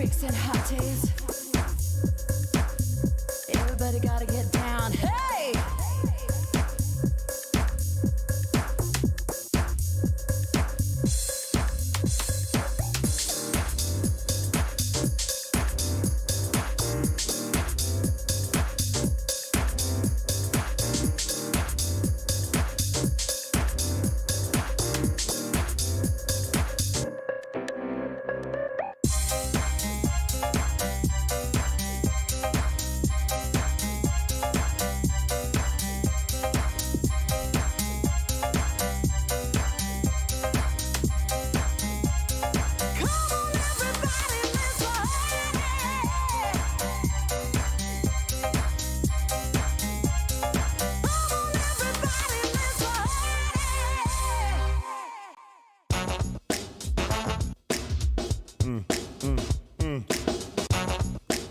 kicks and hotties. Everybody gotta get down. Hey!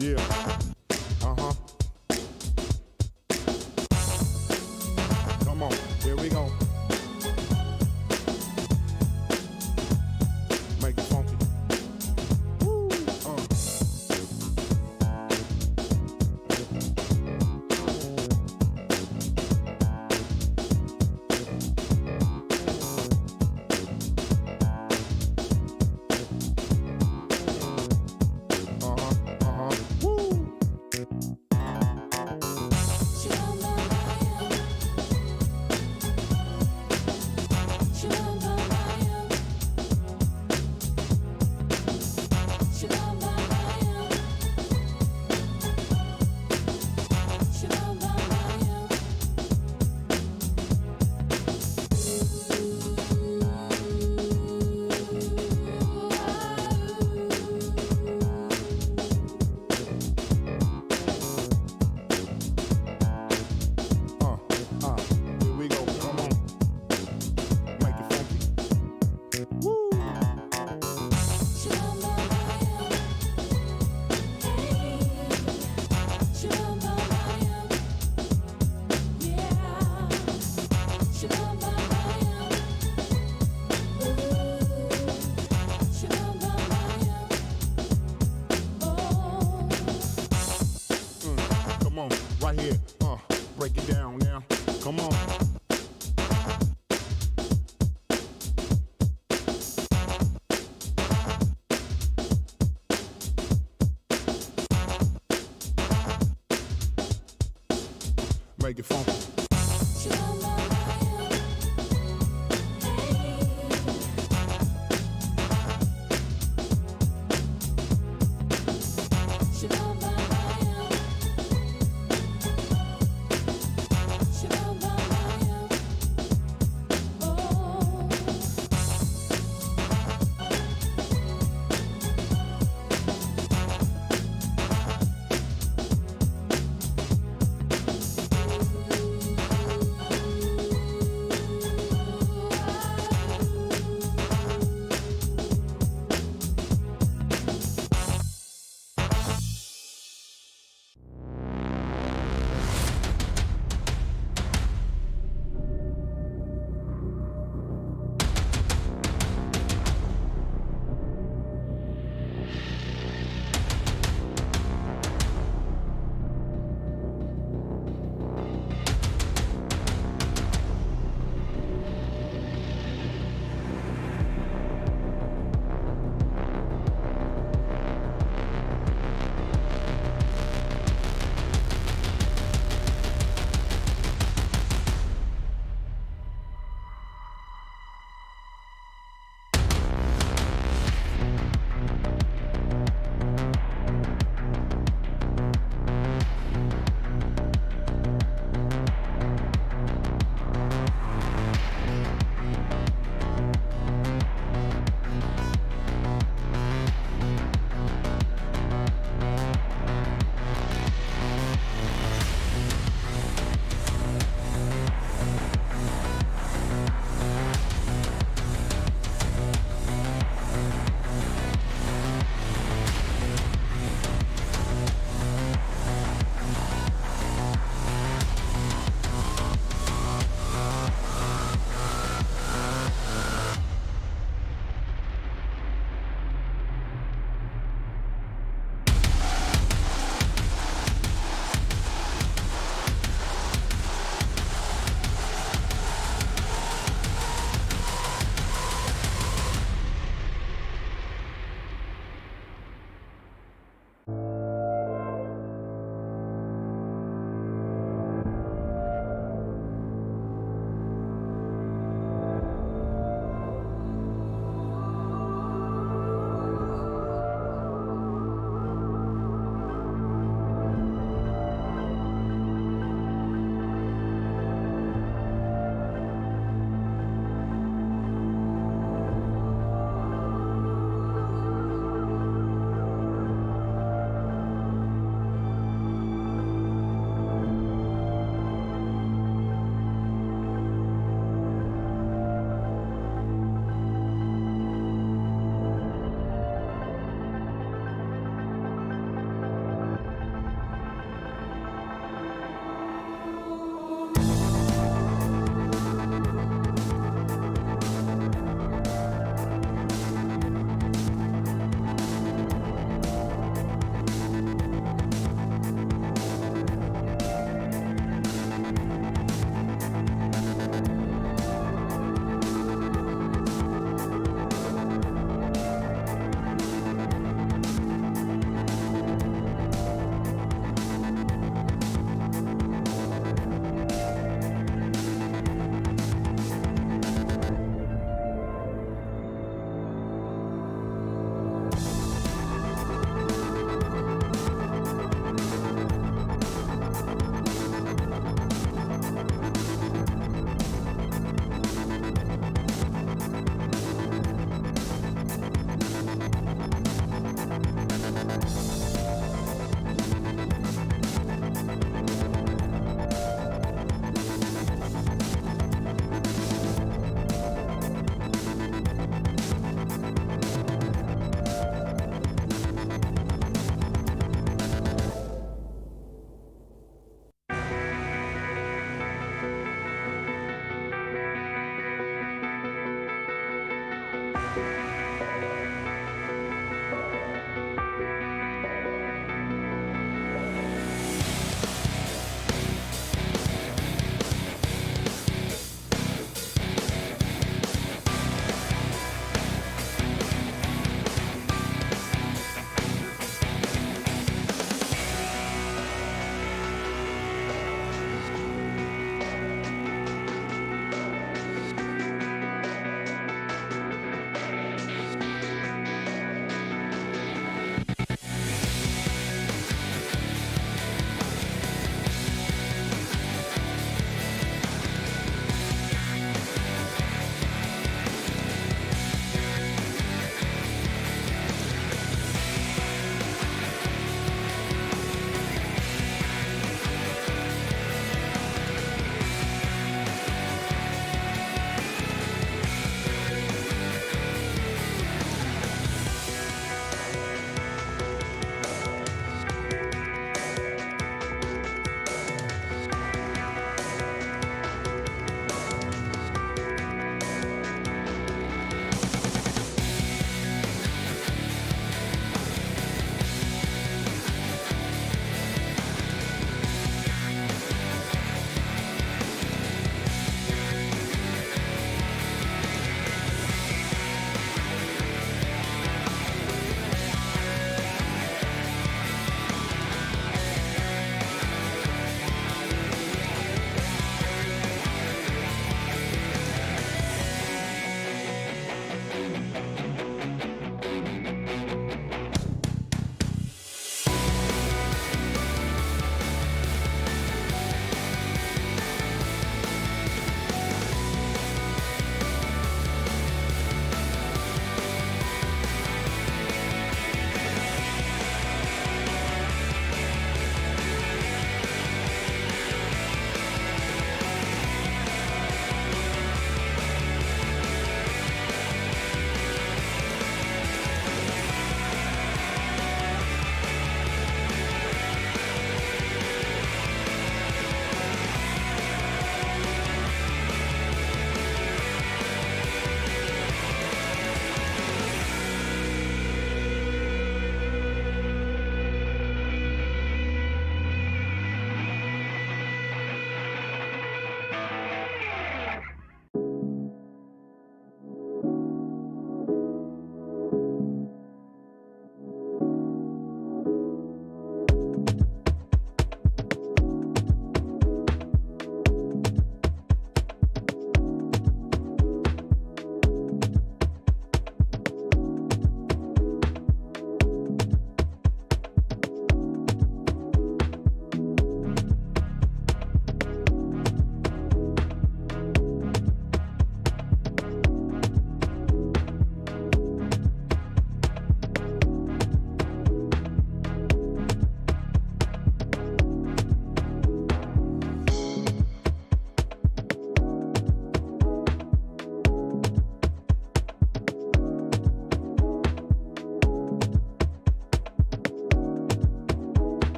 Yeah. Come on, here we go. Make it funky. Woo.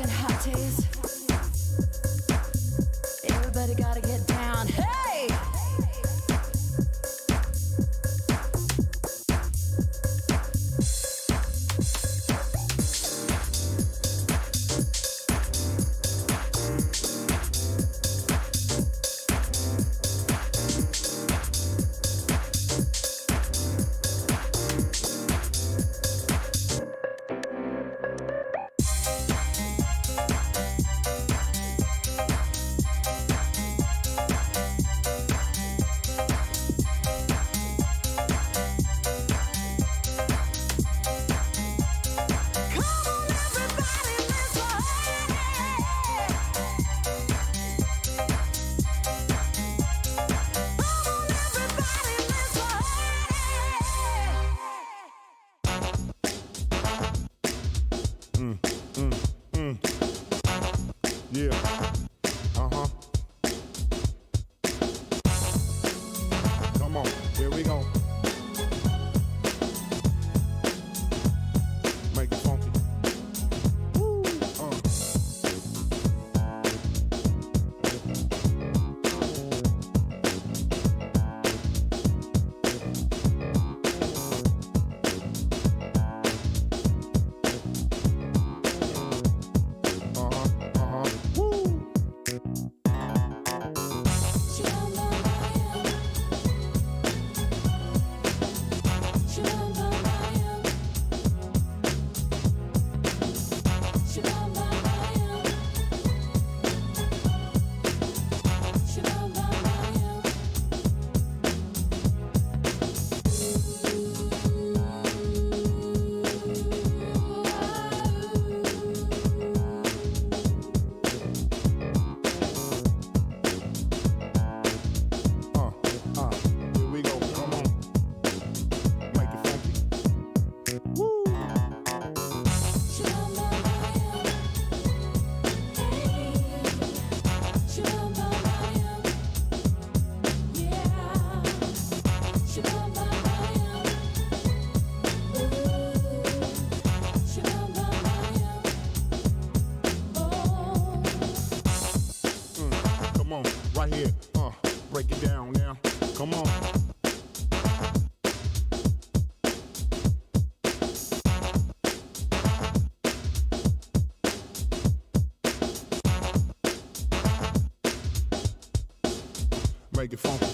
and hotties. Everybody gotta get down. Hey! Yeah. Uh-huh. Come on, here we go. Make it funky. Woo. Come on, right here, break it down now. Come on. Make it funky.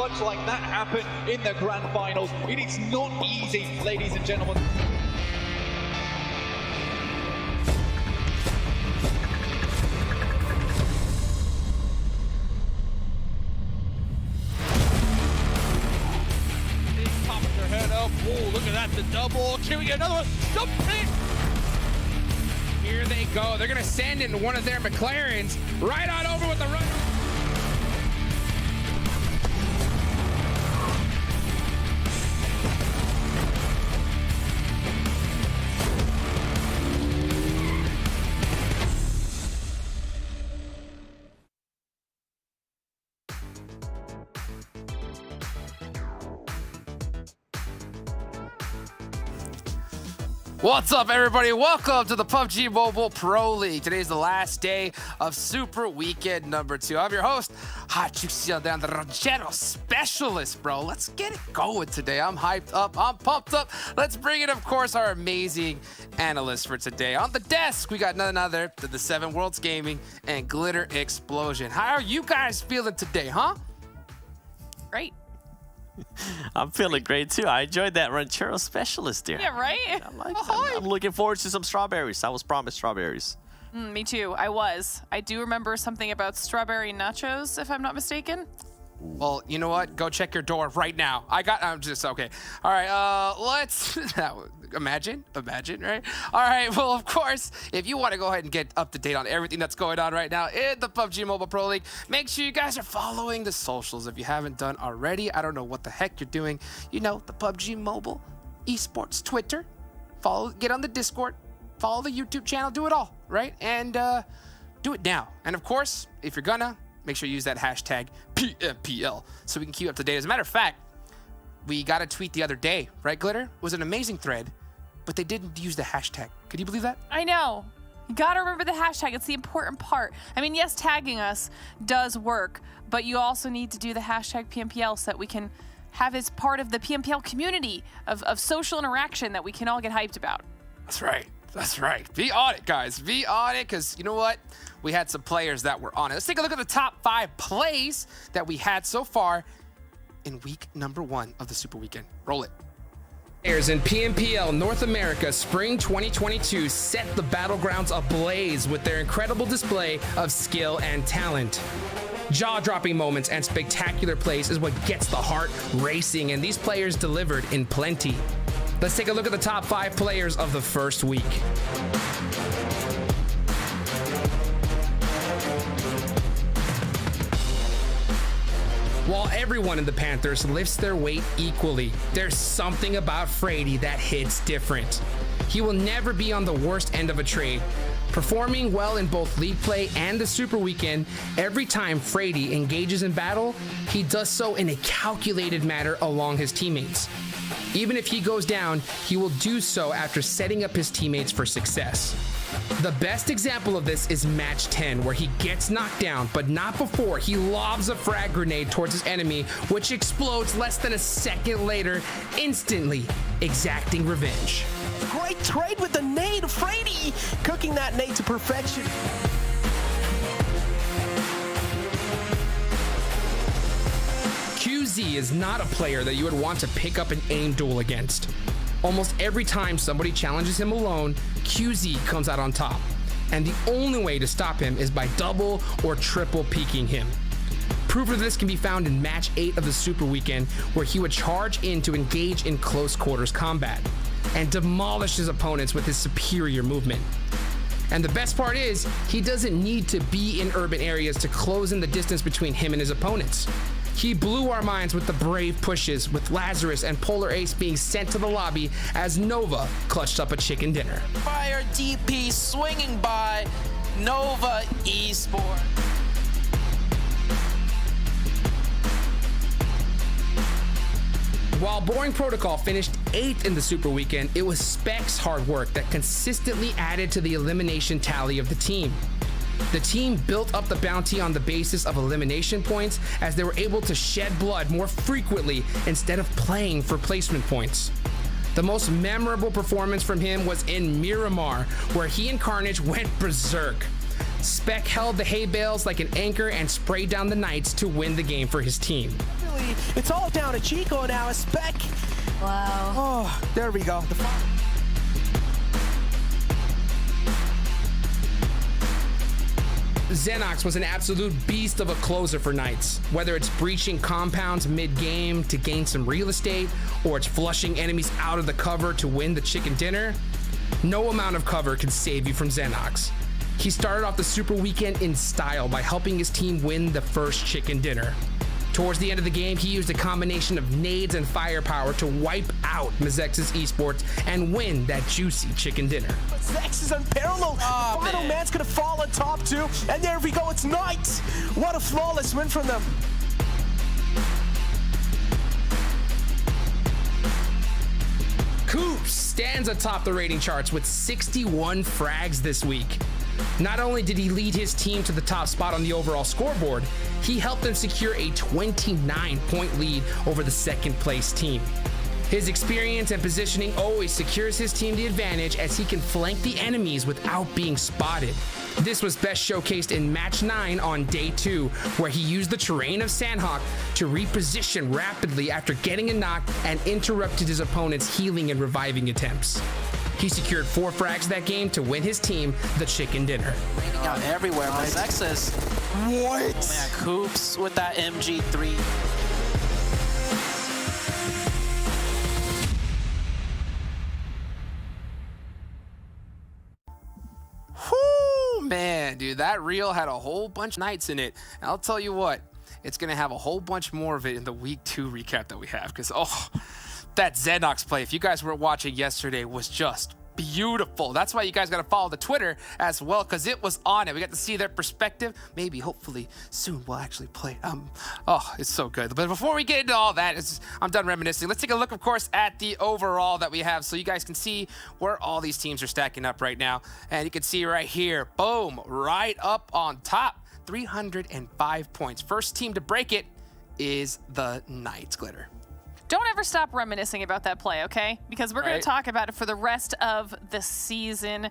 much like that happened in the grand finals. It is not easy, ladies and gentlemen. Popping their head up. Whoa, look at that, the double. Can we get another one? Something. Here they go. They're going to send in one of their McLarens right on over with the run. What's up, everybody? Welcome to the PUBG Mobile Pro League. Today's the last day of Super Weekend number 2. I'm your host, HTV the Erangel Specialist, bro. Let's get it going today. I'm hyped up. I'm pumped up. Let's bring in, of course, our amazing analysts for today. On the desk, we got none other than the 7 Worlds Gaming and Glitter Explosion. How are you guys feeling today, huh? Great. I'm feeling great too. I enjoyed that ranchero specialist there. Yeah, right? I like that. I'm looking forward to some strawberries. I was promised strawberries. Me too. I do remember something about strawberry nachos, if I'm not mistaken. Well, you know what? Go check your door right now. I'm just, okay. All right, let's, imagine, right? All right, well, of course, if you want to go ahead and get up to date on everything that's going on right now in the PUBG Mobile Pro League, make sure you guys are following the socials if you haven't done already. I don't know what the heck you're doing. You know, the PUBG Mobile Esports Twitter. Get on the Discord, follow the YouTube channel, do it all, right? And do it now. And of course, if you're gonna, make sure you use that hashtag PMPL so we can keep up to date. As a matter of fact, we got a tweet the other day, right, Glitter? It was an amazing thread, but they didn't use the hashtag. Could you believe that? I know. You gotta remember the hashtag. It's the important part. I mean, yes, tagging us does work, but you also need to do the hashtag PMPL so that we can have as part of the PMPL community of social interaction that we can all get hyped about. That's right. That's right. Be on it, guys. Be on it, because you know what? We had some players that were on it. Let's take a look at the top 5 plays that we had so far in week number 1 of the Super Weekend. Roll it. Players in PMPL North America Spring 2022 set the battlegrounds ablaze with their incredible display of skill and talent. Jaw-dropping moments and spectacular plays is what gets the heart racing, and these players delivered in plenty. Let's take a look at the top 5 players of the first week. While everyone in the Panthers lifts their weight equally, there's something about Frady that hits different. He will never be on the worst end of a trade. Performing well in both league play and the Super Weekend, every time Frady engages in battle, he does so in a calculated manner along his teammates. Even if he goes down, he will do so after setting up his teammates for success. The best example of this is match 10, where he gets knocked down, but not before he lobs a frag grenade towards his enemy, which explodes less than a second later, instantly exacting revenge. Great trade with the nade. Frady cooking that nade to perfection. QZ is not a player that you would want to pick up an aim duel against. Almost every time somebody challenges him alone, QZ comes out on top. And the only way to stop him is by double or triple peeking him. Proof of this can be found in match 8 of the Super Weekend, where he would charge in to engage in close quarters combat and demolish his opponents with his superior movement. And the best part is, he doesn't need to be in urban areas to close in the distance between him and his opponents. He blew our minds with the brave pushes, with Lazarus and Polar Ace being sent to the lobby as Nova clutched up a chicken dinner. Fire DP swinging by Nova Esport. While Boring Protocol finished 8th in the Super Weekend, it was Spec's hard work that consistently added to the elimination tally of the team. The team built up the bounty on the basis of elimination points, as they were able to shed blood more frequently instead of playing for placement points. The most memorable performance from him was in Miramar, where he and Carnage went berserk. Spec held the hay bales like an anchor and sprayed down the Knights to win the game for his team. early. It's all down to Chico now. A spec. Wow. Oh, there we go. Xenox was an absolute beast of a closer for Knights. Whether it's breaching compounds mid-game to gain some real estate, or it's flushing enemies out of the cover to win the chicken dinner, no amount of cover can save you from Xenox. He started off the Super Weekend in style by helping his team win the first chicken dinner. Towards the end of the game, he used a combination of nades and firepower to wipe out Mezexis Esports and win that juicy chicken dinner. Zex is unparalleled. Final man's gonna fall on top too. And there we go, it's Knights. What a flawless win from them. Coops stands atop the rating charts with 61 frags this week. Not only did he lead his team to the top spot on the overall scoreboard, he helped them secure a 29-point lead over the second place team. His experience and positioning always secures his team the advantage as he can flank the enemies without being spotted. This was best showcased in match 9 on day 2, where he used the terrain of Sanhok to reposition rapidly after getting a knock and interrupted his opponent's healing and reviving attempts. He secured 4 frags that game to win his team the chicken dinner. Out everywhere, Mezexis. What? Oh man, Coops with that MG3. Whoo, man, dude, that reel had a whole bunch of Knights in it. And I'll tell you what, it's going to have a whole bunch more of it in the week 2 recap that we have. Because, oh, that Xenox play, if you guys were watching yesterday, was just beautiful. That's why you guys got to follow the Twitter as well, because it was on it. We got to see their perspective. Maybe, hopefully, soon we'll actually play. Oh, it's so good. But before we get into all that, I'm done reminiscing. Let's take a look, of course, at the overall that we have, so you guys can see where all these teams are stacking up right now. And you can see right here, boom, right up on top, 305 points. First team to break it is the Knights, Glitter. Don't ever stop reminiscing about that play, okay? Because we're going to talk about it for the rest of the season.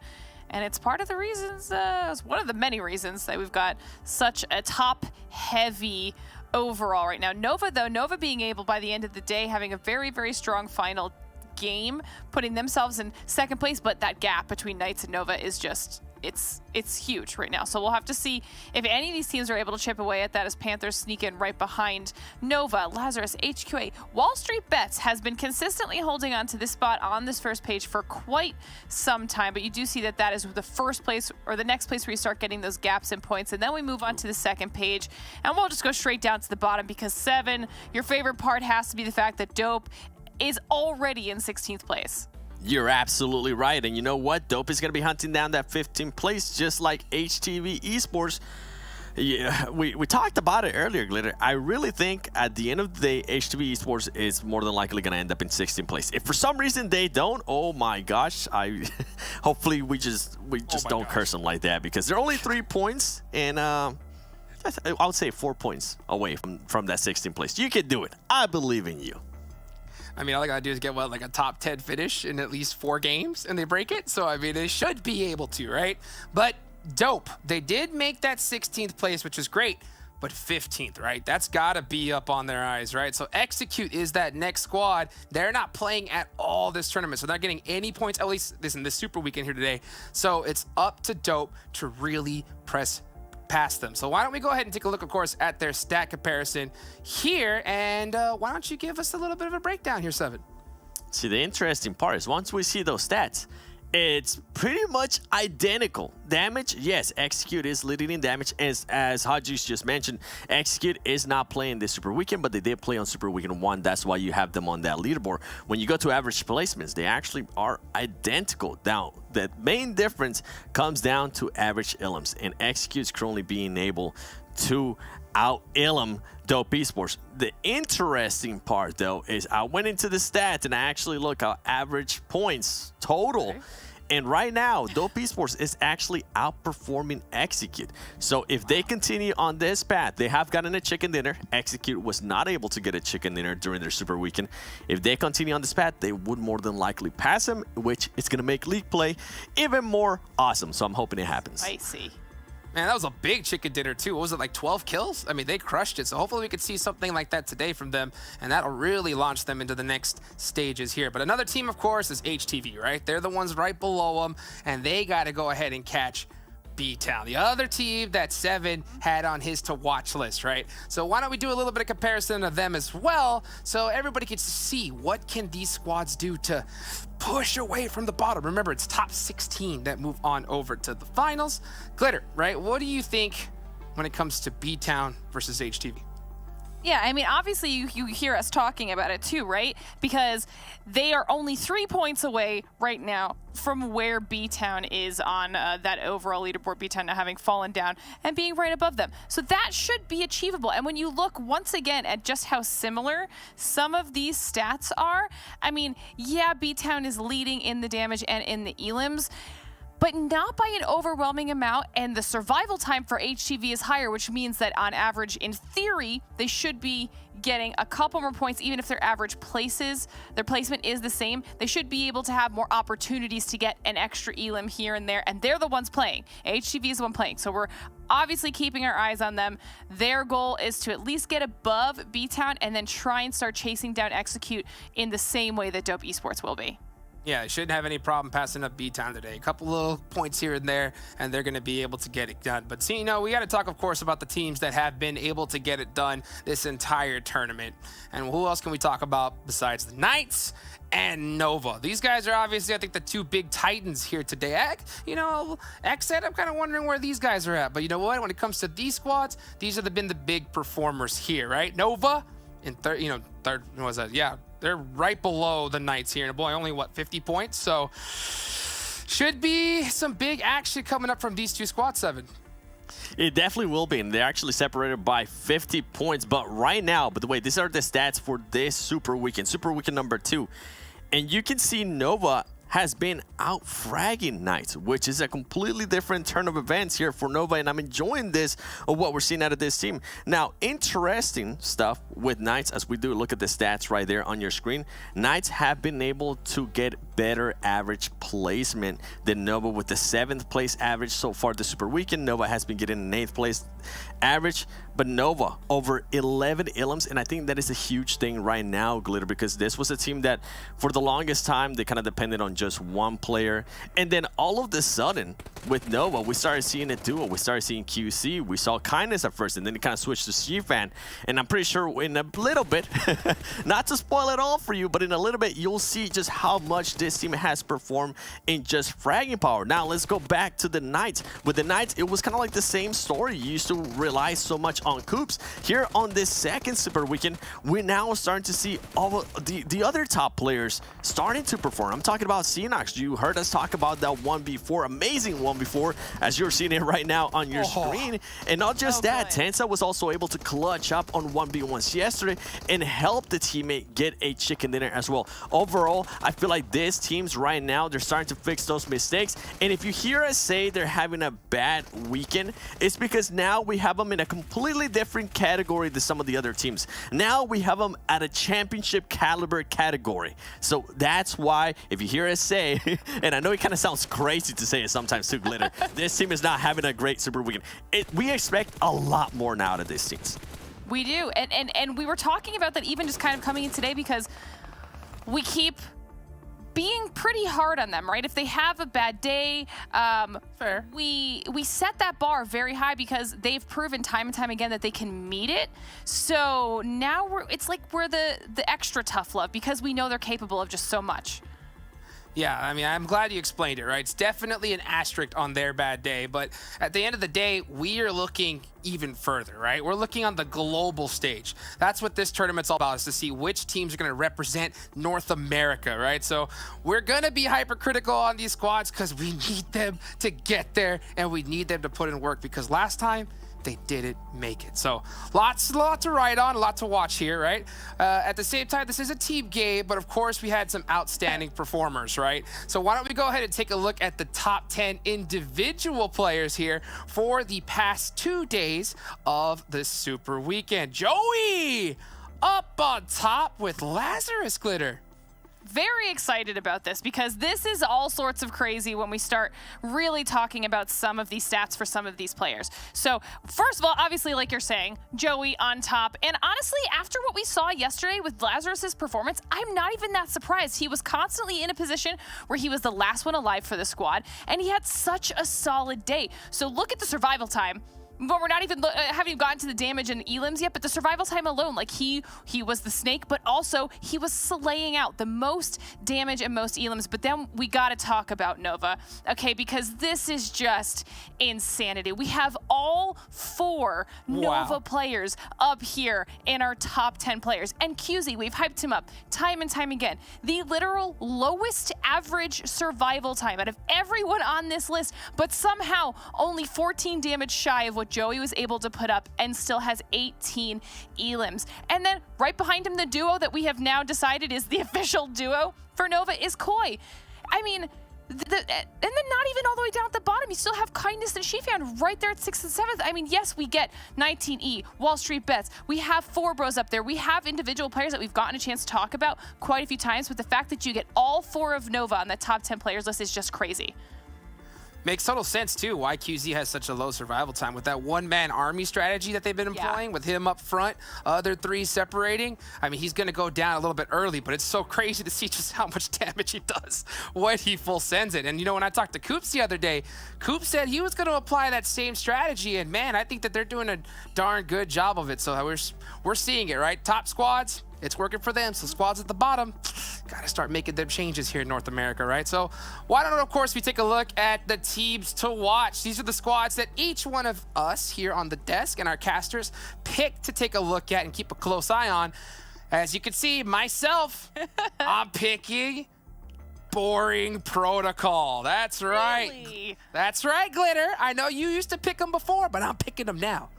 And it's part of the reasons, it's one of the many reasons that we've got such a top-heavy overall right now. Nova, though, Nova being able, by the end of the day, having a very, very strong final game, putting themselves in second place, but that gap between Knights and Nova is just... It's huge right now. So we'll have to see if any of these teams are able to chip away at that as Panthers sneak in right behind Nova, Lazarus, HQA. WallStreetBets has been consistently holding on to this spot on this first page for quite some time, but you do see that that is the first place or the next place where you start getting those gaps in points, and then we move on to the second page, and we'll just go straight down to the bottom because 7, your favorite part has to be the fact that Dope is already in 16th place. You're absolutely right. And you know what? Dope is going to be hunting down that 15th place, just like HTV Esports. Yeah, we talked about it earlier, Glitter. I really think at the end of the day, HTV Esports is more than likely going to end up in 16th place. If for some reason they don't, oh my gosh, hopefully we just don't curse them like that, because they're only 3 points and I would say 4 points away from that 16th place. You can do it. I believe in you. I mean, all I gotta do is get, what, like a top 10 finish in at least 4 games, and they break it? So, I mean, they should be able to, right? But Dope, they did make that 16th place, which is great, but 15th, right? That's gotta be up on their eyes, right? So, Execute is that next squad. They're not playing at all this tournament, so they're not getting any points, at least this in this Super Weekend here today. So, it's up to Dope to really press past them. So why don't we go ahead and take a look, of course, at their stat comparison here, and why don't you give us a little bit of a breakdown here, Seven? See, the interesting part is once we see those stats, it's pretty much identical. Damage, yes, Execute is leading in damage. As Hajis just mentioned, Execute is not playing this Super Weekend, but they did play on Super Weekend 1. That's why you have them on that leaderboard. When you go to average placements, they actually are identical. Now, the main difference comes down to average ilms, and Execute's currently being able to out-ilm Dope Esports. The interesting part, though, is I went into the stats and I actually look at average points total. Okay. And right now, Dope Esports is actually outperforming Execute. So if they continue on this path, they have gotten a chicken dinner. Execute was not able to get a chicken dinner during their Super Weekend. If they continue on this path, they would more than likely pass them, which is going to make league play even more awesome. So I'm hoping it happens. I see. Man, that was a big chicken dinner too. What was it, like 12 kills? I mean, they crushed it. So hopefully we could see something like that today from them, and that'll really launch them into the next stages here. But another team, of course, is HTV, right? They're the ones right below them, and they got to go ahead and catch B-Town, the other team that Seven had on his to-watch list, right? So why don't we do a little bit of comparison of them as well, so everybody gets to see what can these squads do to push away from the bottom. Remember, it's top 16 that move on over to the finals. Glitter, right? What do you think when it comes to B-Town versus HTV? Yeah, I mean, obviously you hear us talking about it too, right? Because they are only 3 points away right now from where B-Town is on that overall leaderboard, B-Town now having fallen down and being right above them. So that should be achievable. And when you look once again at just how similar some of these stats are, I mean, yeah, B-Town is leading in the damage and in the elims, but not by an overwhelming amount, and the survival time for HTV is higher, which means that on average, in theory, they should be getting a couple more points, even if their average their placement is the same. They should be able to have more opportunities to get an extra elim here and there, and they're the ones playing. HTV is the one playing, so we're obviously keeping our eyes on them. Their goal is to at least get above B-Town and then try and start chasing down Execute in the same way that Dope Esports will be. Yeah, they shouldn't have any problem passing up B-Town today. A couple little points here and there, and they're going to be able to get it done. But see, we got to talk, of course, about the teams that have been able to get it done this entire tournament. And who else can we talk about besides the Knights and Nova? These guys are obviously, I think, the two big titans here today. XSET, I'm kind of wondering where these guys are at. But you know what? When it comes to these squads, these have been the big performers here, right? Nova in third, what was that? Yeah. They're right below the Knights here, and boy, only 50 points. So should be some big action coming up from these two squads, Seven. It definitely will be, and they're actually separated by 50 points. But right now, by the way, these are the stats for this Super Weekend number 2. And you can see Nova has been out fragging Knights, which is a completely different turn of events here for Nova, and I'm enjoying this of what we're seeing out of this team. Now, interesting stuff with Knights, as we do look at the stats right there on your screen. Knights have been able to get better average placement than Nova, with the 7th place average so far this Super Weekend. Nova has been getting an 8th place average, but Nova over 11 elims, and I think that is a huge thing right now, Glitter, because this was a team that for the longest time they kind of depended on just one player, and then all of a sudden with Nova we started seeing a duo. We started seeing QC, we saw Kindness at first, and then it kind of switched to Shifan, and I'm pretty sure in a little bit not to spoil it all for you, but in a little bit you'll see just how much this team has performed in just fragging power. Now let's go back to the Knights. With the Knights, it was kind of like the same story. You used to rely so much on Coops. Here on this second Super Weekend, we're now starting to see all of the other top players starting to perform. I'm talking about Xenox. You heard us talk about that 1v4, amazing 1v4, as you're seeing it right now on your screen. And not just that, Tensa was also able to clutch up on 1v1s yesterday and help the teammate get a chicken dinner as well. Overall, I feel like this team's right now, they're starting to fix those mistakes. And if you hear us say they're having a bad weekend, it's because now we have them in a completely different category than some of the other teams. Now we have them at a championship caliber category. So that's why, if you hear us say, and I know it kind of sounds crazy to say it sometimes too, Glitter, this team is not having a great Super Weekend. We expect a lot more now out of these teams. We do, and we were talking about that even just kind of coming in today, because we keep being pretty hard on them, right? If they have a bad day, fair. We set that bar very high because they've proven time and time again that they can meet it. So now it's like we're the extra tough love because we know they're capable of just so much. Yeah, I mean, I'm glad you explained it, right? It's definitely an asterisk on their bad day, but at the end of the day, we are looking even further, right? We're looking on the global stage. That's what this tournament's all about, is to see which teams are going to represent North America, right? So we're going to be hypercritical on these squads because we need them to get there, and we need them to put in work, because last time, they didn't make it. So a lot to write on, a lot to watch here, right? At the same time, this is a team game, but of course we had some outstanding performers, right? So why don't we go ahead and take a look at the top 10 individual players here for the past 2 days of the Super Weekend. Joey up on top with Lazarus, Glitter. very excited about this because this is all sorts of crazy when we start really talking about some of these stats for some of these players. So first of all, obviously, like you're saying, Joey on top. And honestly, after what we saw yesterday with Lazarus's performance, I'm not even that surprised. He was constantly in a position where he was the last one alive for the squad, and he had such a solid day. So look at the survival time. But we're not even haven't even gotten to the damage and elims yet, but the survival time alone, like he was the snake, but also he was slaying out the most damage and most elims. But then we got to talk about Nova, okay, because this is just insanity. We have all 4 Nova players up here in our top 10 players. And QZ, we've hyped him up time and time again. The literal lowest average survival time out of everyone on this list, but somehow only 14 damage shy of what Joey was able to put up and still has 18 elims. And then right behind him, the duo that we have now decided is the official duo for Nova is Koi. I mean, and then not even all the way down at the bottom, you still have Kindness and Shifan right there at 6th and 7th. I mean, yes, we get 19E, WallStreetBets. We have 4 bros up there. We have individual players that we've gotten a chance to talk about quite a few times, but the fact that you get all 4 of Nova on the top 10 players list is just crazy. Makes total sense, too, why QZ has such a low survival time with that one-man army strategy that they've been employing with him up front, other 3 separating. I mean, he's going to go down a little bit early, but it's so crazy to see just how much damage he does when he full sends it. And, you know, when I talked to Coops the other day, Coops said he was going to apply that same strategy, and, man, I think that they're doing a darn good job of it. So we're seeing it, right? Top squads, it's working for them. So squads at the bottom, got to start making them changes here in North America, right? So why don't, of course, we take a look at the teams to watch. These are the squads that each one of us here on the desk and our casters pick to take a look at and keep a close eye on. As you can see, myself, I'm picking Boring Protocol. That's right. Really? That's right, Glitter. I know you used to pick them before, but I'm picking them now.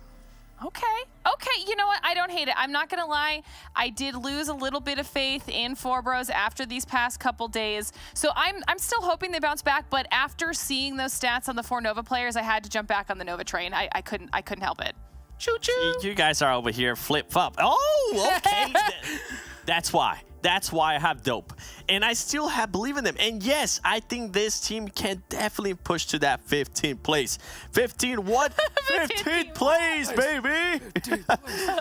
Okay, you know what? I don't hate it. I'm not gonna lie. I did lose a little bit of faith in 4Bros after these past couple days. So I'm still hoping they bounce back, but after seeing those stats on the 4 Nova players, I had to jump back on the Nova train. I couldn't help it. Choo-choo. You guys are over here flip-flop. Oh, okay. That's why. That's why I have Dope. And I still believe in them. And yes, I think this team can definitely push to that 15th place. 15 what? 15th place, baby.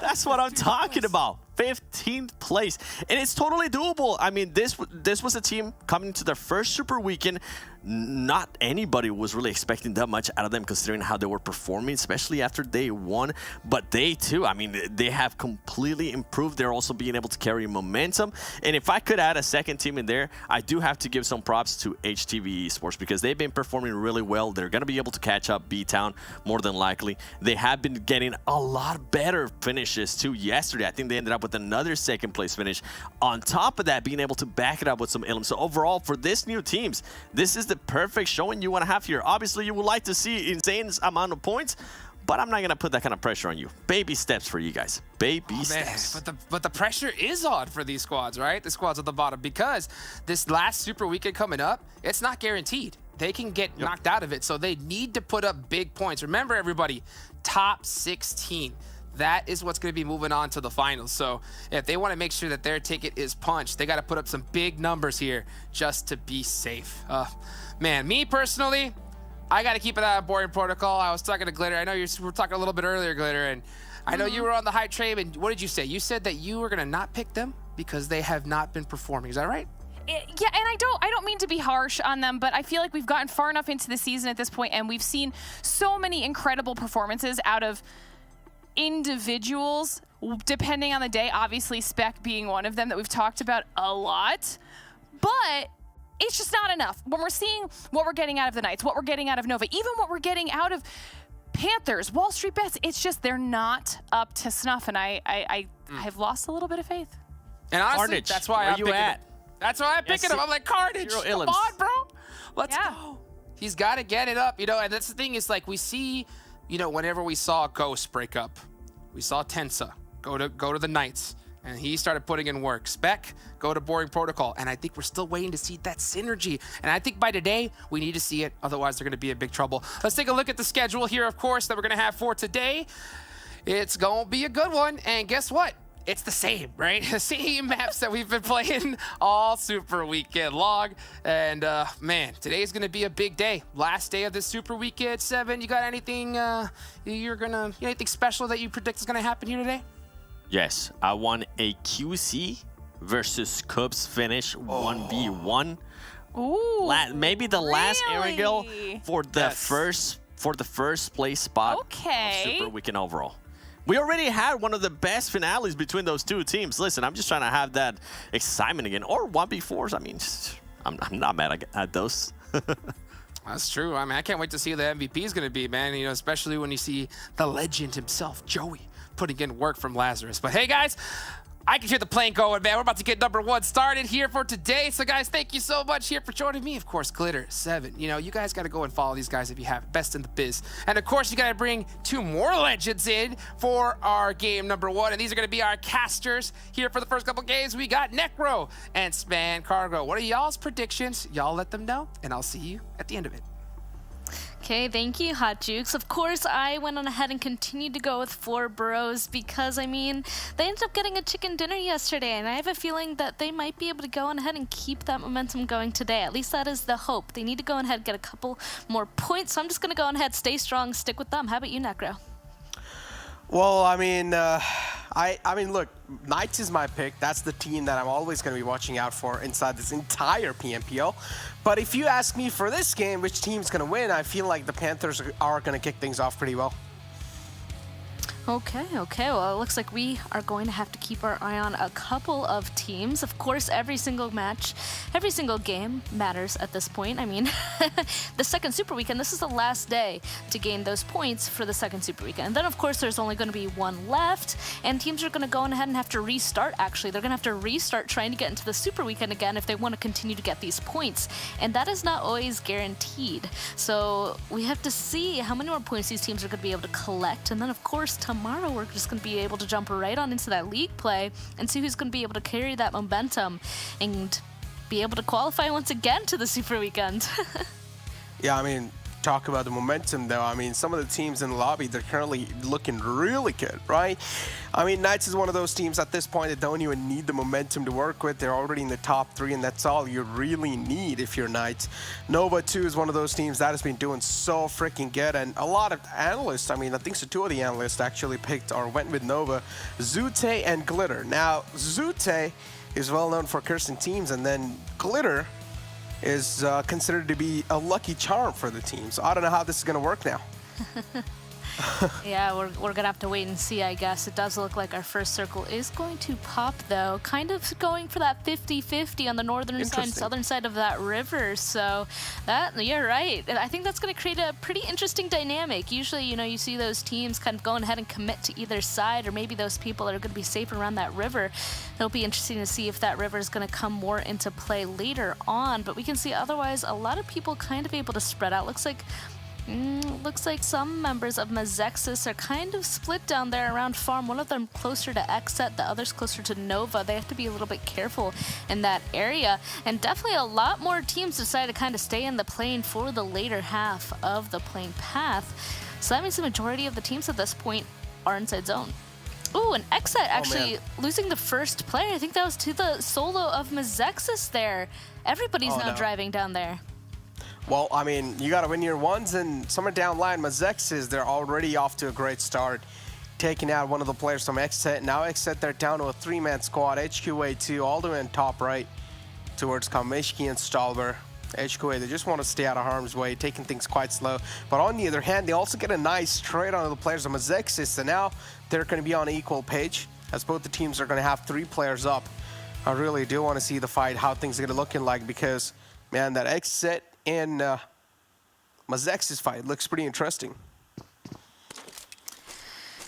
That's what I'm talking about. 15th place. And it's totally doable. I mean, this was a team coming to their first Super Weekend. Not anybody was really expecting that much out of them considering how they were performing, especially after day 1. But day 2, I mean, they have completely improved. They're also being able to carry momentum. And if I could add a second team in there, I do have to give some props to HTV Esports because they've been performing really well. They're going to be able to catch up B-Town more than likely. They have been getting a lot better finishes too yesterday. I think they ended up with another 2nd place finish. On top of that, being able to back it up with some elims. So overall, for this new teams, this is the perfect showing you want to have here. Obviously, you would like to see insane amount of points, but I'm not going to put that kind of pressure on you. Baby steps for you guys. Baby steps. But the pressure is on for these squads, right? The squads at the bottom, because this last Super Weekend coming up, it's not guaranteed. They can get knocked out of it, so they need to put up big points. Remember, everybody, top 16. That is what's going to be moving on to the finals. So if they want to make sure that their ticket is punched, they got to put up some big numbers here just to be safe. Man, me personally, I got to keep it out of Boring Protocol. I was talking to Glitter. I know we were talking a little bit earlier, Glitter, and I know you were on the hype train. And what did you say? You said that you were going to not pick them because they have not been performing. Is that right? Yeah, and I don't mean to be harsh on them, but I feel like we've gotten far enough into the season at this point, and we've seen so many incredible performances out of individuals, depending on the day, obviously Spec being one of them that we've talked about a lot, but it's just not enough. When we're seeing what we're getting out of the Knights, what we're getting out of Nova, even what we're getting out of Panthers, WallStreetBets, it's just they're not up to snuff, and I've lost a little bit of faith. And honestly, Carnage, that's why I'm picking him. That's why I'm picking him. I'm like, Carnage, come on, bro. Let's go. He's got to get it up, you know, and that's the thing is, like, we see, you know, whenever we saw Ghost break up, we saw Tensa go to the Knights, and he started putting in work. Spec, go to Boring Protocol, and I think we're still waiting to see that synergy. And I think by today, we need to see it, otherwise they're going to be in big trouble. Let's take a look at the schedule here, of course, that we're going to have for today. It's going to be a good one, and guess what? it's the same, right? The same maps that we've been playing all Super Weekend long. And man, today's gonna be a big day. Last day of this Super Weekend 7. You got anything anything special that you predict is gonna happen here today? Yes, I want a QC versus Cubs finish 1v1. Ooh, Maybe the last really? Erangel for the first place spot of Super Weekend overall. We already had one of the best finales between those two teams. Listen, I'm just trying to have that excitement again. Or 1v4s. I mean, I'm not mad at those. That's true. I mean, I can't wait to see who the MVP is going to be, man. You know, especially when you see the legend himself, Joey, putting in work from Lazarus. But hey, guys, I can hear the plane going, man. We're about to get number 1 started here for today. So, guys, thank you so much here for joining me. Of course, Glitter7. You know, you guys got to go and follow these guys if you haven't. Best in the biz. And, of course, you got to bring 2 more legends in for our game number 1. And these are going to be our casters here for the first couple games. We got Necro and Span Cargo. What are y'all's predictions? Y'all let them know, and I'll see you at the end of it. Okay, thank you, Hot Jukes. Of course, I went on ahead and continued to go with Floor Burrows because, I mean, they ended up getting a chicken dinner yesterday, and I have a feeling that they might be able to go on ahead and keep that momentum going today. At least that is the hope. They need to go on ahead and get a couple more points, so I'm just going to go on ahead, stay strong, stick with them. How about you, Necro? Well, I mean, look, Knights is my pick. That's the team that I'm always going to be watching out for inside this entire PMPL. But if you ask me for this game, which team's going to win, I feel like the Panthers are going to kick things off pretty well. Okay. Well, it looks like we are going to have to keep our eye on a couple of teams. Of course, every single match, every single game matters at this point. I mean, the second Super Weekend, this is the last day to gain those points for the second Super Weekend. And then, of course, there's only going to be 1 left, and teams are going to go on ahead and have to restart, actually. They're going to have to restart trying to get into the Super Weekend again if they want to continue to get these points. And that is not always guaranteed. So we have to see how many more points these teams are going to be able to collect. And then, of course, tomorrow we're just going to be able to jump right on into that league play and see who's going to be able to carry that momentum and be able to qualify once again to the Super Weekend. Yeah, I mean, talk about the momentum, though. I mean, some of the teams in the lobby, they're currently looking really good, right? I mean, Knights is one of those teams at this point that don't even need the momentum to work with. They're already in the top 3, and that's all you really need if you're Knights. Nova, too, is one of those teams that has been doing so freaking good, and a lot of analysts, I mean, I think so 2 of the analysts actually picked or went with Nova, Zute and Glitter. Now, Zute is well known for cursing teams, and then Glitter is considered to be a lucky charm for the team. So I don't know how this is going to work now. Yeah, we're going to have to wait and see, I guess. It does look like our first circle is going to pop, though. Kind of going for that 50-50 on the northern side and southern side of that river. So you're right. I think that's going to create a pretty interesting dynamic. Usually, you know, you see those teams kind of going ahead and commit to either side, or maybe those people are going to be safe around that river. It'll be interesting to see if that river is going to come more into play later on. But we can see otherwise a lot of people kind of able to spread out. Looks like some members of Mezexis are kind of split down there around farm. One of them closer to XSET, the other's closer to Nova. They have to be a little bit careful in that area. And definitely a lot more teams decide to kind of stay in the plane for the later half of the plane path. So that means the majority of the teams at this point are inside zone. Ooh, and XSET actually losing the first player. I think that was to the solo of Mezexis there. Everybody's now driving down there. Well, I mean, you got to win your ones, and somewhere down line, Mezexis, they're already off to a great start, taking out one of the players from XSET. Now XSET, they're down to a 3-man squad. HQA 2 all the way in top right towards Kamishki and Stalber. HQA, they just want to stay out of harm's way, taking things quite slow. But on the other hand, they also get a nice trade onto the players of Mezexis, and now they're going to be on an equal page, as both the teams are going to have 3 players up. I really do want to see the fight, how things are going to look like, because, man, that XSET and Mezexis fight looks pretty interesting.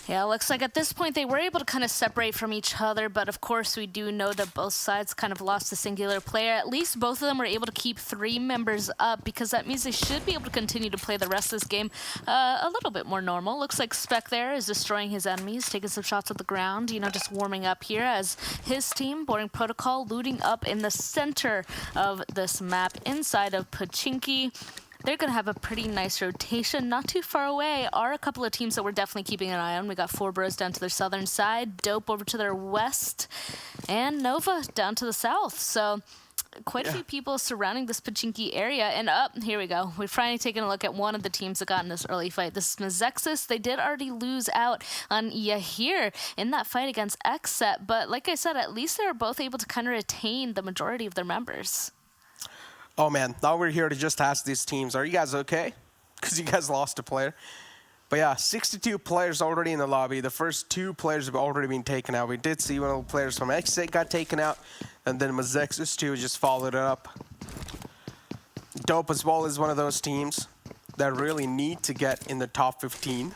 Yeah, it looks like at this point they were able to kind of separate from each other, but of course we do know that both sides kind of lost a singular player. At least both of them were able to keep 3 members up, because that means they should be able to continue to play the rest of this game a little bit more normal. Looks like Spec there is destroying his enemies, taking some shots at the ground, you know, just warming up here as his team, Boarding Protocol, looting up in the center of this map inside of Pachinki. they're going to have a pretty nice rotation. Not too far away are a couple of teams that we're definitely keeping an eye on. We got Four Bros down to their southern side, Dope over to their west, and Nova down to the south. So quite a few people surrounding this Pachinki area. And here we go. We're finally taking a look at one of the teams that got in this early fight. This is Mezexis. They did already lose out on Yahir in that fight against XSET. But like I said, at least they were both able to kind of retain the majority of their members. Oh, man. Now we're here to just ask these teams, are you guys okay? Because you guys lost a player. But yeah, 62 players already in the lobby. The first 2 players have already been taken out. We did see one of the players from XSET got taken out, and then Mezexis 2 just followed it up. Dope as well is one of those teams that really need to get in the top 15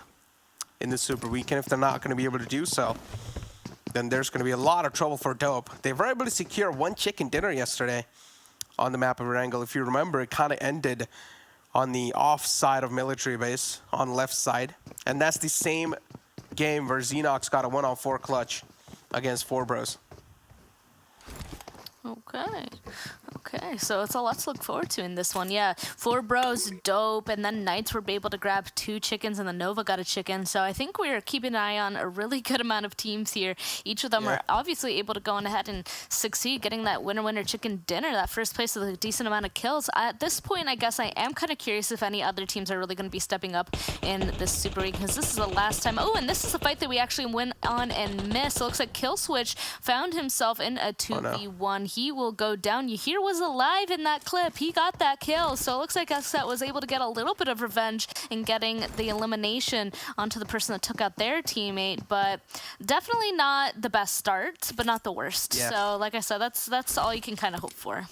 in the Super Weekend. If they're not going to be able to do so, then there's going to be a lot of trouble for Dope. They were able to secure 1 chicken dinner yesterday on the map of Erangel. If you remember, it kind of ended on the off side of military base, on the left side. And that's the same game where Xenox got a 1-on-4 clutch against Four Bros. Okay, so it's a lot to look forward to in this one. Yeah, Four Bros, Dope, and then Knights were able to grab 2 chickens, and the Nova got a chicken. So I think we're keeping an eye on a really good amount of teams here. Each of them are obviously able to go on ahead and succeed, getting that winner chicken dinner, that first place with a decent amount of kills. At this point, I guess I am kind of curious if any other teams are really going to be stepping up in this Super Week, because this is the last time. Oh, and this is the fight that we actually went on and missed. So it looks like Killswitch found himself in a 2v1. He will go down. Yahir was alive in that clip. He got that kill. So it looks like XSET was able to get a little bit of revenge in getting the elimination onto the person that took out their teammate. But definitely not the best start, but not the worst. Yeah. So like I said, that's all you can kind of hope for.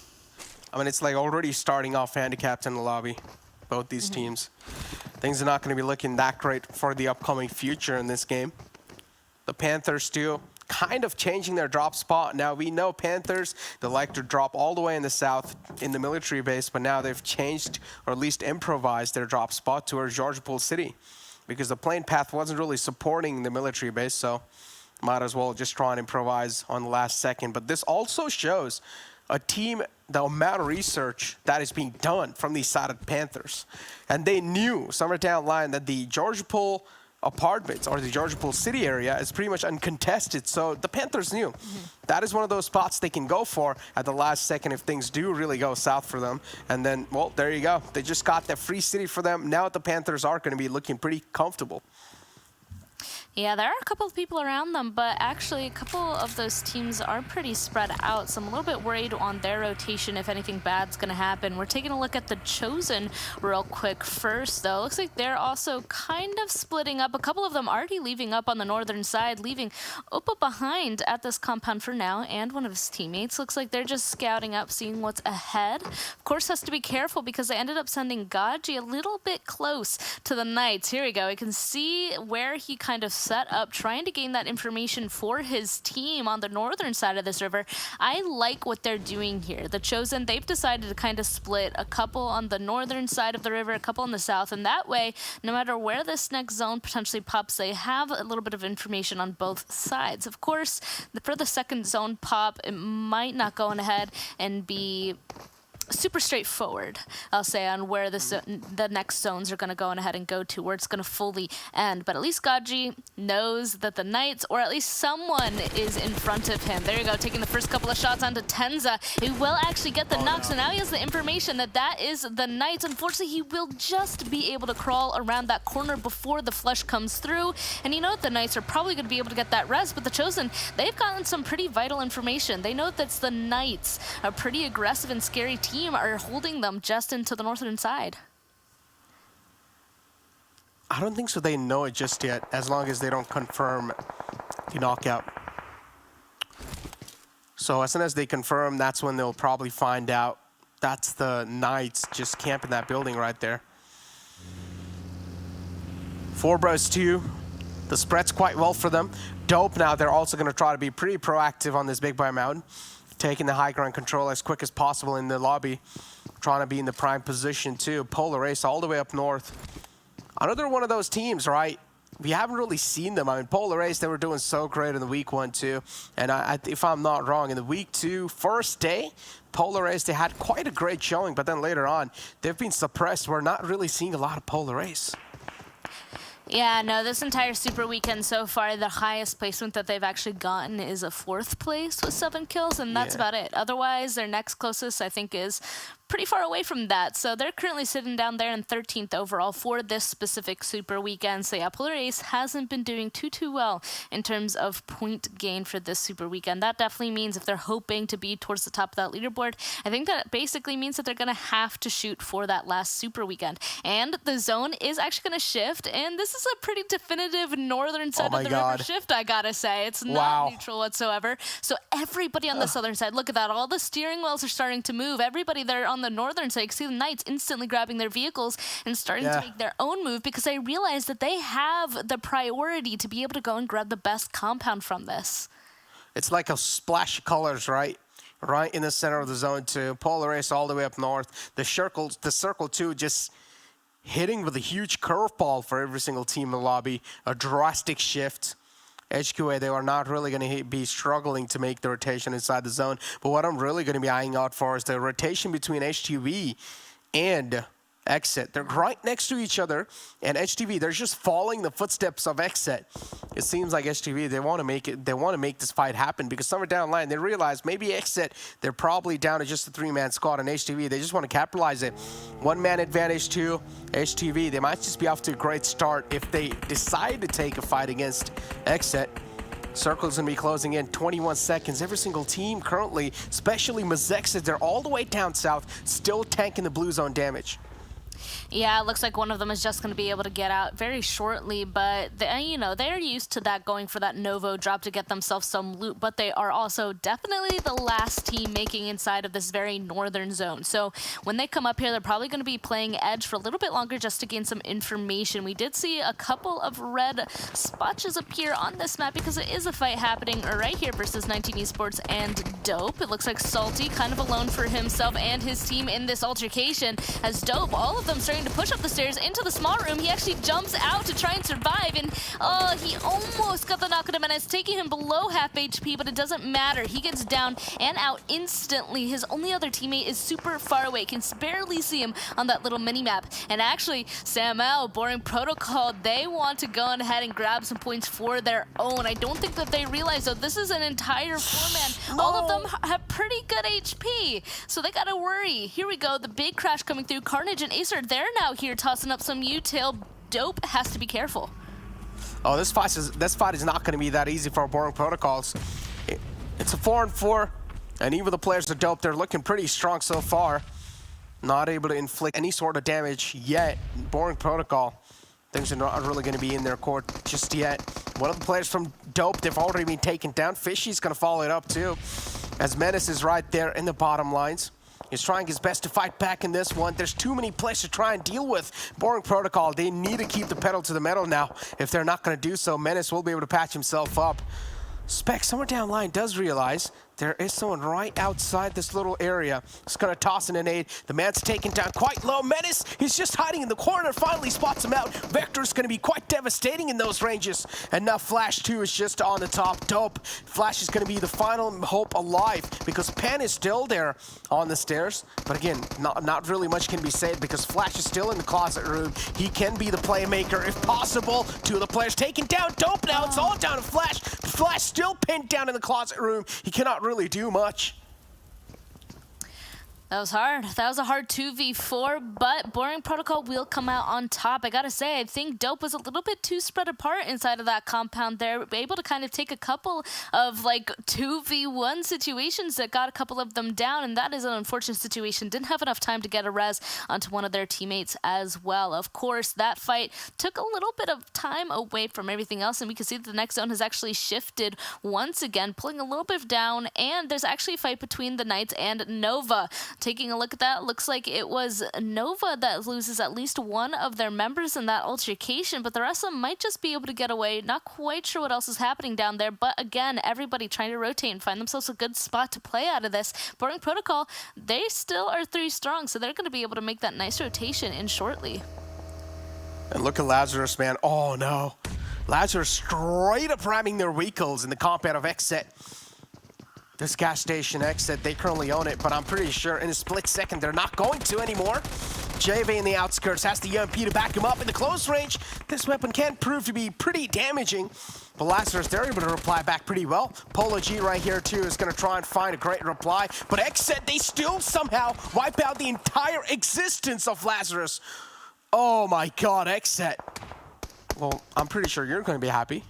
I mean, it's like already starting off handicapped in the lobby, both these teams. Things are not going to be looking that great for the upcoming future in this game. The Panthers too, kind of changing their drop spot. Now we know Panthers, they like to drop all the way in the south in the military base, but now they've changed, or at least improvised, their drop spot towards Georgopol City, because the plane path wasn't really supporting the military base, so might as well just try and improvise on the last second. But this also shows a team, the amount of research that is being done from these side of Panthers. And they knew somewhere down the line that the Georgopol apartments or the Georgopol City area is pretty much uncontested. So the Panthers knew that is one of those spots they can go for at the last second if things do really go south for them. And then, well, there you go. They just got that free city for them. Now the Panthers are going to be looking pretty comfortable. Yeah, there are a couple of people around them, but actually a couple of those teams are pretty spread out, so I'm a little bit worried on their rotation if anything bad's going to happen. We're taking a look at the Chosen real quick first, though. Looks like they're also kind of splitting up. A couple of them already leaving up on the northern side, leaving Oppa behind at this compound for now, and one of his teammates. Looks like they're just scouting up, seeing what's ahead. Of course, has to be careful because they ended up sending Gaji a little bit close to the Knights. Here we go. You can see where he kind of set up, trying to gain that information for his team on the northern side of this river. I like what they're doing here. The Chosen, they've decided to kind of split a couple on the northern side of the river, a couple on the south, and that way, no matter where this next zone potentially pops, they have a little bit of information on both sides. Of course, for the second zone pop, it might not go on ahead and be super straightforward, I'll say, on where the next zones are going to go on ahead and go to, where it's going to fully end. But at least Gaji knows that the Knights, or at least someone, is in front of him. There you go, taking the first couple of shots onto Tenza. He will actually get the knock, so now he has the information that that is the Knights. Unfortunately, he will just be able to crawl around that corner before the flush comes through. And you know the Knights are probably going to be able to get that res, but the Chosen, they've gotten some pretty vital information. They know that it's the Knights, a pretty aggressive and scary team, are holding them just into the northern side. I don't think so they know it just yet, as long as they don't confirm the knockout. So as soon as they confirm, that's when they'll probably find out. That's the Knights just camping that building right there. Four Bros 2. The spread's quite well for them. Dope now, they're also going to try to be pretty proactive on this Big Boy Mountain, taking the high ground control as quick as possible in the lobby, trying to be in the prime position too. Polar Ace all the way up north. Another one of those teams, right, we haven't really seen them. I mean, Polar Ace, they were doing so great in the week 1, 2. And if I'm not wrong, in the week 2, first day, Polar Ace, they had quite a great showing. But then later on, they've been suppressed. We're not really seeing a lot of Polar Ace. Yeah, no, this entire Super Weekend so far, the highest placement that they've actually gotten is a 4th place with 7 kills, and that's about it. Otherwise, their next closest, I think, is pretty far away from that. So they're currently sitting down there in 13th overall for this specific Super Weekend. So yeah, Polar Ace hasn't been doing too well in terms of point gain for this Super Weekend. That definitely means if they're hoping to be towards the top of that leaderboard, I think that basically means that they're going to have to shoot for that last Super Weekend. And the zone is actually going to shift, and this is a pretty definitive northern side of the river shift, I gotta say. It's not neutral whatsoever. So everybody on the southern side, look at that. All the steering wheels are starting to move. Everybody there on the northern side, you can see the Knights instantly grabbing their vehicles and starting to make their own move because they realize that they have the priority to be able to go and grab the best compound from this. It's like a splash of colors, right? Right in the center of the zone 2. Polar Ace all the way up north. The circle 2 just hitting with a huge curveball for every single team in the lobby. A drastic shift. HQA, they are not really going to be struggling to make the rotation inside the zone. But what I'm really going to be eyeing out for is the rotation between HTV and XSET. They're right next to each other, and HTV, they're just following the footsteps of XSET. It seems like HTV, they want to make this fight happen because somewhere down the line, they realize maybe XSET, they're probably down to just a 3-man squad, and HTV, they just want to capitalize it. 1-man advantage to HTV. They might just be off to a great start if they decide to take a fight against XSET. Circle's going to be closing in 21 seconds. Every single team currently, especially Mezexis, they're all the way down south, still tanking the blue zone damage. Yeah, it looks like one of them is just going to be able to get out very shortly, but they're used to that, going for that Novo drop to get themselves some loot, but they are also definitely the last team making inside of this very northern zone. So when they come up here, they're probably going to be playing edge for a little bit longer just to gain some information. We did see a couple of red spotches appear on this map because it is a fight happening right here versus 19 Esports and Dope. It looks like Salty kind of alone for himself and his team in this altercation as Dope, all of them starting to push up the stairs into the small room. He actually jumps out to try and survive, and he almost got the knock on him, and it's taking him below half HP, but it doesn't matter. He gets down and out instantly. His only other teammate is super far away, can barely see him on that little mini-map. And actually, Sam L, Boring Protocol, they want to go ahead and grab some points for their own. I don't think that they realize, though, this is an entire 4-man. All of them have pretty good HP, so they gotta worry. Here we go, the big crash coming through. Carnage and Acer, they're now here tossing up some U-tail. Dope has to be careful. Oh, this fight is not going to be that easy for Boring Protocols. It's a 4-on-4, and even the players are Dope. They're looking pretty strong so far. Not able to inflict any sort of damage yet. Boring Protocol, things are not really going to be in their court just yet. One of the players from Dope, they've already been taken down. Fishy's going to follow it up too, as Menace is right there in the bottom lines. He's trying his best to fight back in this one. There's too many players to try and deal with. Boring Protocol, they need to keep the pedal to the metal now. If they're not going to do so, Menace will be able to patch himself up. Spec, somewhere down the line, does realize there is someone right outside this little area. He's going to toss in an aid. The man's taken down quite low. Menace, he's just hiding in the corner. Finally spots him out. Vector's going to be quite devastating in those ranges. And now Flash 2 is just on the top. Dope. Flash is going to be the final hope alive because Pan is still there on the stairs. But again, not really much can be said because Flash is still in the closet room. He can be the playmaker if possible. 2 of the players taken down. Dope now. It's all down to Flash. Flash still pinned down in the closet room. He cannot really do much. That was hard. That was a hard 2v4, but Boring Protocol will come out on top. I gotta say, I think Dope was a little bit too spread apart inside of that compound there. Able to kind of take a couple of like 2v1 situations that got a couple of them down, and that is an unfortunate situation. Didn't have enough time to get a res onto one of their teammates as well. Of course, that fight took a little bit of time away from everything else, and we can see that the next zone has actually shifted once again, pulling a little bit down, and there's actually a fight between the Knights and Nova. Taking a look at that, looks like it was Nova that loses at least one of their members in that altercation, but the rest of them might just be able to get away. Not quite sure what else is happening down there, but again, everybody trying to rotate and find themselves a good spot to play out of this. Boring Protocol, they still are 3 strong, so they're going to be able to make that nice rotation in shortly. And look at Lazarus, man. Oh, no. Lazarus straight up ramming their vehicles in the compound of XSET. This gas station XSET, they currently own it, but I'm pretty sure in a split second they're not going to anymore. JV in the outskirts has the EMP to back him up in the close range. This weapon can prove to be pretty damaging, but Lazarus, they're able to reply back pretty well. Polo G right here too is going to try and find a great reply, but XSET, they still somehow wipe out the entire existence of Lazarus. Oh my god, XSET. Well, I'm pretty sure you're going to be happy.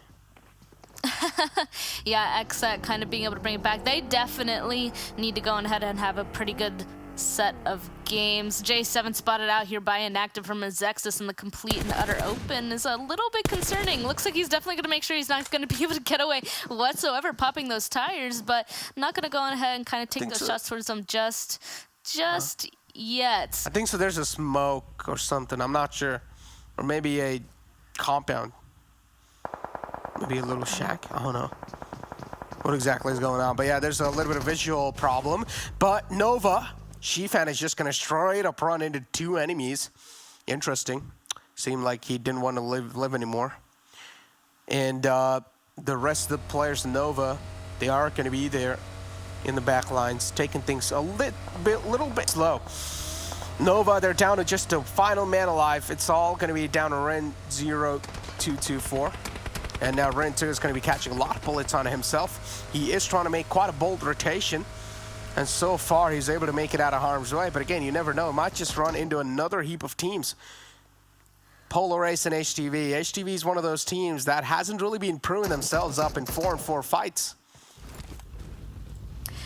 Yeah, XSET kind of being able to bring it back. They definitely need to go ahead and have a pretty good set of games. J7 spotted out here by inactive from Mezexis in the complete and utter open is a little bit concerning. Looks like he's definitely going to make sure he's not going to be able to get away whatsoever popping those tires, but not going to go ahead and kind of take those shots towards them just yet. I think so. There's a smoke or something. I'm not sure. Or maybe a compound. Maybe a little shack. I don't know what exactly is going on. But yeah, there's a little bit of visual problem. But Nova, Shifan is just going to straight up run into two enemies. Interesting. Seemed like he didn't want to live anymore. And the rest of the players in Nova, they are going to be there in the back lines, taking things a little bit slow. Nova, they're down to just a final man alive. It's all going to be down to Ren 0224. And now Ren 2 is going to be catching a lot of bullets on himself. He is trying to make quite a bold rotation. And so far, he's able to make it out of harm's way. But again, you never know. It might just run into another heap of teams. Polar Ace and HTV. HTV is one of those teams that hasn't really been proving themselves up in 4-on-4 fights.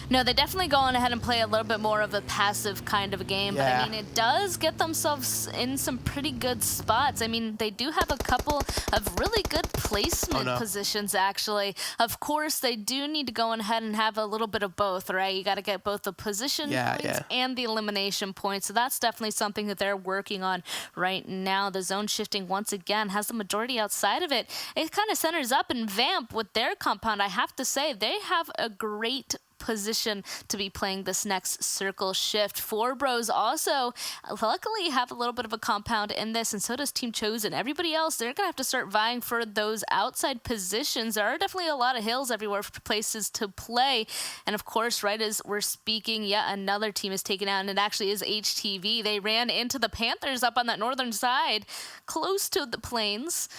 No, they definitely go on ahead and play a little bit more of a passive kind of a game. Yeah. But I mean, it does get themselves in some pretty good spots. I mean, they do have a couple of really good placement positions, actually. Of course, they do need to go on ahead and have a little bit of both, right? You got to get both the position points and the elimination points. So that's definitely something that they're working on right now. The zone shifting, once again, has the majority outside of it. It kind of centers up in Vamp with their compound. I have to say, they have a great position to be playing this next circle shift. Four Bros also luckily have a little bit of a compound in this, and so does Team Chosen. Everybody else, they're gonna have to start vying for those outside positions. There are definitely a lot of hills everywhere for places to play, and of course, right as we're speaking, yet another team is taken out, and it actually is HTV. They ran into the Panthers up on that northern side, close to the plains.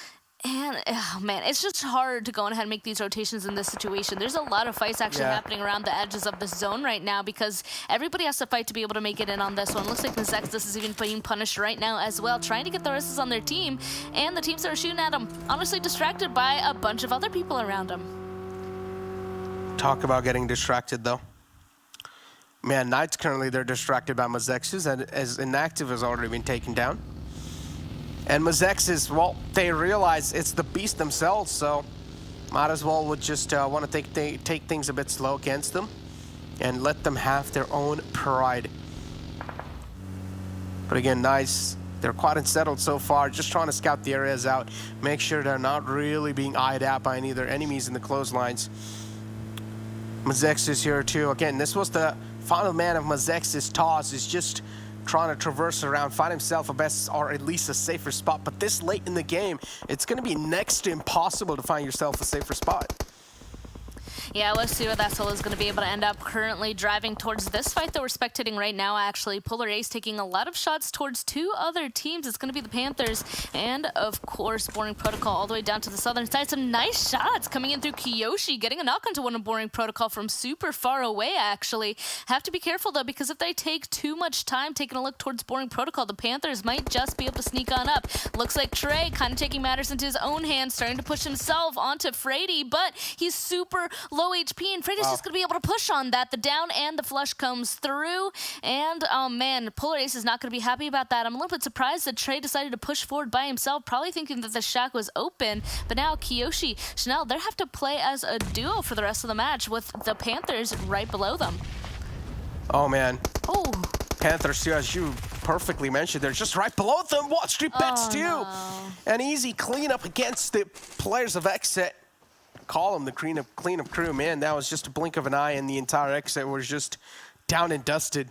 And, oh man, it's just hard to go on ahead and make these rotations in this situation. There's a lot of fights actually happening around the edges of the zone right now because everybody has to fight to be able to make it in on this one. Looks like Mezexis is even being punished right now as well, trying to get the rest on their team. And the teams that are shooting at them, honestly distracted by a bunch of other people around them. Talk about getting distracted, though. Man, Knights currently, they're distracted by Mezexis, and as inactive has already been taken down. And Mezexis, well, they realize it's the beast themselves, so might as well would just want to take things a bit slow against them and let them have their own pride. But again, nice. They're quite unsettled so far, just trying to scout the areas out, make sure they're not really being eyed at by any of their enemies in the clotheslines. Mezexis here too. Again, this was the final man of Mezexis. Taz is just trying to traverse around, find himself a best or at least a safer spot. But this late in the game, it's going to be next to impossible to find yourself a safer spot. Yeah, let's see where that solo is going to be able to end up. Currently driving towards this fight that we're spectating right now, actually. Polar Ace taking a lot of shots towards two other teams. It's going to be the Panthers and, of course, Boring Protocol all the way down to the southern side. Some nice shots coming in through Kiyoshi, getting a knock onto one of Boring Protocol from super far away, actually. Have to be careful, though, because if they take too much time taking a look towards Boring Protocol, the Panthers might just be able to sneak on up. Looks like Trey kind of taking matters into his own hands, starting to push himself onto Frady, but he's super low HP, and Frady's just going to be able to push on that. The down and the flush comes through, and oh man, Polar Ace is not going to be happy about that. I'm a little bit surprised that Trey decided to push forward by himself, probably thinking that the shack was open, but now Kiyoshi, Chanel, they have to play as a duo for the rest of the match with the Panthers right below them. Oh man. Oh. Panthers too, as you perfectly mentioned, they're just right below them. WallStreetBets too. No. An easy cleanup against the players of XSET. Call them the cleanup crew, man. That was just a blink of an eye, and the entire XSET was just down and dusted.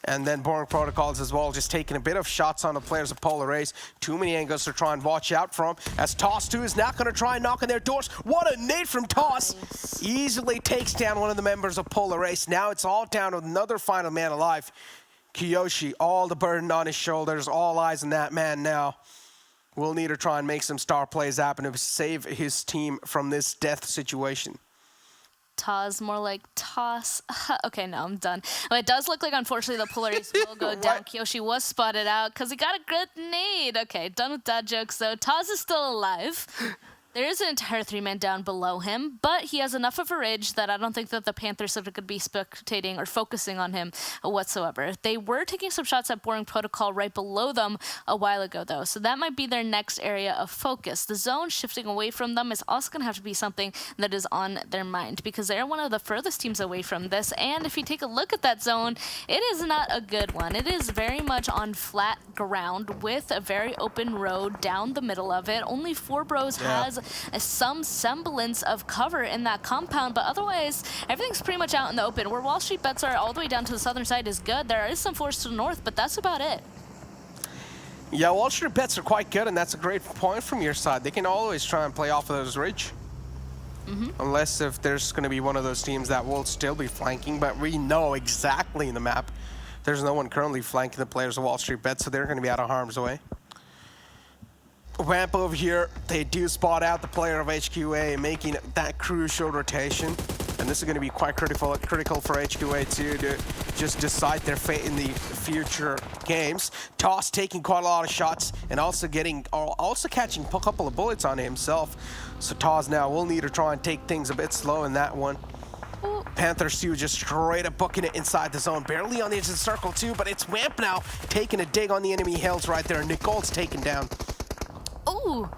And then Boring Protocols as well, just taking a bit of shots on the players of Polar Ace. Too many angles to try and watch out from. As Toss 2 is not going to try and knock on their doors. What a nade from Toss. Nice. Easily takes down one of the members of Polar Ace. Now it's all down to another final man alive. Kiyoshi, all the burden on his shoulders. All eyes on that man now. Will need to try and make some star plays happen to save his team from this death situation. Toss, more like toss. Okay, no, I'm done. But it does look like, unfortunately, the Polar Ace will go down. Kiyoshi was spotted out because he got a good nade. Okay, done with that jokes, though. Toss is still alive. There is an entire 3-man down below him, but he has enough of a ridge that I don't think that the Panthers are going to be spectating or focusing on him whatsoever. They were taking some shots at Boring Protocol right below them a while ago, though, so that might be their next area of focus. The zone shifting away from them is also going to have to be something that is on their mind, because they're one of the furthest teams away from this, and if you take a look at that zone, it is not a good one. It is very much on flat ground with a very open road down the middle of it. Only 4Bros has some semblance of cover in that compound, but otherwise everything's pretty much out in the open. Where WallStreetBets are all the way down to the southern side is good. There is some force to the north, but that's about it. Yeah, WallStreetBets are quite good, and that's a great point from your side. They can always try and play off of those ridge. Unless if there's going to be one of those teams that will still be flanking, but we know exactly in the map there's no one currently flanking the players of WallStreetBets, so they're going to be out of harm's way. Vamp over here, they do spot out the player of HQA, making that crucial rotation. And this is going to be quite critical for HQA too, to just decide their fate in the future games. Toss taking quite a lot of shots and also catching a couple of bullets on himself. So Toss now will need to try and take things a bit slow in that one. Panthers too, just straight up booking it inside the zone, barely on the edge of the circle too, but it's Vamp now taking a dig on the enemy hills right there. Nicole's taken down. Ooh.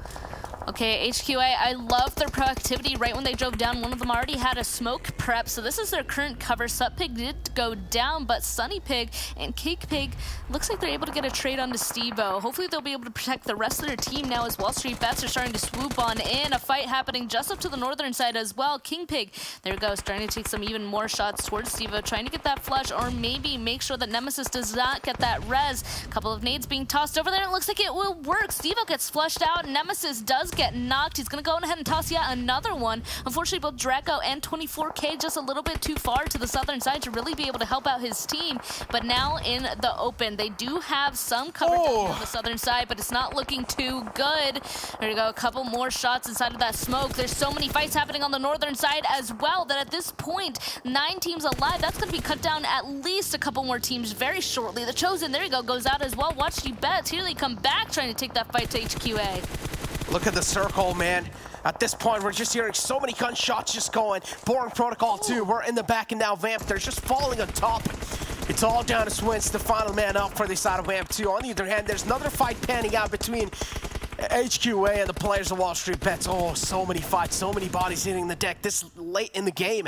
Okay, HQA, I love their proactivity right when they drove down. One of them already had a smoke prep, so this is their current cover. Sutpig did go down, but Sunny Pig and Cake Pig looks like they're able to get a trade onto Stevo. Hopefully they'll be able to protect the rest of their team now as WallStreetBets are starting to swoop on in. A fight happening just up to the northern side as well. King Pig, there we go, starting to take some even more shots towards Stevo, trying to get that flush or maybe make sure that Nemesis does not get that res. A couple of nades being tossed over there. It looks like it will work. Stevo gets flushed out. Nemesis does get knocked. He's going to go ahead and toss yet another one. Unfortunately, both Draco and 24K just a little bit too far to the southern side to really be able to help out his team. But now in the open, they do have some cover down on the southern side, but it's not looking too good. There we go, a couple more shots inside of that smoke. There's so many fights happening on the northern side as well that at this point, 9 teams alive. That's going to be cut down at least a couple more teams very shortly. The Chosen, there you go, goes out as well. WallStreetBets, here they come back trying to take that fight to HQA. Look at the circle, man. At this point, we're just hearing so many gunshots just going. Boring Protocol 2, we're in the back, and now Vamp, they're just falling on top. It's all down to Swins, the final man up for the side of Vamp 2. On the other hand, there's another fight panning out between HQA and the players of WallStreetBets. Oh, so many fights, so many bodies hitting the deck this late in the game.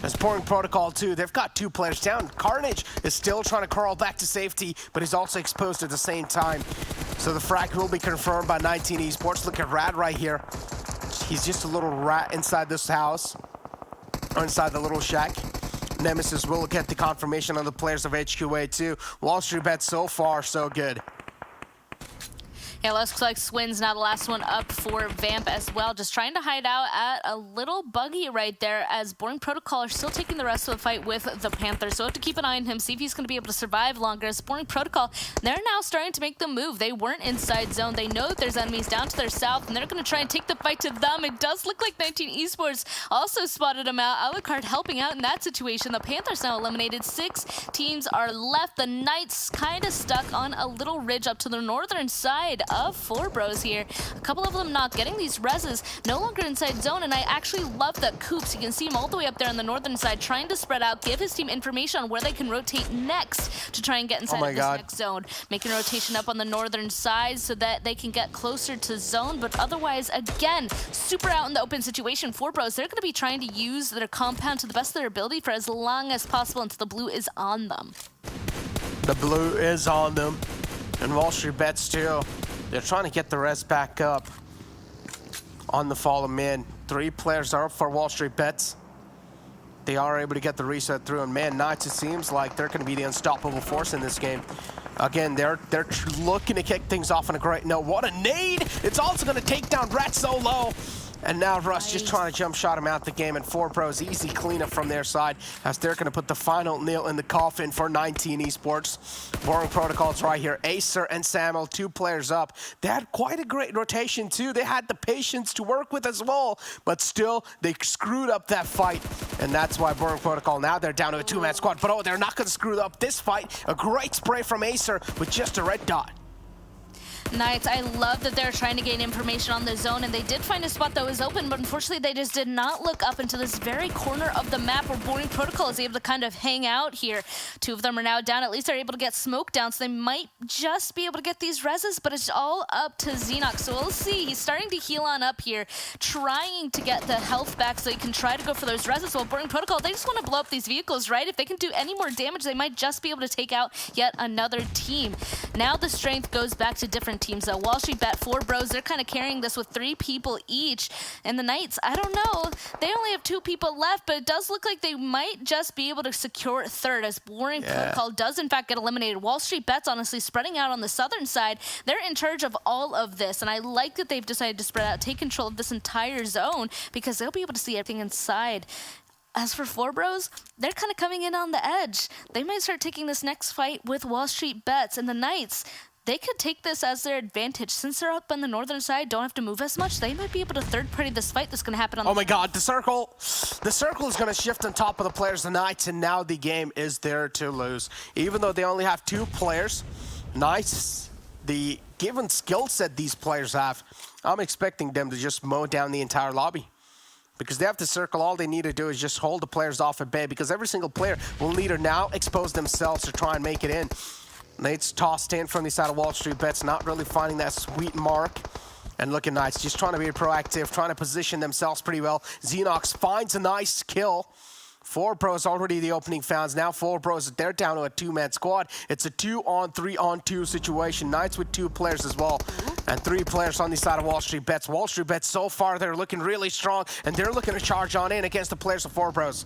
As Boring Protocol 2, they've got 2 players down. Carnage is still trying to crawl back to safety, but he's also exposed at the same time. So the frag will be confirmed by 19 Esports. Look at Rad right here. He's just a little rat inside this house, or inside the little shack. Nemesis will get the confirmation on the players of HQA too. WallStreetBets so far, so good. Yeah, looks like Swin's now the last one up for Vamp as well. Just trying to hide out at a little buggy right there as Boring Protocol are still taking the rest of the fight with the Panthers. So have to keep an eye on him, see if he's going to be able to survive longer. As Boring Protocol, they're now starting to make the move. They weren't inside zone. They know that there's enemies down to their south, and they're going to try and take the fight to them. It does look like 19 Esports also spotted him out. Alucard helping out in that situation. The Panthers now eliminated. 6 teams are left. The Knights kind of stuck on a little ridge up to the northern side of 4Bros here. A couple of them not getting these reses, no longer inside zone, and I actually love the Coops. You can see him all the way up there on the northern side trying to spread out, give his team information on where they can rotate next to try and get inside of this next zone. Making a rotation up on the northern side so that they can get closer to zone, but otherwise, again, super out in the open situation. 4Bros, they're going to be trying to use their compound to the best of their ability for as long as possible until the blue is on them. The blue is on them, and WallStreetBets too. They're trying to get the res back up on the fallen man. 3 players are up for WallStreetBets. they are able to get the reset through. And man, Knights, it seems like they're going to be the unstoppable force in this game. Again, they're looking to kick things off on a great note. What a nade! It's also going to take down Rat so low. And now Russ just trying to jump shot him out the game, and 4Pros easy cleanup from their side as they're going to put the final nail in the coffin for 19 Esports. Boring protocols right here. Acer and Samuel, 2 players up. They had quite a great rotation too. They had the patience to work with as well, but still they screwed up that fight, and that's why Boring Protocol now they're down to a 2-man squad. But oh, they're not going to screw up this fight. A great spray from Acer with just a red dot. Knights, I love that they're trying to gain information on the zone, and they did find a spot that was open, but unfortunately they just did not look up into this very corner of the map where Boring Protocol is able to kind of hang out here. 2 of them are now down. At least they're able to get smoke down, so they might just be able to get these reses, but it's all up to Xenox. So we'll see. He's starting to heal on up here, trying to get the health back so he can try to go for those reses. While Boring Protocol, they just want to blow up these vehicles, right? If they can do any more damage, they might just be able to take out yet another team. Now the strength goes back to different teams though. WallStreetBet, 4Bros, they're kind of carrying this with 3 people each. And the Knights, I don't know, they only have 2 people left, but it does look like they might just be able to secure third as Boring Protocol does in fact get eliminated. WallStreetBet's honestly spreading out on the southern side. They're in charge of all of this, and I like that they've decided to spread out, take control of this entire zone, because they'll be able to see everything inside. As for 4Bros, they're kind of coming in on the edge. They might start taking this next fight with WallStreetBets, and the Knights, they could take this as their advantage. Since they're up on the northern side, don't have to move as much, they might be able to third-party this fight that's going to happen on Oh my god, the circle is going to shift on top of the players, the Knights, and now the game is there to lose. Even though they only have 2 players, Knights, the given skill set these players have, I'm expecting them to just mow down the entire lobby. Because they have to circle, all they need to do is just hold the players off at bay, because every single player will need to now expose themselves to try and make it in. Nate's tossed in from the side of WallStreetBets, not really finding that sweet mark. And looking Knights, just trying to be proactive, trying to position themselves pretty well. Xenox finds a nice kill. 4Pros already the opening founds. Now 4Pros, they're down to a 2-man squad. It's a 2-on-3-on-2 situation. Knights with 2 players as well. And 3 players on the side of WallStreetBets. WallStreetBets so far, they're looking really strong, and they're looking to charge on in against the players of 4Pros.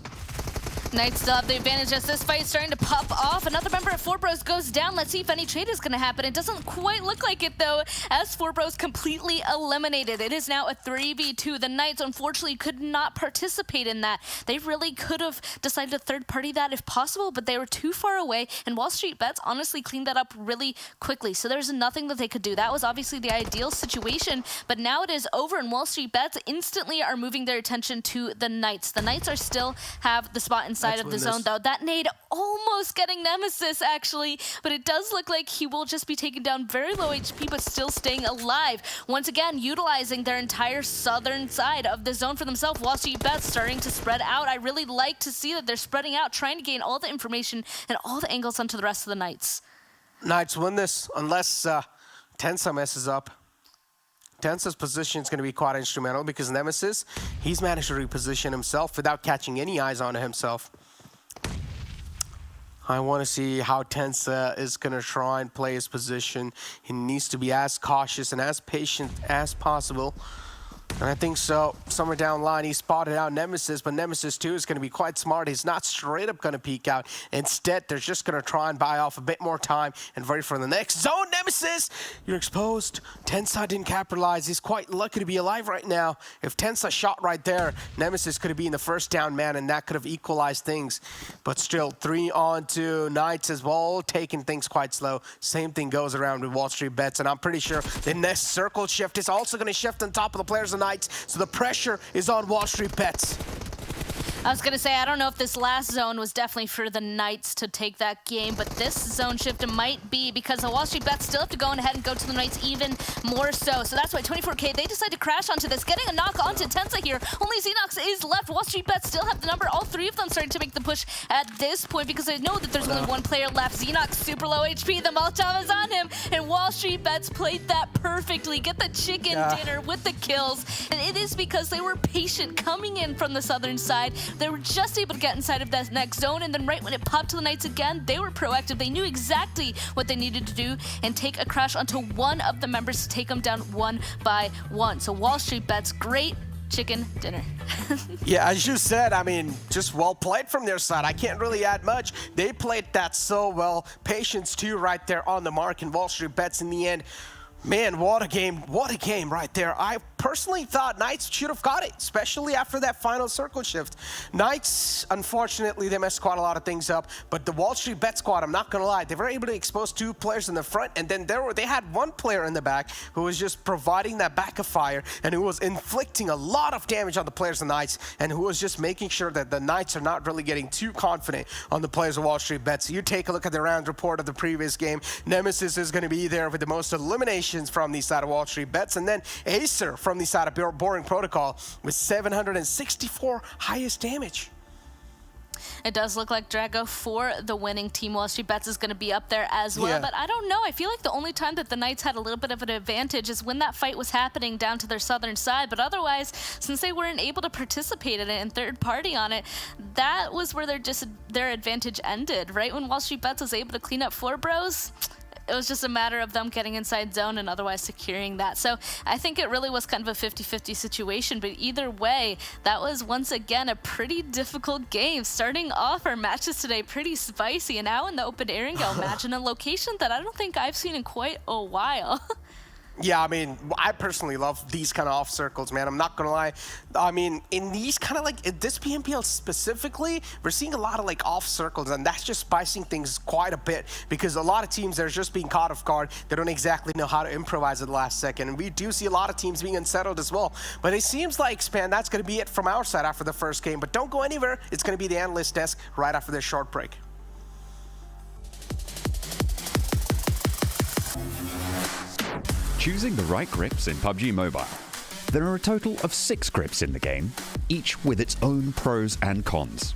Knights still have the advantage as this fight is starting to pop off. Another member of 4Bros goes down. Let's see if any trade is going to happen. It doesn't quite look like it, though, as 4Bros completely eliminated. It is now a 3v2. The Knights, unfortunately, could not participate in that. They really could have decided to third-party that if possible, but they were too far away, and WallStreetBets honestly cleaned that up really quickly. So there's nothing that they could do. That was obviously the ideal situation, but now it is over, and WallStreetBets instantly are moving their attention to the Knights. The Knights are still have the spot inside of the zone, though. That nade almost getting Nemesis, actually, but it does look like he will just be taken down very low HP, but still staying alive. Once again, utilizing their entire southern side of the zone for themselves. WallStreetBets starting to spread out. I really like to see that they're spreading out, trying to gain all the information and all the angles onto the rest of the Knights. Knights win this unless Tensa messes up. Tensa's position is going to be quite instrumental because Nemesis, he's managed to reposition himself without catching any eyes on himself. I want to see how Tensa is going to try and play his position. He needs to be as cautious and as patient as possible. And I think so. Somewhere down the line, he spotted out Nemesis, but Nemesis, too, is going to be quite smart. He's not straight up going to peek out. Instead, they're just going to try and buy off a bit more time and wait for the next zone. Nemesis, you're exposed. Tensa didn't capitalize. He's quite lucky to be alive right now. If Tensa shot right there, Nemesis could have been the first down man, and that could have equalized things. But still, 3-on-2. Knights as well, taking things quite slow. Same thing goes around with WallStreetBets, and I'm pretty sure the next circle shift is also going to shift on top of the players of Knights, so the pressure is on WallStreetBets. I was going to say, I don't know if this last zone was definitely for the Knights to take that game, but this zone shift might be because the WallStreetBets still have to go ahead and go to the Knights even more so. So that's why 24K, they decide to crash onto this, getting a knock onto Tensa here. Only Xenox is left. WallStreetBets still have the number. All 3 of them starting to make the push at this point because they know that there's only 1 player left. Xenox super low HP. The Molotov is on him, and WallStreetBets played that perfectly. Get the chicken dinner with the kills, and it is because they were patient coming in from the southern side. They were just able to get inside of that next zone, and then right when it popped to the Knights again, they were proactive. They knew exactly what they needed to do and take a crash onto one of the members to take them down 1 by 1. So WallStreetBets, great chicken dinner. Yeah, as you said, I mean, just well played from their side. I can't really add much. They played that so well. Patience too right there on the mark, and WallStreetBets in the end. Man, what a game right there. I personally thought Knights should have got it, especially after that final circle shift. Knights, unfortunately, they messed quite a lot of things up, but the WallStreetBet squad, I'm not gonna lie, they were able to expose 2 players in the front, and then they had 1 player in the back who was just providing that backup fire and who was inflicting a lot of damage on the players of Knights, and who was just making sure that the Knights are not really getting too confident on the players of WallStreetBet. So you take a look at the round report of the previous game. Nemesis is gonna be there with the most eliminations from the side of WallStreetBets, and then Acer from the side of Boring Protocol with 764 highest damage. It does look like Drago for the winning team. WallStreetBets is going to be up there as well, but I don't know. I feel like the only time that the Knights had a little bit of an advantage is when that fight was happening down to their southern side, but otherwise, since they weren't able to participate in it and third party on it, that was where their advantage ended, right? When WallStreetBets was able to clean up Floor Bros, it was just a matter of them getting inside zone and otherwise securing that. So I think it really was kind of a 50-50 situation, but either way, that was once again a pretty difficult game. Starting off our matches today pretty spicy, and now in the open Erangel match in a location that I don't think I've seen in quite a while. Yeah, I mean, I personally love these kind of off circles, man. I'm not gonna lie. I mean, in these kind of like, in this PMPL specifically, we're seeing a lot of like off circles, and that's just spicing things quite a bit because a lot of teams, they're just being caught off guard. They don't exactly know how to improvise at the last second, and we do see a lot of teams being unsettled as well. But it seems like, Span, that's gonna be it from our side after the first game. But don't go anywhere. It's gonna be the analyst desk right after this short break. Choosing the right grips in PUBG Mobile. There are a total of 6 grips in the game, each with its own pros and cons.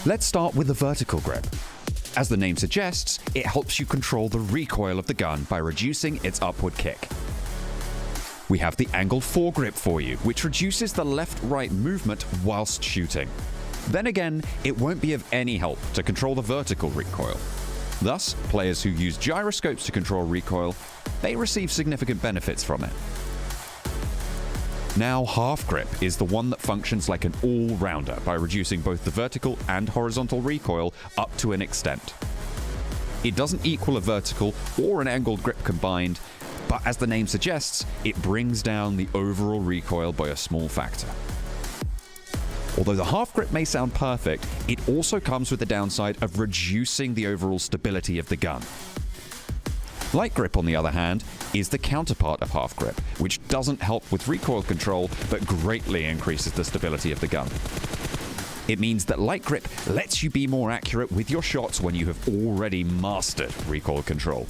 Let's start with the vertical grip. As the name suggests, it helps you control the recoil of the gun by reducing its upward kick. We have the angled foregrip for you, which reduces the left-right movement whilst shooting. Then again, it won't be of any help to control the vertical recoil. Thus, players who use gyroscopes to control recoil, they receive significant benefits from it. Now, half grip is the one that functions like an all-rounder by reducing both the vertical and horizontal recoil up to an extent. It doesn't equal a vertical or an angled grip combined, but as the name suggests, it brings down the overall recoil by a small factor. Although the half grip may sound perfect, it also comes with the downside of reducing the overall stability of the gun. Light grip, on the other hand, is the counterpart of half grip, which doesn't help with recoil control, but greatly increases the stability of the gun. It means that light grip lets you be more accurate with your shots when you have already mastered recoil control.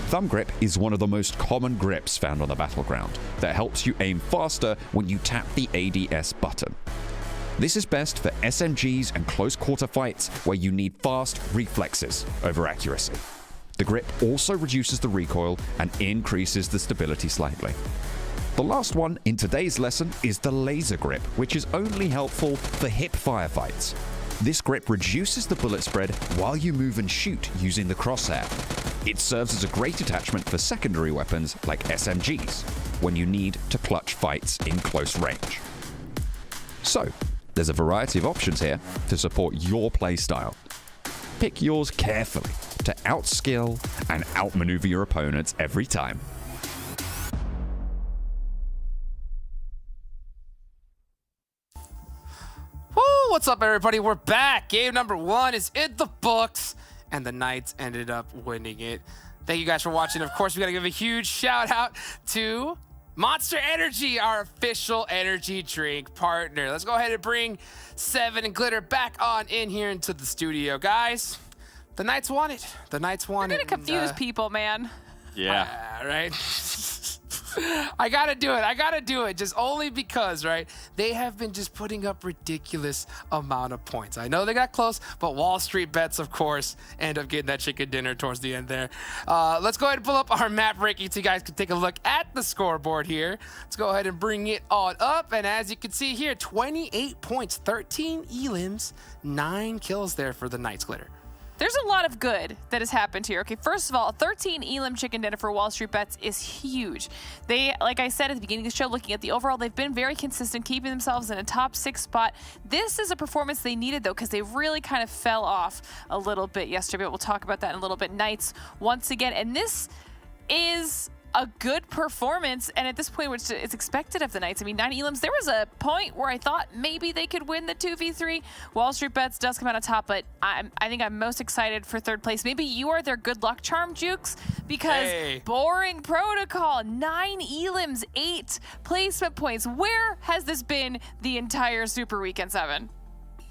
Thumb grip is one of the most common grips found on the battleground that helps you aim faster when you tap the ADS button. This is best for SMGs and close quarter fights where you need fast reflexes over accuracy. The grip also reduces the recoil and increases the stability slightly. The last one in today's lesson is the laser grip, which is only helpful for hip firefights. This grip reduces the bullet spread while you move and shoot using the crosshair. It serves as a great attachment for secondary weapons like SMGs, when you need to clutch fights in close range. So, there's a variety of options here to support your playstyle. Pick yours carefully to outskill and outmaneuver your opponents every time. Woo! What's up, everybody? We're back. Game number 1 is in the books, and the Knights ended up winning it. Thank you guys for watching. Of course, we got to give a huge shout out to Monster Energy, our official energy drink partner. Let's go ahead and bring Seven and Glitter back on in here into the studio. Guys, the Knights won it. The Knights won it. You're going to confuse people, man. Yeah. Right? I gotta do it just only because, right, they have been just putting up ridiculous amount of points. I know they got close, but WallStreetBets, of course, end up getting that chicken dinner towards the end there. Let's go ahead and pull up our map ranking so you guys can take a look at the scoreboard here. Let's go ahead and bring it on up, and as you can see here, 28 points, 13 elims, 9 kills there for the Knights. Glitter. There's a lot of good that has happened here. Okay, first of all, 13 Elim chicken dinner for WallStreetBets is huge. They, like I said at the beginning of the show, looking at the overall, they've been very consistent, keeping themselves in a top 6 spot. This is a performance they needed, though, because they really kind of fell off a little bit yesterday, but we'll talk about that in a little bit. Knights, once again, and this is a good performance, and at this point, which is expected of the Knights. I mean, 9 Elims, there was a point where I thought maybe they could win the 2v3. WallStreetBets does come out on top, but I think I'm most excited for 3rd place. Maybe you are their good luck charm, Jukes, because boring protocol, 9 Elims, 8 placement points. Where has this been the entire Super Weekend, 7?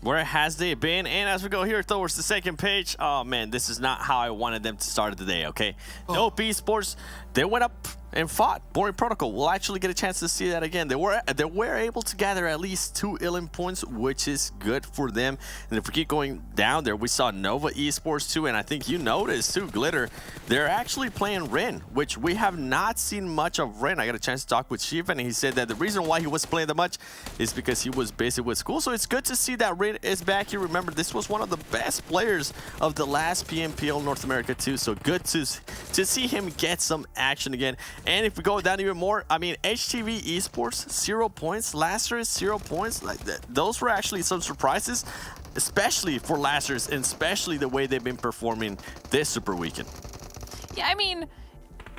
Where has they been? And as we go here towards the 2nd page, oh man, this is not how I wanted them to start the day, okay? No Esports, they went up and fought. Boring protocol. We'll actually get a chance to see that again. They were able to gather at least 2 Elim points, which is good for them. And if we keep going down there, we saw Nova Esports too, and I think you noticed too, Glitter, they're actually playing Ren, which we have not seen much of Ren. I got a chance to talk with Shiva, and he said that the reason why he wasn't playing that much is because he was busy with school. So it's good to see that Ren is back here. Remember, this was one of the best players of the last PMPL North America too. So good to see him get some action again. And if we go down even more, I mean, HTV Esports, 0 points. Lazarus, 0 points. Like those were actually some surprises, especially for Lazarus, and especially the way they've been performing this Super Weekend. Yeah, I mean,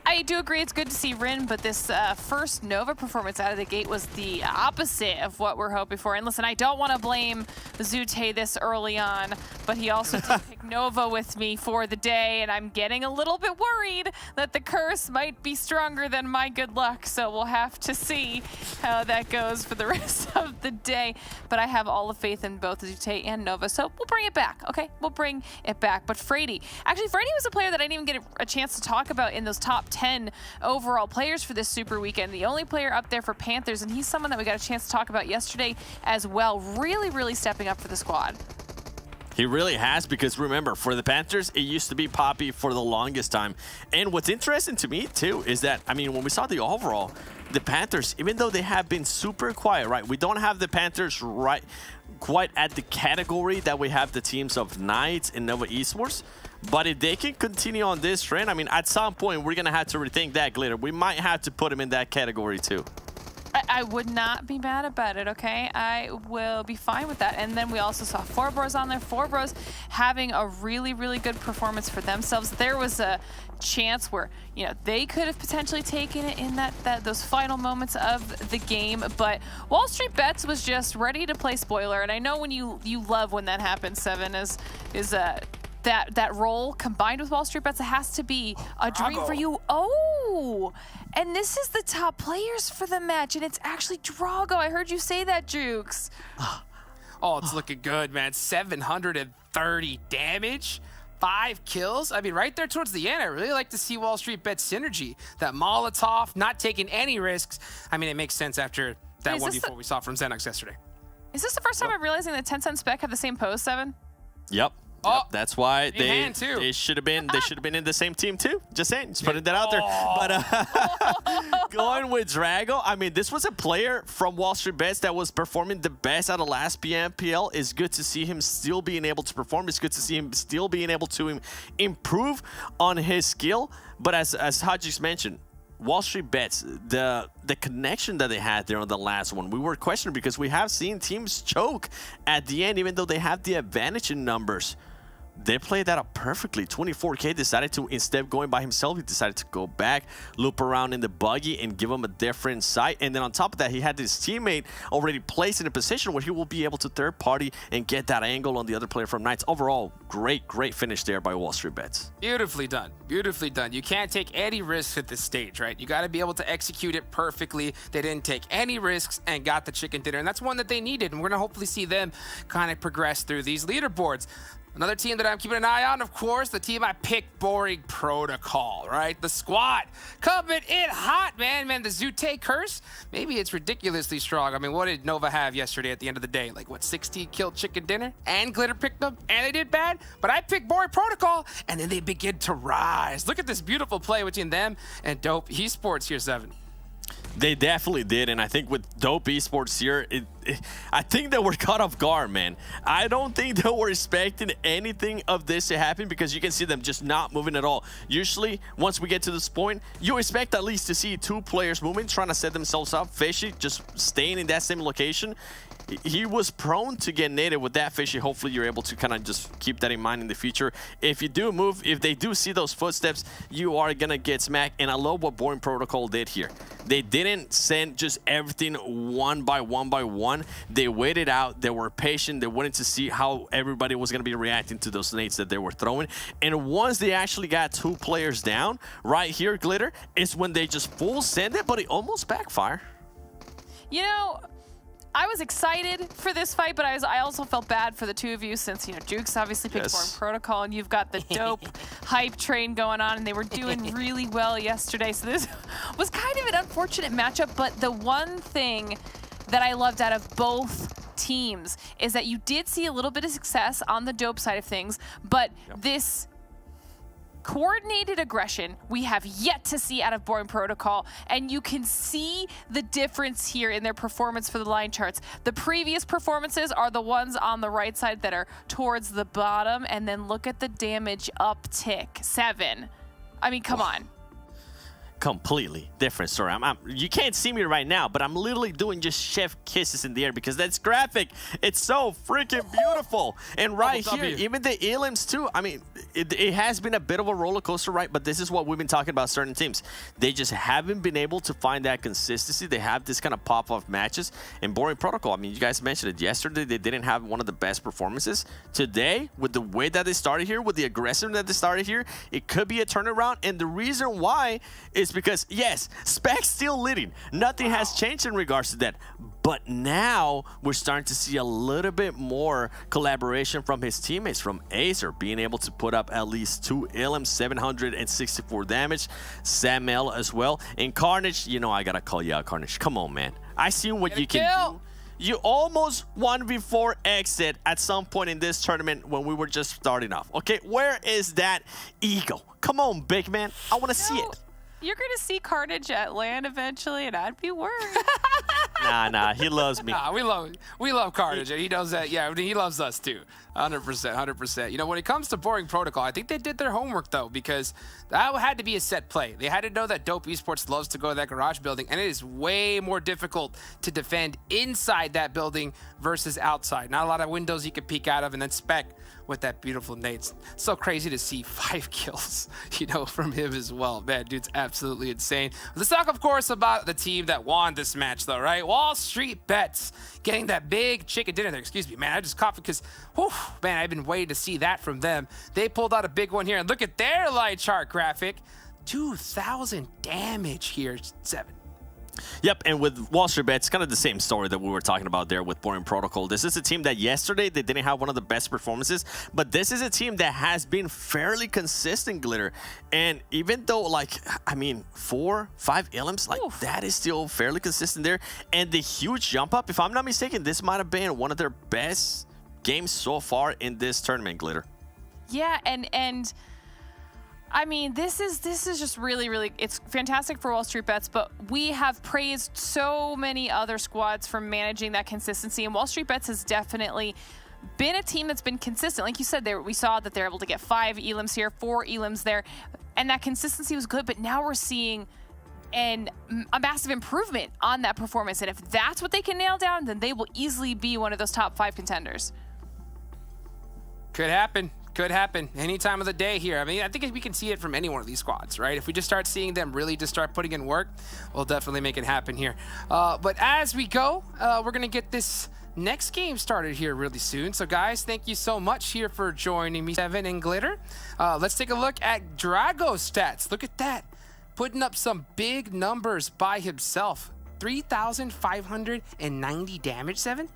I do agree it's good to see Rin, but this first Nova performance out of the gate was the opposite of what we're hoping for. And listen, I don't want to blame Zute this early on, but he also did pick Nova with me for the day, and I'm getting a little bit worried that the curse might be stronger than my good luck, so we'll have to see how that goes for the rest of the day. But I have all the faith in both Zute and Nova, so we'll bring it back, okay? We'll bring it back. But Frady, actually, Frady was a player that I didn't even get a chance to talk about in those top 10 overall players for this Super Weekend. The only player up there for Panthers, and he's someone that we got a chance to talk about yesterday as well. Really, really stepping up for the squad. He really has, because remember, for the Panthers, it used to be Poppy for the longest time. And what's interesting to me, too, is that, I mean, when we saw the overall, the Panthers, even though they have been super quiet, right? We don't have the Panthers right quite at the category that we have the teams of Knights and Nova Esports. But if they can continue on this trend, I mean, at some point, we're going to have to rethink that, Glitter. We might have to put him in that category, too. I would not be mad about it, okay? I will be fine with that. And then we also saw Forbros on there. Forbros having a really, really good performance for themselves. There was a chance where, you know, they could have potentially taken it in those final moments of the game, but WallStreetBets was just ready to play spoiler. And I know when you love when that happens, Seven, is that role combined with WallStreetBets, it has to be a dream for you. Oh, and this is the top players for the match, and it's actually Drago. I heard you say that, Jukes. Oh, it's looking good, man. 730 damage, 5 kills. I mean, right there towards the end, I really like to see WallStreetBets synergy. That Molotov, not taking any risks. I mean, it makes sense after that 1v4 we saw from Sanhok yesterday. Is this the first time I'm realizing that 10 Spec have the same pose, Seven? Yep. Oh, that's why they should have been in the same team too. Just saying, just putting that out there. But going with Drago, I mean, this was a player from WallStreetBets that was performing the best out of last PMPL. It's good to see him still being able to perform. It's good to see him still being able to improve on his skill. But as Hajix mentioned, WallStreetBets, the connection that they had there on the last one, we were questioning because we have seen teams choke at the end, even though they have the advantage in numbers. They played that up perfectly. 24K decided to, instead of going by himself, he decided to go back, loop around in the buggy, and give him a different sight. And then on top of that, he had his teammate already placed in a position where he will be able to third party and get that angle on the other player from Knights. Overall, great finish there by WallStreetBets. Beautifully done. Beautifully done. You can't take any risks at this stage, right? You got to be able to execute it perfectly. They didn't take any risks and got the chicken dinner, and that's one that they needed. And we're going to hopefully see them kind of progress through these leaderboards. Another team that I'm keeping an eye on, of course, the team I picked, Boring Protocol, right? The squad coming in hot, man. The Zute curse, maybe it's ridiculously strong. I mean, what did Nova have yesterday at the end of the day? Like, what, 60 killed chicken dinner? And Glitter picked them, and they did bad. But I picked Boring Protocol, and then they begin to rise. Look at this beautiful play between them and Dope Esports here, Seven. They definitely did, and I think with Dope Esports here, I think they were caught off guard, man. I don't think they were expecting anything of this to happen because you can see them just not moving at all. Usually, once we get to this point, you expect at least to see 2 players moving, trying to set themselves up. Fishy just staying in that same location. He was prone to get naded with that Fishy. Hopefully you're able to kind of just keep that in mind in the future. If you do move, if they do see those footsteps, you are going to get smacked. And I love what Boring Protocol did here. They didn't send just everything one by one. They waited out. They were patient. They wanted to see how everybody was going to be reacting to those nades that they were throwing. And once they actually got 2 players down, right here, Glitter, is when they just full send it, but it almost backfired. You know, I was excited for this fight, but I also felt bad for the 2 of you since, you know, Jukes obviously picked Boring Protocol, and you've got the dope hype train going on, and they were doing really well yesterday. So this was kind of an unfortunate matchup, but the one thing that I loved out of both teams is that you did see a little bit of success on the dope side of things, but this coordinated aggression we have yet to see out of Boring Protocol, and you can see the difference here in their performance for the line charts. The previous performances are the ones on the right side that are towards the bottom, and then look at the damage uptick, 7. I mean, come on. Completely different story. You can't see me right now, but I'm literally doing just chef kisses in the air because that's graphic. It's so freaking beautiful. And right here, even the elims too. I mean, it has been a bit of a roller coaster, right? But this is what we've been talking about certain teams. They just haven't been able to find that consistency. They have this kind of pop-off matches. And Boring Protocol, I mean, you guys mentioned it yesterday. They didn't have one of the best performances. Today, with the way that they started here, with the aggression that they started here, it could be a turnaround. And the reason why is because, yes, Spec's still leading. Nothing has changed in regards to that. But now we're starting to see a little bit more collaboration from his teammates, from Acer, being able to put up at least 2 elims, 764 damage, Samuel as well. And Carnage, you know I gotta call you out, Carnage. Come on, man. I see what you can do. You almost won before XSET at some point in this tournament when we were just starting off. Okay, where is that ego? Come on, big man. I want to see it. You're going to see Carnage at LAN eventually, and I'd be worried. Nah, he loves me. Nah, we love Carnage, and he knows that. Yeah, he loves us too. 100%. You know, when it comes to Boring Protocol, I think they did their homework though, because that had to be a set play. They had to know that Dope Esports loves to go to that garage building, and it is way more difficult to defend inside that building versus outside. Not a lot of windows you could peek out of, and then Spec with that beautiful nade. So crazy to see 5 kills, you know, from him as well. Man, dude's absolutely insane. Let's talk, of course, about the team that won this match, though, right? WallStreetBets getting that big chicken dinner there. Excuse me, man. I just coughed because, whew, man, I've been waiting to see that from them. They pulled out a big one here, and look at their light chart graphic. 2,000 damage here, 7. Yep, and with WallStreetBets, kind of the same story that we were talking about there with Boring Protocol. This is a team that yesterday, they didn't have one of the best performances, but this is a team that has been fairly consistent, Glitter. And even though, like, I mean, 4, 5 elims, like, that is still fairly consistent there. And the huge jump up, if I'm not mistaken, this might have been one of their best games so far in this tournament, Glitter. Yeah, and I mean, this is just really, it's fantastic for WallStreetBets, but we have praised so many other squads for managing that consistency, and WallStreetBets has definitely been a team that's been consistent. Like you said, we saw that they're able to get 5 elims here, 4 elims there, and that consistency was good, but now we're seeing a massive improvement on that performance, and if that's what they can nail down, then they will easily be one of those top 5 contenders. Could happen. Could happen any time of the day here. I mean, I think we can see it from any one of these squads, right? If we just start seeing them really just start putting in work, we'll definitely make it happen here. But as we go, we're going to get this next game started here really soon. So guys, thank you so much here for joining me, Seven and Glitter. Let's take a look at Drago's stats. Look at that. Putting up some big numbers by himself. 3,590 damage, Seven?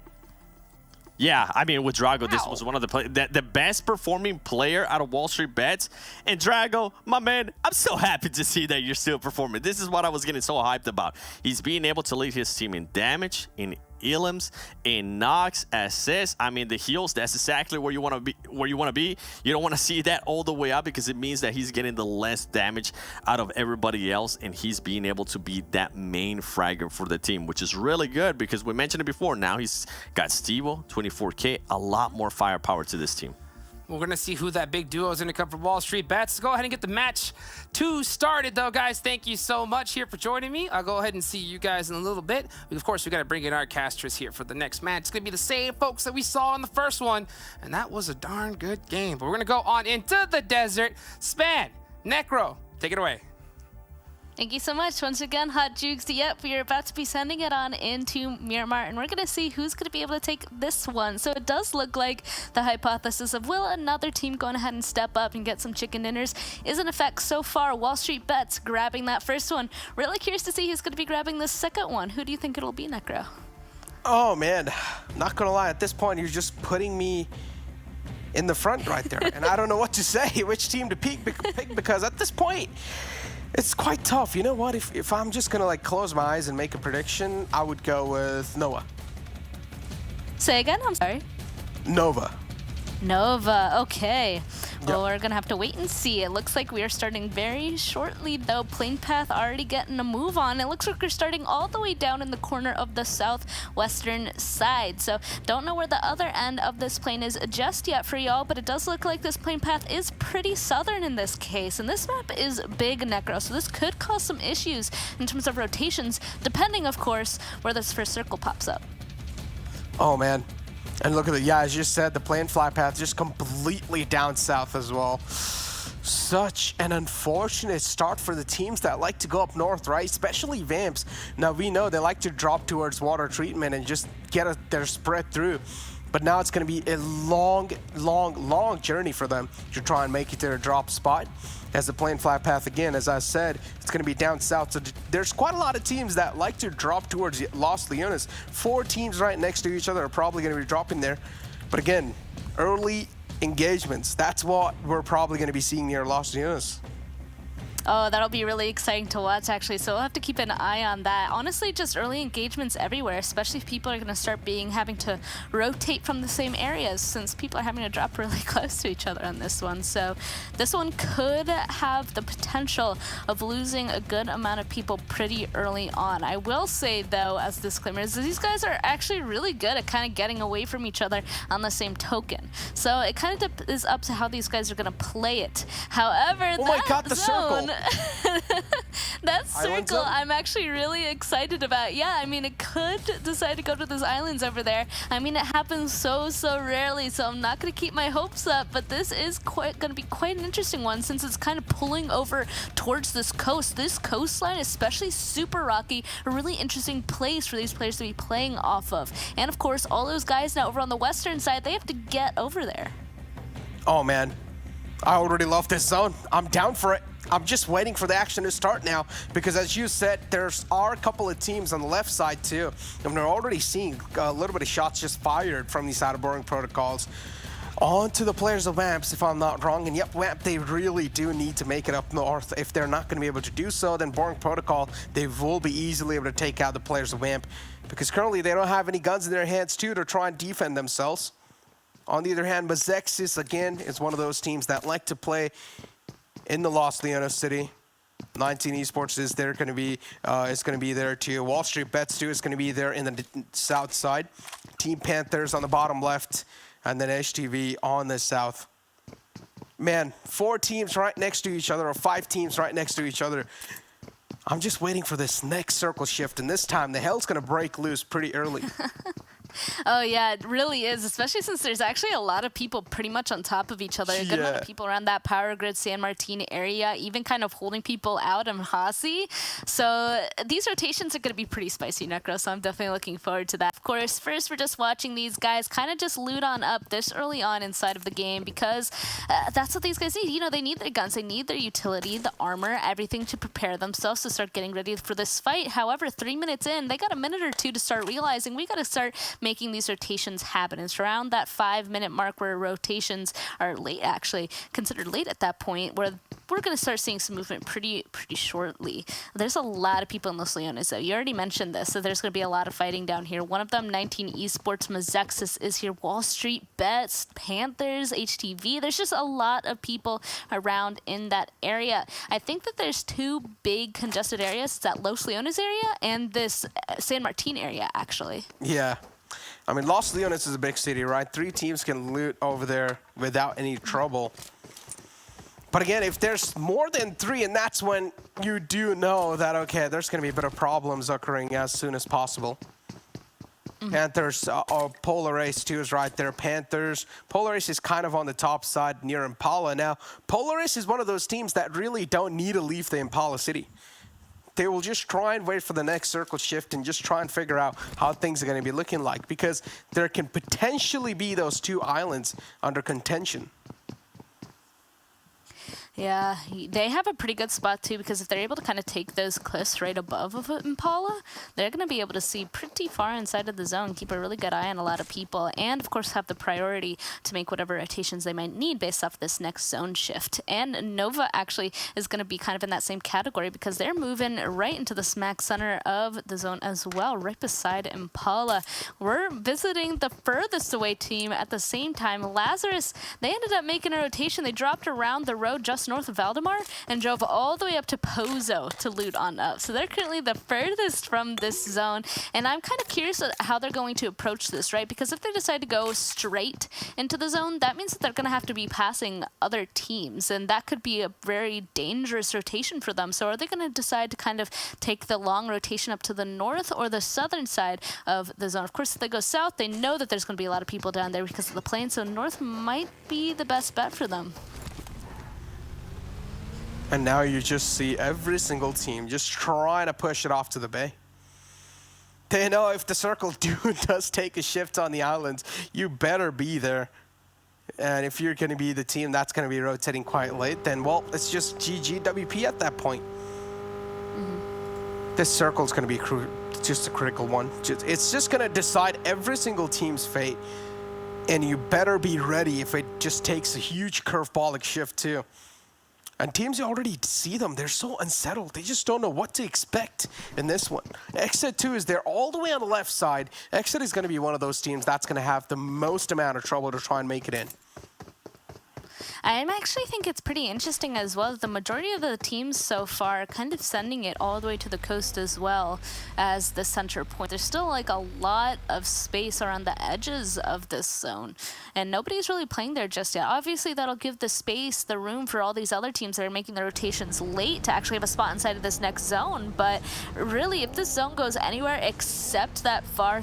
Yeah, I mean, with Drago, this was one of the best performing player out of WallStreetBets. And Drago, my man, I'm so happy to see that you're still performing. This is what I was getting so hyped about. He's being able to lead his team in damage, in elims, in knocks, assists. I mean, the heals, that's exactly where you want to be. You don't want to see that all the way up because it means that he's getting the less damage out of everybody else, and he's being able to be that main fragger for the team, which is really good because we mentioned it before. Now he's got Stevo, 24K, a lot more firepower to this team. We're going to see who that big duo is going to come from WallStreetBets. Go ahead and get the match 2 started, though, guys. Thank you so much here for joining me. I'll go ahead and see you guys in a little bit. Of course, we got to bring in our casters here for the next match. It's going to be the same folks that we saw in the first one, and that was a darn good game. But we're going to go on into the desert. Span, Necro, take it away. Thank you so much. Once again, Hot Jukes. Yep, we are about to be sending it on into Miramar, and we're going to see who's going to be able to take this one. So it does look like the hypothesis of will another team going ahead and step up and get some chicken dinners is in effect so far. WallStreetBets grabbing that first one. Really curious to see who's going to be grabbing the second one. Who do you think it'll be, Necro? Oh, man. Not going to lie. At this point, you're just putting me in the front right there. And I don't know what to say, which team to pick because at this point, it's quite tough. You know what? If I'm just going to like close my eyes and make a prediction, I would go with Nova. Say again? I'm sorry. Nova. Nova. Okay. Well, we're going to have to wait and see. It looks like we are starting very shortly, though. Plane path already getting a move on. It looks like we're starting all the way down in the corner of the southwestern side. So don't know where the other end of this plane is just yet for y'all, but it does look like this plane path is pretty southern in this case. And this map is big, Necro, so this could cause some issues in terms of rotations, depending, of course, where this first circle pops up. Oh, man. And look at it. Yeah, as you said, the plane fly path just completely down south as well. Such an unfortunate start for the teams that like to go up north, right? Especially Vamps. Now, we know they like to drop towards water treatment and just get their spread through. But now it's going to be a long, long, long journey for them to try and make it to their drop spot. As the plane fly path, again, as I said, it's going to be down south. So there's quite a lot of teams that like to drop towards Los Leones. 4 teams right next to each other are probably going to be dropping there. But again, early engagements, that's what we're probably going to be seeing near Los Leones. Oh, that'll be really exciting to watch, actually. So we'll have to keep an eye on that. Honestly, just early engagements everywhere, especially if people are going to start having to rotate from the same areas, since people are having to drop really close to each other on this one. So this one could have the potential of losing a good amount of people pretty early on. I will say, though, as disclaimers, these guys are actually really good at kind of getting away from each other on the same token. So it kind of is up to how these guys are going to play it. However, oh my God, the circle. That circle I'm actually really excited about. Yeah, I mean, it could decide to go to those islands over there. I mean, it happens so rarely, so I'm not going to keep my hopes up, but this is going to be quite an interesting one since it's kind of pulling over towards this coast. This coastline, especially super rocky, a really interesting place for these players to be playing off of. And of course, all those guys now over on the western side, they have to get over there. Oh, man. I already love this zone. I'm down for it. I'm just waiting for the action to start now because, as you said, there's a couple of teams on the left side too, and we're already seeing a little bit of shots just fired from these out-of-boring protocols onto the players of Vamps, if I'm not wrong. And yep, Vamp, they really do need to make it up north. If they're not going to be able to do so, then Boring Protocol, they will be easily able to take out the players of Vamp because currently they don't have any guns in their hands too to try and defend themselves. On the other hand, Mezexis, again, is one of those teams that like to play in the Los Leones city. 19 Esports is there, going to be there too. WallStreetBets too is going to be there in the south side. Team Panthers on the bottom left, and then HTV on the south. Man, 4 teams right next to each other, or 5 teams right next to each other. I'm just waiting for this next circle shift, and this time the hell's going to break loose pretty early. Oh, yeah, it really is, especially since there's actually a lot of people pretty much on top of each other. A good amount of people around that Power Grid San Martin area, even kind of holding people out in Hasi. So these rotations are going to be pretty spicy, Necro, so I'm definitely looking forward to that. Of course, first we're just watching these guys kind of just loot on up this early on inside of the game because that's what these guys need. You know, they need their guns, they need their utility, the armor, everything to prepare themselves to start getting ready for this fight. However, 3 minutes in, they got a minute or two to start realizing we got to start making these rotations happen. It's around that 5-minute mark where rotations are late, actually considered late at that point, where we're going to start seeing some movement pretty shortly. There's a lot of people in Los Leones, though. You already mentioned this, so there's going to be a lot of fighting down here. One of them, 19 Esports, Mezexis is here. WallStreetBets, Panthers, HTV. There's just a lot of people around in that area. I think that there's two big congested areas. It's that Los Leones area and this San Martin area, actually. Yeah. I mean, Los Leones is a big city, right? 3 teams can loot over there without any trouble. But again, if there's more than 3, and that's when you do know that, okay, there's going to be a bit of problems occurring as soon as possible. Panthers, Polar Ace too is right there. Panthers, Polar Ace is kind of on the top side near Impala. Now, Polar Ace is one of those teams that really don't need to leave the Impala city. They will just try and wait for the next circle shift and just try and figure out how things are going to be looking like, because there can potentially be those 2 islands under contention. Yeah, they have a pretty good spot too, because if they're able to kind of take those cliffs right above of Impala, they're going to be able to see pretty far inside of the zone, keep a really good eye on a lot of people, and of course have the priority to make whatever rotations they might need based off this next zone shift. And Nova actually is going to be kind of in that same category, because they're moving right into the smack center of the zone as well, right beside Impala. We're visiting the furthest away team at the same time. Lazarus, they ended up making a rotation. They dropped around the road just north of Valdemar and drove all the way up to Pozo to loot on up. So they're currently the furthest from this zone, and I'm kind of curious how they're going to approach this, right? Because if they decide to go straight into the zone, that means that they're going to have to be passing other teams, and that could be a very dangerous rotation for them. So are they going to decide to kind of take the long rotation up to the north or the southern side of the zone? Of course, if they go south, they know that there's going to be a lot of people down there because of the plain, so north might be the best bet for them. And now you just see every single team just trying to push it off to the bay. They know if the circle does take a shift on the islands, you better be there. And if you're going to be the team that's going to be rotating quite late, then, well, it's just GGWP at that point. This circle is going to be just a critical one. It's just going to decide every single team's fate. And you better be ready if it just takes a huge curveball shift too. And teams, you already see them. They're so unsettled. They just don't know what to expect in this one. XSET is there all the way on the left side. XSET is going to be one of those teams that's going to have the most amount of trouble to try and make it in. I actually think it's pretty interesting as well. The majority of the teams so far are kind of sending it all the way to the coast as well as the center point. There's still like a lot of space around the edges of this zone, and nobody's really playing there just yet. Obviously, that'll give the space, the room for all these other teams that are making their rotations late to actually have a spot inside of this next zone. But really, if this zone goes anywhere except that far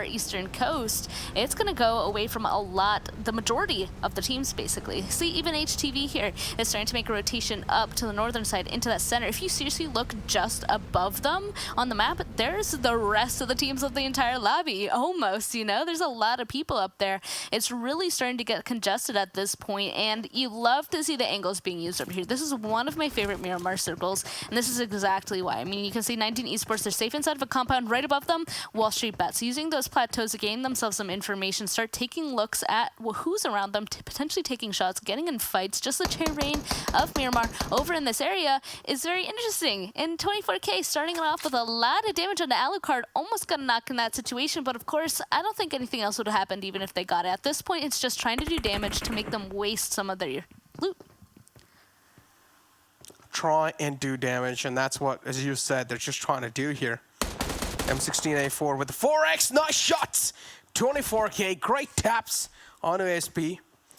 eastern coast, it's going to go away from the majority of the teams, basically. See, even HTV here is starting to make a rotation up to the northern side into that center. If you seriously look just above them on the map, there's the rest of the teams of the entire lobby, almost, you know? There's a lot of people up there. It's really starting to get congested at this point, and you love to see the angles being used over here. This is one of my favorite Miramar circles, and this is exactly why. I mean, you can see 19 Esports, they're safe inside of a compound. Right above them, WallStreetBets. Using those plateaus to gain themselves some information, start taking looks at who's around them, potentially taking shots, getting in fights. Just the terrain of Miramar over in this area is very interesting. And 24K starting it off with a lot of damage on the Alucard, almost got a knock in that situation, but of course, I don't think anything else would have happened even if they got it. At this point, it's just trying to do damage to make them waste some of their loot. Try and do damage, and that's what, as you said, they're just trying to do here. M16A4 with the 4X, nice shots! 24K, great taps onto ASP.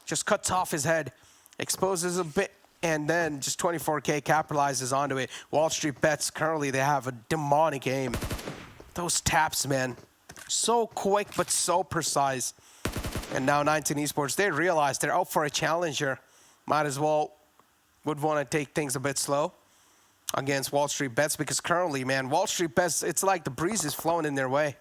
Just cuts off his head, exposes a bit, and then just 24K capitalizes onto it. WallStreetBets, currently they have a demonic aim. Those taps, man, so quick but so precise. And now 19 Esports, they realize they're out for a challenger. Might as well would want to take things a bit slow against WallStreetBets, because currently, man, WallStreetBets, it's like the breeze is flowing in their way.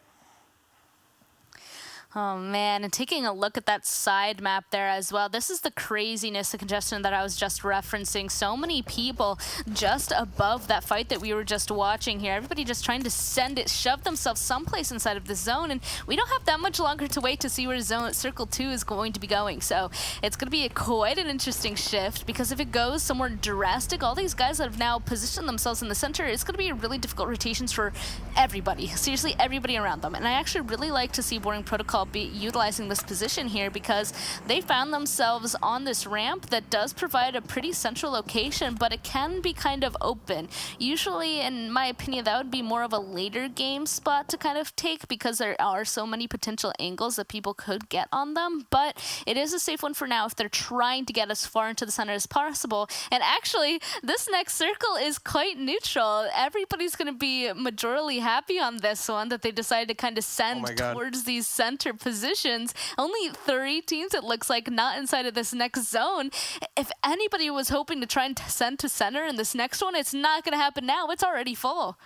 Oh man, and taking a look at that side map there as well, this is the craziness, the congestion that I was just referencing. So many people just above that fight that we were just watching here. Everybody just trying to send it, shove themselves someplace inside of the zone, and we don't have that much longer to wait to see where Circle 2 is going to be going. So it's going to be quite an interesting shift, because if it goes somewhere drastic, all these guys that have now positioned themselves in the center, it's going to be really difficult rotations for everybody. Seriously, everybody around them. And I actually really like to see Boring Protocol be utilizing this position here, because they found themselves on this ramp that does provide a pretty central location, but it can be kind of open. Usually, in my opinion, that would be more of a later game spot to kind of take, because there are so many potential angles that people could get on them, but it is a safe one for now if they're trying to get as far into the center as possible. And actually, this next circle is quite neutral. Everybody's going to be majorly happy on this one, that they decided to kind of send towards these center positions. Only 3 teams, it looks like, not inside of this next zone. If anybody was hoping to try and send to center in this next one, it's not going to happen now. It's already full.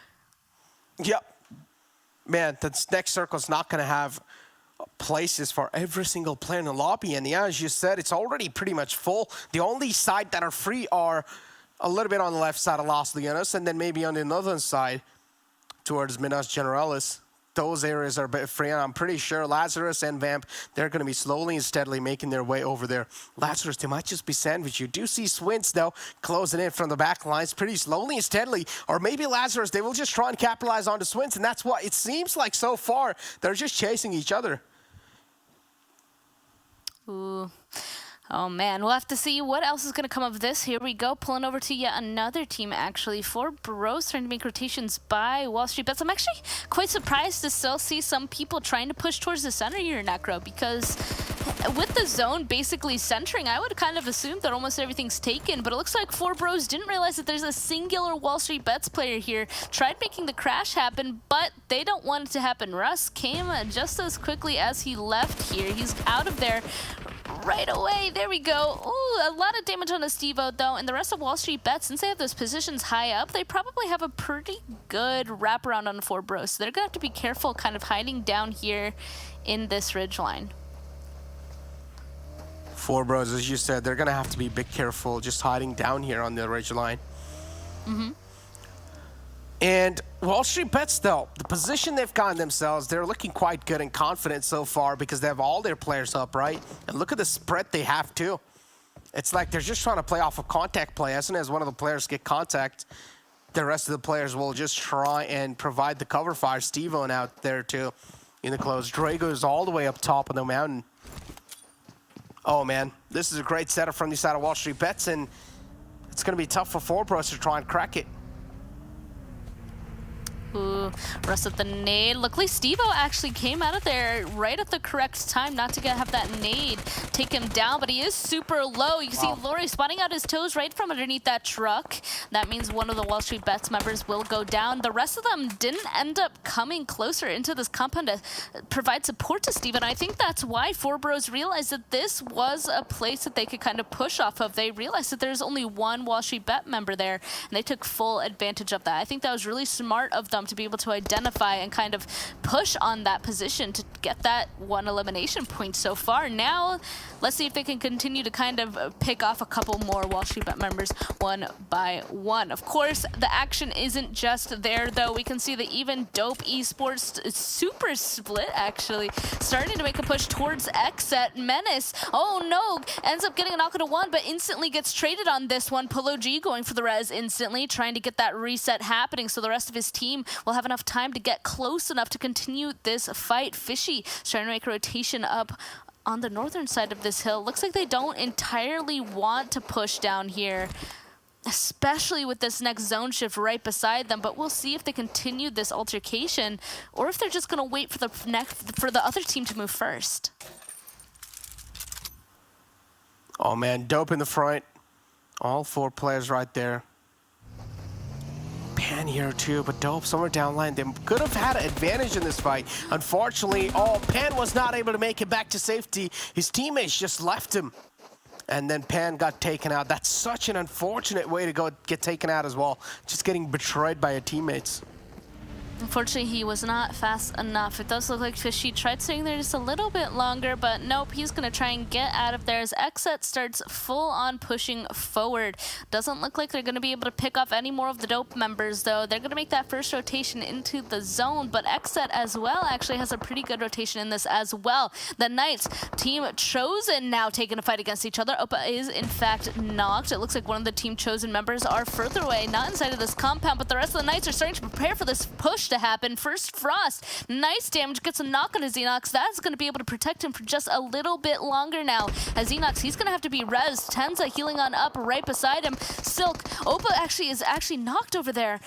Yep. Man, this next circle is not going to have places for every single player in the lobby. And yeah, as you said, it's already pretty much full. The only side that are free are a little bit on the left side of Los Leones, and then maybe on the northern side towards Minas Generalis. Those areas are a bit free, and I'm pretty sure Lazarus and Vamp, they're going to be slowly and steadily making their way over there. Lazarus, they might just be sandwiched. You do see Swints, though, closing in from the back lines pretty slowly and steadily. Or maybe Lazarus, they will just try and capitalize on the Swints, and that's what it seems like so far. They're just chasing each other. Ooh. Oh man, we'll have to see what else is going to come of this. Here we go, pulling over to yet another team actually. 4 Bros trying to make rotations by WallStreetBets. I'm actually quite surprised to still see some people trying to push towards the center here in Necro, because with the zone basically centering, I would kind of assume that almost everything's taken, but it looks like 4 Bros didn't realize that there's a singular WallStreetBets player here. Tried making the crash happen, but they don't want it to happen. Russ came just as quickly as he left here. He's out of there right away. There we go. Ooh, a lot of damage on the Stevo though, and the rest of WallStreetBets, since they have those positions high up, they probably have a pretty good wraparound on the 4 Bros. So they're gonna have to be careful kind of hiding down here in this ridge line. 4 Bros, as you said, they're gonna have to be a bit careful just hiding down here on the ridge line. And WallStreetBets, though, the position they've gotten themselves, they're looking quite good and confident so far, because they have all their players up, right? And look at the spread they have, too. It's like they're just trying to play off a contact play. As soon as one of the players get contact, the rest of the players will just try and provide the cover fire. Stevo out there, too, in the close. Drago is all the way up top of the mountain. Oh, man. This is a great setup from the side of WallStreetBets, and it's going to be tough for 4 Bros to try and crack it. Ooh, Russ at the nade. Luckily, Stevo actually came out of there right at the correct time not to have that nade take him down, but he is super low. You can see Lori spotting out his toes right from underneath that truck. That means one of the WallStreetBets members will go down. The rest of them didn't end up coming closer into this compound to provide support to Steven. I think that's why 4 Bros realized that this was a place that they could kind of push off of. They realized that there's only one WallStreetBet member there, and they took full advantage of that. I think that was really smart of them to be able to identify and kind of push on that position to get that 1 elimination point so far. Now, let's see if they can continue to kind of pick off a couple more WallStreetBet members one by one. Of course, the action isn't just there, though. We can see that even Dope Esports super split, actually, starting to make a push towards XSET. Menace, oh no, ends up getting a knock into 1, but instantly gets traded on this one. Polo G going for the res instantly, trying to get that reset happening so the rest of his team will have enough time to get close enough to continue this fight. Fishy trying to make a rotation up on the northern side of this hill. Looks like they don't entirely want to push down here, especially with this next zone shift right beside them, but we'll see if they continue this altercation or if they're just going to wait for the other team to move first. Oh man, Dope in the front. All 4 players right there. Pan here too, but Dope somewhere downline. They could have had an advantage in this fight. Unfortunately, Pan was not able to make it back to safety. His teammates just left him. And then Pan got taken out. That's such an unfortunate way to get taken out as well. Just getting betrayed by your teammates. Unfortunately, he was not fast enough. It does look like Fishy tried staying there just a little bit longer, but nope, he's going to try and get out of there as XSET starts full on pushing forward. Doesn't look like they're going to be able to pick off any more of the dope members, though. They're going to make that first rotation into the zone, but XSET as well actually has a pretty good rotation in this as well. The Knights, Team Chosen now taking a fight against each other. Opa is in fact knocked. It looks like one of the Team Chosen members are further away, not inside of this compound, but the rest of the Knights are starting to prepare for this push to happen. First Frost, nice damage, gets a knock on his Xenox. That's going to be able to protect him for just a little bit longer now. As Xenox, he's going to have to be rezzed. Tenza healing on up right beside him. Silk, Opa is actually knocked over there.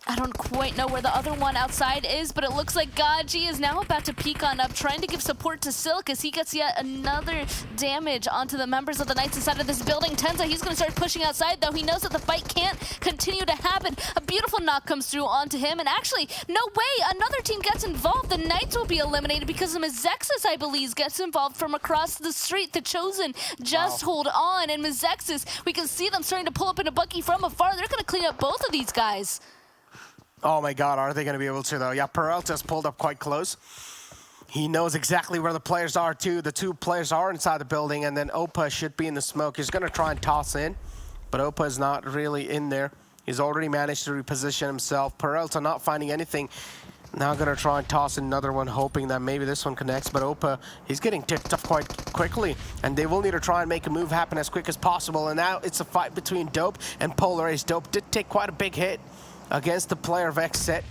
I don't quite know where the other one outside is, but it looks like Gaji is now about to peek on up, trying to give support to Silk as he gets yet another damage onto the members of the Knights inside of this building. Tenza, he's going to start pushing outside, though. He knows that the fight can't continue to happen. A beautiful knock comes through onto him, and actually, no way, another team gets involved. The Knights will be eliminated because Mezexis, I believe, gets involved from across the street. The Chosen just hold on, and Mezexis, we can see them starting to pull up in a buggy from afar. They're going to clean up both of these guys. Oh my god, are they going to be able to, though? Yeah, Peralta's pulled up quite close. He knows exactly where the players are, too. The two players are inside the building, and then Opa should be in the smoke. He's going to try and toss in, but Opa is not really in there. He's already managed to reposition himself. Peralta not finding anything. Now going to try and toss another one, hoping that maybe this one connects, but Opa, he's getting ticked up quite quickly, and they will need to try and make a move happen as quick as possible, and now it's a fight between Dope and Polar Ace. Dope did take quite a big hit against the player of XSET,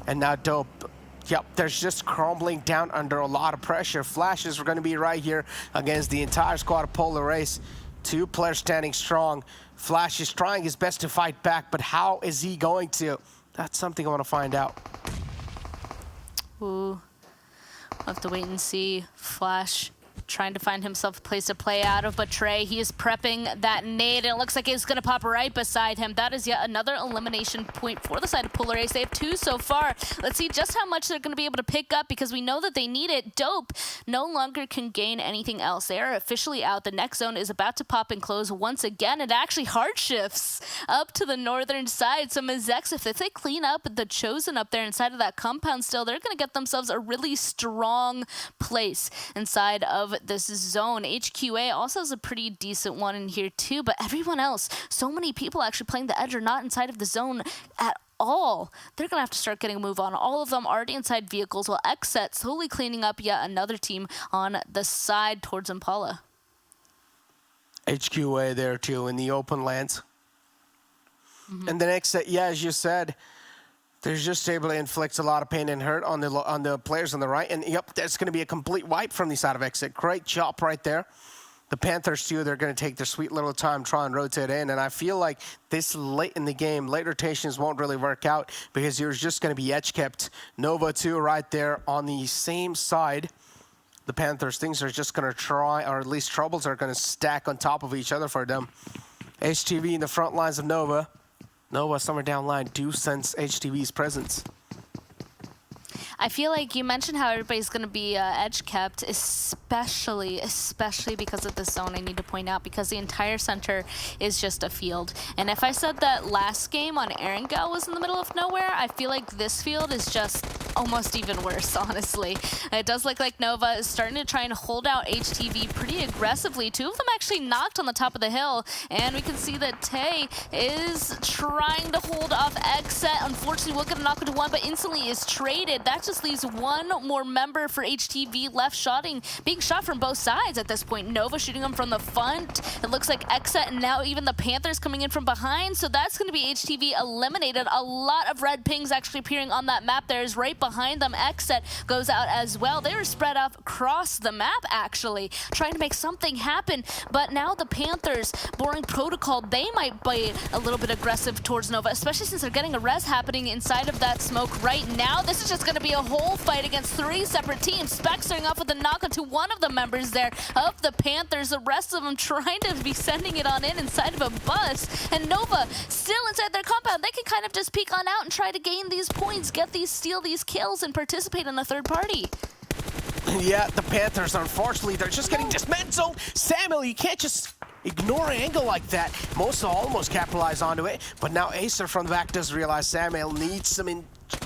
and now Dope, yep, there's just crumbling down under a lot of pressure. Flashes are going to be right here against the entire squad of Polar Race. Two players standing strong. Flash is trying his best to fight back, but how is he going to? That's something I want to find out. Ooh, we'll have to wait and see. Flash trying to find himself a place to play out of, but Trey, he is prepping that nade, and it looks like it's going to pop right beside him. That is yet another elimination point for the side of Polar Ace. They have 2 so far. Let's see just how much they're going to be able to pick up, because we know that they need it. Dope no longer can gain anything else. They are officially out. The next zone is about to pop and close once again. It actually hard shifts up to the northern side. So Mezexis, if they clean up the Chosen up there inside of that compound still, they're going to get themselves a really strong place inside of this zone. HQA also has a pretty decent one in here too, but everyone else, so many people actually playing the edge are not inside of the zone at all. They're going to have to start getting a move on. All of them already inside vehicles, while XSET slowly cleaning up yet another team on the side towards Impala. HQA there too in the open lands. And the XSET, yeah, as you said, they're just able to inflict a lot of pain and hurt on the players on the right. And yep, that's going to be a complete wipe from the side of XSET. Great job right there. The Panthers too, they're going to take their sweet little time, try and rotate in. And I feel like this late in the game, late rotations won't really work out because you're just going to be edge kept. Nova too right there on the same side. The Panthers, things are just going to try, or at least troubles are going to stack on top of each other for them. HTV in the front lines of Nova. Nova somewhere down line do sense HTV's presence. I feel like you mentioned how everybody's going to be edge kept, especially because of this zone. I need to point out, because the entire center is just a field. And if I said that last game on Erangel was in the middle of nowhere, I feel like this field is just almost even worse, honestly. It does look like Nova is starting to try and hold out HTV pretty aggressively. 2 of them actually knocked on the top of the hill, and we can see that Tay is trying to hold off XSET. Unfortunately, we'll get a knock into one, but instantly is traded. That just leaves one more member for HTV left, being shot from both sides at this point. Nova shooting him from the front. It looks like XSET and now even the Panthers coming in from behind, so that's going to be HTV eliminated. A lot of red pings actually appearing on that map there is right behind them. XSET goes out as well. They were spread out across the map, actually, trying to make something happen, but now the Panthers, boring protocol, they might be a little bit aggressive towards Nova, especially since they're getting a res happening inside of that smoke right now. This is just going to be a whole fight against 3 separate teams. Spec starting off with a knock onto one of the members there of the Panthers. The rest of them trying to be sending it on inside of a bus. And Nova still inside their compound. They can kind of just peek on out and try to gain these points, steal these kills, and participate in a third party. Yeah, the Panthers, unfortunately, they're just getting dismantled. Samuel, you can't just ignore an angle like that. Mosa almost capitalized onto it, but now Acer from the back does realize Samuel needs some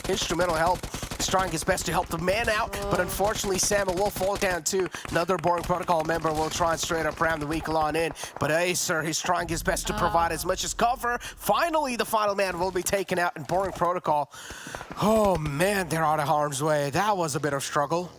instrumental help. He's trying his best to help the man out, but unfortunately Samuel will fall down too. Another Boring Protocol member will try and straight up ram the weak on in, but Acer, he's trying his best to provide as much as cover. Finally, the final man will be taken out in Boring Protocol. Oh man, they're out of harm's way. That was a bit of struggle.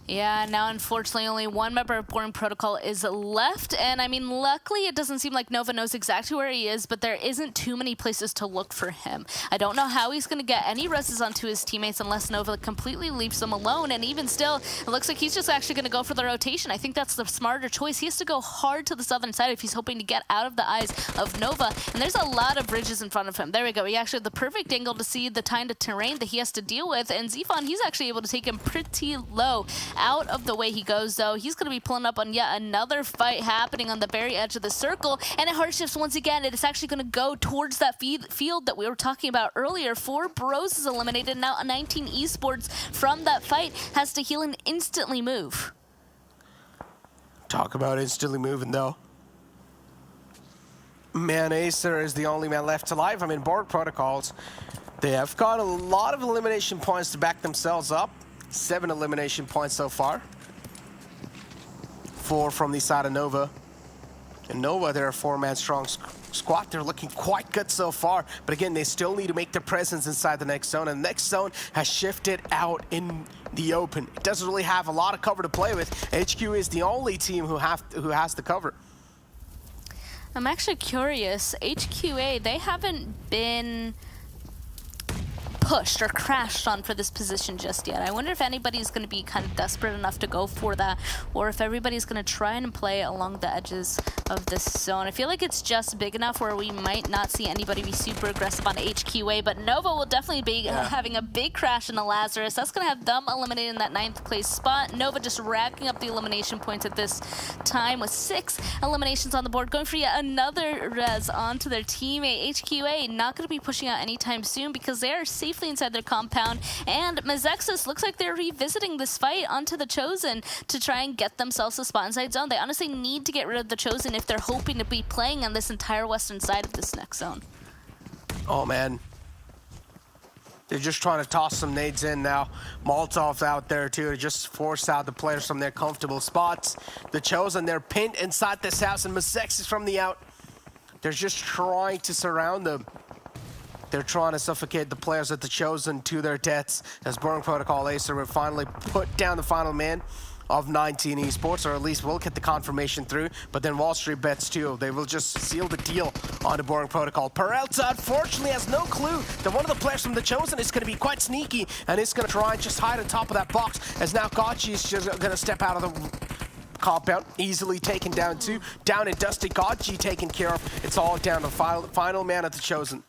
Yeah, now unfortunately only one member of Boring Protocol is left, and I mean luckily it doesn't seem like Nova knows exactly where he is, but there isn't too many places to look for him. I don't know how he's going to get any reses onto his teammates unless Nova completely leaves them alone, and even still, it looks like he's just actually going to go for the rotation. I think that's the smarter choice. He has to go hard to the southern side if he's hoping to get out of the eyes of Nova, and there's a lot of bridges in front of him. There we go. He actually had the perfect angle to see the kind of terrain that he has to deal with, and Zfon, he's actually able to take him pretty low. Out of the way he goes, though, he's going to be pulling up on yet another fight happening on the very edge of the circle, and it hard shifts once again. It is actually going to go towards that field that we were talking about earlier. 4 Bros is eliminated. Now 19 Esports from that fight has to heal and instantly move. Talk about instantly moving, though. Man, Acer is the only man left alive. I mean, Boring Protocols, they have got a lot of elimination points to back themselves up. 7 elimination points so far. 4 from the side of Nova. And Nova, they're a 4-man strong squad. They're looking quite good so far. But again, they still need to make their presence inside the next zone. And the next zone has shifted out in the open. It doesn't really have a lot of cover to play with. HQ is the only team who has the cover. I'm actually curious. HQA, they haven't been pushed or crashed on for this position just yet. I wonder if anybody's going to be kind of desperate enough to go for that, or if everybody's going to try and play along the edges of this zone. I feel like it's just big enough where we might not see anybody be super aggressive on HQA, but Nova will definitely be having a big crash in the Lazarus. That's going to have them eliminated in that 9th place spot. Nova just racking up the elimination points at this time with 6 eliminations on the board, going for yet another res onto their teammate. HQA not going to be pushing out anytime soon because they are safely inside their compound, and Mezexis looks like they're revisiting this fight onto the Chosen to try and get themselves a spot inside zone. They honestly need to get rid of the Chosen if they're hoping to be playing on this entire western side of this next zone. Oh man, they're just trying to toss some nades in now. Molotov's out there too to just force out the players from their comfortable spots. The Chosen, they're pinned inside this house, and Mezexis from the out. They're just trying to surround them. They're trying to suffocate the players at the Chosen to their deaths as Boring Protocol Acer will finally put down the final man of 19 Esports, or at least we'll get the confirmation through. But then WallStreetBets too, they will just seal the deal on the Boring Protocol. Peralta unfortunately has no clue that one of the players from the Chosen is going to be quite sneaky and is going to try and just hide on top of that box, as now Gachi is just going to step out of the compound, easily taken down too. Down and dusty, Gachi taken care of. It's all down to final man at the Chosen.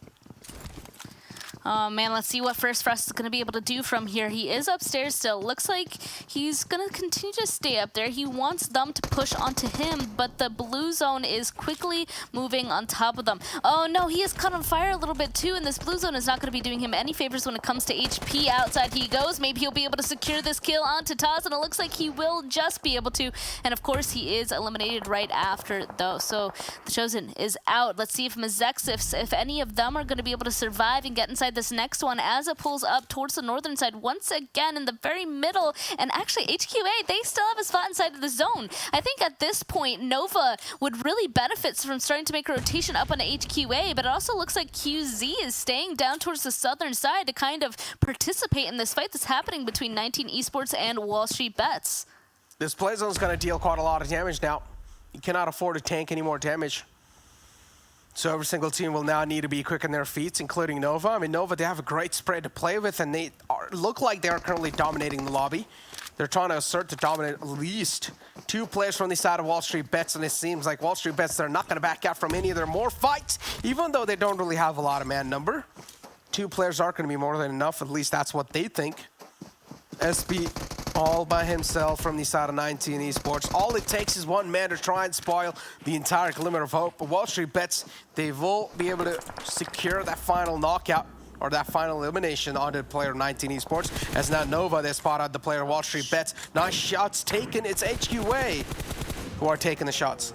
Oh man, let's see what First Frost is going to be able to do from here. He is upstairs still. Looks like he's going to continue to stay up there. He wants them to push onto him, but the blue zone is quickly moving on top of them. Oh no, he is caught on fire a little bit too, and this blue zone is not going to be doing him any favors when it comes to HP. Outside he goes. Maybe he'll be able to secure this kill onto Taz, and it looks like he will just be able to. And of course, he is eliminated right after though. So the Chosen is out. Let's see if Mezexis, if any of them are going to be able to survive and get inside this next one as it pulls up towards the northern side once again in the very middle. And actually HQA, they still have a spot inside of the zone. I think at this point Nova would really benefit from starting to make a rotation up on HQA, but it also looks like QZ is staying down towards the southern side to kind of participate in this fight that's happening between 19 Esports and WallStreetBets. This play zone is going to deal quite a lot of damage now. You cannot afford to tank any more damage. So every single team will now need to be quick on their feet, including Nova. I mean, Nova, they have a great spread to play with, and they look like they are currently dominating the lobby. They're trying to assert to dominate at least 2 players from the side of WallStreetBets, and it seems like WallStreetBets, they're not going to back out from any of their more fights, even though they don't really have a lot of man number. 2 players are going to be more than enough, at least that's what they think. SB all by himself from the side of 19 Esports. All it takes is one man to try and spoil the entire glimmer of hope. But WallStreetBets, they will be able to secure that final knockout or that final elimination onto the player 19 Esports. As now Nova, they spot out the player WallStreetBets. Nice shots taken. It's HQA who are taking the shots.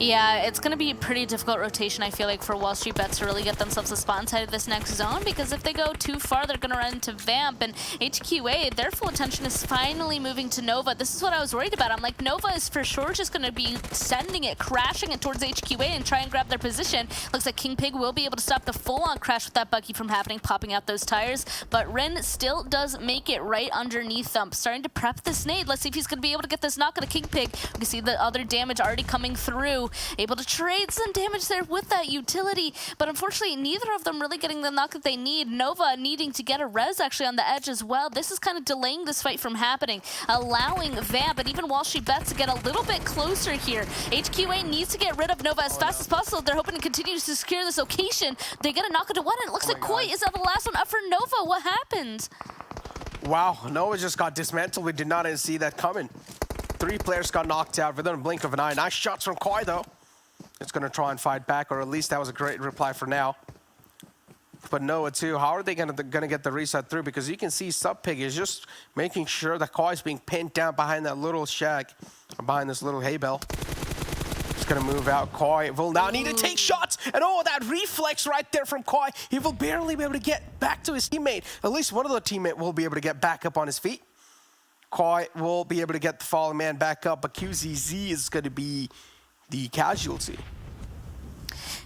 Yeah, it's going to be a pretty difficult rotation, I feel like, for WallStreetBets to really get themselves a spot inside of this next zone, because if they go too far, they're going to run into Vamp, and HQA, their full attention is finally moving to Nova. This is what I was worried about. I'm like, Nova is for sure just going to be sending it, crashing it towards HQA and try and grab their position. Looks like King Pig will be able to stop the full-on crash with that buggy from happening, popping out those tires, but Rin still does make it right underneath them. Starting to prep this nade. Let's see if he's going to be able to get this knock on a King Pig. We can see the other damage already coming through. Able to trade some damage there with that utility, but unfortunately neither of them really getting the knock that they need. Nova needing to get a res actually on the edge as well. This is kind of delaying this fight from happening, allowing Vamp and even WallStreetBets to get a little bit closer here. HQA needs to get rid of Nova as fast as possible. They're hoping to continue to secure this location. They get a knock into one, and it looks like Koi is now the last one up for Nova. What happened? Wow, Nova just got dismantled. We did not even see that coming. 3 players got knocked out within a blink of an eye. Nice shots from Koi, though. It's going to try and fight back, or at least that was a great reply for now. But Nova, too, how are they going to get the reset through? Because you can see Subpig is just making sure that Koi is being pinned down behind that little shack, behind this little hay bale. It's going to move out. Koi will now need to take shots. And oh, that reflex right there from Koi. He will barely be able to get back to his teammate. At least one of the teammates will be able to get back up on his feet. Koi will be able to get the fallen man back up, but QZZ is going to be the casualty.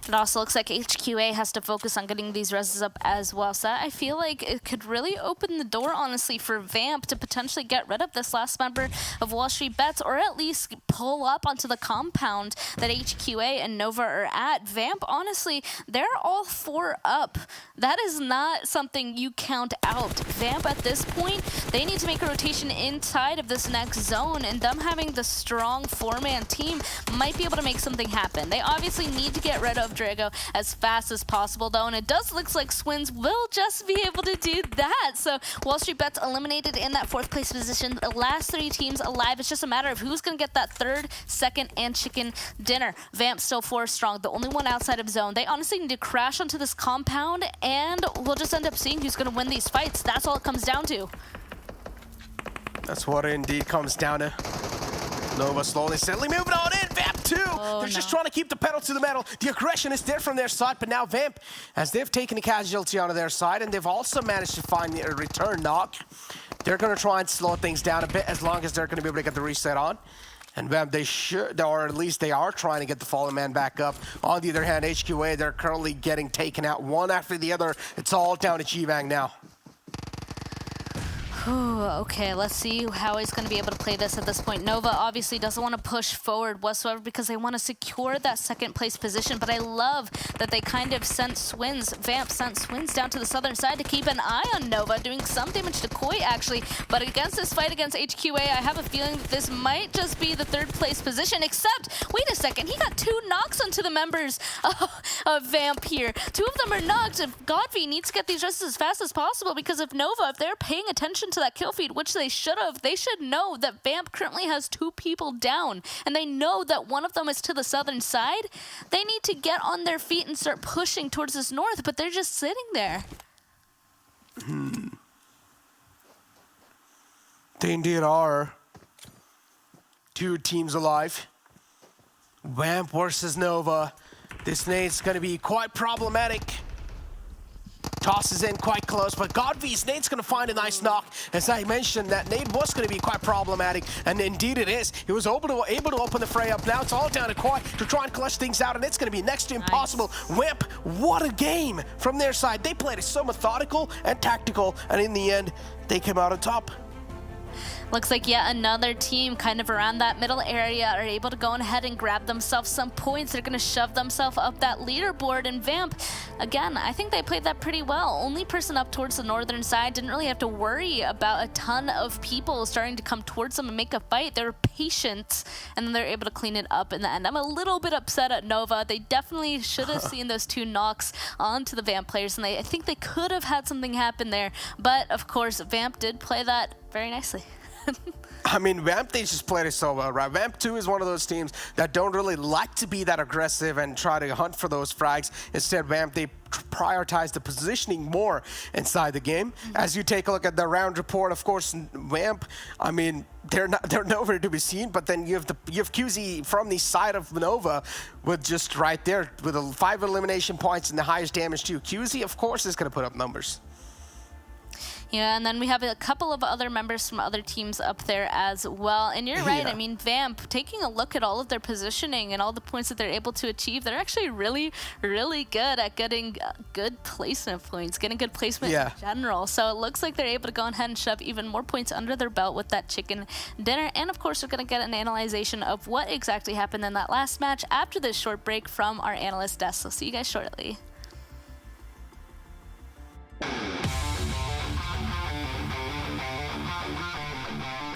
It also looks like HQA has to focus on getting these reses up as well. So I feel like it could really open the door, honestly, for Vamp to potentially get rid of this last member of WallStreetBets, or at least pull up onto the compound that HQA and Nova are at. Vamp, honestly, they're all 4 up. That is not something you count out. Vamp, at this point, they need to make a rotation inside of this next zone, and them having the strong 4-man team might be able to make something happen. They obviously need to get rid of Drago as fast as possible, though, and it does look like Swins will just be able to do that. So WallStreetBets eliminated in that 4th place position. The last 3 teams alive. It's just a matter of who's going to get that 3rd, 2nd, and chicken dinner. Vamp still 4 strong, the only one outside of zone. They honestly need to crash onto this compound, and we'll just end up seeing who's going to win these fights. That's all it comes down to. That's what it indeed comes down to. Nova slowly, steadily moving on in. Vamp too. They're just trying to keep the pedal to the metal. The aggression is there from their side, but now Vamp, as they've taken a casualty onto their side, and they've also managed to find a return knock, they're going to try and slow things down a bit as long as they're going to be able to get the reset on. And Vamp, they should, or at least they are trying to get the fallen man back up. On the other hand, HQA, they're currently getting taken out one after the other. It's all down to G-Vang now. Okay, let's see how he's going to be able to play this at this point. Nova obviously doesn't want to push forward whatsoever because they want to secure that 2nd place position, but I love that they kind of sent Swins, Vamp sent Swins down to the southern side to keep an eye on Nova, doing some damage to Koi actually, but against this fight against HQA, I have a feeling that this might just be the 3rd place position, except, wait a second, he got 2 knocks onto the members of Vamp here. 2 of them are knocked. If Godfrey needs to get these rests as fast as possible, because if Nova, if they're paying attention to that kill feed, which they should have, they should know that Vamp currently has 2 people down, and they know that one of them is to the southern side. They need to get on their feet and start pushing towards this north, but they're just sitting there. They indeed are. 2 teams alive. Vamp versus Nova. This nade's going to be quite problematic. Tosses in quite close, but Godfrey's nade's going to find a nice knock. As I mentioned, that nade was going to be quite problematic, and indeed it is. He was able to open the fray up. Now it's all down to Koi to try and clutch things out, and it's going to be next to impossible. Vamp, what a game from their side. They played it so methodical and tactical, and in the end, they came out on top. Looks like yet another team kind of around that middle area are able to go ahead and grab themselves some points. They're going to shove themselves up that leaderboard. And Vamp, again, I think they played that pretty well. Only person up towards the northern side, didn't really have to worry about a ton of people starting to come towards them and make a fight. They were patient, and then they're able to clean it up in the end. I'm a little bit upset at Nova. They definitely should have seen those 2 knocks onto the Vamp players, and I think they could have had something happen there. But, of course, Vamp did play that very nicely. I mean, Vamp, they just played it so well, right? Vamp 2 is one of those teams that don't really like to be that aggressive and try to hunt for those frags. Instead, Vamp, they prioritize the positioning more inside the game. As you take a look at the round report, of course, Vamp, I mean, they're nowhere to be seen, but then you have QZ from the side of Nova with just right there with 5 elimination points and the highest damage too. QZ, of course, is going to put up numbers. Yeah, and then we have a couple of other members from other teams up there as well. And you're right, I mean, Vamp, taking a look at all of their positioning and all the points that they're able to achieve, they're actually really, really good at getting good placement points, getting good placement in general. So it looks like they're able to go ahead and shove even more points under their belt with that chicken dinner. And of course, we're going to get an analyzation of what exactly happened in that last match after this short break from our analyst desk. So see you guys shortly.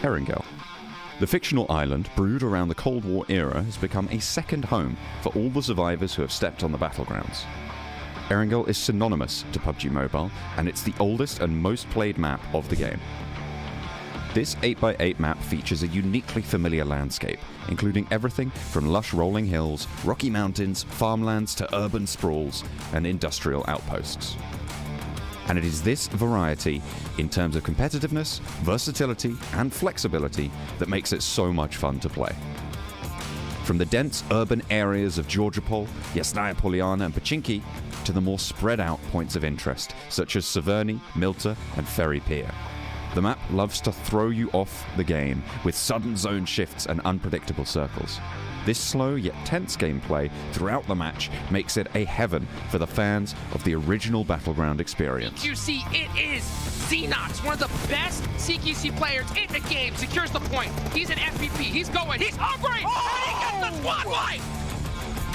Erangel. The fictional island, brewed around the Cold War era, has become a second home for all the survivors who have stepped on the battlegrounds. Erangel is synonymous to PUBG Mobile, and it's the oldest and most played map of the game. This 8x8 map features a uniquely familiar landscape, including everything from lush rolling hills, rocky mountains, farmlands to urban sprawls and industrial outposts. And it is this variety, in terms of competitiveness, versatility, and flexibility, that makes it so much fun to play. From the dense urban areas of Georgopol, Yasnaya Polyana, and Pachinki, to the more spread out points of interest, such as Severny, Milta, and Ferry Pier. The map loves to throw you off the game with sudden zone shifts and unpredictable circles. This slow yet tense gameplay throughout the match makes it a heaven for the fans of the original Battleground experience. You see, it is Xenox, one of the best CQC players in the game, secures the point. He's an MVP, he's going, he's hungry, and he gets the squad wipe!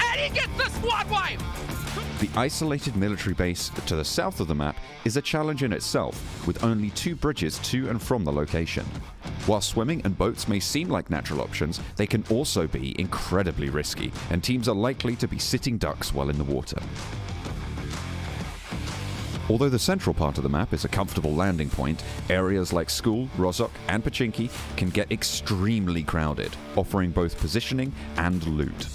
And he gets the squad wipe! The isolated military base to the south of the map is a challenge in itself, with only 2 bridges to and from the location. While swimming and boats may seem like natural options, they can also be incredibly risky, and teams are likely to be sitting ducks while in the water. Although the central part of the map is a comfortable landing point, areas like Skul, Rozhok, and Pachinki can get extremely crowded, offering both positioning and loot.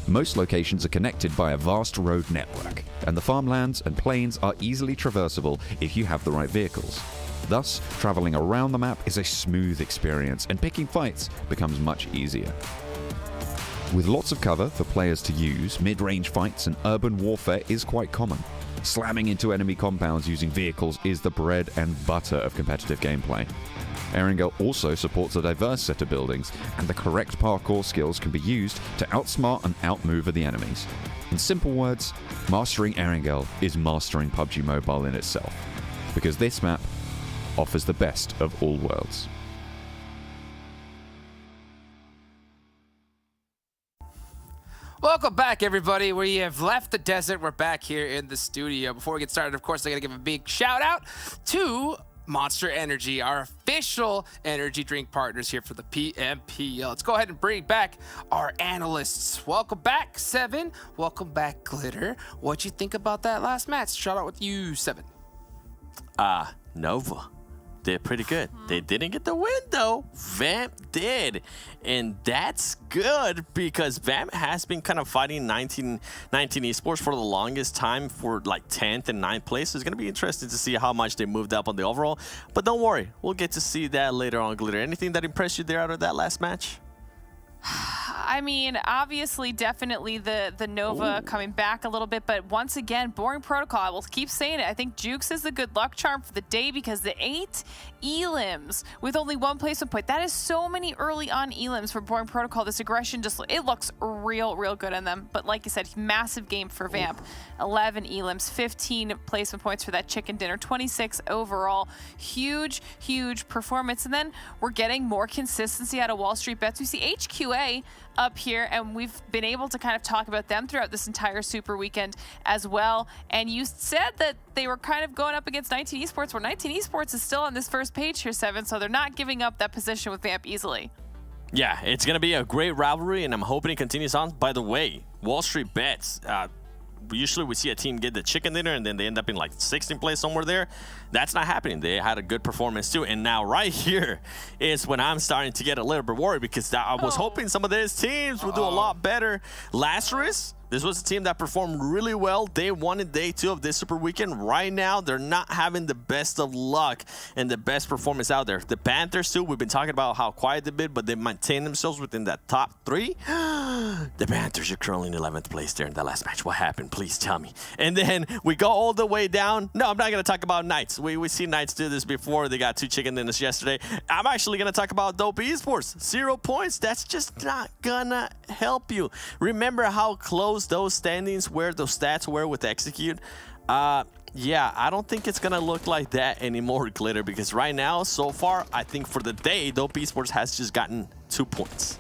Most locations are connected by a vast road network, and the farmlands and plains are easily traversable if you have the right vehicles. Thus, traveling around the map is a smooth experience, and picking fights becomes much easier. With lots of cover for players to use, mid-range fights and urban warfare is quite common. Slamming into enemy compounds using vehicles is the bread and butter of competitive gameplay. Erangel also supports a diverse set of buildings, and the correct parkour skills can be used to outsmart and outmaneuver the enemies. In simple words, mastering Erangel is mastering PUBG Mobile in itself, because this map offers the best of all worlds. Welcome back, everybody. We have left the desert. We're back here in the studio. Before we get started, of course, I got to give a big shout out to Monster Energy, our official energy drink partners here for the PMPL. Let's go ahead and bring back our analysts. Welcome back, Seven. Welcome back, Glitter. What'd you think about that last match? Shout out with you, Seven. Nova did pretty good. They didn't get the win, though. Vamp did. And that's good because Vamp has been kind of fighting 19 Esports for the longest time for like 10th and 9th place. So it's going to be interesting to see how much they moved up on the overall. But don't worry. We'll get to see that later on, Glitter. Anything that impressed you there out of that last match? I mean, obviously, definitely the Nova coming back a little bit, but once again, boring protocol. I will keep saying it. I think Jukes is the good luck charm for the day because the 8 elims with only 1 placement point. That is so many early on elims for boring protocol. This aggression just, it looks real good on them. But like you said, massive game for Vamp. 11 elims, 15 placement points for that chicken dinner, 26 overall. Huge performance. And then we're getting more consistency out of WallStreetBets. We see HQA up here, and we've been able to kind of talk about them throughout this entire Super Weekend as well. And you said that they were kind of going up against 19 Esports, where 19 Esports is still on this first page here, Seven, so they're not giving up that position with Vamp easily. Yeah, it's going to be a great rivalry, and I'm hoping it continues on. By the way, WallStreetBets, usually we see a team get the chicken dinner and then they end up in like 16th place somewhere there. That's not happening. They had a good performance too. And now right here is when I'm starting to get a little bit worried, because I was hoping some of these teams would do a lot better. Lazarus, this was a team that performed really well day 1 and day 2 of this Super Weekend. Right now, they're not having the best of luck and the best performance out there. The Panthers, too, we've been talking about how quiet they've been, but they maintain themselves within that top 3. The Panthers are currently in 11th place there in the last match. What happened? Please tell me. And then we go all the way down. No, I'm not going to talk about Knights. We see Knights do this before. They got 2 chicken dinners yesterday. I'm actually going to talk about Dope Esports. 0 points. That's just not going to help you. Remember how close those standings were, those stats were with Execute? Yeah, I don't think it's going to look like that anymore, Glitter, because right now, so far, I think for the day, Dope Esports has just gotten 2 points.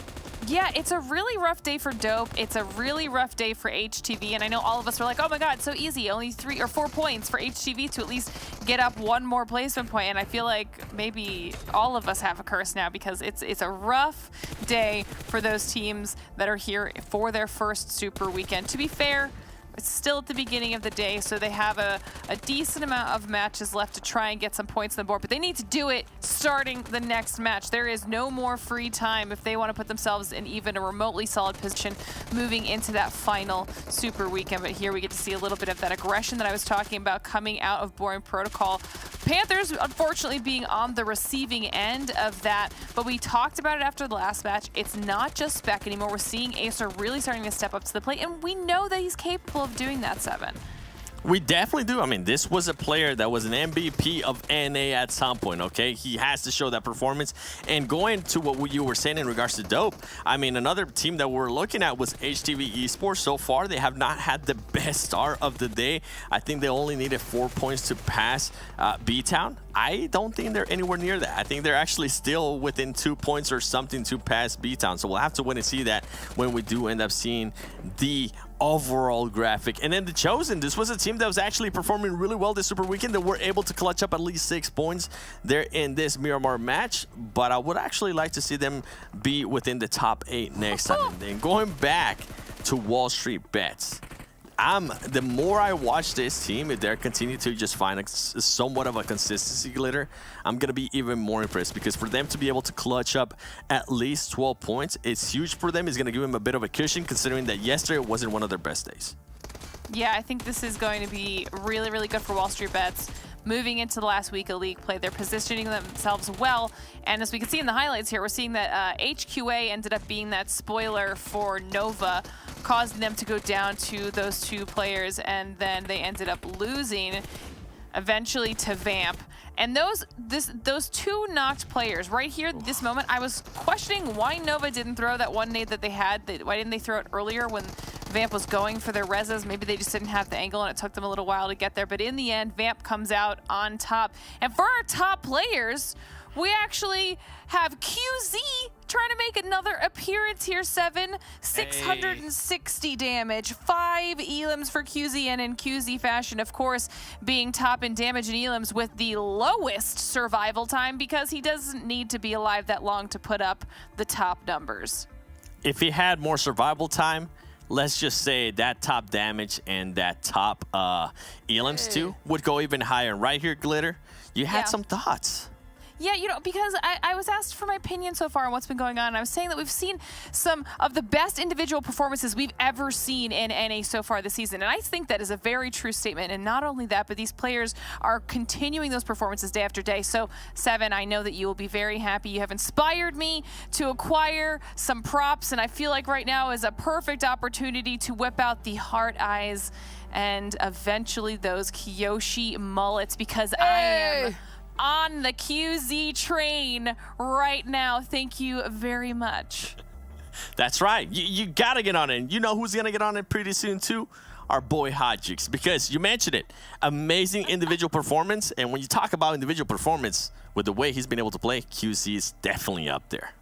Yeah, it's a really rough day for Dope. It's a really rough day for HTV, and I know all of us are like, oh my god, so easy. Only 3 or 4 points for HTV to at least get up 1 more placement point, and I feel like maybe all of us have a curse now, because it's a rough day for those teams that are here for their first Super Weekend. To be fair, it's still at the beginning of the day, so they have a decent amount of matches left to try and get some points on the board, but they need to do it starting the next match. There is no more free time if they want to put themselves in even a remotely solid position moving into that final Super Weekend. But here we get to see a little bit of that aggression that I was talking about coming out of Boring Protocol. Panthers, unfortunately, being on the receiving end of that, but we talked about it after the last match. It's not just Spec anymore. We're seeing Acer really starting to step up to the plate, and we know that he's capable of doing that, Seven. We definitely do. I mean, this was a player that was an MVP of NA at some point, okay? He has to show that performance. And going to what you were saying in regards to Dope, I mean, another team that we're looking at was HTV Esport. So far, they have not had the best start of the day. I think they only needed 4 points to pass B-Town. I don't think they're anywhere near that. I think they're actually still within 2 points or something to pass B-Town. So we'll have to wait and see that when we do end up seeing the overall graphic. And then the Chosen, this was a team that was actually performing really well this Super Weekend. They were able to clutch up at least 6 points there in this Miramar match, but I would actually like to see them be within the top 8 next time. And then going back to WallStreetBets, the more I watch this team, if they're continuing to just find somewhat of a consistency, Glitter, I'm going to be even more impressed, because for them to be able to clutch up at least 12 points, it's huge for them. It's going to give them a bit of a cushion, considering that yesterday wasn't one of their best days. Yeah, I think this is going to be really, really good for WallStreetBets. Moving into the last week of league play, they're positioning themselves well. And as we can see in the highlights here, we're seeing that HQA ended up being that spoiler for Nova, causing them to go down to those 2 players, and then they ended up losing eventually to Vamp. And those 2 knocked players right here, this moment, I was questioning why Nova didn't throw that one nade that they had. Why didn't they throw it earlier when Vamp was going for their reses? Maybe they just didn't have the angle and it took them a little while to get there. But in the end, Vamp comes out on top. And for our top players, we actually have QZ trying to make another appearance here, 7. 660 damage, 5 elims for QZ, and in QZ fashion, of course, being top in damage and elims with the lowest survival time, because he doesn't need to be alive that long to put up the top numbers. If he had more survival time, let's just say that top damage and that top elims too would go even higher. And right here, Glitter, you had some thoughts. Yeah, you know, because I was asked for my opinion so far on what's been going on. And I was saying that we've seen some of the best individual performances we've ever seen in NA so far this season. And I think that is a very true statement. And not only that, but these players are continuing those performances day after day. So, 7, I know that you will be very happy. You have inspired me to acquire some props. And I feel like right now is a perfect opportunity to whip out the heart eyes and eventually those Kiyoshi mullets, because I am on the QZ train right now. Thank you very much. That's right. You got to get on it. And you know who's going to get on it pretty soon too? Our boy Hodgix, because you mentioned it. Amazing individual performance. And when you talk about individual performance, with the way he's been able to play, QZ is definitely up there.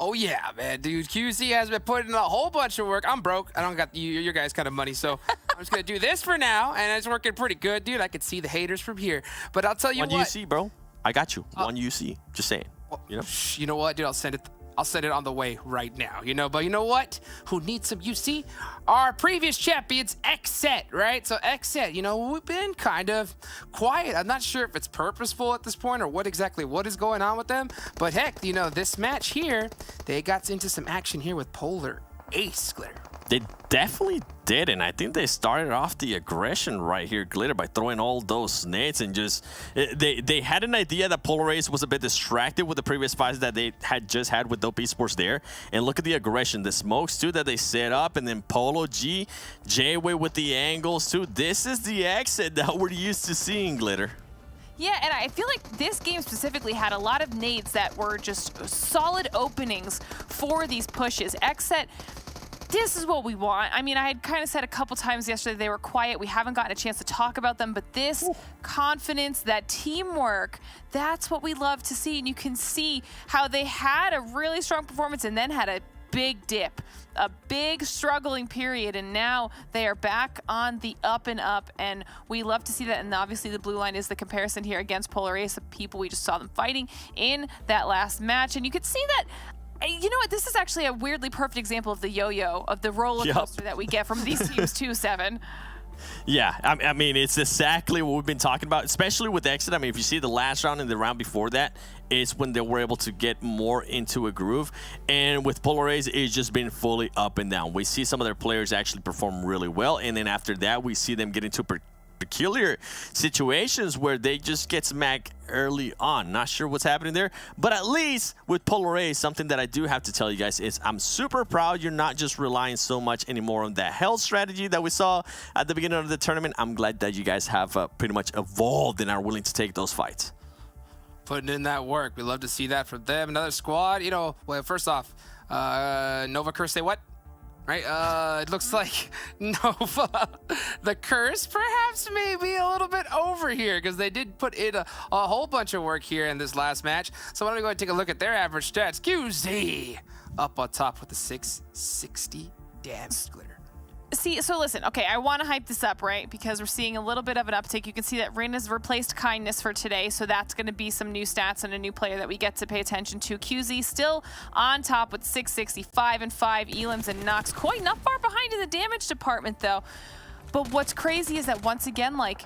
Oh yeah, man, dude. QZ has been putting in a whole bunch of work. I'm broke. I don't got your guys' kind of money, so I'm just gonna do this for now, and it's working pretty good, dude. I can see the haters from here. But I'll tell you what. 1 UC, bro. I got you. 1 UC. Just saying. You know what, dude? I'll send it I'll send it on the way right now, you know. But you know what? Who needs some UC? Our previous champions, XSET, right? So XSET, you know, we've been kind of quiet. I'm not sure if it's purposeful at this point or what is going on with them. But heck, you know, this match here, they got into some action here with Polar Ace, Glitter. They definitely did, and I think they started off the aggression right here, Glitter, by throwing all those nades and just they had an idea that Polar Ace was a bit distracted with the previous fights that they had just had with Dope Esports there. And look at the aggression, the smokes too that they set up, and then Polo G, J-Way with the angles too. This is the exit that we're used to seeing, Glitter. Yeah, and I feel like this game specifically had a lot of nades that were just solid openings for these pushes. XSET, this is what we want. I mean, I had kind of said a couple times yesterday they were quiet. We haven't gotten a chance to talk about them, but this confidence, that teamwork, that's what we love to see. And you can see how they had a really strong performance and then had a big dip, a big struggling period, and now they are back on the up and up, and we love to see that. And obviously the blue line is the comparison here against Polar Ace, the people we just saw them fighting in that last match. And you could see that, you know what, this is actually a weirdly perfect example of the yo-yo, of the roller coaster that we get from these teams too, Seven. Yeah, I mean, it's exactly what we've been talking about, especially with Exit. I mean, if you see the last round and the round before that, is when they were able to get more into a groove. And with Polar Ace, it's just been fully up and down. We see some of their players actually perform really well, and then after that, we see them get into peculiar situations where they just get smacked early on. Not sure what's happening there, but at least with Polar Ace, something that I do have to tell you guys is I'm super proud you're not just relying so much anymore on that health strategy that we saw at the beginning of the tournament. I'm glad that you guys have pretty much evolved and are willing to take those fights. Putting in that work. We love to see that from them. Another squad, you know, well, first off, Nova Curse, say what? Right, it looks like Nova, the curse, perhaps maybe a little bit over here because they did put in a whole bunch of work here in this last match. So why don't we go ahead and take a look at their average stats. QZ up on top with the 660 damage, Glitter. See, so listen, okay, I want to hype this up, right? Because we're seeing a little bit of an uptick. You can see that Rin has replaced Kindness for today, so that's going to be some new stats and a new player that we get to pay attention to. QZ still on top with 665 and 5 elims and knocks. Quite not far behind in the damage department, though. But what's crazy is that once again, like,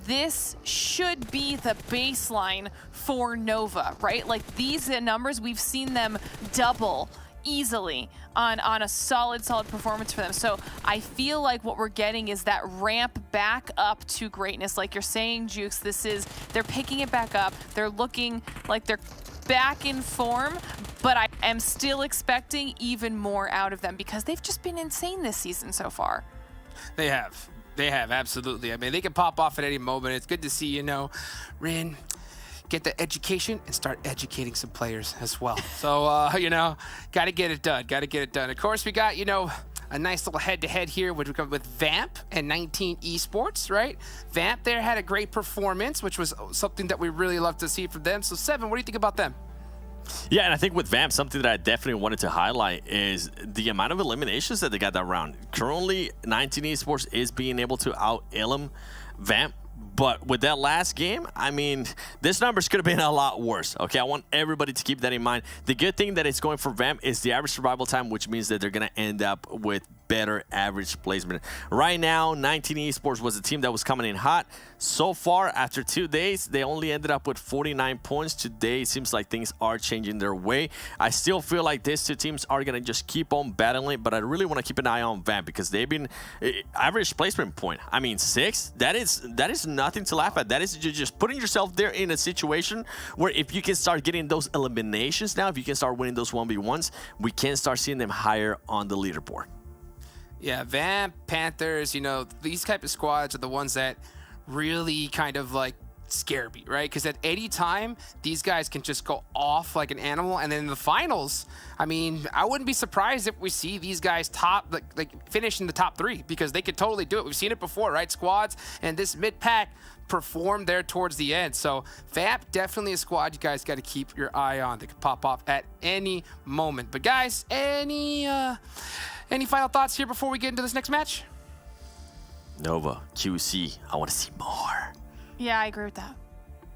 this should be the baseline for Nova, right? Like, these numbers, we've seen them double easily on a solid performance for them. So I feel like what we're getting is that ramp back up to greatness. Like you're saying, Jukes, they're picking it back up. They're looking like they're back in form, but I am still expecting even more out of them because they've just been insane this season so far. They have, absolutely. I mean, they can pop off at any moment. It's good to see, you know, Rin, get the education and start educating some players as well. So, you know, got to get it done. Of course, we got, you know, a nice little head-to-head here with Vamp and 19 Esports, right? Vamp there had a great performance, which was something that we really love to see from them. So, Seven, what do you think about them? Yeah, and I think with Vamp, something that I definitely wanted to highlight is the amount of eliminations that they got that round. Currently, 19 Esports is being able to out-elim Vamp. But with that last game, I mean, this numbers could have been a lot worse. Okay, I want everybody to keep that in mind. The good thing that it's going for Vamp is the average survival time, which means that they're going to end up with better average placement. Right now, 19 Esports was a team that was coming in hot. So far, after 2 days, they only ended up with 49 points. Today, it seems like things are changing their way. I still feel like these two teams are going to just keep on battling, but I really want to keep an eye on Vamp because they've been average placement point. I mean, 6, that is nothing to laugh at. That is just putting yourself there in a situation where if you can start getting those eliminations now, if you can start winning those 1v1s, we can start seeing them higher on the leaderboard. Yeah, Vamp, Panthers, you know, these type of squads are the ones that really kind of like scare me, right? Because at any time, these guys can just go off like an animal. And then in the finals, I mean, I wouldn't be surprised if we see these guys like finish in the top 3 because they could totally do it. We've seen it before, right? Squads and this mid-pack perform there towards the end. So Vamp, definitely a squad you guys got to keep your eye on. They could pop off at any moment. But guys, any final thoughts here before we get into this next match? Nova, QC, I want to see more. Yeah, I agree with that.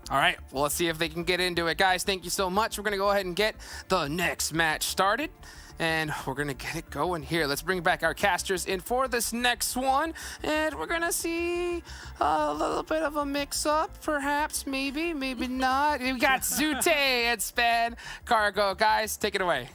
All right, well, let's see if they can get into it. Guys, thank you so much. We're going to go ahead and get the next match started. And we're going to get it going here. Let's bring back our casters in for this next one. And we're going to see a little bit of a mix-up, perhaps, maybe not. We got Zute and Span Cargo. Guys, take it away.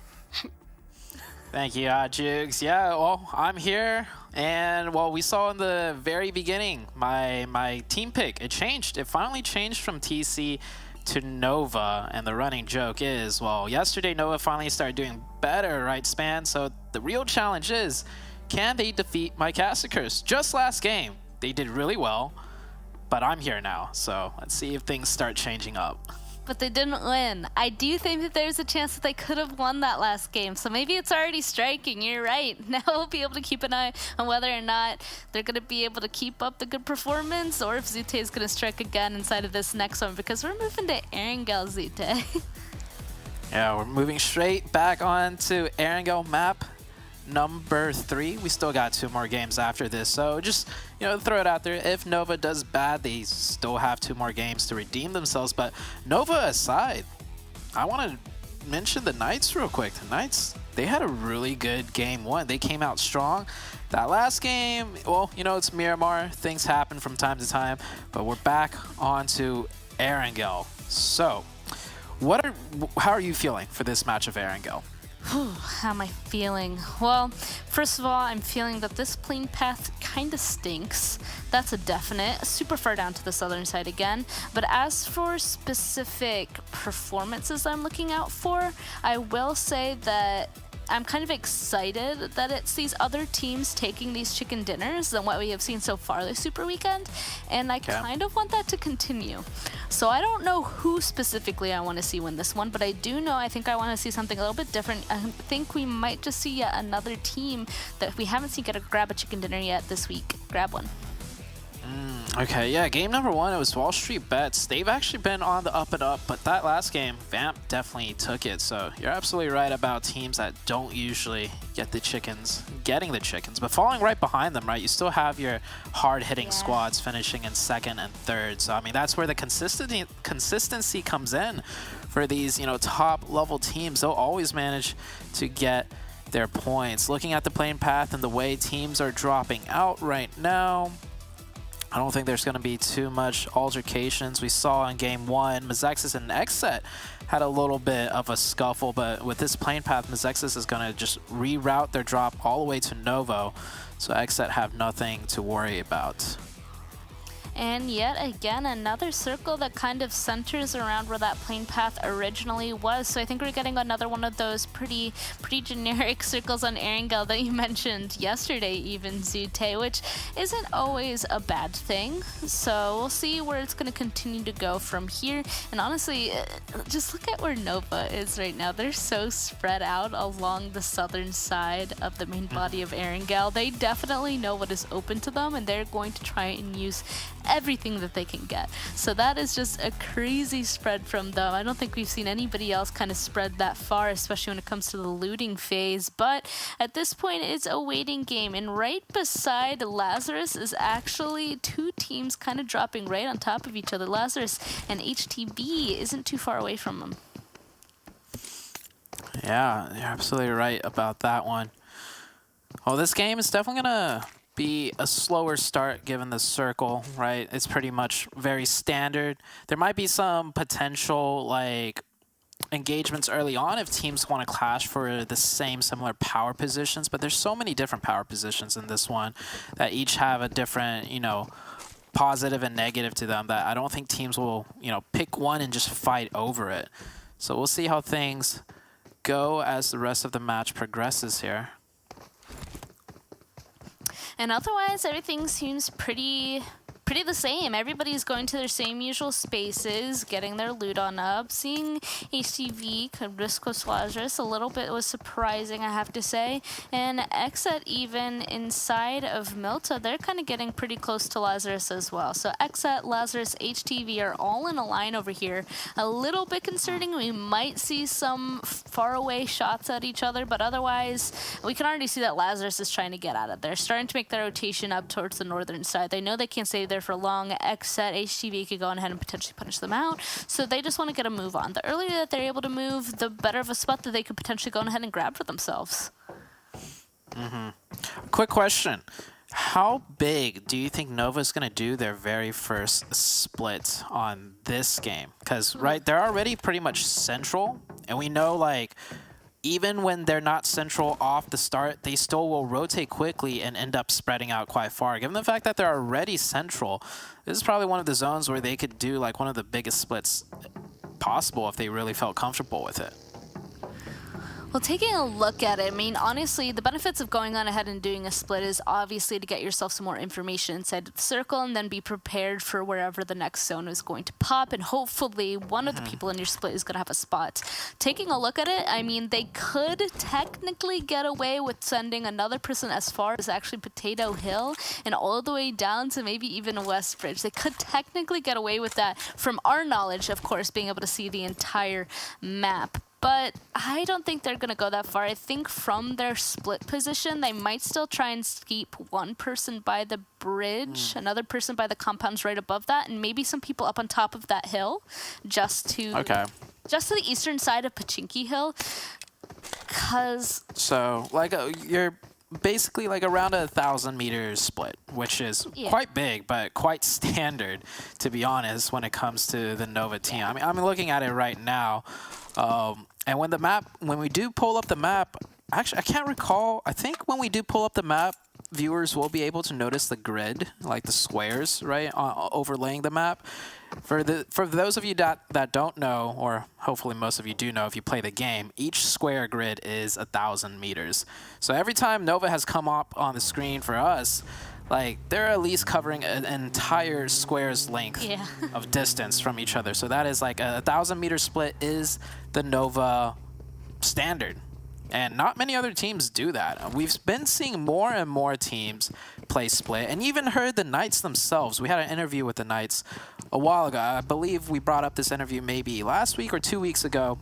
Thank you, Jugs. Yeah, well, I'm here. And, well, we saw in the very beginning, my team pick, it changed. It finally changed from TC to Nova, and the running joke is, well, yesterday Nova finally started doing better, right, Span? So the real challenge is, can they defeat my Cassicers? Just last game, they did really well, but I'm here now, so let's see if things start changing up. But they didn't win. I do think that there's a chance that they could have won that last game. So maybe it's already striking. You're right. Now we'll be able to keep an eye on whether or not they're going to be able to keep up the good performance, or if Zute is going to strike again inside of this next one, because we're moving to Erangel, Zute. Yeah, we're moving straight back onto Erangel map number 3. We still got 2 more games after this, so just, you know, throw it out there. If Nova does bad, they still have 2 more games to redeem themselves. But Nova aside, I want to mention the Knights real quick. The Knights, they had a really good game 1. They came out strong. That last game, well, you know, it's Miramar. Things happen from time to time, but we're back onto Erangel. So, how are you feeling for this match of Erangel? How am I feeling? Well, first of all, I'm feeling that this plane path kind of stinks. That's a definite. Super far down to the southern side again. But as for specific performances I'm looking out for, I will say that I'm kind of excited that it's these other teams taking these chicken dinners than what we have seen so far this Super Weekend, and I kind of want that to continue. So I don't know who specifically I want to see win this one, but I do know I think I want to see something a little bit different. I think we might just see yet another team that we haven't seen get to grab a chicken dinner yet this week. Grab one. Okay, yeah, game number 1, it was WallStreetBets. They've actually been on the up and up, but that last game, Vamp definitely took it. So you're absolutely right about teams that don't usually get the chickens, getting the chickens, but falling right behind them, right? You still have your hard-hitting squads finishing in 2nd and 3rd. So, I mean, that's where the consistency comes in for these, you know, top-level teams. They'll always manage to get their points. Looking at the playing path and the way teams are dropping out right now, I don't think there's going to be too much altercations. We saw in game 1, Mezexis and XSET had a little bit of a scuffle, but with this plane path, Mezexis is going to just reroute their drop all the way to Novo, so XSET have nothing to worry about. And yet again, another circle that kind of centers around where that plane path originally was. So I think we're getting another one of those pretty generic circles on Erangel that you mentioned yesterday, even, Zute, which isn't always a bad thing. So we'll see where it's going to continue to go from here. And honestly, just look at where Nova is right now. They're so spread out along the southern side of the main body of Erangel. They definitely know what is open to them, and they're going to try and use everything that they can get. So that is just a crazy spread from them. I don't think we've seen anybody else kind of spread that far, especially when it comes to the looting phase. But at this point, it's a waiting game. And right beside Lazarus is actually 2 teams kind of dropping right on top of each other. Lazarus and HTV isn't too far away from them. Yeah, you're absolutely right about that one. Well, this game is definitely going to be a slower start given the circle, right? It's pretty much very standard. There might be some potential like engagements early on if teams want to clash for the same similar power positions, but there's so many different power positions in this one that each have a different, you know, positive and negative to them that I don't think teams will, you know, pick one and just fight over it. So we'll see how things go as the rest of the match progresses here. And otherwise, everything seems pretty the same. Everybody's going to their same usual spaces, getting their loot on up. Seeing HTV risk with Lazarus a little bit was surprising, I have to say. And XSET, even inside of Milta, they're kind of getting pretty close to Lazarus as well. So XSET, Lazarus, HTV are all in a line over here. A little bit concerning. We might see some far away shots at each other, but otherwise, we can already see that Lazarus is trying to get out of there. Starting to make their rotation up towards the northern side. They know they can't save their for long. XSET, HTV could go on ahead and potentially punish them out. So they just want to get a move on. The earlier that they're able to move, the better of a spot that they could potentially go on ahead and grab for themselves. Quick question. How big do you think Nova's going to do their very first split on this game? Because, right, they're already pretty much central, and we know, like, even when they're not central off the start, they still will rotate quickly and end up spreading out quite far. Given the fact that they're already central, this is probably one of the zones where they could do, like, one of the biggest splits possible if they really felt comfortable with it. Well, taking a look at it, I mean, honestly, the benefits of going on ahead and doing a split is obviously to get yourself some more information inside of the circle and then be prepared for wherever the next zone is going to pop, and hopefully one of the people in your split is going to have a spot. Taking a look at it, I mean, they could technically get away with sending another person as far as actually Potato Hill and all the way down to maybe even Westbridge. They could technically get away with that from our knowledge, of course, being able to see the entire map. But I don't think they're going to go that far. I think from their split position, they might still try and keep one person by the bridge, another person by the compounds right above that, and maybe some people up on top of that hill just to the eastern side of Pachinki Hill. So, like, you're basically like around 1,000 meters split, which is quite big, but quite standard, to be honest, when it comes to the Nova team. I mean, I'm looking at it right now. And when we do pull up the map, actually, I can't recall. I think when we do pull up the map, viewers will be able to notice the grid, like the squares, right, overlaying the map. For those of you that don't know, or hopefully most of you do know if you play the game, each square grid is 1,000 meters. So every time Nova has come up on the screen for us, like, they're at least covering an entire square's length of distance from each other. So that is like a 1,000-meter split is the Nova standard. And not many other teams do that. We've been seeing more and more teams play split, and even heard the Knights themselves. We had an interview with the Knights a while ago. I believe we brought up this interview maybe last week or 2 weeks ago.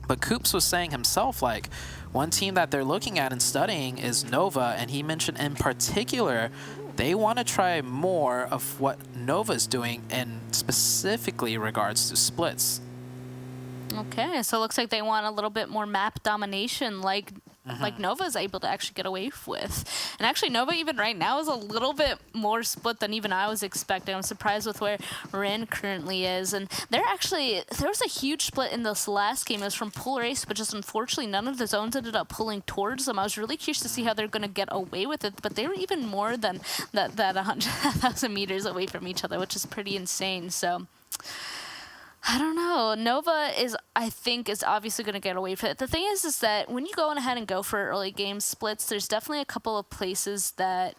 But Coops was saying himself, like, one team that they're looking at and studying is Nova, and he mentioned in particular they want to try more of what Nova's doing in specifically regards to splits. Okay, so it looks like they want a little bit more map domination like Nova's able to actually get away with. And actually, Nova even right now is a little bit more split than even I was expecting. I'm surprised with where Ren currently is. And there was a huge split in this last game. It was from Polar Ace, but just unfortunately, none of the zones ended up pulling towards them. I was really curious to see how they're going to get away with it, but they were even more than that 100,000 meters away from each other, which is pretty insane. So I don't know. Nova I think, is obviously going to get away with it. The thing is that when you go on ahead and go for early game splits, there's definitely a couple of places that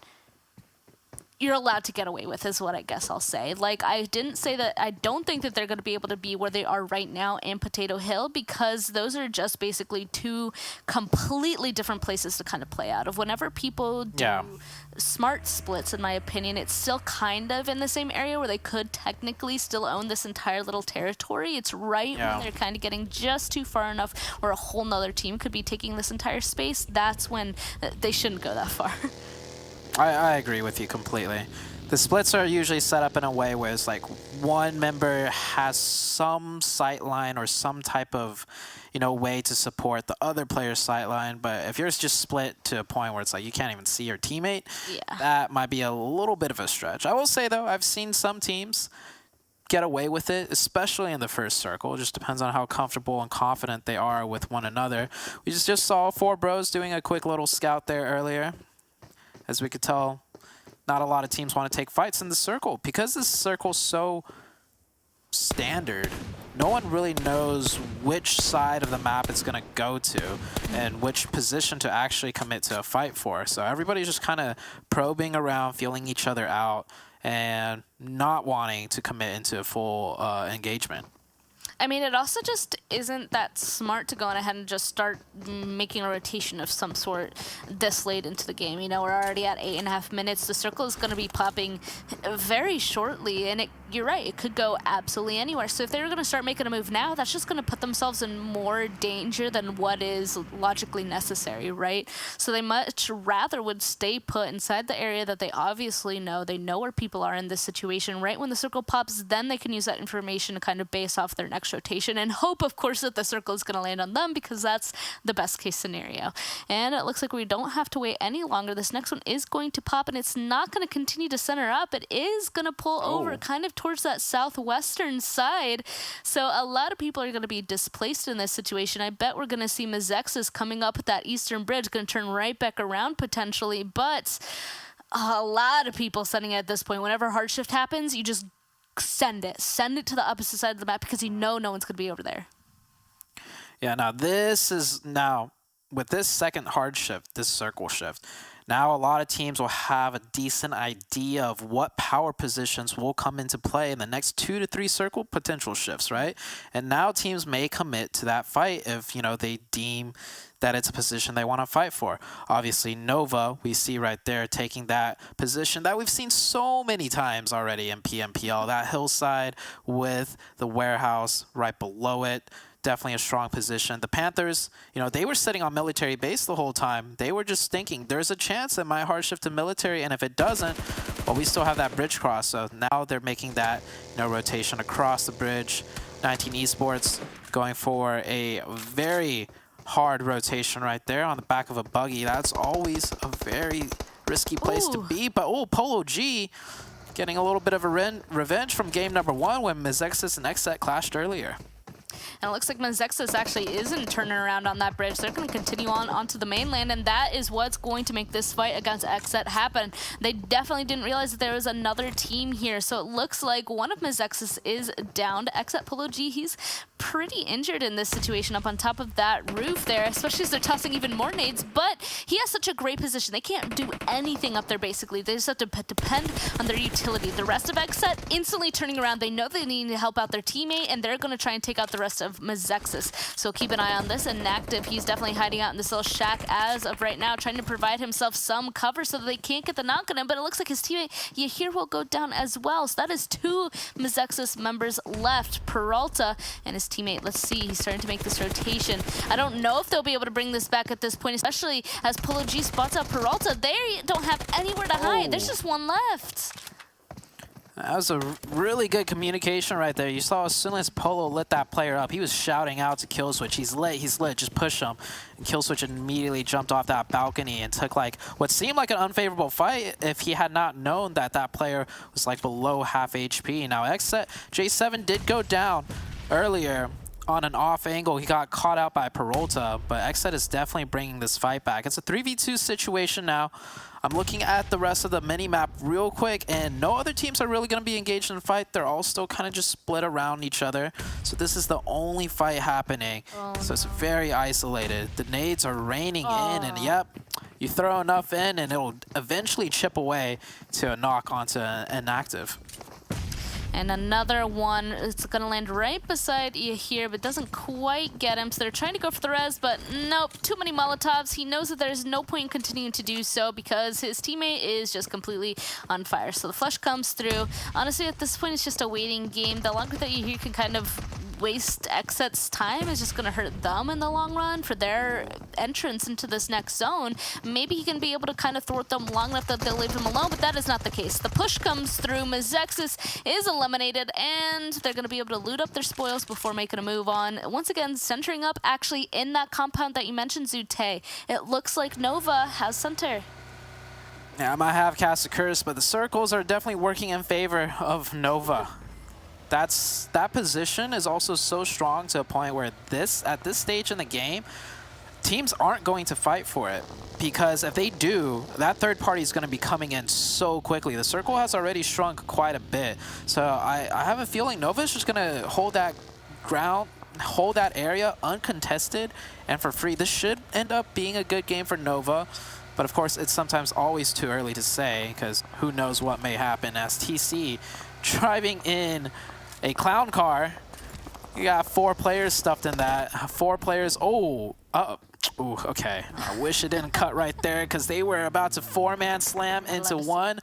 you're allowed to get away with, is what I guess I'll say. Like, I didn't say that I don't think that they're going to be able to be where they are right now in Potato Hill, because those are just basically two completely different places to kind of play out of. Whenever people do smart splits, in my opinion, it's still kind of in the same area where they could technically still own this entire little territory. It's right when they're kind of getting just too far enough where a whole nother team could be taking this entire space. That's when they shouldn't go that far. I agree with you completely. The splits are usually set up in a way where it's like one member has some sight line or some type of, way to support the other player's sight line. But if you're just split to a point where it's like you can't even see your teammate, that might be a little bit of a stretch. I will say, though, I've seen some teams get away with it, especially in the first circle. It just depends on how comfortable and confident they are with one another. We just saw 4 bros doing a quick little scout there earlier. As we could tell, not a lot of teams want to take fights in the circle. Because this circle's so standard, no one really knows which side of the map it's going to go to and which position to actually commit to a fight for. So everybody's just kind of probing around, feeling each other out, and not wanting to commit into a full engagement. I mean, it also just isn't that smart to go on ahead and just start making a rotation of some sort this late into the game. We're already at 8.5 minutes. The circle is going to be popping very shortly, and you're right, it could go absolutely anywhere. So if they were going to start making a move now, that's just going to put themselves in more danger than what is logically necessary, right? So they much rather would stay put inside the area that they obviously know. They know where people are in this situation. Right when the circle pops, then they can use that information to kind of base off their next rotation and hope, of course, that the circle is going to land on them, because that's the best case scenario. And it looks like we don't have to wait any longer. This next one is going to pop, and it's not going to continue to center up. It is going to pull over kind of towards that southwestern side. So a lot of people are going to be displaced in this situation. I bet we're going to see Mezexis coming up at that eastern bridge, going to turn right back around potentially, but a lot of people sending it at this point. Whenever hard shift happens, you just send it to the opposite side of the map, because you know no one's going to be over there. Yeah, now with this second hard shift, this circle shift, now a lot of teams will have a decent idea of what power positions will come into play in the next 2 to 3 circle potential shifts, right? And now teams may commit to that fight if, they deem that it's a position they want to fight for. Obviously, Nova, we see right there, taking that position that we've seen so many times already in PMPL, that hillside with the warehouse right below it. Definitely a strong position. The Panthers, they were sitting on military base the whole time. They were just thinking, there's a chance it might hard shift to military, and if it doesn't, well, we still have that bridge cross. So now they're making that rotation across the bridge. 19 Esports going for a very hard rotation right there on the back of a buggy. That's always a very risky place to be. But, Polo G getting a little bit of a revenge from game number 1 when Mezexis and XSET clashed earlier. And it looks like Mezexis actually isn't turning around on that bridge. They're going to continue on onto the mainland, and that is what's going to make this fight against XSET happen. They definitely didn't realize that there was another team here, so it looks like one of Mezexis is down. XSET Polo G, he's pretty injured in this situation up on top of that roof there, especially as they're tossing even more nades, but he has such a great position. They can't do anything up there, basically. They just have to depend on their utility. The rest of XSET instantly turning around. They know they need to help out their teammate, and they're going to try and take out the rest of Mezexis. So keep an eye on this. Inactive, he's definitely hiding out in this little shack as of right now, trying to provide himself some cover so that they can't get the knock on him, but it looks like his teammate Yahir will go down as well. So that is 2 Mezexis members left. Peralta and his teammate, let's see, he's starting to make this rotation. I don't know if they'll be able to bring this back at this point, especially as Polo G spots out Peralta. They don't have anywhere to hide. There's just one left. That was a really good communication right there. You saw as soon as Polo lit that player up, he was shouting out to Killswitch, he's lit, just push him. And Killswitch immediately jumped off that balcony and took what seemed like an unfavorable fight if he had not known that that player was below half HP. Now XSET, J7 did go down earlier on an off angle. He got caught out by Peralta, but XSET is definitely bringing this fight back. It's a 3v2 situation now. I'm looking at the rest of the mini-map real quick, and no other teams are really going to be engaged in the fight. They're all still kind of just split around each other. So this is the only fight happening. So it's very isolated. The nades are raining in, and yep, you throw enough in, and it'll eventually chip away to a knock onto an active. And another one, it's going to land right beside you here, but doesn't quite get him. So they're trying to go for the res, but nope, too many Molotovs. He knows that there's no point in continuing to do so because his teammate is just completely on fire. So the flush comes through. Honestly, at this point, it's just a waiting game. The longer that you can kind of waste XSET's time is just going to hurt them in the long run for their entrance into this next zone. Maybe he can be able to kind of thwart them long enough that they'll leave him alone, but that is not the case. The push comes through. Mezexis is eliminated, and they're going to be able to loot up their spoils before making a move on. Once again, centering up actually in that compound that you mentioned, Zute. It looks like Nova has center. Yeah, I might have cast a curse, but the circles are definitely working in favor of Nova. That position is also so strong to a point where at this stage in the game, teams aren't going to fight for it, because if they do, that third party is going to be coming in so quickly. The circle has already shrunk quite a bit, so I have a feeling Nova is just going to hold that ground, hold that area uncontested and for free. This should end up being a good game for Nova, but of course it's sometimes always too early to say, because who knows what may happen as TC driving in a clown car. You got 4 players stuffed in that. 4 players. Ooh, okay. I wish it didn't cut right there, because they were about to 4-man slam into one.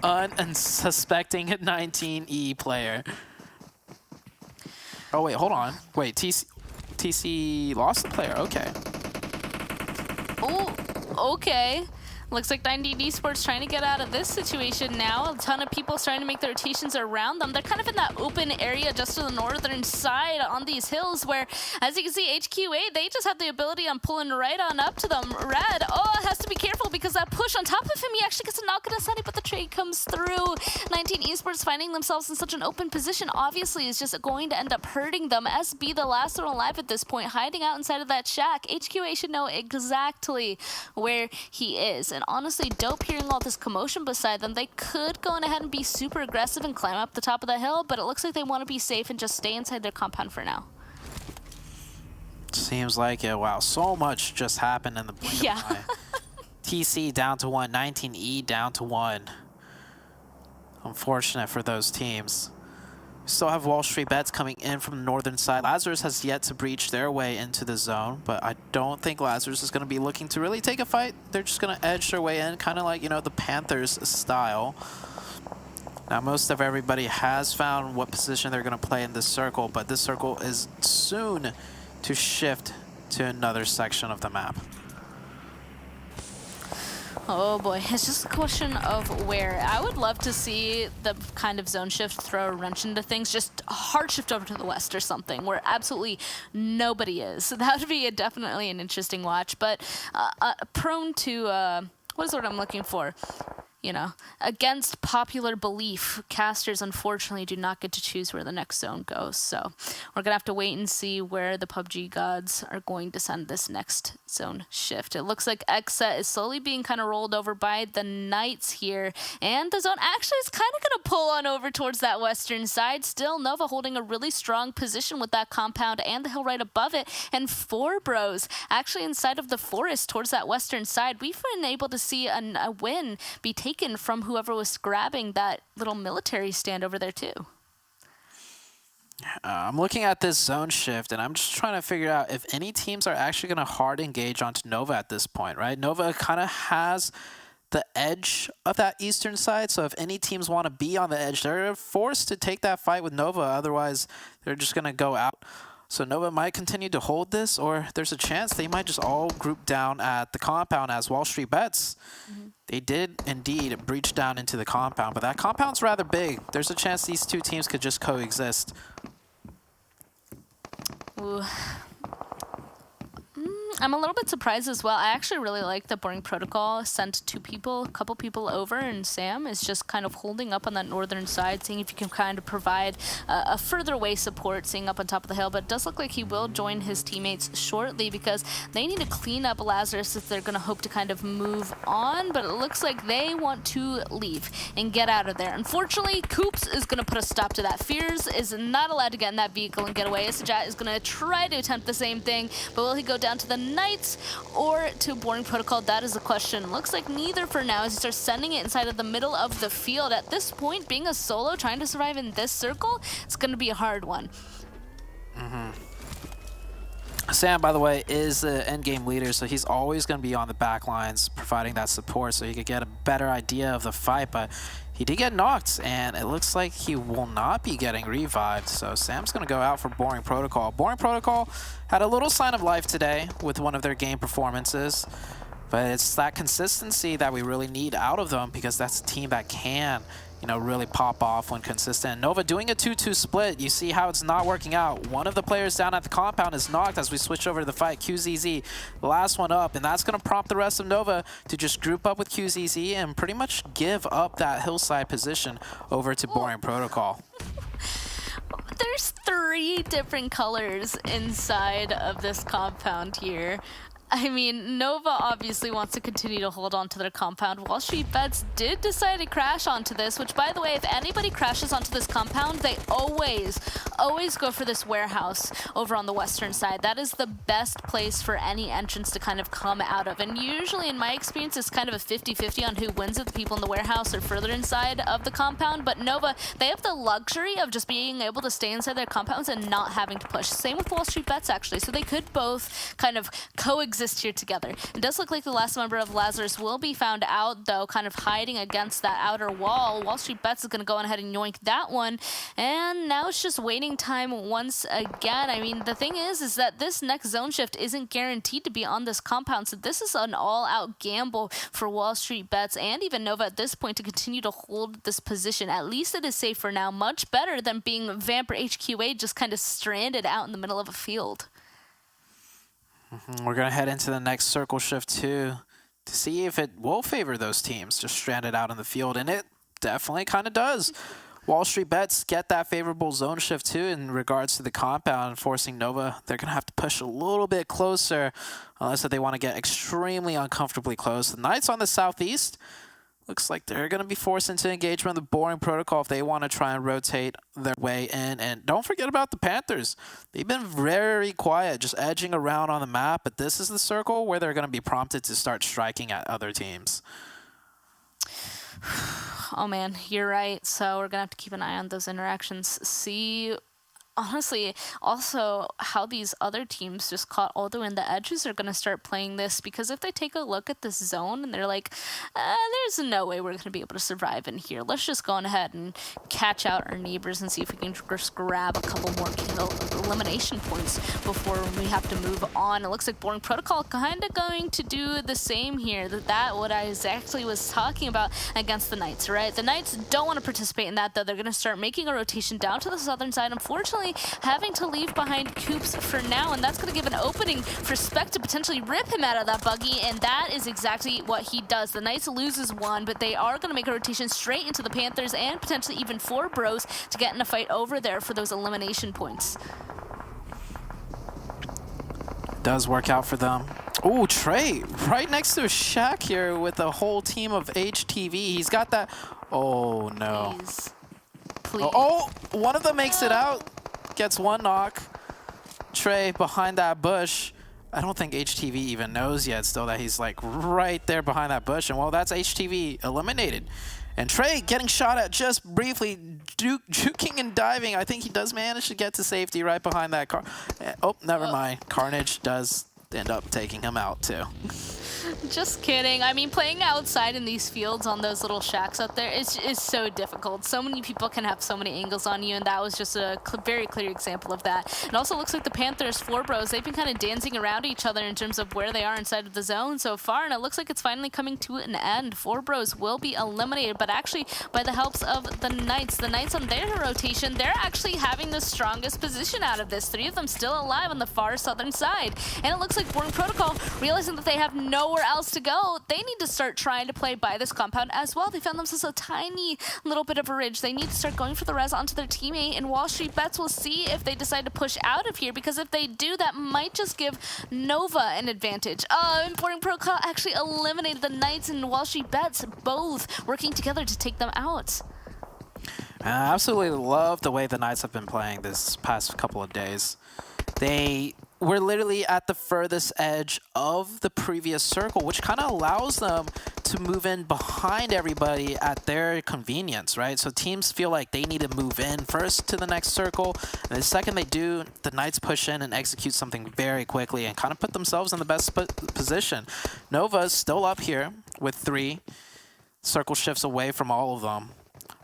unsuspecting 19E player. Oh, wait, hold on. Wait, TC lost the player. Okay. Oh, okay. Looks like 19 Esports trying to get out of this situation now. A ton of people starting to make their rotations around them. They're kind of in that open area just to the northern side on these hills where, as you can see, HQA, they just have the ability on pulling right on up to them. Red, has to be careful because that push on top of him, he actually gets a knock on a Sunny, but the trade comes through. 19 Esports finding themselves in such an open position, obviously, is just going to end up hurting them. SB, the last one alive at this point, hiding out inside of that shack. HQA should know exactly where he is. And honestly, dope hearing all this commotion beside them. They could go on ahead and be super aggressive and climb up the top of the hill, but it looks like they want to be safe and just stay inside their compound for now. Seems like it. Wow, so much just happened in the blink of an eye. TC down to 1, 19E down to 1. Unfortunate for those teams. We still have WallStreetBets coming in from the northern side. Lazarus has yet to breach their way into the zone, but I don't think Lazarus is going to be looking to really take a fight. They're just going to edge their way in, kind of like, you know, the Panthers style. Now, most of everybody has found what position they're going to play in this circle, but this circle is soon to shift to another section of the map. Oh boy, it's just a question of where. I would love to see the kind of zone shift throw a wrench into things, just a hard shift over to the west or something where absolutely nobody is. So that would be definitely an interesting watch, but prone to, what is the word I'm looking for? You know, against popular belief, casters unfortunately do not get to choose where the next zone goes. So we're going to have to wait and see where the PUBG gods are going to send this next zone shift. It looks like XSET is slowly being kind of rolled over by the Knights here. And the zone actually is kind of going to pull on over towards that western side. Still, Nova holding a really strong position with that compound and the hill right above it. And 4 bros actually inside of the forest towards that western side. We've been able to see a win be taken from whoever was grabbing that little military stand over there too. I'm looking at this zone shift, and I'm just trying to figure out if any teams are actually going to hard engage onto Nova at this point, right? Nova kind of has the edge of that eastern side, so if any teams want to be on the edge, they're forced to take that fight with Nova, otherwise they're just going to go out. So Nova might continue to hold this, or there's a chance they might just all group down at the compound as WallStreetBets. They did indeed breach down into the compound, but that compound's rather big. There's a chance these two teams could just coexist. Ooh. I'm a little bit surprised as well. I actually really like the Boring Protocol sent 2 people, a couple people over, and Sam is just kind of holding up on that northern side, seeing if you can kind of provide a further way support, seeing up on top of the hill. But it does look like he will join his teammates shortly because they need to clean up Lazarus if they're going to hope to kind of move on. But it looks like they want to leave and get out of there. Unfortunately, Coops is going to put a stop to that. Fears is not allowed to get in that vehicle and get away. Isajat is going to try to attempt the same thing, but will he go down to the Knights or to Boring Protocol? That is the question. Looks like neither for now as he starts sending it inside of the middle of the field. At this point, being a solo, trying to survive in this circle, it's going to be a hard one. Sam, by the way, is the endgame leader, so he's always going to be on the back lines providing that support so he could get a better idea of the fight, but he did get knocked, and it looks like he will not be getting revived, so Sam's going to go out for Boring Protocol. Boring Protocol had a little sign of life today with one of their game performances, but it's that consistency that we really need out of them because that's a team that can, you know, really pop off when consistent. Nova doing a 2-2 split. You see how it's not working out. One of the players down at the compound is knocked as we switch over to the fight. QZZ, the last one up, and that's going to prompt the rest of Nova to just group up with QZZ and pretty much give up that hillside position over to Boring Protocol. There's 3 different colors inside of this compound here. I mean, Nova obviously wants to continue to hold on to their compound. WallStreetBets did decide to crash onto this, which, by the way, if anybody crashes onto this compound, they always go for this warehouse over on the western side. That is the best place for any entrance to kind of come out of. And usually, in my experience, it's kind of a 50-50 on who wins it, the people in the warehouse or further inside of the compound. But Nova, they have the luxury of just being able to stay inside their compounds and not having to push. Same with WallStreetBets, actually. So they could both kind of coexist exist here together. It does look like the last member of Lazarus will be found out, though, kind of hiding against that outer wall. WallStreetBets is going to go ahead and yoink that one. And now it's just waiting time once again. I mean, the thing is that this next zone shift isn't guaranteed to be on this compound, so this is an all-out gamble for WallStreetBets and even Nova at this point to continue to hold this position. At least it is safe for now. Much better than being Vamp or HQA just kind of stranded out in the middle of a field. We're going to head into the next circle shift too to see if it will favor those teams just stranded out in the field, and it definitely kind of does. WallStreetBets get that favorable zone shift too in regards to the compound, forcing Nova. They're going to have to push a little bit closer unless they want to get extremely uncomfortably close. The Knights on the southeast, looks like they're going to be forced into engagement with the boring protocol if they want to try and rotate their way in. And don't forget about the Panthers. They've been very quiet, just edging around on the map, but this is the circle where they're going to be prompted to start striking at other teams. Oh man, you're right. So we're gonna have to keep an eye on those interactions. See, honestly, also how these other teams just caught all the way in the edges are gonna start playing this, because if they take a look at this zone and they're like, there's no way we're gonna be able to survive in here. Let's just go on ahead and catch out our neighbors and see if we can just grab a couple more elimination points before we have to move on. It looks like Boring Protocol kind of going to do the same here. That what I exactly was talking about against the Knights, right? The Knights don't want to participate in that, though. They're going to start making a rotation down to the southern side. Unfortunately, having to leave behind Coops for now, and that's going to give an opening for Spec to potentially rip him out of that buggy, and that is exactly what he does. The Knights loses one, but they are going to make a rotation straight into the Panthers and potentially even 4 bros to get in a fight over there for those elimination points. Does work out for them. Oh, Trey, right next to Shaq here with a whole team of HTV. He's got that. Oh, no. Please. Oh, one of them makes it out. Gets one knock. Trey behind that bush. I don't think HTV even knows yet still that he's like right there behind that bush. And well, that's HTV eliminated. And Trey getting shot at just briefly, juking and diving. I think he does manage to get to safety right behind that car. Oh, never mind. Carnage does end up taking him out too. Just kidding. I mean, playing outside in these fields on those little shacks up there is so difficult. So many people can have so many angles on you, and that was just a very clear example of that. It also looks like the Panthers 4 bros, they've been kind of dancing around each other in terms of where they are inside of the zone so far, and it looks like it's finally coming to an end. 4 bros will be eliminated, but actually by the helps of the Knights. The Knights on their rotation, they're actually having the strongest position out of this. 3 of them still alive on the far southern side. And it looks like Boring Protocol, realizing that they have nowhere else to go, they need to start trying to play by this compound as well. They found themselves a tiny little bit of a ridge. They need to start going for the res onto their teammate, and WallStreetBets will see if they decide to push out of here, because if they do, that might just give Nova an advantage. Boring Protocol actually eliminated the Knights and WallStreetBets, both working together to take them out. I absolutely love the way the Knights have been playing this past couple of days. They were literally at the furthest edge of the previous circle, which kind of allows them to move in behind everybody at their convenience, right? So teams feel like they need to move in first to the next circle, and the second they do, the Knights push in and execute something very quickly and kind of put themselves in the best position. Nova's still up here with 3 circle shifts away from all of them.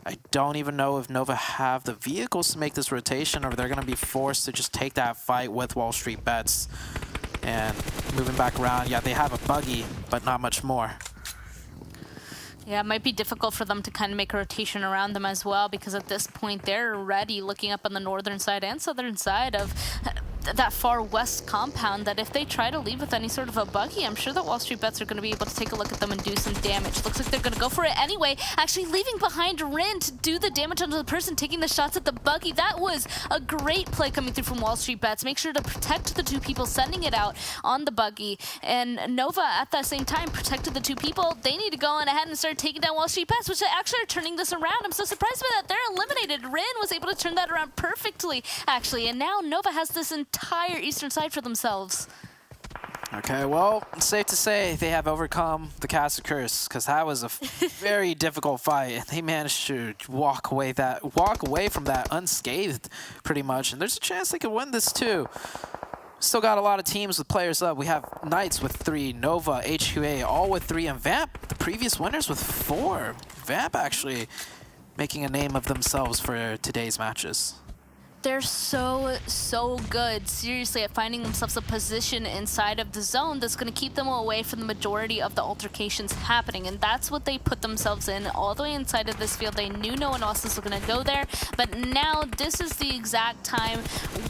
I don't even know if Nova have the vehicles to make this rotation, or they're going to be forced to just take that fight with WallStreetBets. And moving back around, yeah, they have a buggy, but not much more. Yeah, it might be difficult for them to kind of make a rotation around them as well, because at this point they're already looking up on the northern side and southern side of that far west compound, that if they try to leave with any sort of a buggy, I'm sure that WallStreetBets are going to be able to take a look at them and do some damage. Looks like they're going to go for it anyway, actually leaving behind Rin to do the damage onto the person taking the shots at the buggy. That was a great play coming through from WallStreetBets. Make sure to protect the 2 people sending it out on the buggy. And Nova, at that same time, protected the 2 people. They need to go on ahead and start taking down WallStreetBets, which actually are turning this around. I'm so surprised by that. They're eliminated. Rin was able to turn that around perfectly, actually. And now Nova has this entire eastern side for themselves. Okay, well, it's safe to say they have overcome the Castle Curse, because that was a very difficult fight, and they managed to walk away from that unscathed, pretty much. And there's a chance they could win this too. Still got a lot of teams with players up. We have Knights with 3, Nova, HQA, all with 3, and Vamp, the previous winners, with 4. Vamp actually making a name of themselves for today's matches. They're so good, seriously, at finding themselves a position inside of the zone that's going to keep them away from the majority of the altercations happening. And that's what they put themselves in all the way inside of this field. They knew no one else was going to go there. But now this is the exact time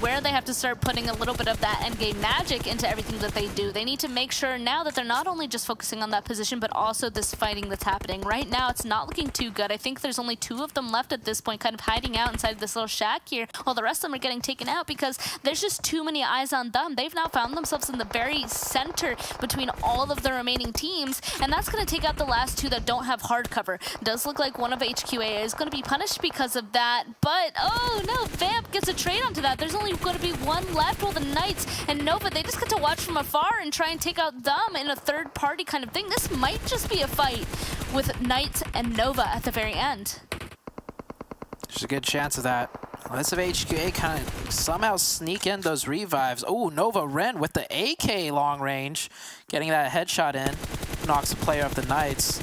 where they have to start putting a little bit of that endgame magic into everything that they do. They need to make sure now that they're not only just focusing on that position, but also this fighting that's happening. Right now, it's not looking too good. I think there's only 2 of them left at this point, kind of hiding out inside of this little shack here, while the rest of them are getting taken out because there's just too many eyes on them. They've now found themselves in the very center between all of the remaining teams, and that's going to take out the last 2 that don't have hard cover. Does look like one of HQA is going to be punished because of that, but oh no, Vamp gets a trade onto that. There's only going to be 1 left, while the Knights and Nova, they just get to watch from afar and try and take out them in a third party kind of thing. This might just be a fight with Knights and Nova at the very end. There's a good chance of that. Let's have HQA kind of somehow sneak in those revives. Oh, Nova Ren with the AK long range, getting that headshot in, knocks the player of the Knights.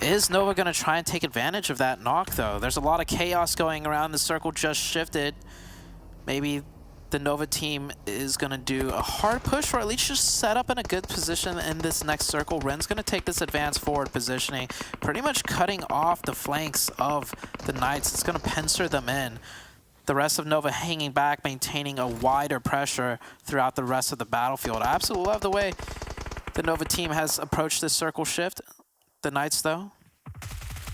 Is Nova going to try and take advantage of that knock, though? There's a lot of chaos going around. The circle just shifted. Maybe the Nova team is going to do a hard push, or at least just set up in a good position in this next circle. Ren's going to take this advanced forward positioning, pretty much cutting off the flanks of the Knights. It's going to pincer them in. The rest of Nova hanging back, maintaining a wider pressure throughout the rest of the battlefield. I absolutely love the way the Nova team has approached this circle shift. The Knights, though,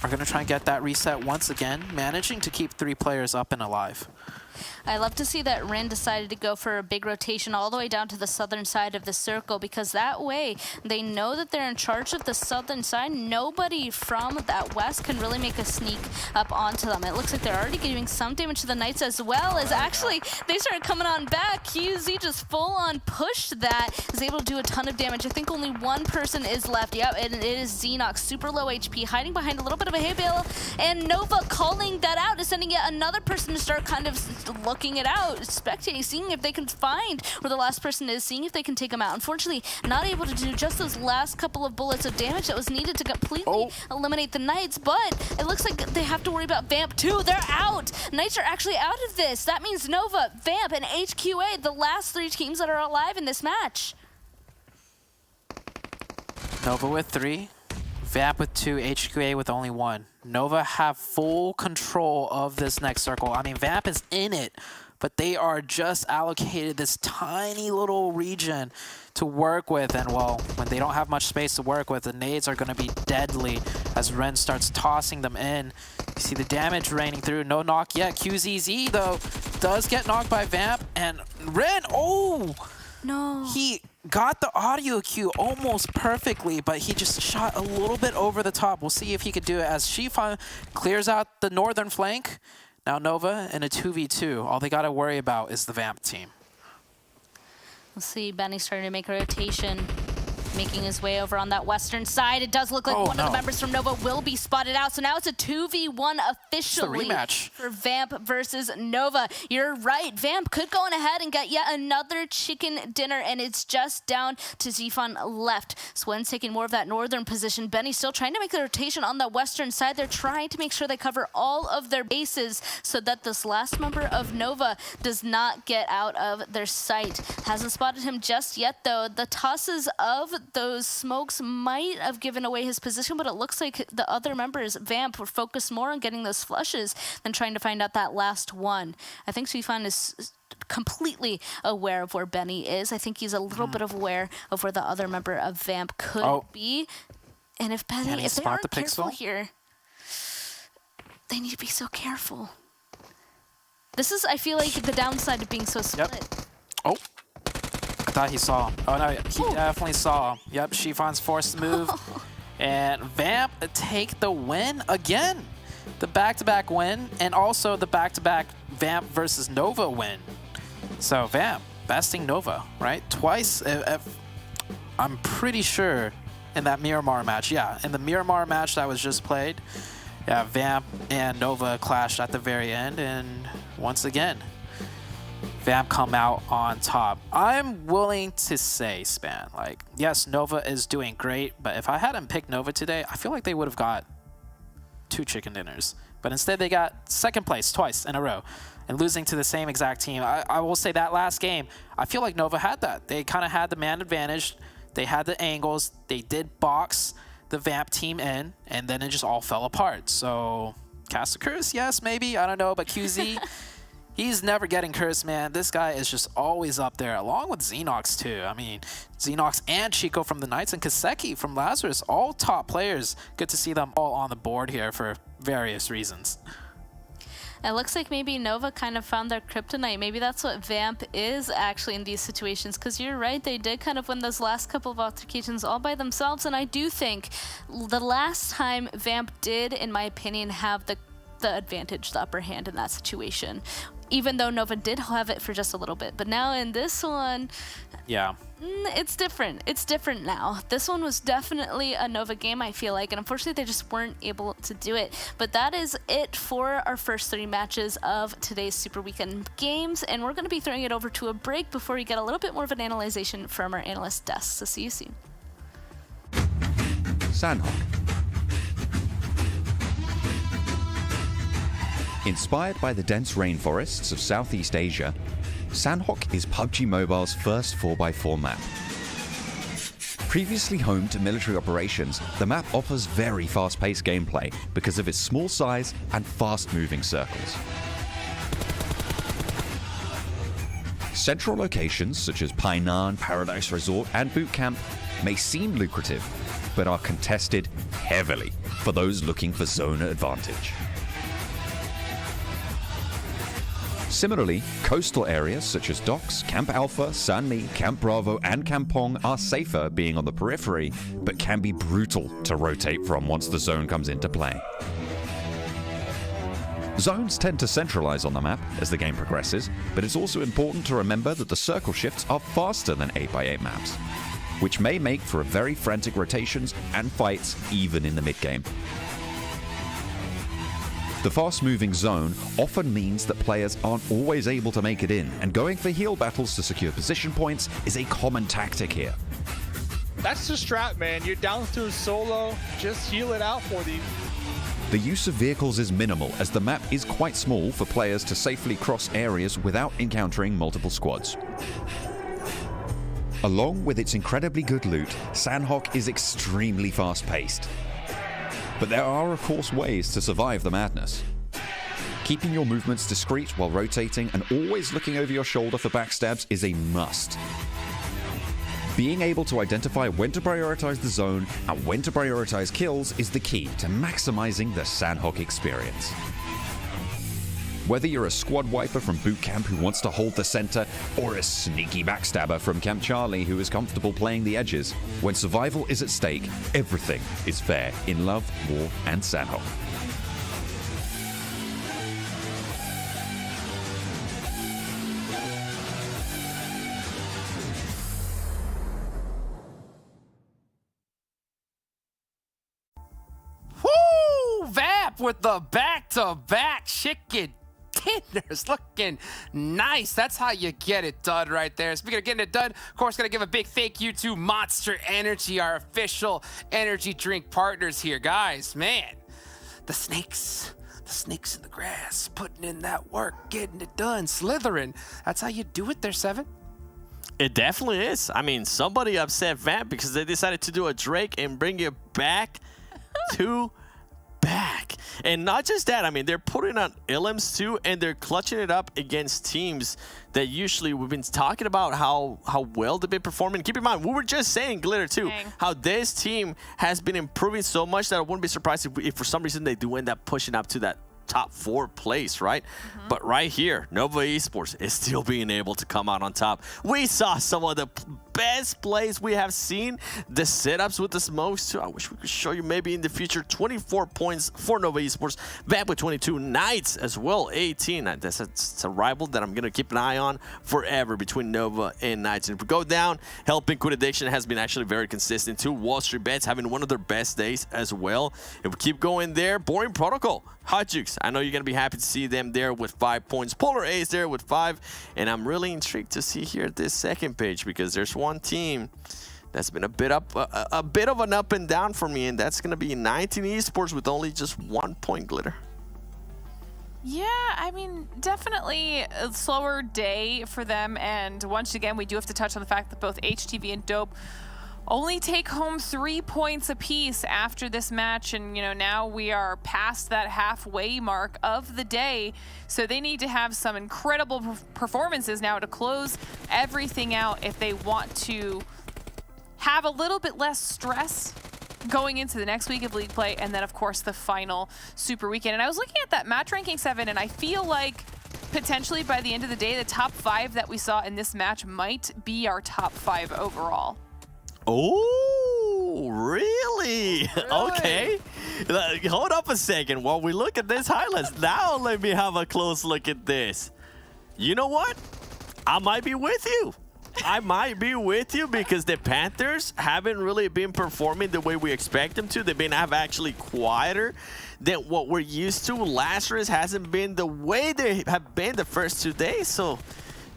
are going to try and get that reset once again, managing to keep 3 players up and alive. I love to see that Ren decided to go for a big rotation all the way down to the southern side of the circle, because that way they know that they're in charge of the southern side. Nobody from that west can really make a sneak up onto them. It looks like they're already giving some damage to the Knights, as well as actually they started coming on back. QZ just full on pushed that, is able to do a ton of damage. I think only 1 person is left. Yep, and it is Xenox, super low HP, hiding behind a little bit of a hay bale, and Nova calling that out is sending yet another person to start kind of looking it out, spectating, seeing if they can find where the last person is, seeing if they can take him out. Unfortunately, not able to do just those last couple of bullets of damage that was needed to completely eliminate the Knights, but it looks like they have to worry about Vamp too. They're out. Knights are actually out of this. That means Nova, Vamp, and HQA, the last 3 teams that are alive in this match. Nova with 3, Vamp with 2, HQA with only 1. Nova have full control of this next circle. I mean, Vamp is in it, but they are just allocated this tiny little region to work with. And, well, when they don't have much space to work with, the nades are going to be deadly as Ren starts tossing them in. You see the damage raining through. No knock yet. QZZ, though, does get knocked by Vamp. And Ren, no. He got the audio cue almost perfectly, but he just shot a little bit over the top. We'll see if he could do it as Shifan clears out the northern flank. Now Nova in a 2v2. All they got to worry about is the Vamp team. We'll see Benny starting to make a rotation, making his way over on that western side. It does look like one of the members from Nova will be spotted out. So now it's a 2v1 officially for Vamp versus Nova. You're right. Vamp could go on ahead and get yet another chicken dinner, and it's just down to Zifan left. Swen's taking more of that northern position. Benny's still trying to make the rotation on the western side. They're trying to make sure they cover all of their bases so that this last member of Nova does not get out of their sight. Hasn't spotted him just yet, though. The tosses of those smokes might have given away his position, but it looks like the other members, Vamp, were focused more on getting those flushes than trying to find out that last one. I think Swifan is completely aware of where Benny is. I think he's a little bit aware of where the other member of Vamp could be. And if Benny, if they aren't careful here, they need to be so careful. This is, I feel like, the downside of being so split. Oh. I thought he saw him. Oh, no, he definitely saw him. Yep, Shifan's forced to move. And Vamp take the win again. The back-to-back win, and also the back-to-back Vamp versus Nova win. So Vamp besting Nova, right? Twice, I'm pretty sure, in that Miramar match. Yeah, in the Miramar match that was just played, yeah, Vamp and Nova clashed at the very end, and once again, Vamp come out on top. I'm willing to say, Span, like, yes, Nova is doing great, but if I hadn't picked Nova today, I feel like they would have got 2 chicken dinners. But instead they got 2nd place twice in a row and losing to the same exact team. I will say that last game, I feel like Nova had that. They kind of had the man advantage. They had the angles. They did box the Vamp team in, and then it just all fell apart. So cast a curse, yes, maybe, I don't know, but QZ, he's never getting cursed, man. This guy is just always up there, along with Xenox too. I mean, Xenox and Chico from the Knights and Kaseki from Lazarus, all top players. Good to see them all on the board here for various reasons. It looks like maybe Nova kind of found their kryptonite. Maybe that's what Vamp is actually in these situations, because you're right, they did kind of win those last couple of altercations all by themselves, and I do think the last time Vamp did, in my opinion, have the advantage, the upper hand in that situation, even though Nova did have it for just a little bit. But now in this one, yeah, it's different. It's different now. This one was definitely a Nova game, I feel like, and unfortunately they just weren't able to do it. But that is it for our first 3 matches of today's Super Weekend games, and we're going to be throwing it over to a break before we get a little bit more of an analyzation from our analyst desk. So see you soon. Sanhok. Inspired by the dense rainforests of Southeast Asia, Sanhok is PUBG Mobile's first 4x4 map. Previously home to military operations, the map offers very fast-paced gameplay because of its small size and fast-moving circles. Central locations such as Painan, Paradise Resort, and Boot Camp may seem lucrative, but are contested heavily for those looking for zone advantage. Similarly, coastal areas such as Docks, Camp Alpha, Sanmi, Camp Bravo, and Kampong are safer being on the periphery, but can be brutal to rotate from once the zone comes into play. Zones tend to centralize on the map as the game progresses, but it's also important to remember that the circle shifts are faster than 8x8 maps, which may make for very frantic rotations and fights even in the mid-game. The fast-moving zone often means that players aren't always able to make it in, and going for heal battles to secure position points is a common tactic here. That's the strat, man. You're down to a solo, just heal it out for them. The use of vehicles is minimal, as the map is quite small for players to safely cross areas without encountering multiple squads. Along with its incredibly good loot, Sanhok is extremely fast-paced. But there are, of course, ways to survive the madness. Keeping your movements discreet while rotating and always looking over your shoulder for backstabs is a must. Being able to identify when to prioritize the zone and when to prioritize kills is the key to maximizing the Sanhok experience. Whether you're a squad wiper from Boot Camp who wants to hold the center, or a sneaky backstabber from Camp Charlie who is comfortable playing the edges, when survival is at stake, everything is fair in love, war, and Sanhok. Woo! Vamp with the back-to-back chicken dinners, looking nice. That's how you get it done right there. Speaking of getting it done, of course, gonna give a big thank you to Monster Energy, our official energy drink partners here. Guys, man, the snakes in the grass, putting in that work, getting it done, slithering. That's how you do it there, Seven. It definitely is. I mean, somebody upset Vamp because they decided to do a Drake and bring it back to back. And not just that, I mean, they're putting on Ilims too, and they're clutching it up against teams that usually we've been talking about how well they've been performing. Keep in mind, we were just saying, Glitter, too, how this team has been improving so much that I wouldn't be surprised if for some reason they do end up pushing up to that top 4 place, right? But right here, Nova Esports is still being able to come out on top. We saw some of the best plays we have seen, the setups with the smokes too. I wish we could show you maybe in the future. 24 points for Nova Esports, Vamp with 22, Knights as well, 18. That's a rival that I'm going to keep an eye on forever between Nova and Knights. And if we go down, Helping Quit Addiction has been actually very consistent too. WallStreetBets having one of their best days as well. If we keep going there, Boring Protocol, Hot Jukes, I know you're going to be happy to see them there with 5 points. Polar A's there with 5. And I'm really intrigued to see here this second page because there's one team that's been a bit of an up and down for me, and that's going to be 19 Esports with only just 1 point, Glitter. Yeah, I mean, definitely a slower day for them. And once again, we do have to touch on the fact that both HTV and Dope only take home 3 points apiece after this match. And, you know, now we are past that halfway mark of the day. So they need to have some incredible performances now to close everything out if they want to have a little bit less stress going into the next week of league play, and then of course the final super weekend. And I was looking at that match ranking 7, and I feel like potentially by the end of the day, the top 5 that we saw in this match might be our top 5 overall. Oh, really? Okay. Hold up a second while we look at this highlights. Now let me have a close look at this. You know what? I might be with you. I might be with you because the Panthers haven't really been performing the way we expect them to. They've been actually quieter than what we're used to. Lazarus hasn't been the way they have been the first 2 days. So,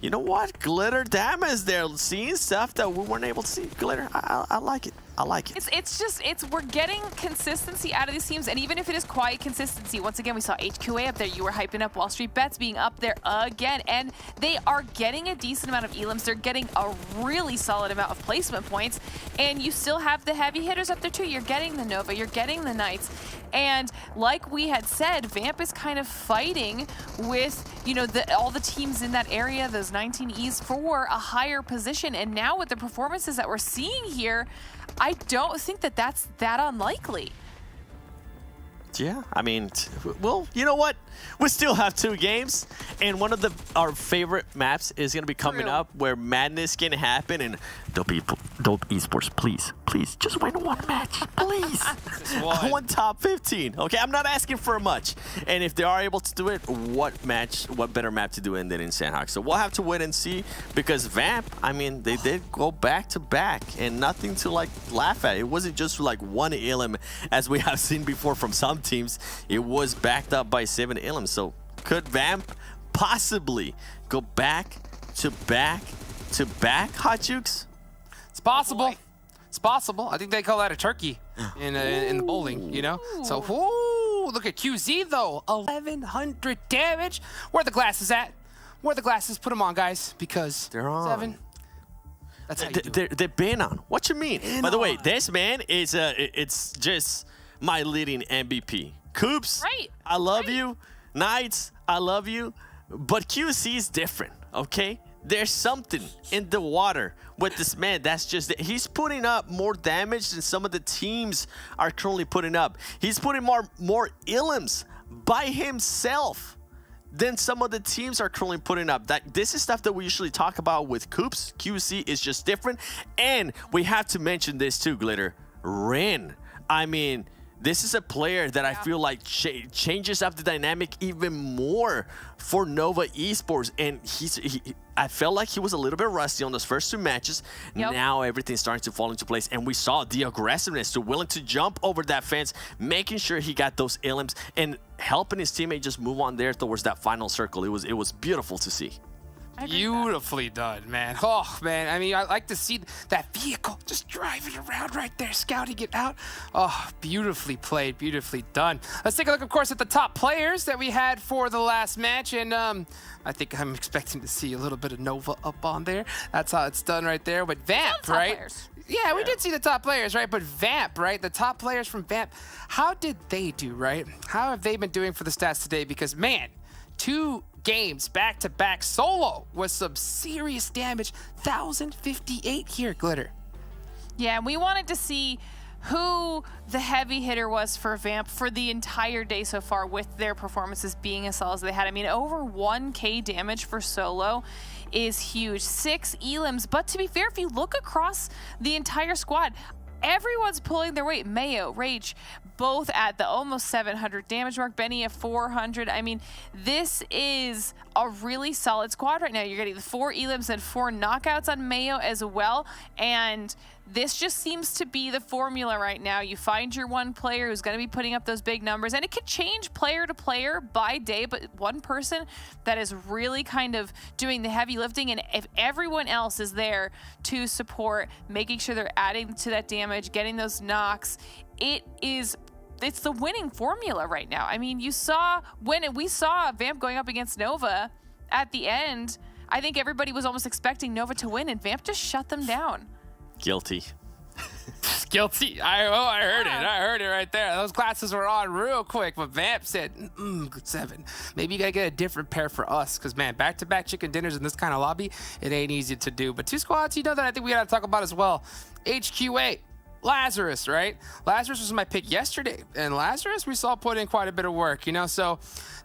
you know what? Glitter damage there. Seeing stuff that we weren't able to see. Glitter, I like it. I like it. It's we're getting consistency out of these teams, and even if it is quiet consistency, once again, we saw HQA up there. You were hyping up WallStreetBets being up there again, and they are getting a decent amount of elims. They're getting a really solid amount of placement points, and you still have the heavy hitters up there too. You're getting the Nova, you're getting the Knights, and like we had said, Vamp is kind of fighting with, you know, all the teams in that area, those 19Es, for a higher position, and now with the performances that we're seeing here, I don't think that that's that unlikely. Yeah, I mean, well, you know what? We still have 2 games, and one of our favorite maps is going to be coming up where madness can happen. And Dope Esports, please, just win 1 match, please. I want top 15. Okay, I'm not asking for much. And if they are able to do it, what better map to do it than in Sanhok? So we'll have to wait and see, because Vamp, I mean, they did go back to back, and nothing to like laugh at. It wasn't just like 1 elim as we have seen before from some teams. It was backed up by 7 elims. So could Vamp possibly go back to back to back, Hot Jukes? It's possible. It's possible. I think they call that a turkey in the bowling, you know? So, whoo, look at QZ though. 1,100 damage. Where are the glasses at? Where are the glasses? Put them on, guys, because they're on. 7. That's how you do it. They've been on. What you mean? By the way, this man is it's just my leading MVP. Coops, right. I love you. Knights, I love you. But QC is different, okay? There's something in the water with this man. That's just it. He's putting up more damage than some of the teams are currently putting up. He's putting more elims by himself than some of the teams are currently putting up. This is stuff that we usually talk about with Coops. QC is just different. And we have to mention this too, Glitter. Rin. I mean, this is a player that I feel like changes up the dynamic even more for Nova Esports. And I felt like he was a little bit rusty on those first 2 matches. Now everything's starting to fall into place. And we saw the aggressiveness, to willing to jump over that fence, making sure he got those elims and helping his teammate just move on there towards that final circle. It was beautiful to see. Beautifully done, man. Oh, man. I mean, I like to see that vehicle just driving around right there, scouting it out. Oh, beautifully played, beautifully done. Let's take a look, of course, at the top players that we had for the last match. And I think I'm expecting to see a little bit of Nova up on there. That's how it's done right there. But Vamp, right? Yeah, we did see the top players, right? But Vamp, right? The top players from Vamp, how did they do, right? How have they been doing for the stats today? Because, man, 2 games back-to-back solo with some serious damage. 1,058 here, Glitter. Yeah, and we wanted to see who the heavy hitter was for Vamp for the entire day so far, with their performances being as solid as they had. I mean, over 1K damage for solo is huge. 6 elims, but to be fair, if you look across the entire squad, everyone's pulling their weight. Mayo, Rage, both at the almost 700 damage mark. Benny at 400. I mean, this is a really solid squad right now. You're getting the 4 elims and 4 knockouts on Mayo as well. And this just seems to be the formula right now. You find your one player who's going to be putting up those big numbers, and it could change player to player by day, but one person that is really kind of doing the heavy lifting, and if everyone else is there to support, making sure they're adding to that damage, getting those knocks, it's the winning formula right now. I mean, you saw when we saw Vamp going up against Nova at the end, I think everybody was almost expecting Nova to win, and Vamp just shut them down. Guilty. Guilty. I heard it. I heard it right there. Those glasses were on real quick, but Vamp said, 7. Maybe you got to get a different pair for us, because, man, back-to-back chicken dinners in this kind of lobby, it ain't easy to do. But 2 squads, you know, that I think we got to talk about as well. HQA. Lazarus, right? Lazarus was my pick yesterday, and Lazarus we saw put in quite a bit of work, you know, so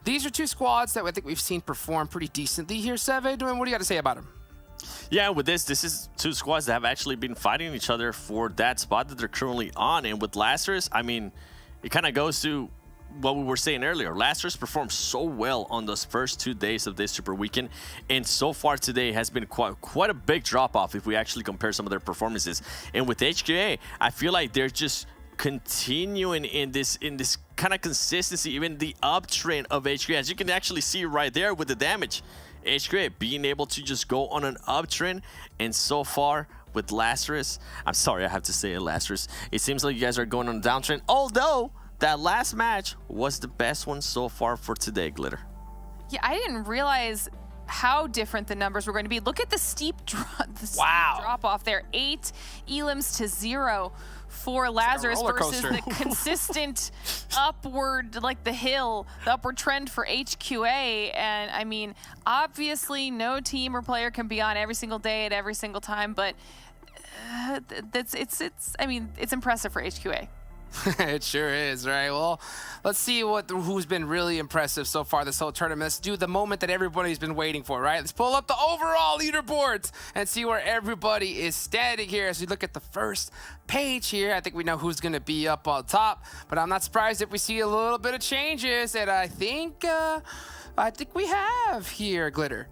these are 2 squads that I think we've seen perform pretty decently here, Seven. What do you got to say about them? Yeah, with this is 2 squads that have actually been fighting each other for that spot that they're currently on, and with Lazarus, I mean, it kind of goes to what we were saying earlier. Lazarus performed so well on those first 2 days of this Super Weekend, and so far today has been quite a big drop-off if we actually compare some of their performances. And with HQA, I feel like they're just continuing in this kind of consistency, even the uptrend of HQA, as you can actually see right there with the damage. HQA being able to just go on an uptrend, and so far with Lazarus, I'm sorry I have to say it, Lazarus, it seems like you guys are going on a downtrend, although that last match was the best one so far for today, Glitter. Yeah, I didn't realize how different the numbers were going to be. Look at the steep drop off there. 8 elims to 0 for Lazarus versus the consistent upward, like the upward trend for HQA. And I mean, obviously no team or player can be on every single day at every single time, but it's impressive for HQA. It sure is, right? Well, let's see who's been really impressive so far this whole tournament. Let's do the moment that everybody's been waiting for, right? Let's pull up the overall leaderboards and see where everybody is standing here. As we look at the first page here, I think we know who's going to be up on top, but I'm not surprised if we see a little bit of changes, and I think we have here, Glitter.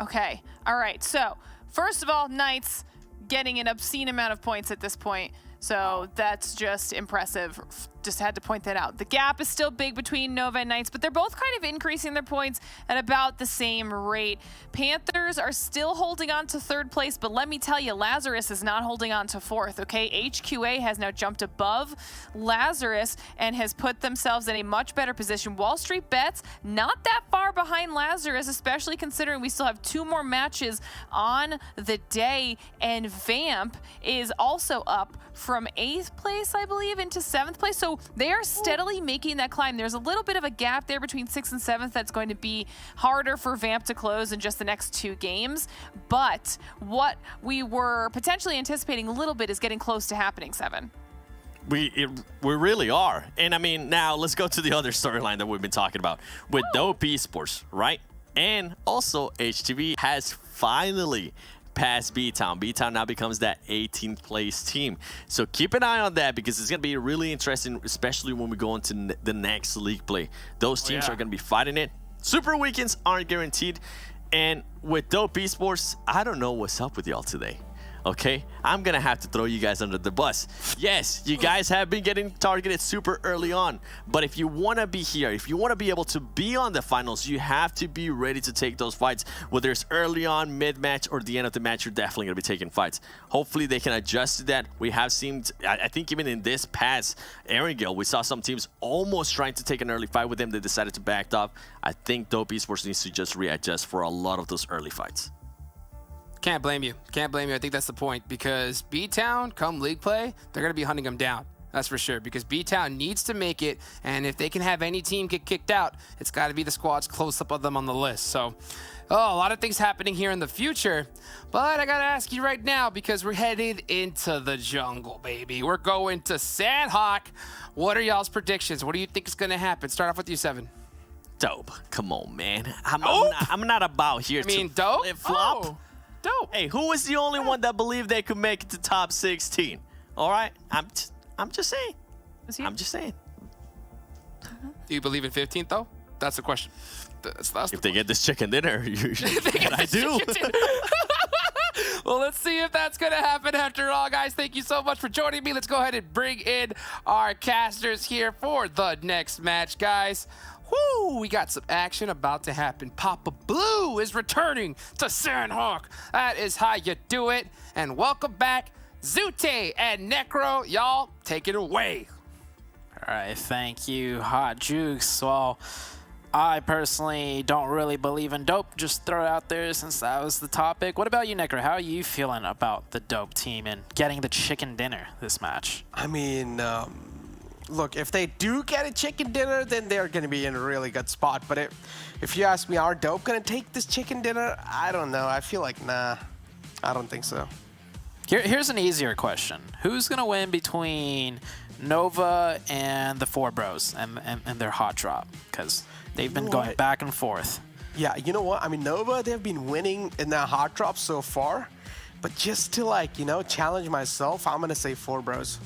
Okay, all right. So first of all, Knights getting an obscene amount of points at this point. So that's just impressive. Just had to point that out. The gap is still big between Nova and Knights, but they're both kind of increasing their points at about the same rate. Panthers are still holding on to 3rd place, but let me tell you, Lazarus is not holding on to 4th, okay? HQA has now jumped above Lazarus and has put themselves in a much better position. WallStreetBets, not that far behind Lazarus, especially considering we still have 2 more matches on the day, and Vamp is also up from 8th place, I believe, into 7th place. So they are steadily making that climb. There's a little bit of a gap there between 6th and 7th that's going to be harder for Vamp to close in just the next 2 games. But what we were potentially anticipating a little bit is getting close to happening, Seven. We really are. And I mean, now let's go to the other storyline that we've been talking about with Dope Esports, right? And also HTV has finally past B-Town. B-Town now becomes that 18th place team. So keep an eye on that, because it's going to be really interesting, especially when we go into the next league play. Those teams are going to be fighting it. Super weekends aren't guaranteed. And with Dope Esports, I don't know what's up with y'all today. Okay, I'm gonna have to throw you guys under the bus. Yes, you guys have been getting targeted super early on, but if you want to be here, if you want to be able to be on the finals, you have to be ready to take those fights. Whether it's early on, mid-match, or the end of the match, you're definitely gonna be taking fights. Hopefully they can adjust to that. We have seen, I think even in this past Erangel, we saw some teams almost trying to take an early fight with them. They decided to back off. I think Dope Esports needs to just readjust for a lot of those early fights. Can't blame you. Can't blame you. I think that's the point, because B-Town, come league play, they're going to be hunting them down. That's for sure, because B-Town needs to make it, and if they can have any team get kicked out, it's got to be the squads close up of them on the list. So, a lot of things happening here in the future, but I got to ask you right now, because we're headed into the jungle, baby. We're going to Sanhok. What are y'all's predictions? What do you think is going to happen? Start off with you, Seven. Dope. Come on, man. I'm not about here to dope? flip-flop. Oh. Dope. Hey, who was the only one that believed they could make it to top 16? All right, I'm just saying. I'm just saying. Do you believe in 15th though? That's the question. That's if they get this chicken dinner, I do. Well, let's see if that's going to happen after all, guys. Thank you so much for joining me. Let's go ahead and bring in our casters here for the next match, guys. Woo, we got some action about to happen. Papa Blue is returning to Sanhok. That is how you do it. And welcome back, Zute and Necro. Y'all, take it away. All right, thank you, Hot Jukes. Well, I personally don't really believe in dope. Just throw it out there since that was the topic. What about you, Necro? How are you feeling about the dope team and getting the chicken dinner this match? I mean, look, if they do get a chicken dinner, then they're going to be in a really good spot. But if you ask me, are dope going to take this chicken dinner? I don't know. I feel like, nah, I don't think so. Here's an easier question. Who's going to win between Nova and the Four Bros and their hot drop? Because they've been going back and forth. Yeah, you know what? I mean, Nova, they've been winning in that hot drop so far. But just to, like, you know, challenge myself, I'm going to say Four Bros.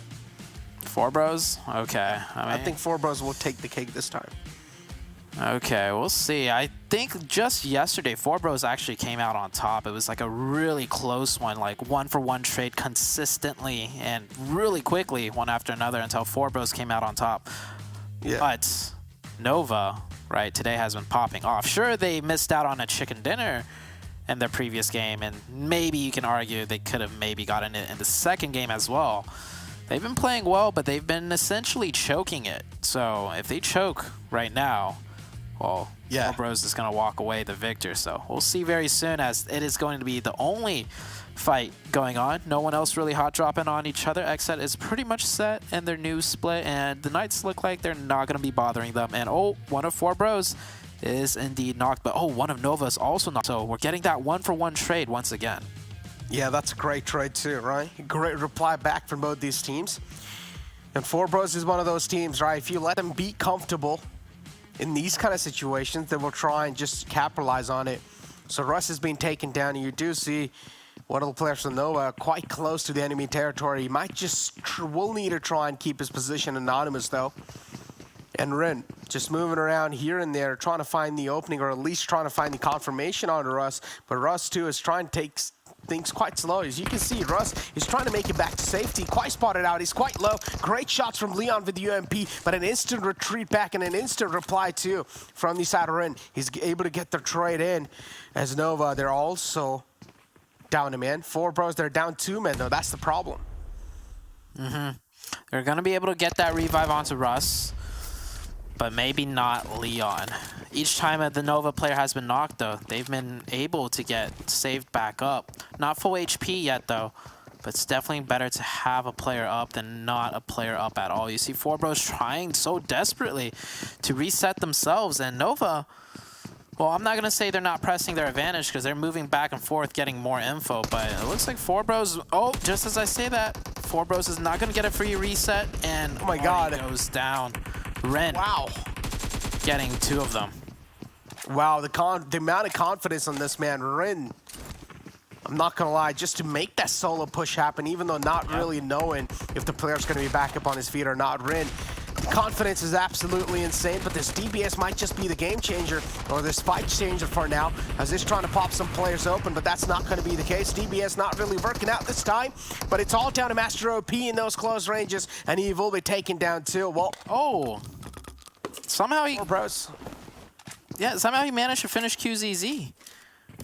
Four Bros? Okay. I think Four Bros will take the cake this time. Okay, we'll see. I think just yesterday, Four Bros actually came out on top. It was like a really close one, like one-for-one trade consistently and really quickly, one after another, until Four Bros came out on top. Yeah. But Nova, right, today has been popping off. Sure, they missed out on a chicken dinner in their previous game, and maybe you can argue they could have maybe gotten it in the second game as well. They've been playing well, but they've been essentially choking it. So if they choke right now, well, yeah, Four Bros is going to walk away the victor. So we'll see very soon, as it is going to be the only fight going on. No one else really hot dropping on each other. XSET is pretty much set in their new split, and the Knights look like they're not going to be bothering them. And oh, one of Four Bros is indeed knocked, but oh, one of Nova is also knocked. So we're getting that one-for-one trade once again. Yeah, that's a great trade too, right? Great reply back from both these teams. And Four Bros is one of those teams, right? If you let them be comfortable in these kind of situations, they will try and just capitalize on it. So Russ has been taken down, and you do see one of the players from Nova quite close to the enemy territory. He might will need to try and keep his position anonymous though. And Rin just moving around here and there, trying to find the opening, or at least trying to find the confirmation on Russ. But Russ too is trying to take things quite slow. As you can see, Russ is trying to make it back to safety. Quite spotted out. He's quite low. Great shots from Leon with the UMP, but an instant retreat back and an instant reply too from the side of Rin. He's able to get the trade in. As Nova, they're also down a man. Four Bros, they're down 2 men though. That's the problem. They're going to be able to get that revive onto Russ, but maybe not Leon. Each time the Nova player has been knocked, though, they've been able to get saved back up. Not full HP yet, though, but it's definitely better to have a player up than not a player up at all. You see Four Bros trying so desperately to reset themselves, and Nova, well, I'm not going to say they're not pressing their advantage because they're moving back and forth, getting more info, but it looks like Four Bros, oh, just as I say that, Four Bros is not going to get a free reset, and oh my God, it goes down. Ren, wow, getting 2 of them. Wow, the amount of confidence on this man, Rin. I'm not gonna lie, just to make that solo push happen, even though not really knowing if the player's gonna be back up on his feet or not, Rin. Confidence is absolutely insane, but this DBS might just be the game changer, or this fight changer for now, as he's trying to pop some players open, but that's not going to be the case. DBS not really working out this time, but it's all down to Master OP in those close ranges, and he will be taken down too. Well, oh, somehow he... Four Bros. Yeah, somehow he managed to finish QZZ.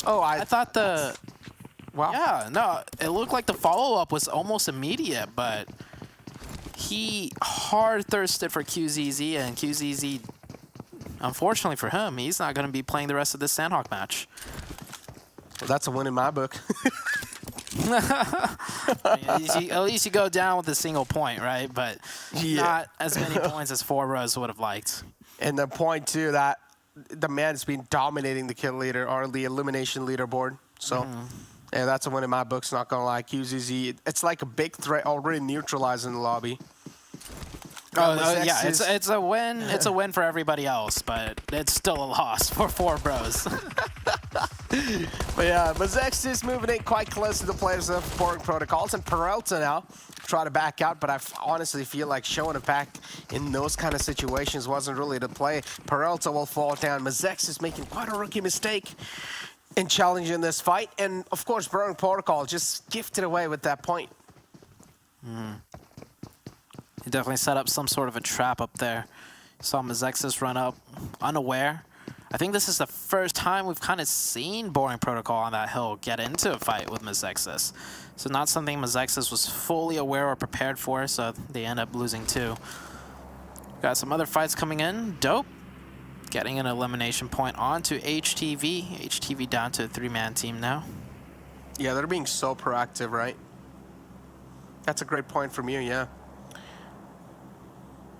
Oh, I thought the... Wow. Yeah, no, it looked like the follow-up was almost immediate, but he hard-thirsted for QZZ, and QZZ, unfortunately for him, he's not going to be playing the rest of this Sanhok match. Well, that's a win in my book. At least you go down with a single point, right? But not as many points as Four Bros would have liked. And the point, too, that the man's been dominating the kill leader, or the elimination leaderboard. So, yeah, that's a win in my books, not going to lie. QZZ, it's like a big threat already neutralized in the lobby. Yeah, it's a win. It's a win for everybody else, but it's still a loss for Four Bros. But yeah, Mezexis moving in quite close to the players of supporting protocols, and Peralta now try to back out, but I honestly feel like showing a pack in those kind of situations wasn't really the play. Peralta will fall down. Mezexis making quite a rookie mistake. in challenging this fight. And of course, Burning Protocol just gifted away with that point. He definitely set up some sort of a trap up there. Saw Mezexis run up unaware. I think this is the first time we've kind of seen Boring Protocol on that hill get into a fight with Mezexis. So not something Mezexis was fully aware or prepared for, so they end up losing too. Got some other fights coming in. Dope. Getting an elimination point onto HTV. HTV down to a 3-man team now. Yeah, they're being so proactive, right? That's a great point from you, yeah.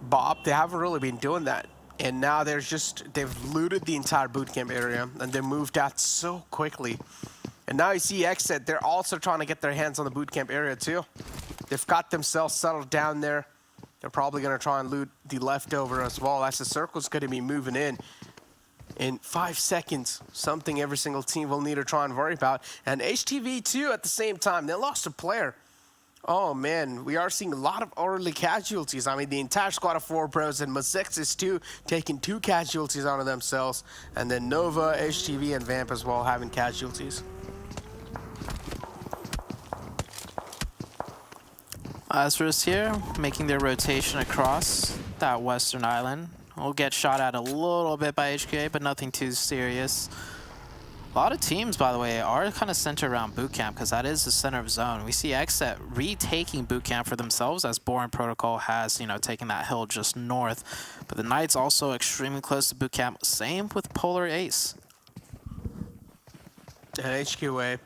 Bob, they haven't really been doing that. And now they've looted the entire bootcamp area and they moved out so quickly. And now you see XSET, they're also trying to get their hands on the bootcamp area too. They've got themselves settled down there. They're probably going to try and loot the leftover as well, as the circle's going to be moving in 5 seconds. Something every single team will need to try and worry about. And HTV too at the same time, they lost a player. Oh man, we are seeing a lot of early casualties. I mean, the entire squad of 4 pros and Mezexis too taking 2 casualties onto themselves. And then Nova, HTV, and Vamp as well having casualties. Lazarus here, making their rotation across that western island. We'll get shot at a little bit by HQA, but nothing too serious. A lot of teams, by the way, are kind of centered around bootcamp because that is the center of zone. We see XSET retaking bootcamp for themselves as Boring Protocol has, taken that hill just north. But the Knights also extremely close to bootcamp. Same with Polar Ace. And HQA.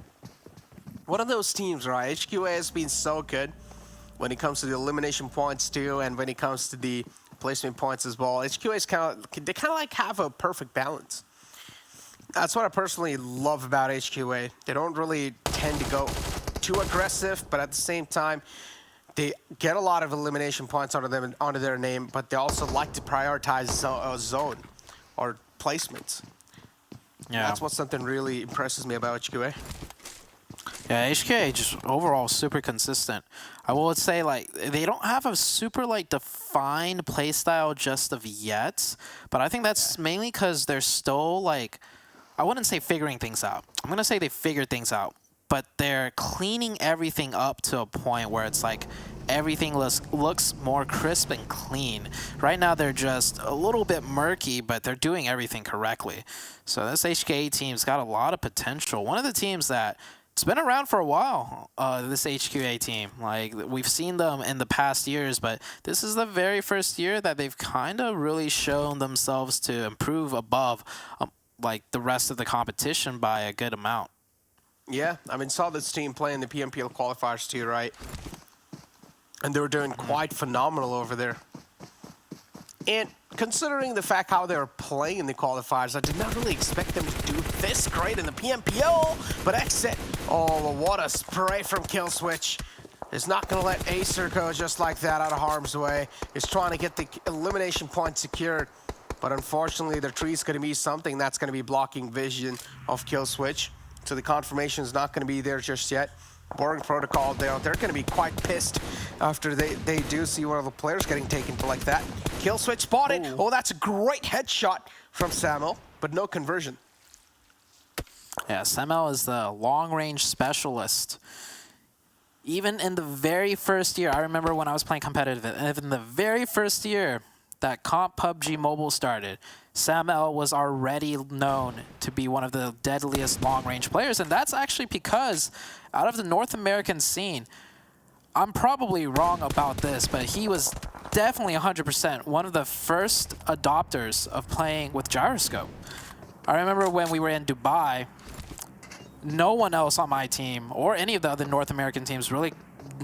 One of those teams, right? HQA has been so good when it comes to the elimination points too, and when it comes to the placement points as well. HQA is they kind of like have a perfect balance. That's what I personally love about HQA. They don't really tend to go too aggressive, but at the same time, they get a lot of elimination points onto their name, but they also like to prioritize zone or placements. Yeah, that's what something really impresses me about HQA. Yeah, HQA just overall super consistent. I will say, they don't have a super, defined playstyle just of yet, but I think that's mainly because they're still, I wouldn't say figuring things out. I'm going to say they figured things out, but they're cleaning everything up to a point where it's everything looks more crisp and clean. Right now, they're just a little bit murky, but they're doing everything correctly. So this HQA team's got a lot of potential. One of the teams that it's been around for a while, this HQA team. We've seen them in the past years, but this is the very first year that they've kind of really shown themselves to improve above the rest of the competition by a good amount. Yeah, I mean, saw this team playing the PMPL qualifiers too, right? And they were doing quite phenomenal over there. And considering the fact how they were playing in the qualifiers, I did not really expect them to do this great in the PMPL. But XSET, oh, what a spray from Killswitch. Is not going to let Acer go just like that out of harm's way. Is trying to get the elimination point secured. But unfortunately, the tree is going to be something that's going to be blocking vision of Killswitch. So the confirmation is not going to be there just yet. Boring Protocol, they're going to be quite pissed after they do see one of the players getting taken like that. Killswitch spotted. Ooh. Oh, that's a great headshot from Samuel, but no conversion. Yeah, Samuel is the long-range specialist. Even in the very first year, I remember when I was playing competitive, in the very first year that Comp PUBG Mobile started, Samuel was already known to be one of the deadliest long-range players, and that's actually because out of the North American scene, I'm probably wrong about this, but he was definitely 100% one of the first adopters of playing with gyroscope. I remember when we were in Dubai, no one else on my team or any of the other North American teams really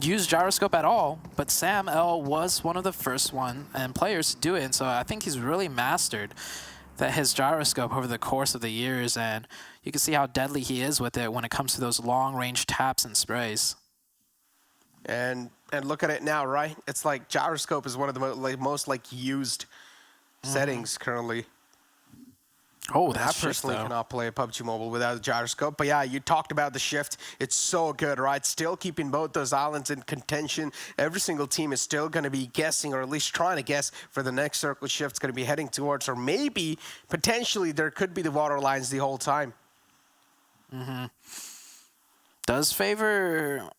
used gyroscope at all, but Sam L was one of the first players to do it, and so I think he's really mastered his gyroscope over the course of the years, and you can see how deadly he is with it when it comes to those long-range taps and sprays. And look at it now, right? It's like gyroscope is one of the most used settings currently. Oh, I personally cannot play PUBG Mobile without a gyroscope. But yeah, you talked about the shift. It's so good, right? Still keeping both those islands in contention. Every single team is still going to be guessing, or at least trying to guess, for the next circle shift it's going to be heading towards. Or maybe, potentially, there could be the water lines the whole time. Does favor...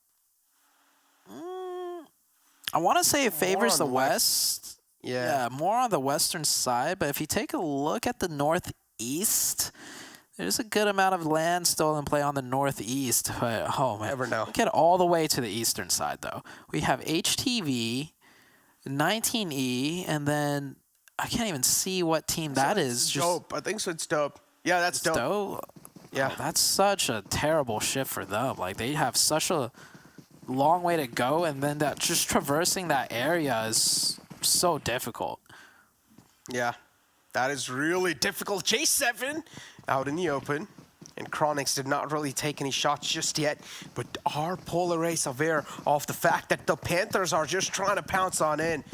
I want to say it favors the West. Yeah, more on the western side. But if you take a look at the Northeast, there's a good amount of land still in play on the Northeast. But, oh, man. Never know. Get all the way to the eastern side, though. We have HTV, 19E, and then I can't even see what team that is. Dope. I think so. It's dope. Yeah, that's dope. Dope. Yeah. Oh, that's such a terrible shift for them. Like, they have such a long way to go, and then that just traversing that area is so difficult. Yeah, that is really difficult. J7 out in the open, and Chronix did not really take any shots just yet, but are Polar Ace aware of the fact that the Panthers are just trying to pounce on in?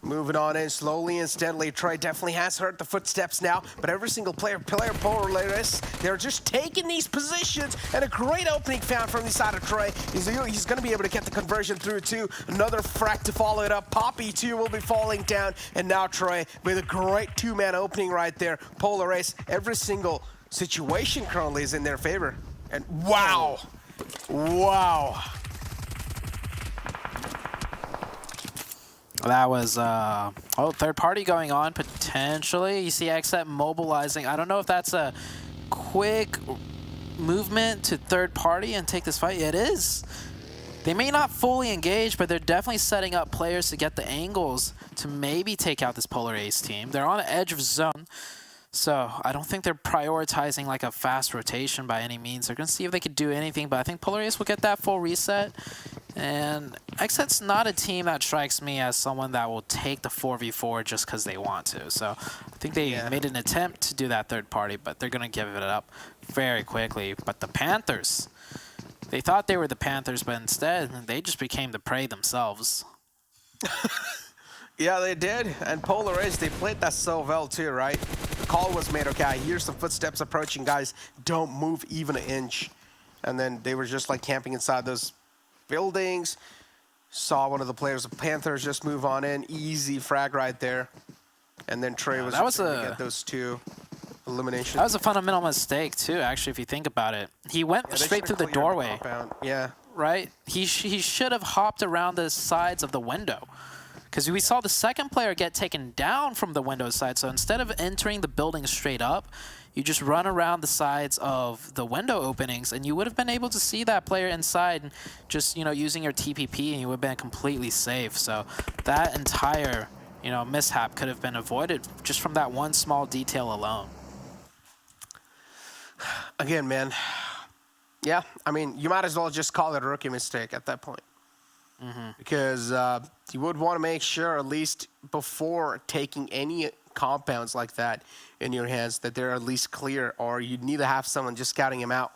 Moving on in slowly and steadily. Trey definitely has heard the footsteps now, but every single player Polaris, they're just taking these positions, and a great opening found from the side of Trey. He's going to be able to get the conversion through too. Another frag to follow it up. Poppy too will be falling down, and now Trey with a great two-man opening right there. Polaris, every single situation currently is in their favor. And wow. Wow. That was, third party going on, potentially. You see XSET mobilizing. I don't know if that's a quick movement to third party and take this fight. It is. They may not fully engage, but they're definitely setting up players to get the angles to maybe take out this Polar Ace team. They're on the edge of zone, so I don't think they're prioritizing like a fast rotation by any means. They're going to see if they could do anything, but I think Polar Ace will get that full reset. And XSET's not a team that strikes me as someone that will take the 4v4 just because they want to. So I think they made an attempt to do that third party, but they're going to give it up very quickly. But the Panthers, they thought they were the Panthers, but instead they just became the prey themselves. Yeah, they did. And Polar Ace, they played that so well too, right? The call was made, okay, I hear some footsteps approaching, guys. Don't move even an inch. And then they were just like camping inside those buildings. Saw one of the players of Panthers just move on in. Easy frag right there. And then Trey was able to get those two eliminations. That was a fundamental mistake too, actually, if you think about it. He went straight through the doorway. Yeah. Right? He should have hopped around the sides of the window. Because we saw the second player get taken down from the window side. So instead of entering the building straight up, you just run around the sides of the window openings, and you would have been able to see that player inside and just, you know, using your TPP, and you would have been completely safe. So that entire, you know, mishap could have been avoided just from that one small detail alone. Again, man. Yeah, I mean, you might as well just call it a rookie mistake at that point. Because you would want to make sure, at least before taking any compounds like that in your hands, that they're at least clear, or you'd need to have someone just scouting him out.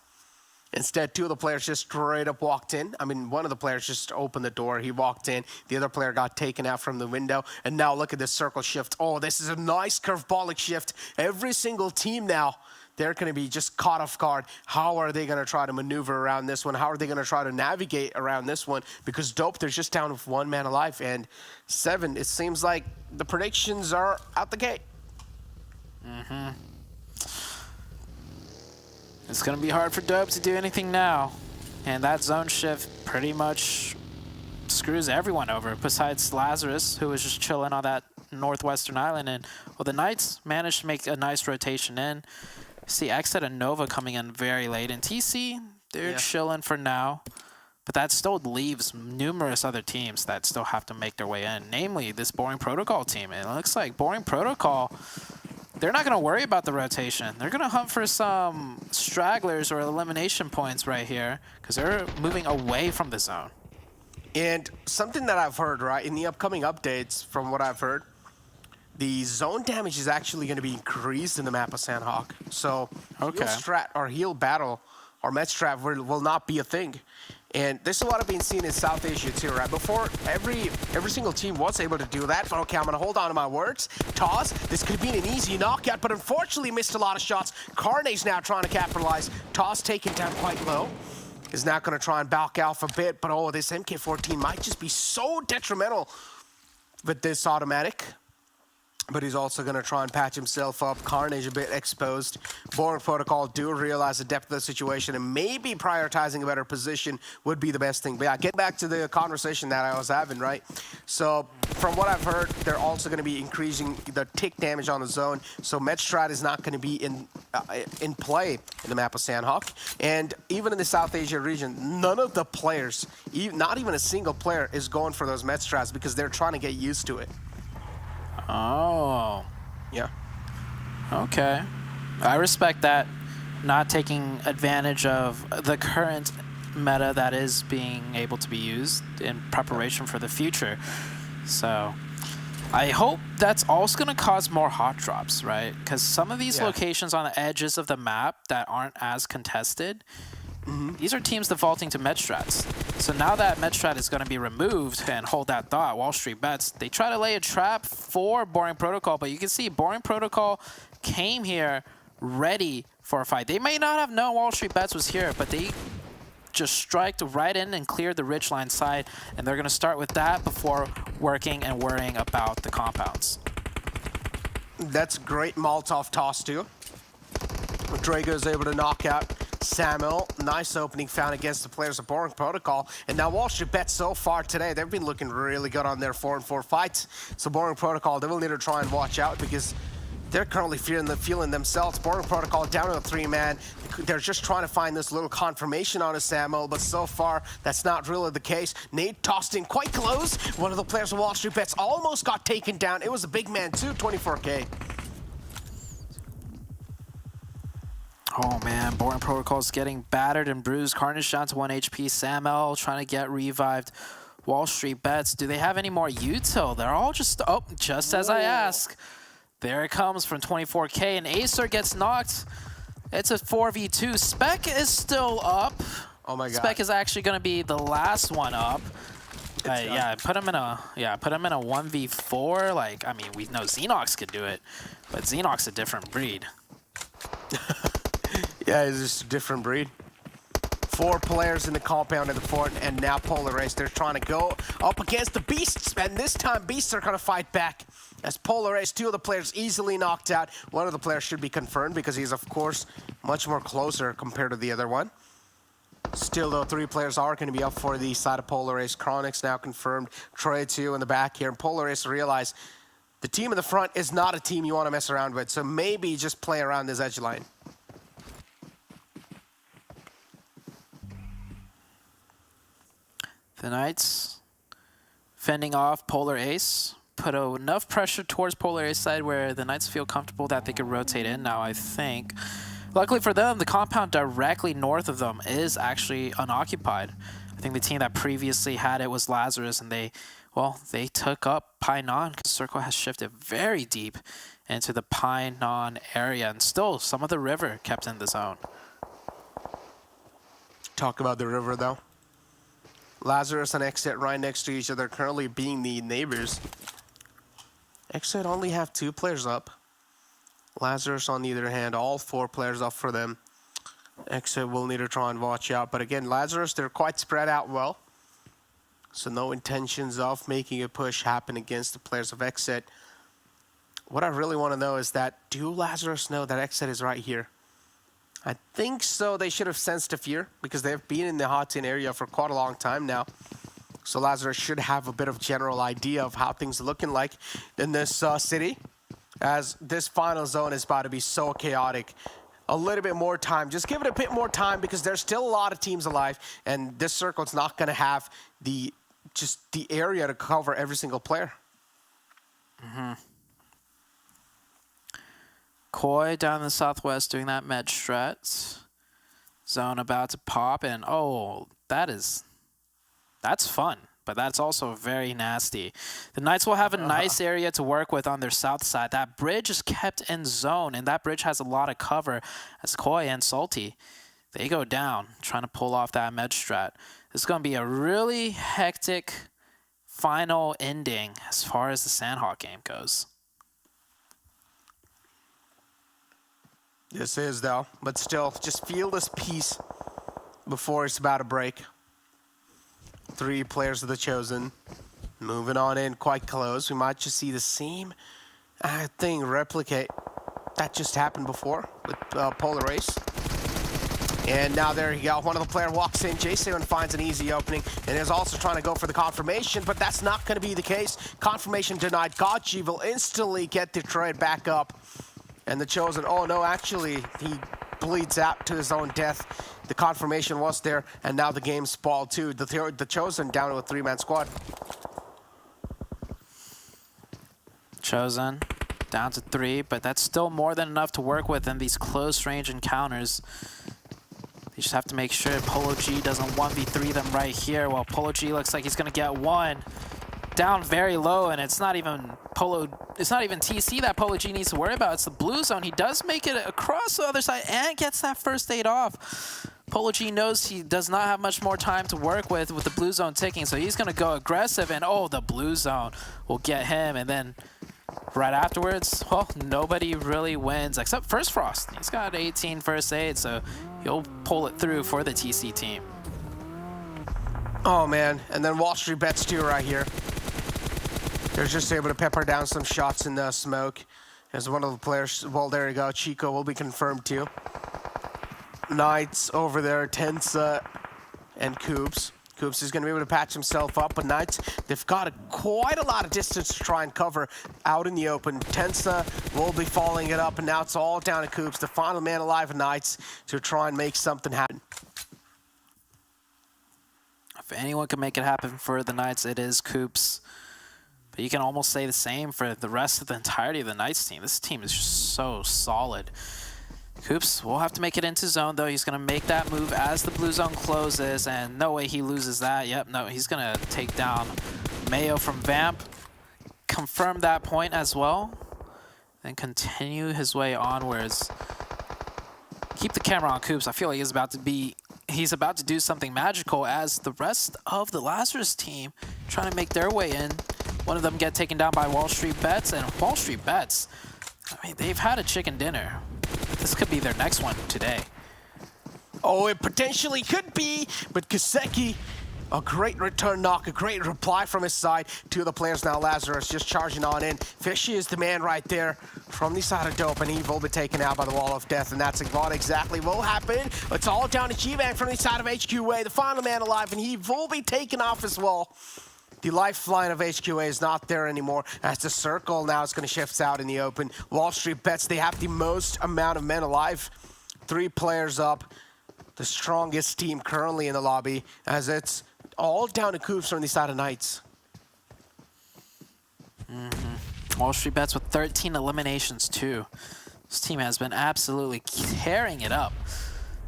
Instead, two of the players just straight up walked in. I mean, one of the players just opened the door. He walked in. The other player got taken out from the window. And now look at this circle shift. Oh, this is a nice curveball shift. Every single team now, they're going to be just caught off guard. How are they going to try to maneuver around this one? How are they going to try to navigate around this one? Because Dope, they're just down with one man alive. And 7, it seems like the predictions are out the gate. It's going to be hard for Dope to do anything now. And that zone shift pretty much screws everyone over, besides Lazarus, who was just chilling on that northwestern island. And, well, the Knights managed to make a nice rotation in. See XSET and Nova coming in very late. And TC, they're chilling for now. But that still leaves numerous other teams that still have to make their way in, namely this Boring Protocol team. And it looks like Boring Protocol, they're not going to worry about the rotation. They're going to hunt for some stragglers or elimination points right here, because they're moving away from the zone. And something that I've heard, right, in the upcoming updates, from what I've heard, the zone damage is actually going to be increased in the map of Sanhok. So heal strat or heal battle or med strat will not be a thing. And there's a lot of being seen in South Asia too, right? Before, every single team was able to do that. Okay, I'm going to hold on to my words. Toss, this could have been an easy knockout, but unfortunately missed a lot of shots. Carnage now trying to capitalize. Toss taken down quite low. Is now going to try and back off a bit, but oh, this MK14 might just be so detrimental with this automatic. but he's also going to try and patch himself up. Carnage a bit exposed. Boring Protocol do realize the depth of the situation, and maybe prioritizing a better position would be the best thing. But yeah, get back to the conversation that I was having, right? So from what I've heard, they're also going to be increasing the tick damage on the zone. So Medstrat is not going to be in play in the map of Sanhok. And even in the South Asia region, none of the players, not even a single player, is going for those Medstrats because they're trying to get used to it. Oh. Yeah. Okay. I respect that. Not taking advantage of the current meta that is being able to be used in preparation for the future. So I hope that's also going to cause more hot drops, right? Because some of these locations on the edges of the map that aren't as contested, these are teams defaulting to Medstrats. So now that Medstrat is going to be removed, and hold that thought, WallStreetBets, they try to lay a trap for Boring Protocol, but you can see Boring Protocol came here ready for a fight. They may not have known WallStreetBets was here, but they just striked right in and cleared the ridgeline side, and they're going to start with that before working and worrying about the compounds. That's great Molotov toss too. Drago's able to knock out Samuel. Nice opening found against the players of Boring Protocol. And now WallStreetBets so far today, they've been looking really good on their 4-4 fights. So Boring Protocol, they will need to try and watch out because they're currently feeling themselves. Boring Protocol down to a 3-man. They're just trying to find this little confirmation on a Samuel, but so far, that's not really the case. Nate tossed in quite close. One of the players of WallStreetBets almost got taken down. It was a big man too, 24K. Oh man, Boring Protocol's getting battered and bruised. Carnage down to 1 HP. Samuel trying to get revived. WallStreetBets, do they have any more util? They're all just, oh, just as I ask. There it comes from 24K, and Acer gets knocked. It's a 4v2. Spec is still up. Oh my god. Spec is actually going to be the last one up. Yeah, put him in a 1v4. Like, I mean, we know Xenox could do it, but Xenox a different breed. Yeah, it's just a different breed. 4 players in the compound in the fort, and now Polar Ace, they're trying to go up against the Beasts, and this time Beasts are going to fight back. As Polar Ace, 2 of the players easily knocked out. One of the players should be confirmed because he's, of course, much more closer compared to the other one. Still, though, 3 players are going to be up for the side of Polar Ace. Chronix now confirmed. Troy, 2 in the back here. And Polar Ace realized the team in the front is not a team you want to mess around with, so maybe just play around this edge line. The Knights fending off Polar Ace. Put enough pressure towards Polar Ace side where the Knights feel comfortable that they could rotate in now, I think. Luckily for them, the compound directly north of them is actually unoccupied. I think the team that previously had it was Lazarus, and they took up Painan. Circle has shifted very deep into the Painan area, and still some of the river kept in the zone. Talk about the river, though. Lazarus and XSET right next to each other, currently being the neighbors. XSET only have 2 players up. Lazarus, on the other hand, all 4 players up for them. XSET will need to try and watch out. But again, Lazarus, they're quite spread out well. So no intentions of making a push happen against the players of XSET. What I really want to know is that, do Lazarus know that XSET is right here? I think so. They should have sensed a fear because they've been in the hot tin area for quite a long time now. So Lazarus should have a bit of general idea of how things are looking like in this city, as this final zone is about to be so chaotic. A little bit more time. Just give it a bit more time because there's still a lot of teams alive, and this circle's not going to have the area to cover every single player. Koi down in the southwest doing that med strat. Zone about to pop, and oh, that's fun, but that's also very nasty. The Knights will have a nice area to work with on their south side. That bridge is kept in zone, and that bridge has a lot of cover as Koi and Salty, they go down trying to pull off that med strat. This is going to be a really hectic final ending as far as the Sanhok game goes. This is, though, but still, just feel this peace before it's about to break. 3 players of the Chosen moving on in quite close. We might just see the same I think replicate. That just happened before with Polar Race. And now there you go. One of the player walks in. J7 finds an easy opening and is also trying to go for the confirmation, but that's not going to be the case. Confirmation denied. Gachi will instantly get the trade back up. And the Chosen, oh no, actually, he bleeds out to his own death. The confirmation was there, and now the game's spalled too. The Chosen down to a 3-man squad. Chosen down to 3, but that's still more than enough to work with in these close range encounters. They just have to make sure Polo G doesn't 1v3 them right here. Well, Polo G looks like he's gonna get one down very low, and it's not even TC that Polo G needs to worry about. It's the blue zone. He does make it across the other side and gets that first aid off. Polo G knows he does not have much more time to work with the blue zone ticking, so he's gonna go aggressive, and oh, the blue zone will get him, and then right afterwards, well, nobody really wins except First Frost. He's got 18 first aid, so he'll pull it through for the TC team. Oh man, and then WallStreetBets too right here. They're just able to pepper down some shots in the smoke. As one of the players, well, there you go, Chico will be confirmed too. Knights over there, Tensa and Coops. Coops is going to be able to patch himself up, but Knights, they've got quite a lot of distance to try and cover out in the open. Tensa will be following it up, and now it's all down to Coops, the final man alive of Knights, to try and make something happen. If anyone can make it happen for the Knights, it is Coops. But you can almost say the same for the rest of the entirety of the Knights team. This team is just so solid. Coops will have to make it into zone, though. He's going to make that move as the blue zone closes, and no way he loses that. Yep, no, he's going to take down Mayo from Vamp. Confirm that point as well, and continue his way onwards. Keep the camera on Coops. I feel like he's about to do something magical as the rest of the Lazarus team trying to make their way in. One of them get taken down by WallStreetBets, and WallStreetBets, I mean, they've had a chicken dinner. This could be their next one today. Oh, it potentially could be, but Kaseki, a great return knock, a great reply from his side to the players now. Lazarus just charging on in. Fishy is the man right there from the side of Dope, and he will be taken out by the Wall of Death, and that's what exactly will happen. It's all down to G-Bang from the side of HQA, the final man alive, and he will be taken off as well. The lifeline of HQA is not there anymore, as the circle now is going to shift out in the open. WallStreetBets, they have the most amount of men alive. 3 players up. The strongest team currently in the lobby, as it's all down to Coops from the side of Knights. WallStreetBets with 13 eliminations too. This team has been absolutely tearing it up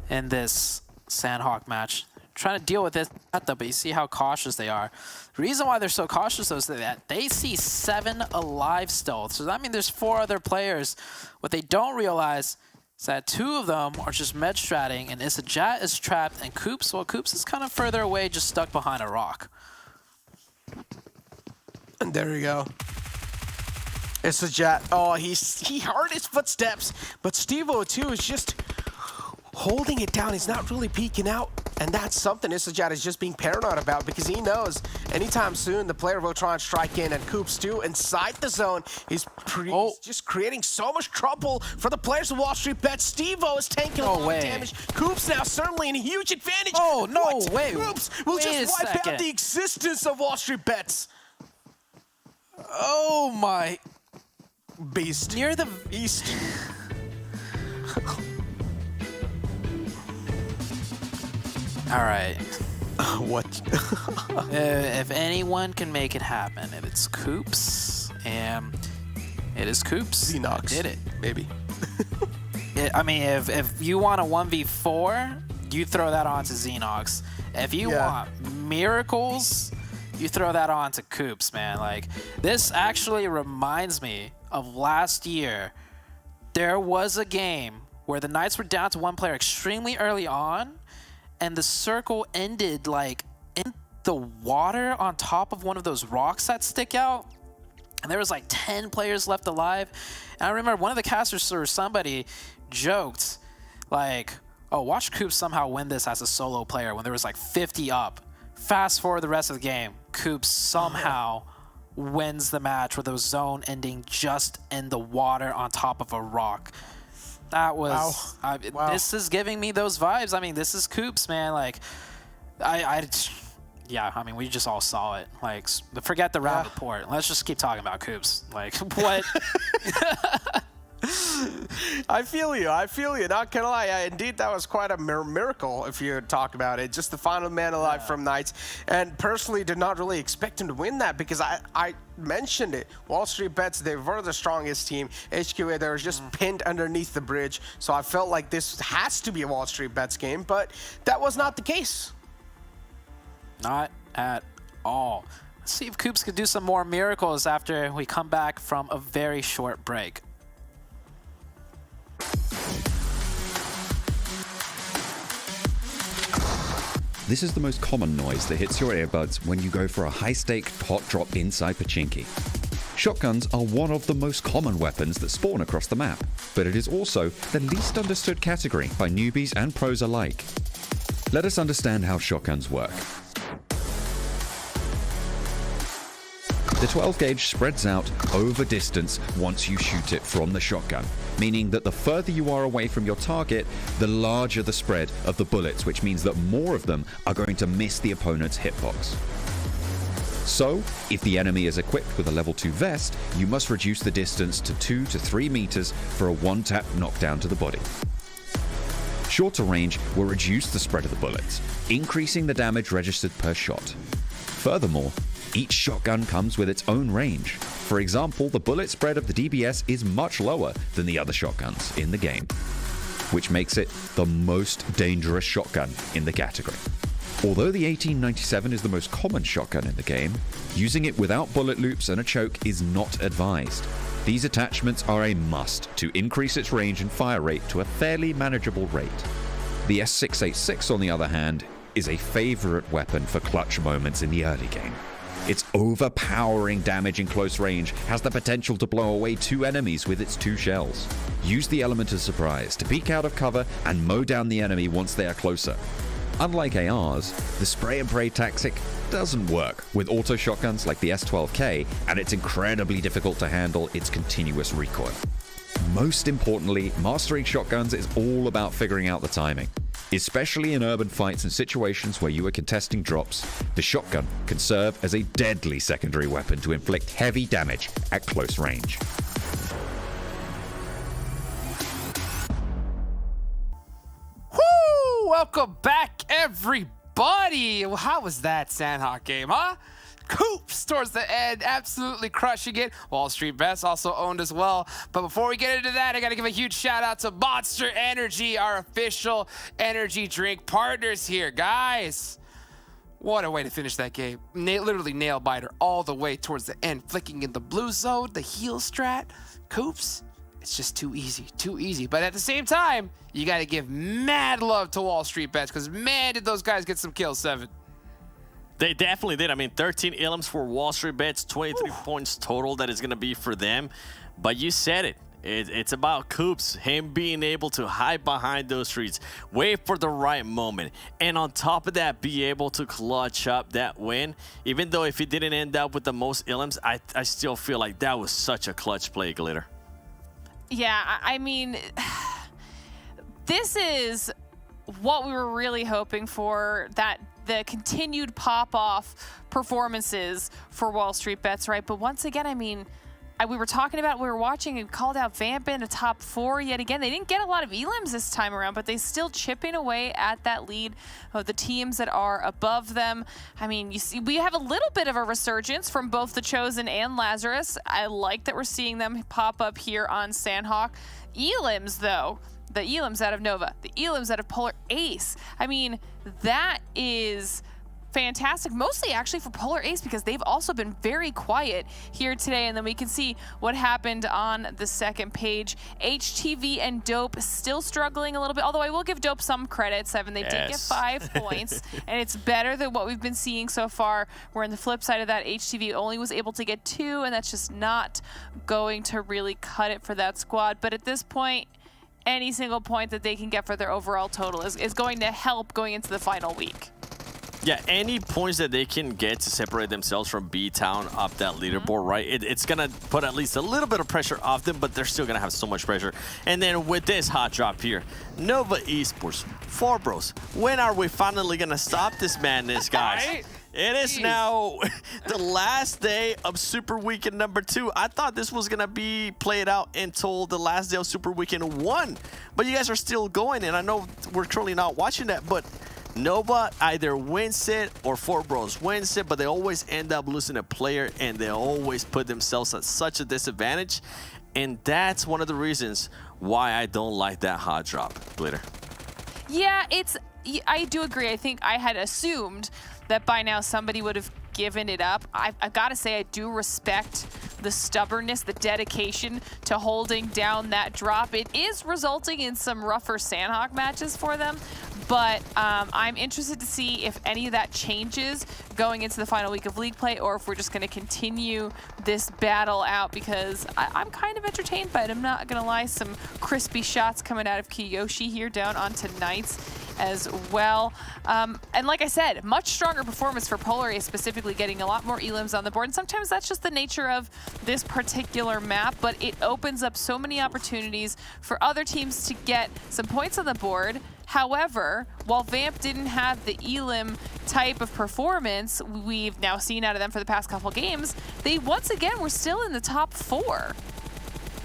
in this Sanhok match. Trying to deal with it, but you see how cautious they are. The reason why they're so cautious though is that they see 7 alive still. So that means there's 4 other players. What they don't realize is that 2 of them are just med stratting, and Isajat is trapped, and Coops, well, Coops is kind of further away, just stuck behind a rock. And there you go. Isajat, oh, he heard his footsteps, but Steve-O too is just holding it down. He's not really peeking out. And that's something Isajat is just being paranoid about, because he knows anytime soon the player will try and strike in, and Coops too inside the zone. He's just creating so much trouble for the players of WallStreetBets. Steve-O is taking a lot of damage. Coops now certainly in a huge advantage. Oh, no way. Coops will just wipe out the existence of WallStreetBets. Oh my. Beast. Near the Beast. All right. What? If anyone can make it happen, if it's Coops, and it is Coops. Xenox. Did it. Maybe. I mean, if you want a 1v4, you throw that on to Xenox. If you want miracles, you throw that on to Coops, man. Like, this actually reminds me of last year. There was a game where the Knights were down to 1 player extremely early on, and the circle ended like in the water on top of one of those rocks that stick out. And there was like 10 players left alive. And I remember one of the casters or somebody joked like, oh, watch Coops somehow win this as a solo player when there was like 50 up. Fast forward the rest of the game, Coops somehow wins the match with a zone ending just in the water on top of a rock. That was, Wow. This is giving me those vibes. I mean, this is Coops, man. Like, yeah, I mean, we just all saw it. Like, forget the round report. Let's just keep talking about Coops. Like, what? I feel you. Not gonna lie. Indeed, that was quite a miracle if you talk about it. Just the final man alive from Knights. And personally, did not really expect him to win that because I mentioned it. WallStreetBets, they were the strongest team. HQA, they were just pinned underneath the bridge. So I felt like this has to be a WallStreetBets game, but that was not the case. Not at all. Let's see if Coops could do some more miracles after we come back from a very short break. This is the most common noise that hits your earbuds when you go for a high-staked hot drop inside Pachinki. Shotguns are one of the most common weapons that spawn across the map, but it is also the least understood category by newbies and pros alike. Let us understand how shotguns work. The 12 gauge spreads out over distance once you shoot it from the shotgun, meaning that the further you are away from your target, the larger the spread of the bullets, which means that more of them are going to miss the opponent's hitbox. So, if the enemy is equipped with a level 2 vest, you must reduce the distance to 2 to 3 meters for a one-tap knockdown to the body. Shorter range will reduce the spread of the bullets, increasing the damage registered per shot. Furthermore, each shotgun comes with its own range. For example, the bullet spread of the DBS is much lower than the other shotguns in the game, which makes it the most dangerous shotgun in the category. Although the 1897 is the most common shotgun in the game, using it without bullet loops and a choke is not advised. These attachments are a must to increase its range and fire rate to a fairly manageable rate. The S686, on the other hand, is a favorite weapon for clutch moments in the early game. Its overpowering damage in close range has the potential to blow away 2 enemies with its 2 shells. Use the element of surprise to peek out of cover and mow down the enemy once they are closer. Unlike ARs, the spray and pray tactic doesn't work with auto shotguns like the S12K, and it's incredibly difficult to handle its continuous recoil. Most importantly, mastering shotguns is all about figuring out the timing. Especially in urban fights and situations where you are contesting drops, the shotgun can serve as a deadly secondary weapon to inflict heavy damage at close range. Woo! Welcome back, everybody. How was that Sanhok game, huh? Coops towards the end, absolutely crushing it. WallStreetBets also owned as well. But before we get into that, I got to give a huge shout out to Monster Energy, our official energy drink partners here. Guys, what a way to finish that game. Literally nail biter all the way towards the end, flicking in the blue zone, the heal strat. Coops, it's just too easy. But at the same time, you got to give mad love to WallStreetBets because, man, did those guys get some kills, 7. They definitely did. I mean, 13 elims for WallStreetBets, 23 points total that is going to be for them. But you said it. It's about Coops, him being able to hide behind those trees, wait for the right moment, and on top of that, be able to clutch up that win. Even though if he didn't end up with the most elims, I still feel like that was such a clutch play, Glitter. Yeah, I mean, this is what we were really hoping for, that the continued pop-off performances for WallStreetBets, right? But once again, I mean, we were talking about, we were watching and called out Vamp in a top 4 yet again. They didn't get a lot of elims this time around, but they still chipping away at that lead of the teams that are above them. I mean, you see, we have a little bit of a resurgence from both the Chosen and Lazarus. I like that we're seeing them pop up here on Sanhok. Elims, though, the elims out of Nova, the elims out of Polar Ace. I mean, that is fantastic, mostly actually for Polar Ace because they've also been very quiet here today. And then we can see what happened on the second page. HTV and Dope still struggling a little bit, although I will give Dope some credit. 7, they did get 5 points, and it's better than what we've been seeing so far, where on the flip side of that, HTV only was able to get 2, and that's just not going to really cut it for that squad. But at this point, any single point that they can get for their overall total is going to help going into the final week. Yeah, any points that they can get to separate themselves from B-Town up that leaderboard, right? It's going to put at least a little bit of pressure off them, but they're still going to have so much pressure. And then with this hot drop here, Nova Esports, 4 Bros, when are we finally going to stop this madness, guys? Right? It is now the last day of Super Weekend number 2. I thought this was going to be played out until the last day of Super Weekend 1. But you guys are still going, and I know we're currently not watching that, but Nova either wins it or 4 Bros wins it, but they always end up losing a player, and they always put themselves at such a disadvantage. And that's one of the reasons why I don't like that hot drop, Glitter. Yeah, I do agree. I think I had assumed that by now somebody would have given it up. I've got to say I do respect the stubbornness, the dedication to holding down that drop. It is resulting in some rougher Sanhok matches for them, but I'm interested to see if any of that changes going into the final week of league play, or if we're just going to continue this battle out, because I'm kind of entertained by it. I'm not going to lie, some crispy shots coming out of Kiyoshi here down on tonight's as well. And like I said, much stronger performance for Polar, specifically getting a lot more elims on the board. And sometimes that's just the nature of this particular map, but it opens up so many opportunities for other teams to get some points on the board. However, while Vamp didn't have the elim type of performance we've now seen out of them for the past couple games, they once again were still in the top 4.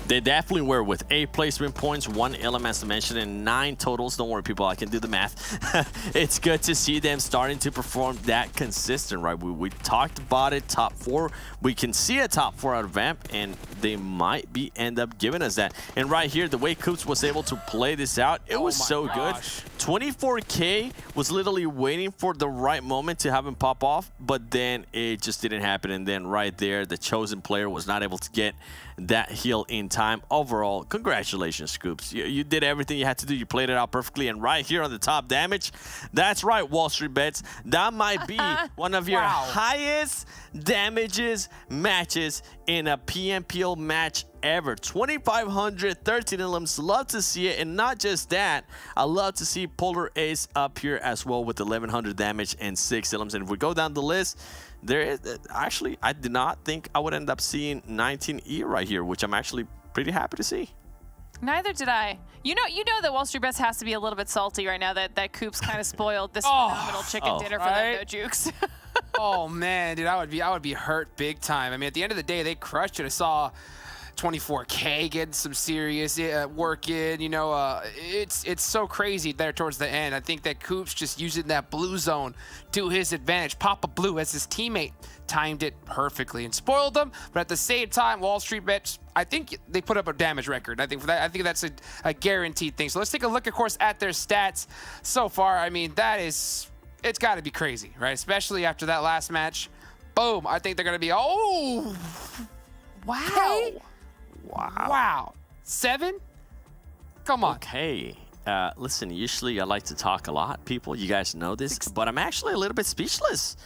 They definitely were, with 8 placement points, 1 elim as mentioned, and 9 totals. Don't worry, people, I can do the math. It's good to see them starting to perform that consistent, right? We talked about it, top 4. We can see a top 4 out of Vamp, and they might end up giving us that. And right here, the way Coops was able to play this out, it was so good. 24K was literally waiting for the right moment to have him pop off, but then it just didn't happen. And then right there, the chosen player was not able to get that heal in time. Overall, congratulations, Scoops. You did everything you had to do. You played it out perfectly. And right here on the top damage, that's right, WallStreetBets, that might be one of your highest damages matches in a PMPL match ever. 2,500, 13 elims. Love to see it. And not just that, I love to see Polar Ace up here as well with 1,100 damage and 6 elims. And if we go down the list, there is actually, I did not think I would end up seeing 19E right here, which I'm actually pretty happy to see. Neither did I. You know that WallStreetBets has to be a little bit salty right now that Coops kind of spoiled this phenomenal chicken dinner for them, no jukes. Oh man, dude, I would be hurt big time. I mean, at the end of the day, they crushed it. I saw 24K getting some serious work in. You know, it's so crazy there towards the end. I think that Coops just using that blue zone to his advantage. Papa Blue, as his teammate, timed it perfectly and spoiled them. But at the same time, WallStreetBets, I think they put up a damage record. I think that's a guaranteed thing. So let's take a look, of course, at their stats so far. I mean, it's got to be crazy, right? Especially after that last match. Boom! I think they're gonna be wow. Wow. 7? Come on. Okay. Listen, usually I like to talk a lot, people. You guys know this, but I'm actually a little bit speechless.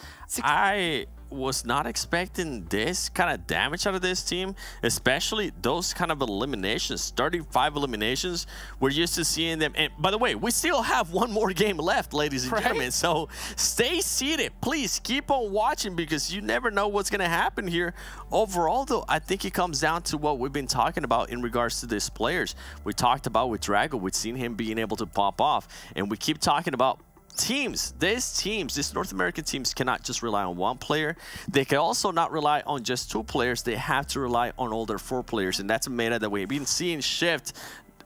I was not expecting this kind of damage out of this team, especially those kind of eliminations, 35 eliminations. We're used to seeing them. And by the way, we still have one more game left, ladies and gentlemen. So stay seated. Please keep on watching, because you never know what's going to happen here. Overall, though, I think it comes down to what we've been talking about in regards to these players. We talked about with Drago, we've seen him being able to pop off, and we keep talking about these North American teams cannot just rely on one player. They can also not rely on just 2 players. They have to rely on all their 4 players, and that's a meta that we've been seeing shift,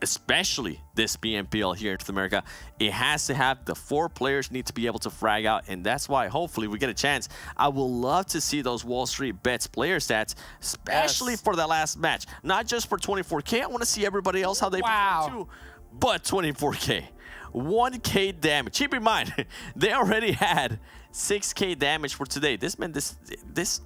especially this PMPL here in North America. It has to have the 4 players need to be able to frag out, and that's why hopefully we get a chance. I will love to see those WallStreetBets player stats, especially for that last match. Not just for 24K. I want to see everybody else how they perform too, but 24K. 1K damage. Keep in mind, they already had 6K damage for today. This meant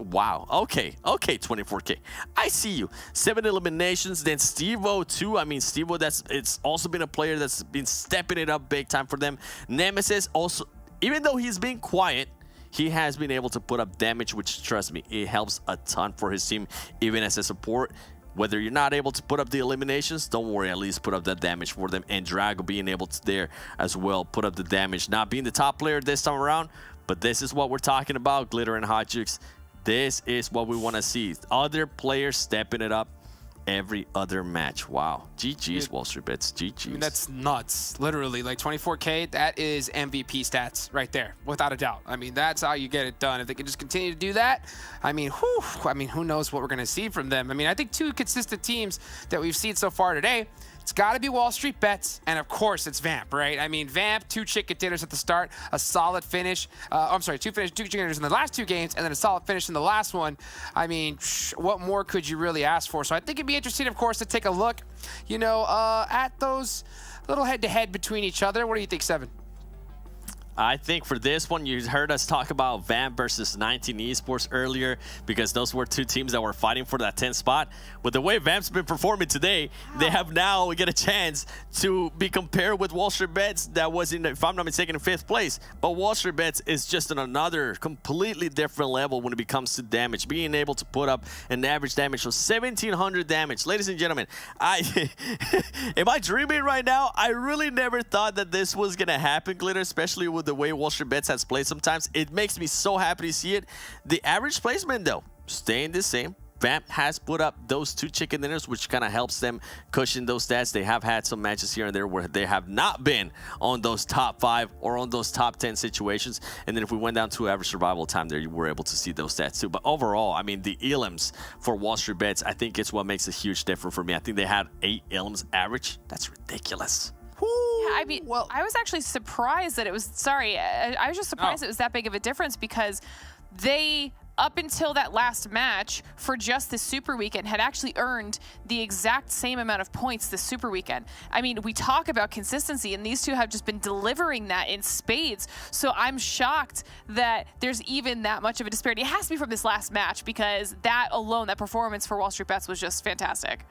wow. Okay, 24K. I see you. 7 eliminations, then Steve-O too. I mean, Steve-O, it's also been a player that's been stepping it up big time for them. Nemesis also, even though he's been quiet, he has been able to put up damage, which, trust me, it helps a ton for his team, even as a support. Whether you're not able to put up the eliminations, don't worry, at least put up that damage for them. And Drago being able to there as well, put up the damage. Not being the top player this time around, But this is what we're talking about, Glitter and Hot Jukes. This is what we want to see. Other players stepping it up every other match. Wow. GG's, WallStreetBets. GG's. I mean, that's nuts. Literally, like 24K, that is MVP stats right there, without a doubt. I mean, that's how you get it done. If they can just continue to do that, I mean, who knows what we're going to see from them. I mean, I think two consistent teams that we've seen so far today, it's got to be WallStreetBets, and of course, it's Vamp, right? I mean, Vamp, 2 chicken dinners at the start, a solid finish. I'm sorry, 2 chicken dinners in the last 2 games, and then a solid finish in the last one. I mean, what more could you really ask for? So I think it'd be interesting, of course, to take a look, you know, at those little head-to-head between each other. What do you think, Seven? I think for this one, you heard us talk about Vamp versus 19 Esports earlier because those were 2 teams that were fighting for that 10th spot. With the way Vamp's been performing today, they have now get a chance to be compared with WallStreetBets that was in, if I'm not mistaken, in 5th place. But WallStreetBets is just on another completely different level when it comes to damage, being able to put up an average damage of 1,700 damage. Ladies and gentlemen, am I dreaming right now? I really never thought that this was going to happen, Glitter, especially with the way WallStreetBets has played sometimes. It makes me so happy to see it. The average placement, though, staying the same. Vamp has put up those 2 chicken dinners, which kind of helps them cushion those stats. They have had some matches here and there where they have not been on those top 5 or on those top 10 situations. And then if we went down to average survival time there, you were able to see those stats too. But overall, I mean, the elims for WallStreetBets, I think it's what makes a huge difference for me. I think they had 8 elims average. That's ridiculous. Yeah, I mean, well, I was actually surprised that it was, I was just surprised it was that big of a difference because they, up until that last match for just this Super Weekend, had actually earned the exact same amount of points this Super Weekend. I mean, we talk about consistency, and these two have just been delivering that in spades. So I'm shocked that there's even that much of a disparity. It has to be from this last match because that alone, that performance for WallStreetBets was just fantastic.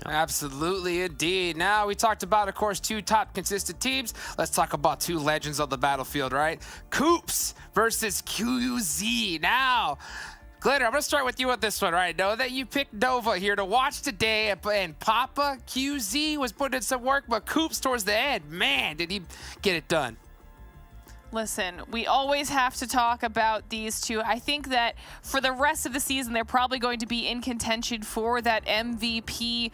Absolutely, indeed. Now, we talked about, of course, 2 top consistent teams. Let's talk about 2 legends on the battlefield, right? Coops versus QZ. Now, Glitter, I'm going to start with you on this one, right? Know that you picked Nova here to watch today, and Papa QZ was putting in some work, but Coops towards the end, man, did he get it done. Listen, we always have to talk about these two. I think that for the rest of the season, they're probably going to be in contention for that MVP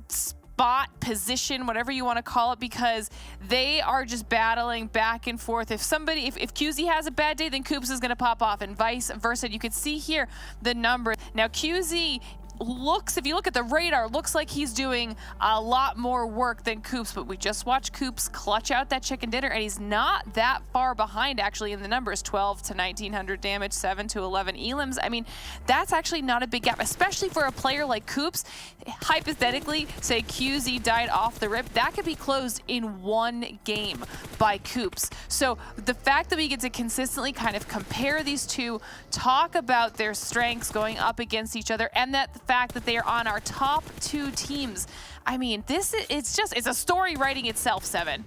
spot, position, whatever you want to call it, because they are just battling back and forth. If QZ has a bad day, then Coops is going to pop off, and vice versa. You can see here the number. Now, QZ looks, if you look at the radar, looks like he's doing a lot more work than Coops, but we just watched Coops clutch out that chicken dinner, and he's not that far behind actually in the numbers. 12 to 1900 damage, 7 to 11 elims. I mean, that's actually not a big gap, especially for a player like Coops. Hypothetically, say QZ died off the rip, that could be closed in 1 game by Coops. So the fact that we get to consistently kind of compare these two, talk about their strengths going up against each other, and that the fact that they are on our top 2 teams. I mean, it's a story writing itself, Seven.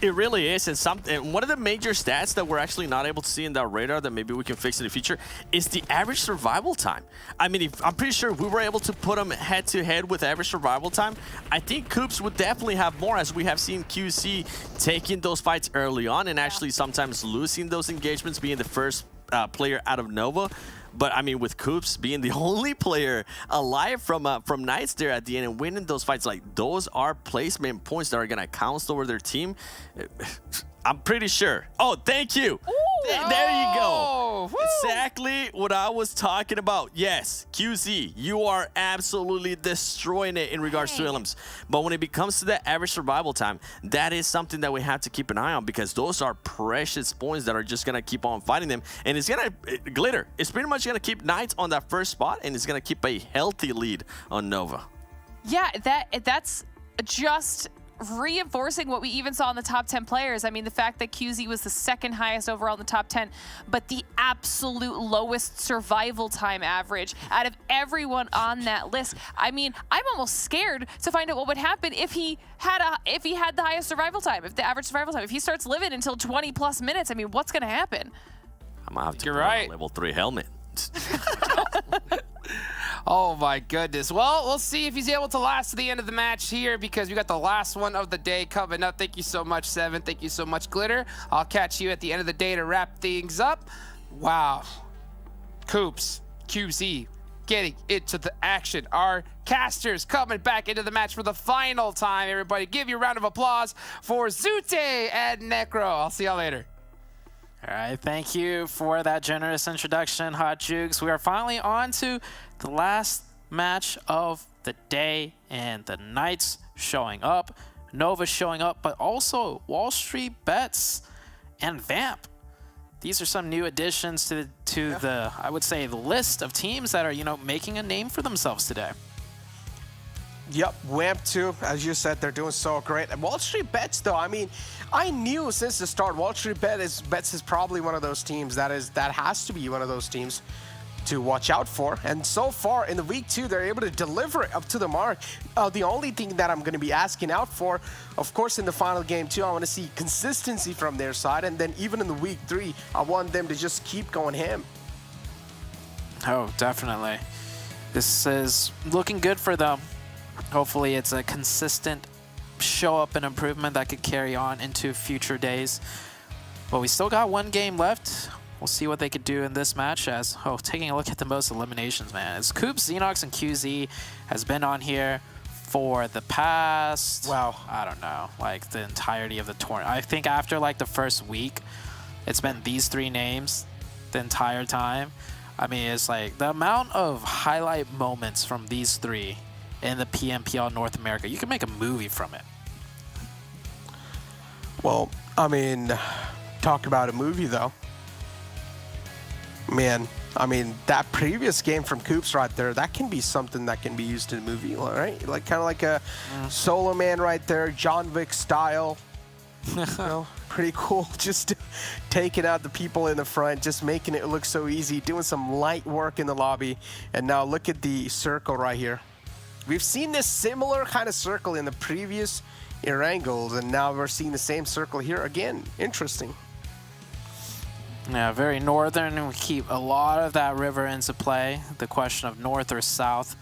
It really is, and one of the major stats that we're actually not able to see in that radar that maybe we can fix in the future is the average survival time. I mean, I'm pretty sure if we were able to put them head-to-head with average survival time, I think Coops would definitely have more, as we have seen QC taking those fights early on and actually sometimes losing those engagements, being the first player out of Nova. But I mean, with Coops being the only player alive from Knights there at the end and winning those fights, like, those are placement points that are gonna count over their team. I'm pretty sure. Oh, thank you. Ooh, there you go. Woo. Exactly what I was talking about. Yes, QZ, you are absolutely destroying it in regards to elims. But when it comes to that average survival time, that is something that we have to keep an eye on, because those are precious points that are just going to keep on fighting them. And it's going to, Glitter, it's pretty much going to keep Knights on that first spot, and it's going to keep a healthy lead on Nova. Yeah, that's just reinforcing what we even saw in the top 10 players. I mean, the fact that QZ was the 2nd highest overall in the top 10, but the absolute lowest survival time average out of everyone on that list. I mean, I'm almost scared to find out what would happen if he had the highest survival time, if the average survival time, if he starts living until 20 plus minutes. I mean, what's going to happen? I'm gonna have to put on a level 3 helmet. Oh my goodness. Well, we'll see if he's able to last to the end of the match here, because we got the last one of the day coming up. Thank you so much, Seven. Thank you so much, Glitter. I'll catch you at the end of the day to wrap things up. Wow. Coops, QZ, getting into the action. Our casters coming back into the match for the final time. Everybody, give you a round of applause for Zute and Necro. I'll see y'all later. All right, thank you for that generous introduction, Hot Jukes. We are finally on to the last match of the day, and the Knights showing up, Nova showing up, but also WallStreetBets and Vamp. These are some new additions to the, I would say, the list of teams that are, you know, making a name for themselves today. Yep, Vamp too. As you said, they're doing so great. And WallStreetBets, though, I mean, I knew since the start, WallStreetBets is probably one of those teams that has to be one of those teams to watch out for. And so far in the week 2, they're able to deliver it up to the mark. The only thing that I'm going to be asking out for, of course, in the final game 2, I want to see consistency from their side. And then even in the week 3, I want them to just keep going ham. Oh, definitely. This is looking good for them. Hopefully it's a consistent show up and improvement that could carry on into future days. But we still got one game left. We'll see what they could do in this match. As taking a look at the most eliminations, man. As Coops, Xenox, and QZ has been on here for the past, wow, I don't know, like the entirety of the tournament. I think after like the first week, it's been these 3 names the entire time. I mean, it's like the amount of highlight moments from these 3 in the PMPL North America. You can make a movie from it. Well, I mean, talk about a movie, though. Man, I mean, that previous game from Coops right there, that can be something that can be used in a movie, right? Like, kind of like a solo man right there, John Wick style. You know, pretty cool. Just taking out the people in the front, just making it look so easy, doing some light work in the lobby. And now look at the circle right here. We've seen this similar kind of circle in the previous Erangels, and now we're seeing the same circle here again. Interesting. Yeah, very northern, and we keep a lot of that river into play. The question of north or south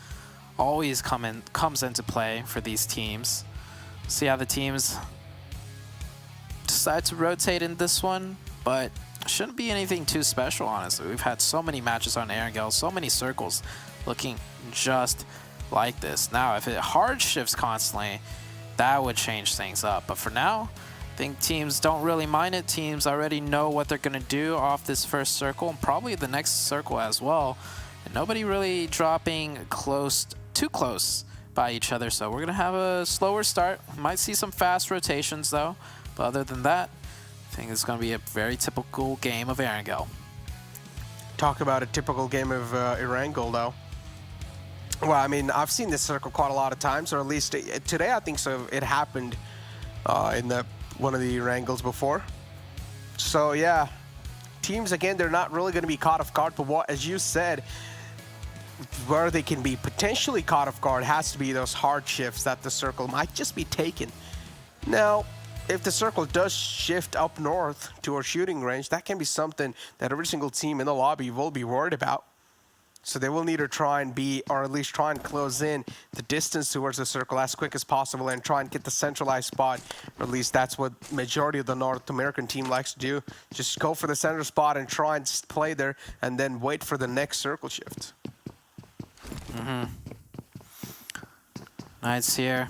always comes into play for these teams. See how the teams decide to rotate in this one, but shouldn't be anything too special, honestly. We've had so many matches on Erangel, so many circles looking just like this. Now, if it hard shifts constantly, that would change things up. But for now, I think teams don't really mind it. Teams already know what they're going to do off this first circle, and probably the next circle as well. And nobody really dropping too close by each other. So we're going to have a slower start. Might see some fast rotations, though. But other than that, I think it's going to be a very typical game of Erangel. Talk about a typical game of Erangel, though. Well, I mean, I've seen this circle quite a lot of times, or at least today I think so. It happened in one of the Erangels before. So yeah, teams, again, they're not really going to be caught off guard, but what, as you said, where they can be potentially caught off guard has to be those hard shifts that the circle might just be taken. Now, if the circle does shift up north to our shooting range, that can be something that every single team in the lobby will be worried about. So they will need to try and be, or at least try and close in the distance towards the circle as quick as possible and try and get the centralized spot. Or at least that's what majority of the North American team likes to do. Just go for the center spot and try and play there and then wait for the next circle shift. Knights here.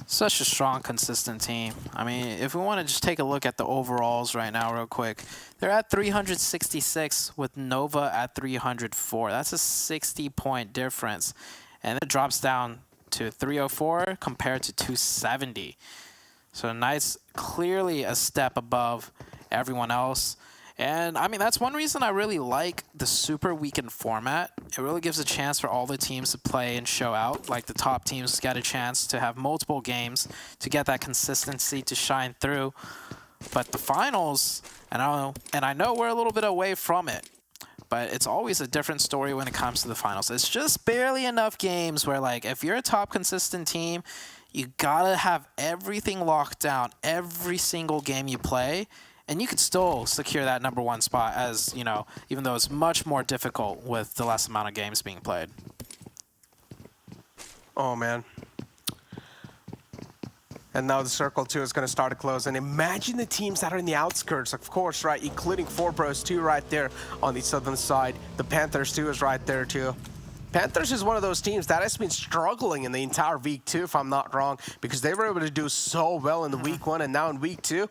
Such a strong, consistent team. I mean, if we want to just take a look at the overalls right now real quick, they're at 366 with Nova at 304. That's a 60-point difference. And it drops down to 304 compared to 270. So Knights clearly a step above everyone else. And I mean, that's one reason I really like the Super Weekend format. It really gives a chance for all the teams to play and show out. Like the top teams get a chance to have multiple games to get that consistency to shine through. But the finals, and I know we're a little bit away from it, but it's always a different story when it comes to the finals. It's just barely enough games where, like, if you're a top consistent team, you gotta have everything locked down every single game you play and you could still secure that #1 spot, as you know, even though it's much more difficult with the less amount of games being played. Oh man. And now the circle 2 is going to start to close. And imagine the teams that are in the outskirts, of course, right? Including 4Bros 2 right there on the southern side. The Panthers 2 is right there too. Panthers is one of those teams that has been struggling in the entire week 2, if I'm not wrong, because they were able to do so well in the week 1, and now in week 2,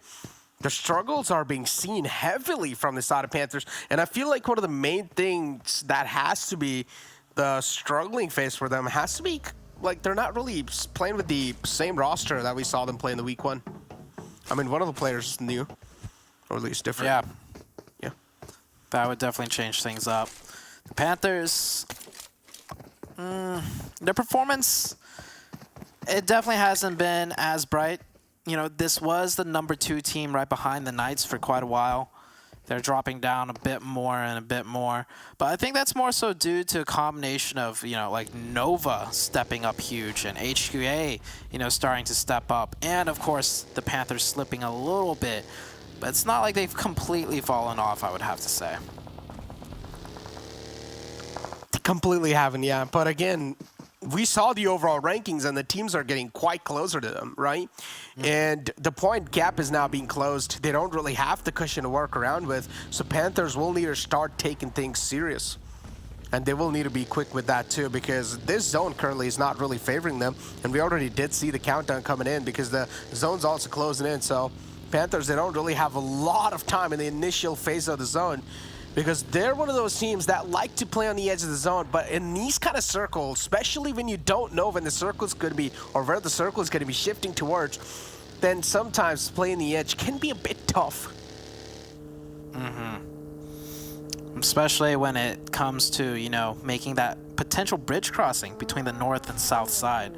the struggles are being seen heavily from the side of Panthers. And I feel like one of the main things that has to be the struggling phase for them has to be, like, they're not really playing with the same roster that we saw them play in the week 1. I mean, one of the players is new, or at least different. Yeah. Yeah. That would definitely change things up. The Panthers, their performance, it definitely hasn't been as bright. You know, this was the #2 team right behind the Knights for quite a while. They're dropping down a bit more and a bit more. But I think that's more so due to a combination of, you know, like Nova stepping up huge and HQA, you know, starting to step up. And, of course, the Panthers slipping a little bit. But it's not like they've completely fallen off, I would have to say. Completely haven't, yeah. But again, we saw the overall rankings and the teams are getting quite closer to them, right? And the point gap is now being closed. They don't really have the cushion to work around with. So Panthers will need to start taking things serious. And they will need to be quick with that too, because this zone currently is not really favoring them. And we already did see the countdown coming in because the zone's also closing in. So Panthers, they don't really have a lot of time in the initial phase of the zone, because they're one of those teams that like to play on the edge of the zone. But in these kind of circles, especially when you don't know when the circle is going to be, or where the circle is going to be shifting towards, then sometimes playing the edge can be a bit tough. Especially when it comes to, you know, making that potential bridge crossing between the north and south side.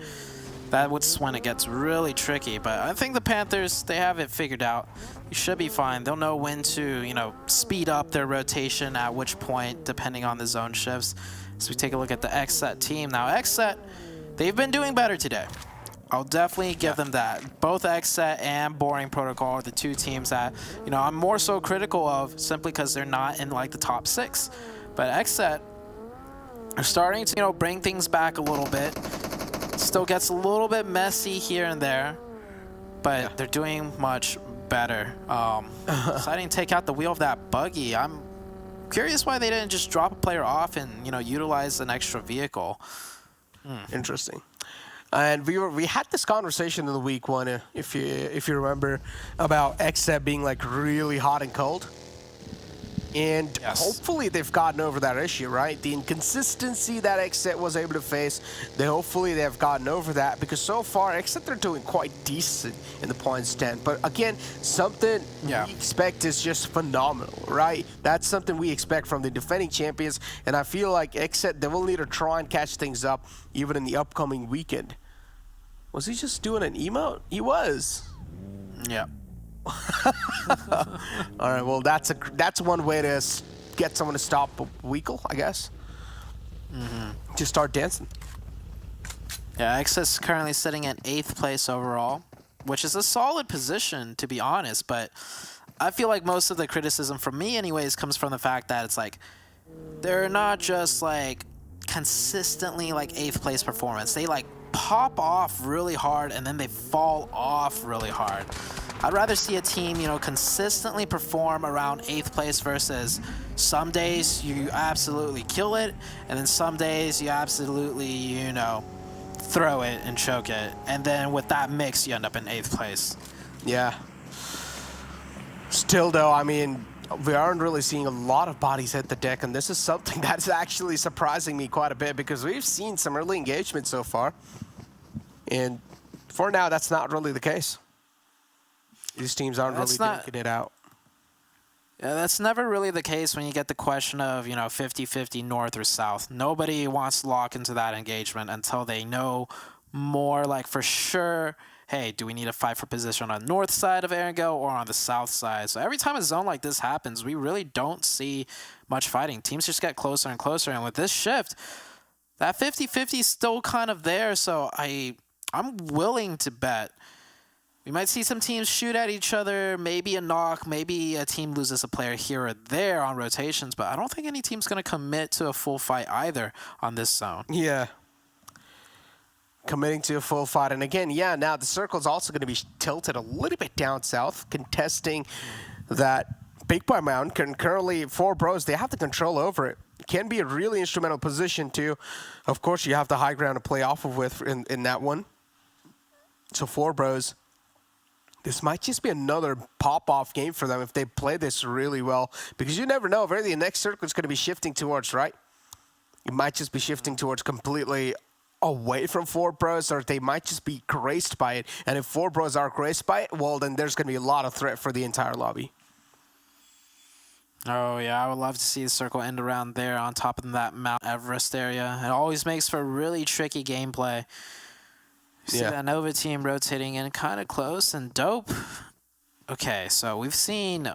That's when it gets really tricky. But I think the Panthers, they have it figured out. You should be fine. They'll know when to, you know, speed up their rotation at which point, depending on the zone shifts. So we take a look at the XSET team. Now, XSET, they've been doing better today. I'll definitely give them that. Both XSET and Boring Protocol are the two teams that, you know, I'm more so critical of simply because they're not in, like, the top 6. But XSET are starting to, you know, bring things back a little bit. Still gets a little bit messy here and there, but they're doing much better. Deciding to take out the wheel of that buggy. I'm curious why they didn't just drop a player off and, you know, utilize an extra vehicle. Interesting. And we had this conversation in the week 1, if you remember, about XSET being like really hot and cold. And hopefully they've gotten over that issue, right? The inconsistency that XSET was able to face, hopefully they've gotten over that, because so far XSET, they're doing quite decent in the point stand. But again, something we expect is just phenomenal, right? That's something we expect from the defending champions, and I feel like XSET, they will need to try and catch things up even in the upcoming weekend. Was he just doing an emote? He was. Yeah. All right, well, that's one way to get someone to stop Weekle, I guess. Just start dancing. Yeah, XSET's currently sitting at 8th place overall, which is a solid position, to be honest, but I feel like most of the criticism from me anyways comes from the fact that it's like they're not just like consistently like 8th place performance. They like pop off really hard and then they fall off really hard. I'd rather see a team, you know, consistently perform around 8th place versus some days you absolutely kill it, and then some days you absolutely, you know, throw it and choke it. And then with that mix, you end up in 8th place. Yeah. Still, though, I mean, we aren't really seeing a lot of bodies hit the deck, and this is something that's actually surprising me quite a bit, because we've seen some early engagement so far. And for now, that's not really the case. These teams aren't really taking it out. Yeah, that's never really the case when you get the question of, you know, 50-50 north or south. Nobody wants to lock into that engagement until they know more, like, for sure, hey, do we need to fight for position on the north side of Erangel or on the south side? So every time a zone like this happens, we really don't see much fighting. Teams just get closer and closer, and with this shift, that 50-50 is still kind of there, so I'm willing to bet We might see some teams shoot at each other, maybe a knock, maybe a team loses a player here or there on rotations, but I don't think any team's going to commit to a full fight either on this zone. Yeah. Committing to a full fight. And again, yeah, now the circle's also going to be tilted a little bit down south, contesting that Big Boy Mountain. Currently, 4 bros, they have the control over it. Can be a really instrumental position too. Of course, you have the high ground to play off of with in that one. So 4 bros. This might just be another pop-off game for them if they play this really well. Because you never know where the next circle is going to be shifting towards, right? It might just be shifting towards completely away from 4 bros, or they might just be graced by it. And if 4 bros are graced by it, well, then there's going to be a lot of threat for the entire lobby. Oh, yeah, I would love to see the circle end around there on top of that Mount Everest area. It always makes for really tricky gameplay. See that Nova team rotating in kind of close and Dope. Okay, so we've seen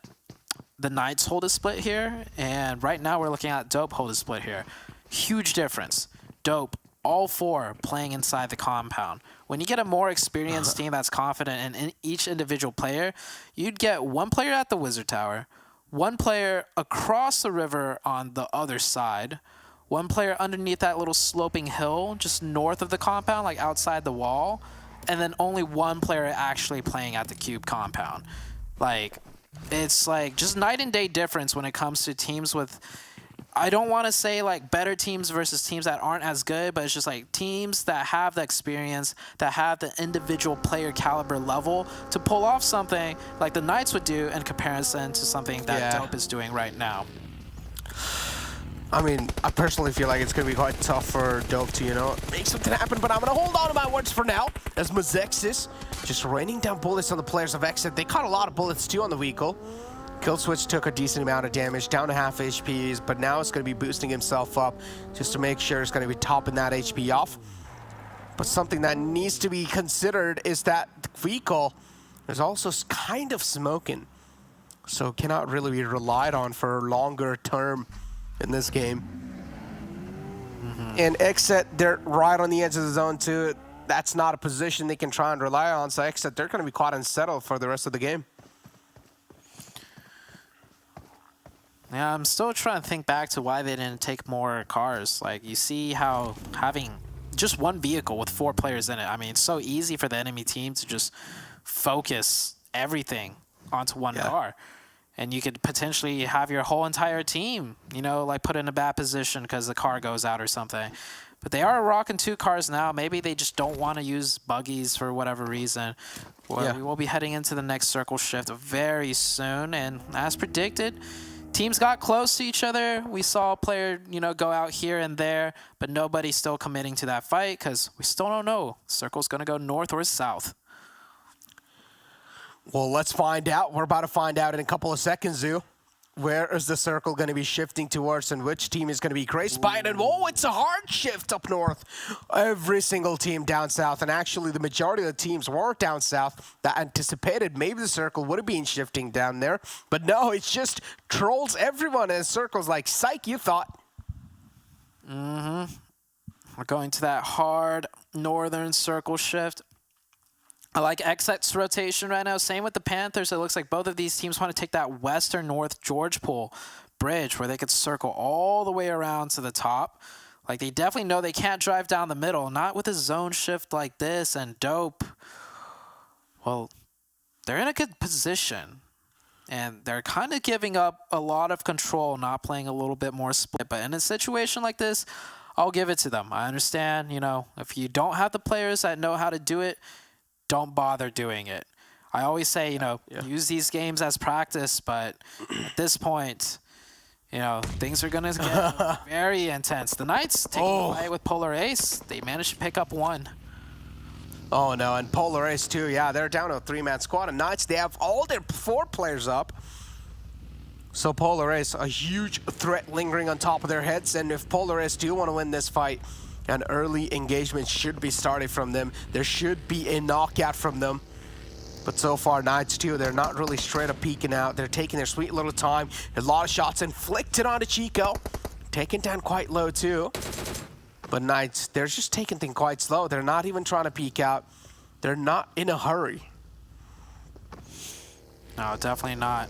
the Knights hold a split here, and right now we're looking at Dope hold a split here. Huge difference. Dope, all 4 playing inside the compound. When you get a more experienced team that's confident in each individual player, you'd get 1 player at the Wizard Tower, 1 player across the river on the other side, 1 player underneath that little sloping hill just north of the compound, like outside the wall, and then only 1 player actually playing at the cube compound. Like, it's like just night and day difference when it comes to teams with, I don't want to say like better teams versus teams that aren't as good, but it's just like teams that have the experience, that have the individual player caliber level to pull off something like the Knights would do in comparison to something that Dope is doing right now. I mean, I personally feel like it's going to be quite tough for Dope to, you know, make something happen, but I'm going to hold on to my words for now, as Mezexis just raining down bullets on the players of XSET. They caught a lot of bullets, too, on the vehicle. Killswitch took a decent amount of damage, down to half HPs, but now it's going to be boosting himself up just to make sure it's going to be topping that HP off. But something that needs to be considered is that the vehicle is also kind of smoking, so cannot really be relied on for longer term in this game. And XSET, they're right on the edge of the zone too. That's not a position they can try and rely on, so XSET, they're going to be quite unsettled for the rest of the game. Yeah, I'm still trying to think back to why they didn't take more cars. Like, you see how having just 1 vehicle with 4 players in it, I mean, it's so easy for the enemy team to just focus everything onto 1 car. And you could potentially have your whole entire team, you know, like put in a bad position because the car goes out or something. But they are rocking 2 cars now. Maybe they just don't want to use buggies for whatever reason. Well, we will be heading into the next circle shift very soon. And as predicted, teams got close to each other. We saw a player, you know, go out here and there, but nobody's still committing to that fight because we still don't know. Circle's going to go north or south. Well, let's find out. We're about to find out in a couple of seconds, Zoo. Where is the circle going to be shifting towards and which team is going to be graced by it? And whoa, it's a hard shift up north. Every single team down south, and actually the majority of the teams were down south that anticipated maybe the circle would have been shifting down there. But no, it's just trolls everyone, and circles like, psych, you thought. We're going to that hard northern circle shift. I like XSET's rotation right now. Same with the Panthers. It looks like both of these teams want to take that western north George Pool bridge where they could circle all the way around to the top. Like, they definitely know they can't drive down the middle, not with a zone shift like this and Dope. Well, they're in a good position, and they're kind of giving up a lot of control, not playing a little bit more split. But in a situation like this, I'll give it to them. I understand, you know, if you don't have the players that know how to do it, don't bother doing it. I always say, you know, use these games as practice, but at this point, you know, things are going to get very intense. The Knights taking away with Polar Ace. They managed to pick up 1. Oh, no, and Polar Ace, too. Yeah, they're down to a 3-man squad. And Knights, they have all their 4 players up. So Polar Ace, a huge threat lingering on top of their heads. And if Polar Ace do want to win this fight, an early engagement should be started from them. There should be a knockout from them. But so far, Knights too, they're not really straight up peeking out. They're taking their sweet little time. A lot of shots inflicted onto Chico. Taken down quite low too. But Knights, they're just taking things quite slow. They're not even trying to peek out. They're not in a hurry. No, definitely not.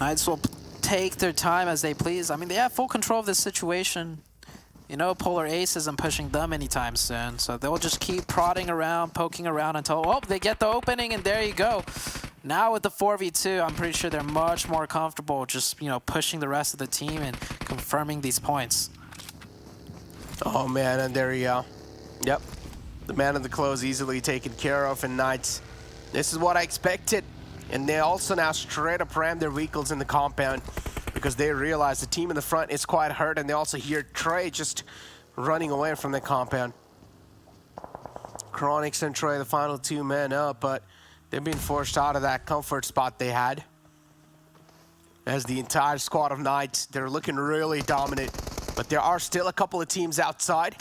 Knights will take their time as they please. I mean, they have full control of this situation. You know, Polar Ace isn't pushing them anytime soon, so they'll just keep prodding around, poking around until, oh, they get the opening, and there you go. Now with the 4v2, I'm pretty sure they're much more comfortable just, you know, pushing the rest of the team and confirming these points. Oh, man, and there you go. Yep. The man in the clothes easily taken care of, and Knights, this is what I expected. And they also now straight up ram their vehicles in the compound because they realize the team in the front is quite hurt, and they also hear Trey just running away from the compound. Chronix and Trey, the final 2 men up, but they've been forced out of that comfort spot they had. As the entire squad of Knights, they're looking really dominant, but there are still a couple of teams outside.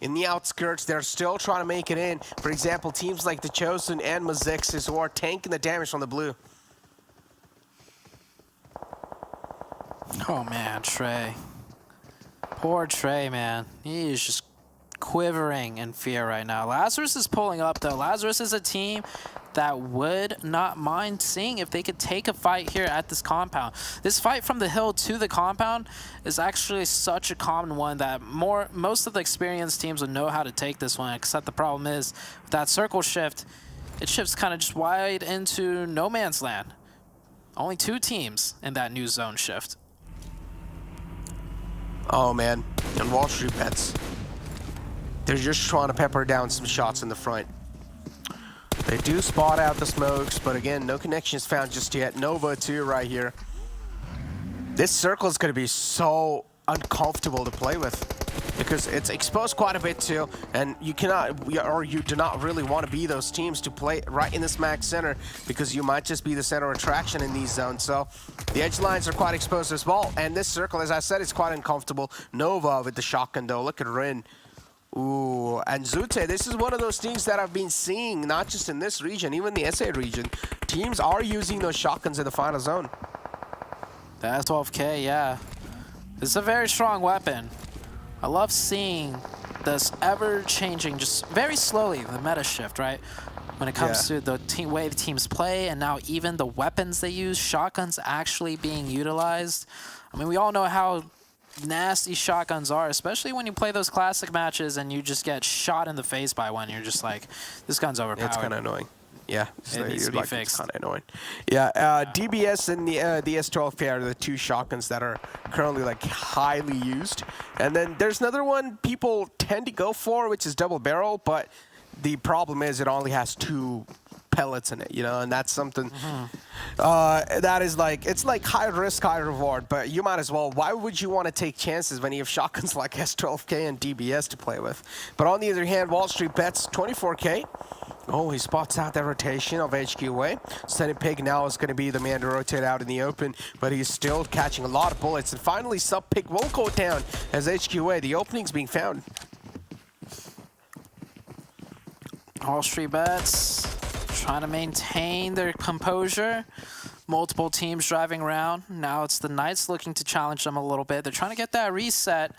In the outskirts, they're still trying to make it in. For example, teams like the Chosen and Mezexis who are tanking the damage from the blue. Oh man, Trey. Poor Trey, man. He is just quivering in fear right now. Lazarus is pulling up though. Lazarus is a team that would not mind seeing if they could take a fight here at this compound. This fight from the hill to the compound is actually such a common one that most of the experienced teams would know how to take this one, except the problem is with that circle shift, it shifts kind of just wide into no man's land. Only 2 teams in that new zone shift. Oh man, and WallStreetBets, they're just trying to pepper down some shots in the front. They do spot out the smokes, but again, no connections found just yet. Nova too right here. This circle is going to be so uncomfortable to play with because it's exposed quite a bit too, and you cannot, or you do not really want to be those teams to play right in the smack center because you might just be the center of attraction in these zones. So the edge lines are quite exposed as well, and this circle, as I said, is quite uncomfortable. Nova with the shotgun though. Look at Rin. Ooh, and Zute, this is one of those things that I've been seeing, not just in this region, even the SA region. Teams are using those shotguns in the final zone. That's 12K, yeah. This is a very strong weapon. I love seeing this ever-changing, just very slowly, the meta shift, right? When it comes to the way the teams play, and now even the weapons they use, shotguns actually being utilized. I mean, we all know how nasty shotguns are, especially when you play those classic matches and you just get shot in the face by one. You're just like, this gun's overpowered. It's kind of annoying. Yeah, it needs to be fixed. It's kind of annoying. Yeah, DBS and the S12K are the 2 shotguns that are currently like highly used. And then there's another one people tend to go for, which is double barrel, but the problem is it only has 2 pellets in it, you know, and that's something that is like, it's like high risk, high reward, but you might as well. Why would you want to take chances when you have shotguns like S12K and DBS to play with? But on the other hand, WallStreetBets 24K. Oh, he spots out that rotation of HQA. Sunny Pig now is going to be the man to rotate out in the open, but he's still catching a lot of bullets. And finally, Sub Pig will go down as HQA. The opening's being found. WallStreetBets trying to maintain their composure. Multiple teams driving around. Now it's the Knights looking to challenge them a little bit. They're trying to get that reset.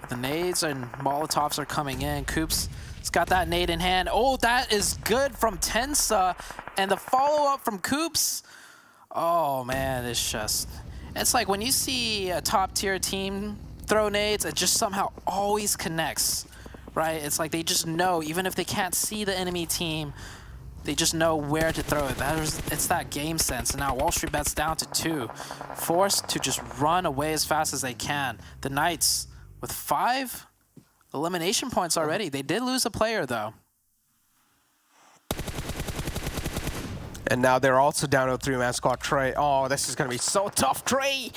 The nades and Molotovs are coming in. Coops has got that nade in hand. Oh, that is good from Tensa. And the follow-up from Coops. Oh, man, it's like when you see a top-tier team throw nades, it just somehow always connects, right? It's like they just know, even if they can't see the enemy team, they just know where to throw it. It's that game sense. And now WallStreetBets down to 2. Forced to just run away as fast as they can. The Knights with 5 elimination points already. They did lose a player, though. And now they're also down to a 3-man squad. Trey, oh, this is going to be so tough. Trey,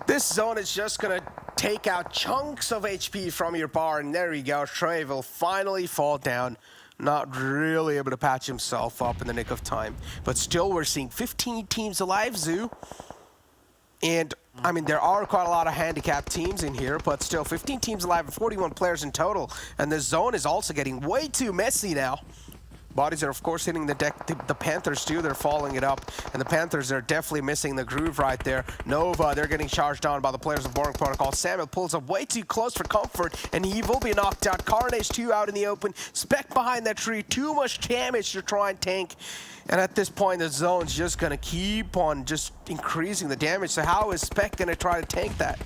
this zone is just going to take out chunks of HP from your bar. And there you go. Trey will finally fall down. Not really able to patch himself up in the nick of time. But still, we're seeing 15 teams alive, Zoo. And, I mean, there are quite a lot of handicapped teams in here, but still 15 teams alive and 41 players in total. And the zone is also getting way too messy now. Bodies are, of course, hitting the deck. The Panthers, too, they're following it up. And the Panthers are definitely missing the groove right there. Nova, they're getting charged on by the players of Boring Protocol. Samuel pulls up way too close for comfort, and he will be knocked out. Carnage, 2 out in the open. Spec behind that tree. Too much damage to try and tank. And at this point, the zone's just going to keep on just increasing the damage. So how is Spec going to try to tank that?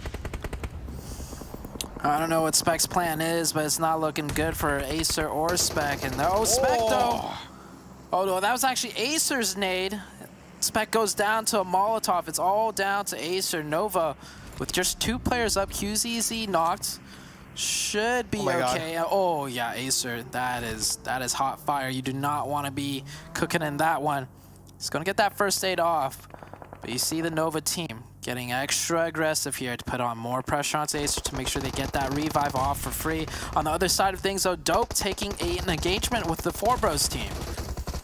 I don't know what Spec's plan is, but it's not looking good for Acer or Spec. And Spec though. Oh no, that was actually Acer's nade. Spec goes down to a Molotov. It's all down to Acer. Nova with just 2 players up. QZZ knocked. Should be okay. Oh yeah, Acer. That is hot fire. You do not want to be cooking in that one. He's gonna get that first aid off. But you see the Nova team getting extra aggressive here to put on more pressure onto Acer to make sure they get that revive off for free. On the other side of things, though, Dope taking an engagement with the 4Bros team.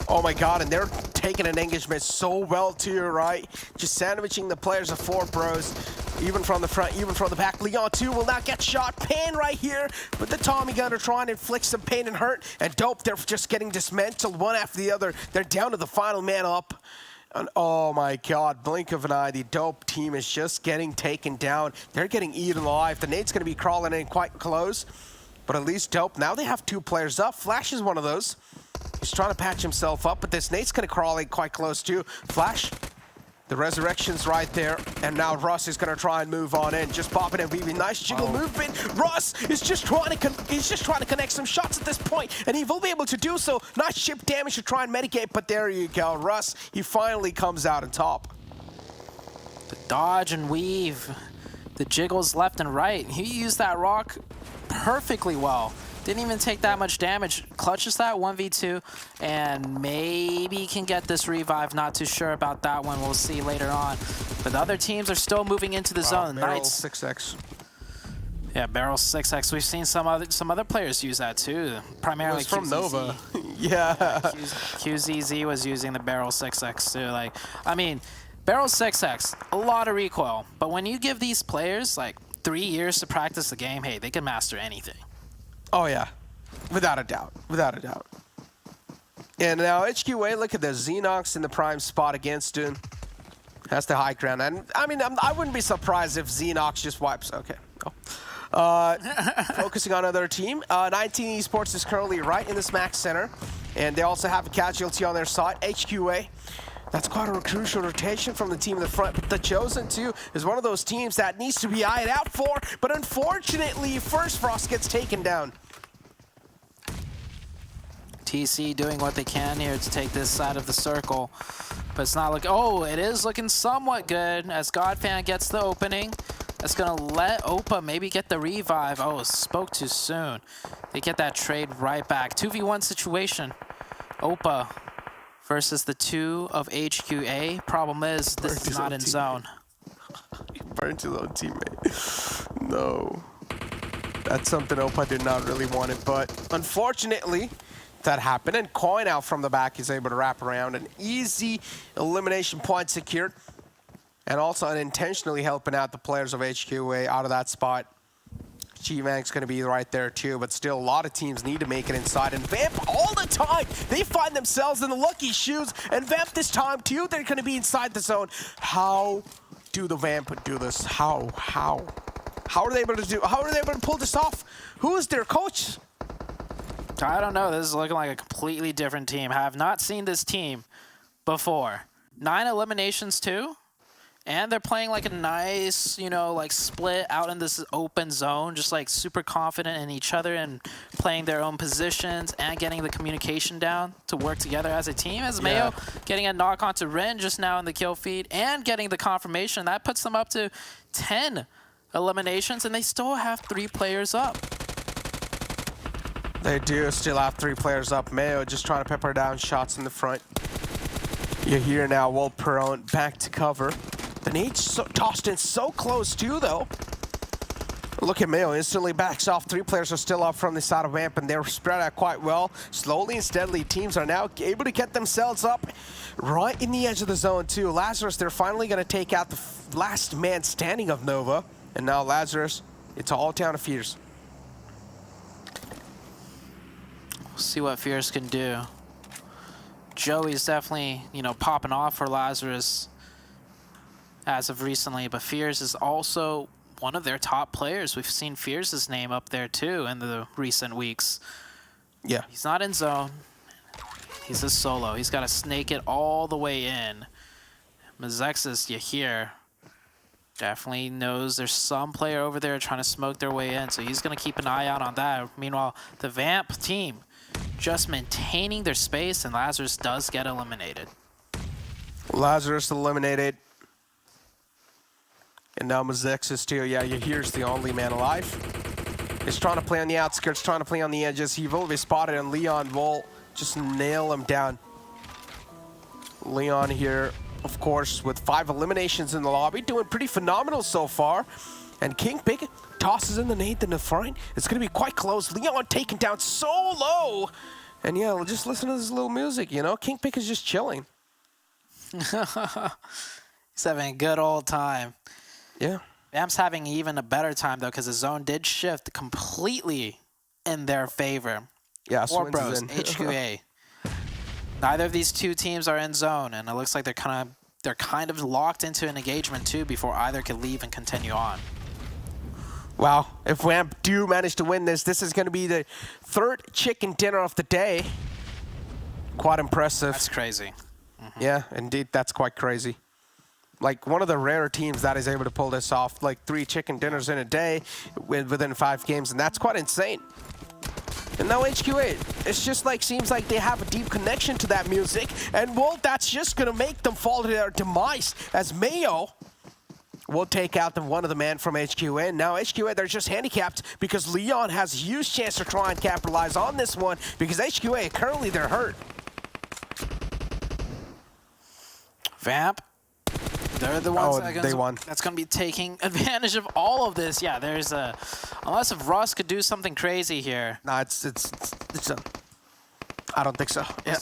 Oh my god, and they're taking an engagement so well to your right. Just sandwiching the players of 4Bros, even from the front, even from the back. Leon, too, will not get shot. Pan right here with the Tommy gunner trying to inflict some pain and hurt. And Dope, they're just getting dismantled one after the other. They're down to the final man up. And oh my god, blink of an eye, the Dope team is just getting taken down. They're getting eaten alive. The nade's going to be crawling in quite close. But at least Dope, now they have 2 players up. Flash is one of those. He's trying to patch himself up, but this nade's going to crawl in quite close too. Flash, the resurrection's right there. And now Russ is going to try and move on in. Just popping and weaving. Nice jiggle movement. Russ is just trying to connect some shots at this point, and he will be able to do so. Nice chip damage to try and mitigate, but there you go. Russ, he finally comes out on top. The dodge and weave. The jiggles left and right. He used that rock perfectly well. Didn't even take that much damage. Clutches that 1v2 and maybe can get this revive. Not too sure about that one. We'll see later on. But the other teams are still moving into the zone. Barrel 6x. Yeah, Barrel 6x. We've seen some other players use that too. Primarily from QZZ. Nova. Yeah. QZZ was using the Barrel 6x too. Like, I mean, Barrel 6x, a lot of recoil. But when you give these players like 3 years to practice the game, hey, they can master anything. Oh yeah, without a doubt, without a doubt. And now HQA, look at the Xenox in the prime spot against him. That's the high ground. And I mean, I wouldn't be surprised if Xenox just wipes. Okay. Focusing on another team. 19 Esports is currently right in this max center. And they also have a casualty on their side. HQA. That's quite a crucial rotation from the team in the front. But the Chosen, too, is one of those teams that needs to be eyed out for. But unfortunately, First Frost gets taken down. TC doing what they can here to take this side of the circle. But it's not looking... Oh, it is looking somewhat good as Godfan gets the opening. That's going to let Opa maybe get the revive. Oh, spoke too soon. They get that trade right back. 2v1 situation. Opa versus the 2 of HQA. Problem is, this is not in zone. He burned his own teammate. No. That's something Opa did not really want it, but unfortunately, that happened. And Coin out from the back is able to wrap around. An easy elimination point secured. And also unintentionally helping out the players of HQA out of that spot. G-Mank's going to be right there too, but still a lot of teams need to make it inside. And Vamp all the time, they find themselves in the lucky shoes. And Vamp this time too, they're going to be inside the zone. How do the Vamp do this? How are they able to do? How are they able to pull this off? Who is their coach? I don't know. This is looking like a completely different team. I have not seen this team before. 9 eliminations too. And they're playing like a nice, you know, like split out in this open zone, just like super confident in each other and playing their own positions and getting the communication down to work together as a team. As Mayo getting a knock onto Ren just now in the kill feed and getting the confirmation. That puts them up to 10 eliminations, and they still have 3 players up. They do still have 3 players up. Mayo just trying to pepper down shots in the front. You're here now, Wall Perone back to cover. The nade's tossed in so close too, though. Look at Mayo, instantly backs off. 3 players are still up from the side of Vamp, and they're spread out quite well. Slowly and steadily, teams are now able to get themselves up right in the edge of the zone too. Lazarus, they're finally going to take out the last man standing of Nova. And now Lazarus, it's all down to Fierce. We'll see what Fierce can do. Joey's definitely, you know, popping off for Lazarus as of recently, but Fears is also one of their top players. We've seen Fears' name up there too in the recent weeks. Yeah. He's not in zone. He's a solo. He's got to snake it all the way in. Mezexis, you hear, definitely knows there's some player over there trying to smoke their way in, so he's going to keep an eye out on that. Meanwhile, the Vamp team just maintaining their space, and Lazarus does get eliminated. Lazarus eliminated. And now Mezexis too. Yeah, here's the only man alive. He's trying to play on the outskirts, trying to play on the edges. He will be spotted, and Leon will just nail him down. Leon here, of course, with 5 eliminations in the lobby, doing pretty phenomenal so far. And King Pick tosses in the nade in the front. It's going to be quite close. Leon taken down so low. And yeah, we'll just listen to this little music, you know? King Pick is just chilling. He's having a good old time. Yeah. Vamp's having even a better time, though, because the zone did shift completely in their favor. Yeah, War Swins Bros, is in. HQA. Neither of these two teams are in zone, and it looks like they're kind of locked into an engagement, too, before either can leave and continue on. Wow, if Vamp do manage to win this, this is going to be the 3rd chicken dinner of the day. Quite impressive. That's crazy. Yeah, indeed, that's quite crazy. Like, one of the rare teams that is able to pull this off, like 3 chicken dinners in a day within 5 games, and that's quite insane. And now HQ8, it's just like, seems like they have a deep connection to that music, and well, that's just going to make them fall to their demise, as Mayo will take out one of the men from HQA. Now HQA, they're just handicapped because Leon has a huge chance to try and capitalize on this one, because HQA, currently they're hurt. Vamp, they're the ones they won. That's going to be taking advantage of all of this. Yeah, there's a... Unless if Russ could do something crazy here. No, it's I don't think so. Yeah.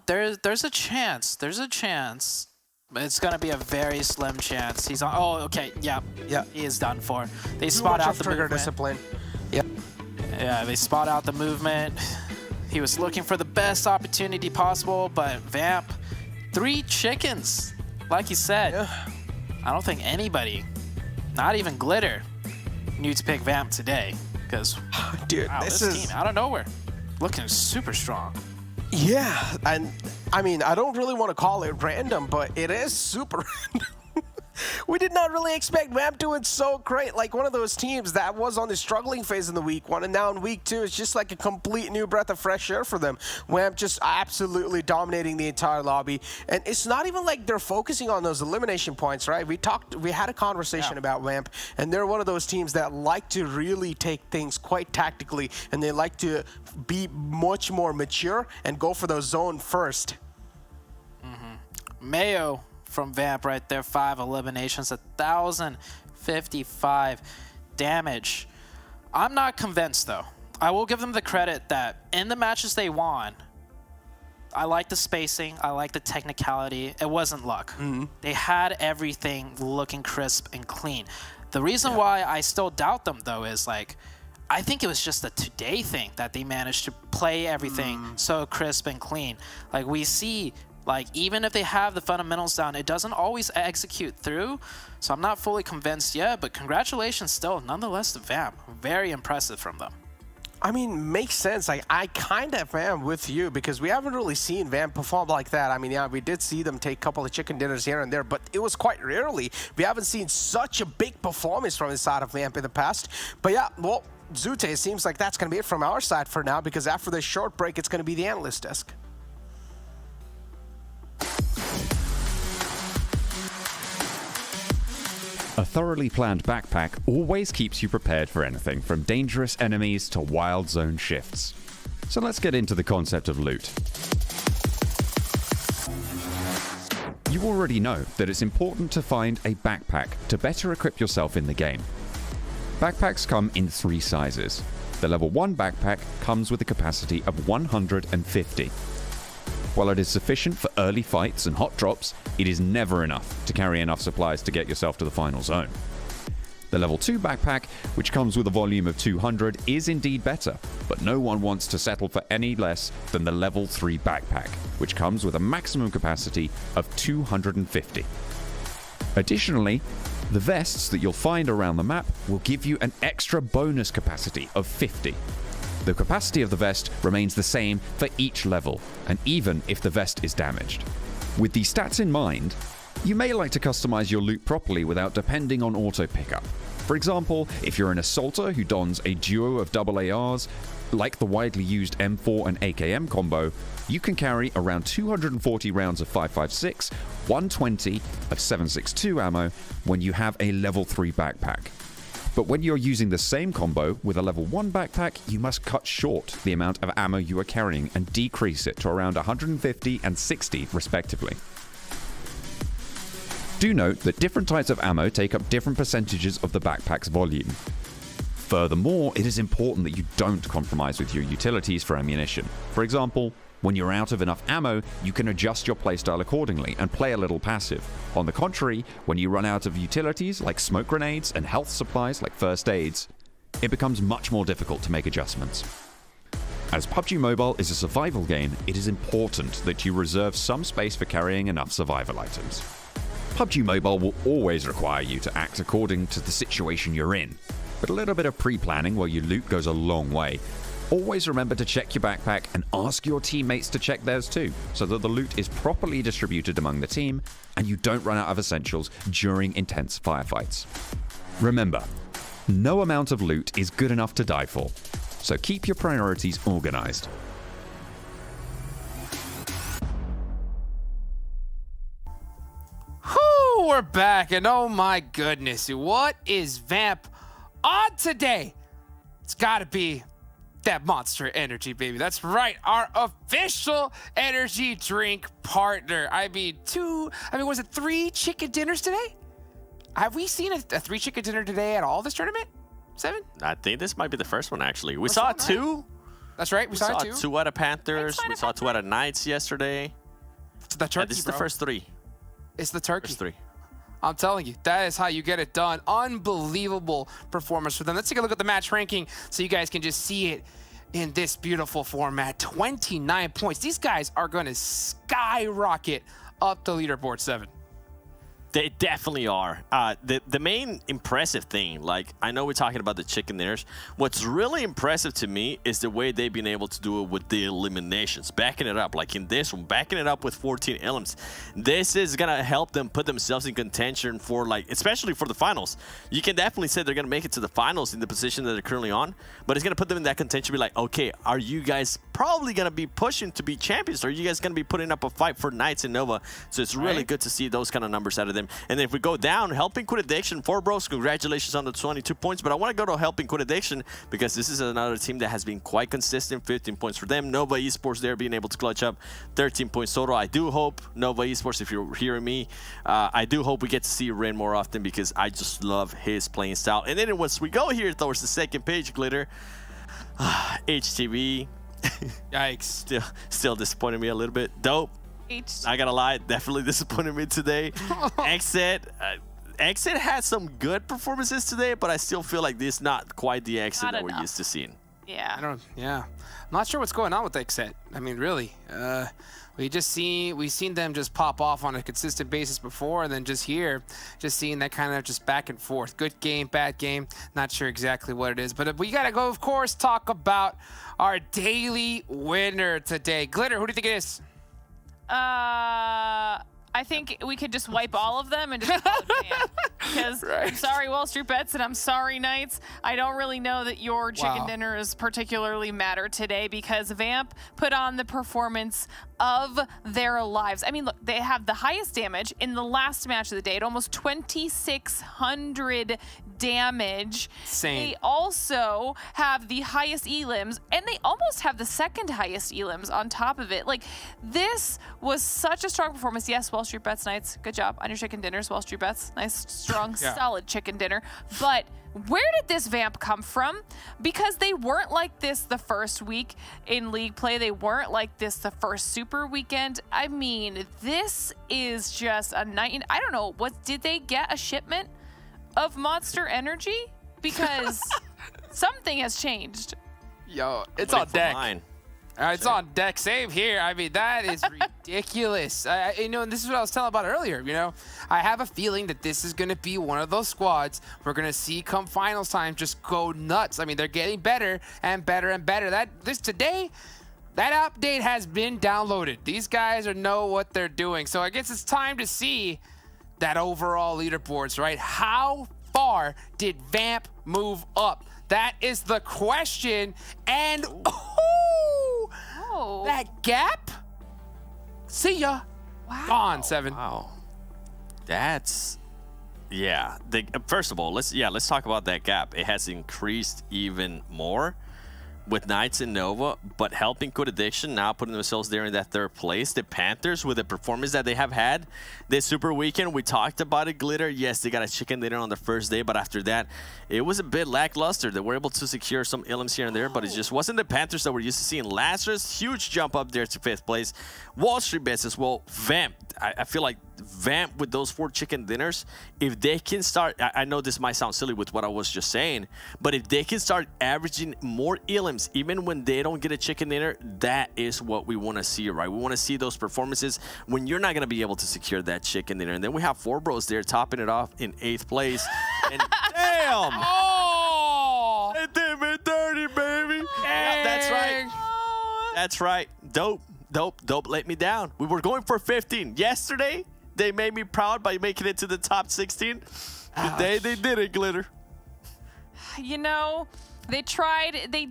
There's a chance. There's a chance. But it's going to be a very slim chance. He's on... Oh, okay. Yeah. Yeah. He is done for. They spot out the trigger movement. discipline. Yeah. Yeah, they spot out the movement. He was looking for the best opportunity possible, but Vamp, 3 chickens. Like you said, Yeah. I don't think anybody, not even Glitter, knew to pick Vamp today. Because, dude, wow, this is team, out of nowhere, looking super strong. Yeah, and I mean, I don't really want to call it random, but it is super random. We did not really expect Vamp doing so great. Like one of those teams that was on the struggling phase in the week 1, and now in week 2, it's just like a complete new breath of fresh air for them. Vamp just absolutely dominating the entire lobby, and it's not even like they're focusing on those elimination points, right? We had a conversation about Vamp, and they're one of those teams that like to really take things quite tactically, and they like to be much more mature and go for those zone first. Mayo from Vamp right there, 5 eliminations, 1,055 damage. I'm not convinced though. I will give them the credit that in the matches they won, I like the spacing, I like the technicality. It wasn't luck. They had everything looking crisp and clean. The reason why I still doubt them though is like, I think it was just a today thing that they managed to play everything so crisp and clean. Like we see, like even if they have the fundamentals down, it doesn't always execute through. So I'm not fully convinced yet, but congratulations still, nonetheless, to Vamp. Very impressive from them. I mean, makes sense. Like, I kind of am with you because we haven't really seen Vamp perform like that. I mean, yeah, we did see them take a couple of chicken dinners here and there, but it was quite rarely. We haven't seen such a big performance from the side of Vamp in the past. But yeah, well, Zute, it seems like that's going to be it from our side for now, because after this short break, it's going to be the analyst desk. A thoroughly planned backpack always keeps you prepared for anything from dangerous enemies to wild zone shifts. So let's get into the concept of loot. You already know that it's important to find a backpack to better equip yourself in the game. Backpacks come in 3 sizes. The level 1 backpack comes with a capacity of 150. While it is sufficient for early fights and hot drops, it is never enough to carry enough supplies to get yourself to the final zone. The The level 2 backpack, which comes with a volume of 200, is indeed better, but no one wants to settle for any less than the level 3 backpack, which comes with a maximum capacity of 250. Additionally, the vests that you'll find around the map will give you an extra bonus capacity of 50. The capacity of the vest remains the same for each level, and even if the vest is damaged. With these stats in mind, you may like to customize your loot properly without depending on auto pickup. For example, if you're an assaulter who dons a duo of AARs, like the widely used M4 and AKM combo, you can carry around 240 rounds of 5.56, 120 of 7.62 ammo when you have a level 3 backpack. But when you're using the same combo with a level 1 backpack, you must cut short the amount of ammo you are carrying and decrease it to around 150 and 60 respectively. Do note that different types of ammo take up different percentages of the backpack's volume. Furthermore, it is important that you don't compromise with your utilities for ammunition. For example, when you're out of enough ammo, you can adjust your playstyle accordingly and play a little passive. On the contrary, when you run out of utilities like smoke grenades and health supplies like first aids, it becomes much more difficult to make adjustments. As PUBG Mobile is a survival game, it is important that you reserve some space for carrying enough survival items. PUBG Mobile will always require you to act according to the situation you're in, but a little bit of pre-planning while you loot goes a long way. Always remember to check your backpack and ask your teammates to check theirs too, so that the loot is properly distributed among the team and you don't run out of essentials during intense firefights. Remember, no amount of loot is good enough to die for, so keep your priorities organized. Whew, we're back, and oh my goodness, what is Vamp on today? It's gotta be that Monster Energy, baby. That's right, our official energy drink partner. Was it 3 chicken dinners today? Have we seen a 3 chicken dinner today at all this tournament? 7? I think this might be the first one, actually. We saw 2. Right? That's right, we saw 2. 2 out of Panthers. We saw 2 out of Knights yesterday. It's the turkey, this is the first 3. It's the turkey. First 3. I'm telling you, that is how you get it done. Unbelievable performance for them. Let's take a look at the match ranking so you guys can just see it in this beautiful format. 29 points. These guys are going to skyrocket up the leaderboard, 7. They definitely are. The main impressive thing, like, I know we're talking about the chicken dinners. What's really impressive to me is the way they've been able to do it with the eliminations, backing it up. Like in this one, backing it up with 14 elims. This is gonna help them put themselves in contention for, like, especially for the finals. You can definitely say they're gonna make it to the finals in the position that they're currently on, but it's gonna put them in that contention. Be like, okay, are you guys probably gonna be pushing to be champions? Or are you guys gonna be putting up a fight for Knights and Nova? So it's really good to see those kind of numbers out of them. And then if we go down, Helping Quit Addiction, 4 bros, congratulations on the 22 points. But I want to go to Helping Quit Addiction because this is another team that has been quite consistent. 15 points for them. Nova Esports there being able to clutch up 13 points total. I do hope, Nova Esports, if you're hearing me, I do hope we get to see Ren more often because I just love his playing style. And then once we go here towards the second page, Glitter, HTV. Yikes. Still disappointed me a little bit. Dope. I gotta lie, definitely disappointed me today. XSET had some good performances today, but I still feel like this is not quite the XSET that we're used to seeing. Yeah. I'm not sure what's going on with XSET. I mean, really. We've seen them just pop off on a consistent basis before, and then just here, just seeing that kind of just back and forth. Good game, bad game. Not sure exactly what it is, but we gotta go, of course, talk about our daily winner today. Glitter, who do you think it is? I think we could just wipe all of them and just call it Vamp. Because I'm sorry, WallStreetBets, and I'm sorry, Knights. I don't really know that your chicken dinner is particularly matter today because Vamp put on the performance of their lives. I mean, look, they have the highest damage in the last match of the day at almost 2,600 damage. Same. They also have the highest elims, and they almost have the second highest elims on top of it. Like, this was such a strong performance. Yes, WallStreetBets, Knights, good job on your chicken dinners, WallStreetBets. Nice, strong, solid chicken dinner. But where did this Vamp come from? Because they weren't like this the first week in league play. They weren't like this the first super weekend. I mean, this is just a night. I don't know, did they get a shipment of Monster Energy? Because something has changed. Yo, it's on deck. It's on deck. Same here. I mean, that is ridiculous. You know, and this is what I was telling about earlier. You know, I have a feeling that this is going to be one of those squads we're going to see come finals time just go nuts. I mean, they're getting better and better and better. Today, that update has been downloaded. These guys know what they're doing. So I guess it's time to see that overall leaderboards, right? How far did Vamp move up? That is the question. And that gap? See ya. Wow. Gone, 7. Wow. That's, yeah. First of all, let's talk about that gap. It has increased even more with Knights and Nova, but helping Code Addiction now putting themselves there in that 3rd place. The Panthers, with the performance that they have had this Super Weekend, we talked about it, Glitter. Yes, they got a chicken dinner on the first day, but after that, it was a bit lackluster. They were able to secure some illims here and there, but it just wasn't the Panthers that we're used to seeing. Lazarus, huge jump up there to 5th place. WallStreetBets as well. Vamp, I feel like Vamp with those 4 chicken dinners, if they can start, I know this might sound silly with what I was just saying, but if they can start averaging more illims, even when they don't get a chicken dinner, that is what we want to see, right? We want to see those performances when you're not going to be able to secure that chicken dinner. And then we have 4 bros there topping it off in 8th place. And damn! Oh! They did me dirty, baby! Yeah, that's right. That's right. Dope let me down. We were going for 15. Yesterday, they made me proud by making it to the top 16. Today, they did it, Glitter. You know, they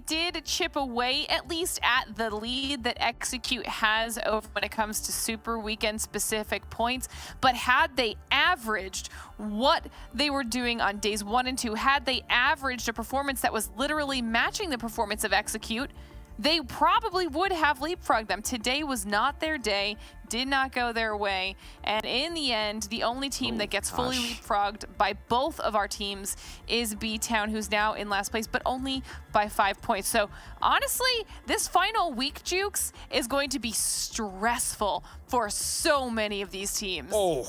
did chip away at least at the lead that Execute has over when it comes to Super Weekend specific points. But had they averaged what they were doing on days 1 and 2, had they averaged a performance that was literally matching the performance of Execute, they probably would have leapfrogged them. Today was not their day, did not go their way, and in the end, the only team that gets fully leapfrogged by both of our teams is B-Town, who's now in last place, but only by 5 points. So honestly, this final week, Jukes, is going to be stressful for so many of these teams. Oh,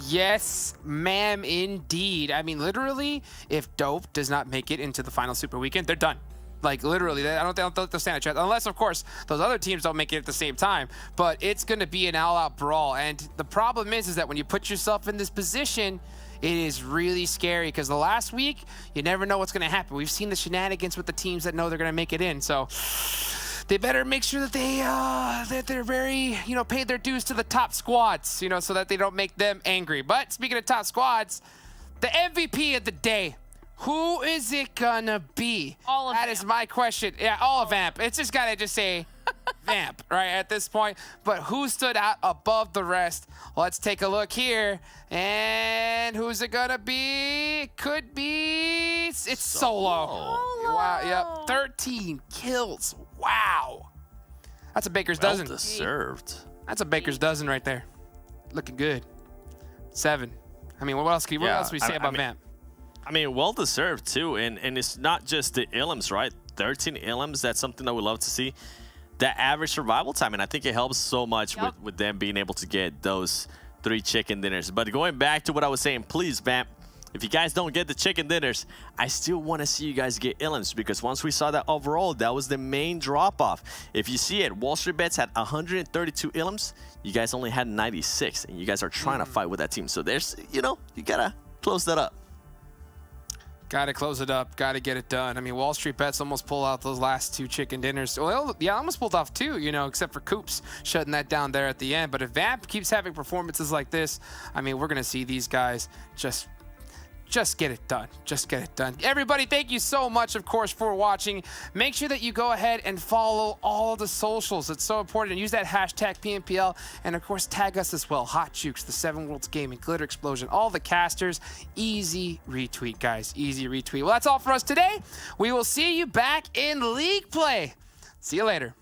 yes, ma'am, indeed. I mean, literally, if Dope does not make it into the final Super Weekend, they're done. Like, literally, I don't think they'll stand a chance. Unless, of course, those other teams don't make it at the same time. But it's going to be an all-out brawl. And the problem is that when you put yourself in this position, it is really scary. Because the last week, you never know what's going to happen. We've seen the shenanigans with the teams that know they're going to make it in. So they better make sure that they're very, paid their dues to the top squads, so that they don't make them angry. But speaking of top squads, the MVP of the day. Who is it gonna be? All of That Vamp. is my question. Yeah, all of Vamp. It's just gotta just say Vamp, right, at this point. But who stood out above the rest? Let's take a look here. And who's it gonna be? It could be... It's Solo. Wow, yep. 13 kills. Wow. That's a baker's dozen. Well deserved. That's a baker's dozen right there. Looking good. 7. I mean, what else can we say about Vamp? I mean, well-deserved, too. And it's not just the illims, right? 13 illims, that's something that we love to see. That average survival time, and I think it helps so much with them being able to get those 3 chicken dinners. But going back to what I was saying, please, Vamp, if you guys don't get the chicken dinners, I still want to see you guys get illims, because once we saw that overall, that was the main drop-off. If you see it, WallStreetBets had 132 illims. You guys only had 96, and you guys are trying to fight with that team. So there's, you got to close that up. Got to close it up. Got to get it done. I mean, WallStreetBets almost pulled out those last 2 chicken dinners. Well, yeah, almost pulled off 2, except for Coops shutting that down there at the end. But if Vamp keeps having performances like this, I mean, we're going to see these guys just get it done. Just get it done. Everybody, thank you so much, of course, for watching. Make sure that you go ahead and follow all of the socials. It's so important. And use that hashtag PMPL. And, of course, tag us as well. Hot Jukes, the 7 Worlds Gaming, Glitter Explosion, all the casters. Easy retweet, guys. Easy retweet. Well, that's all for us today. We will see you back in League Play. See you later.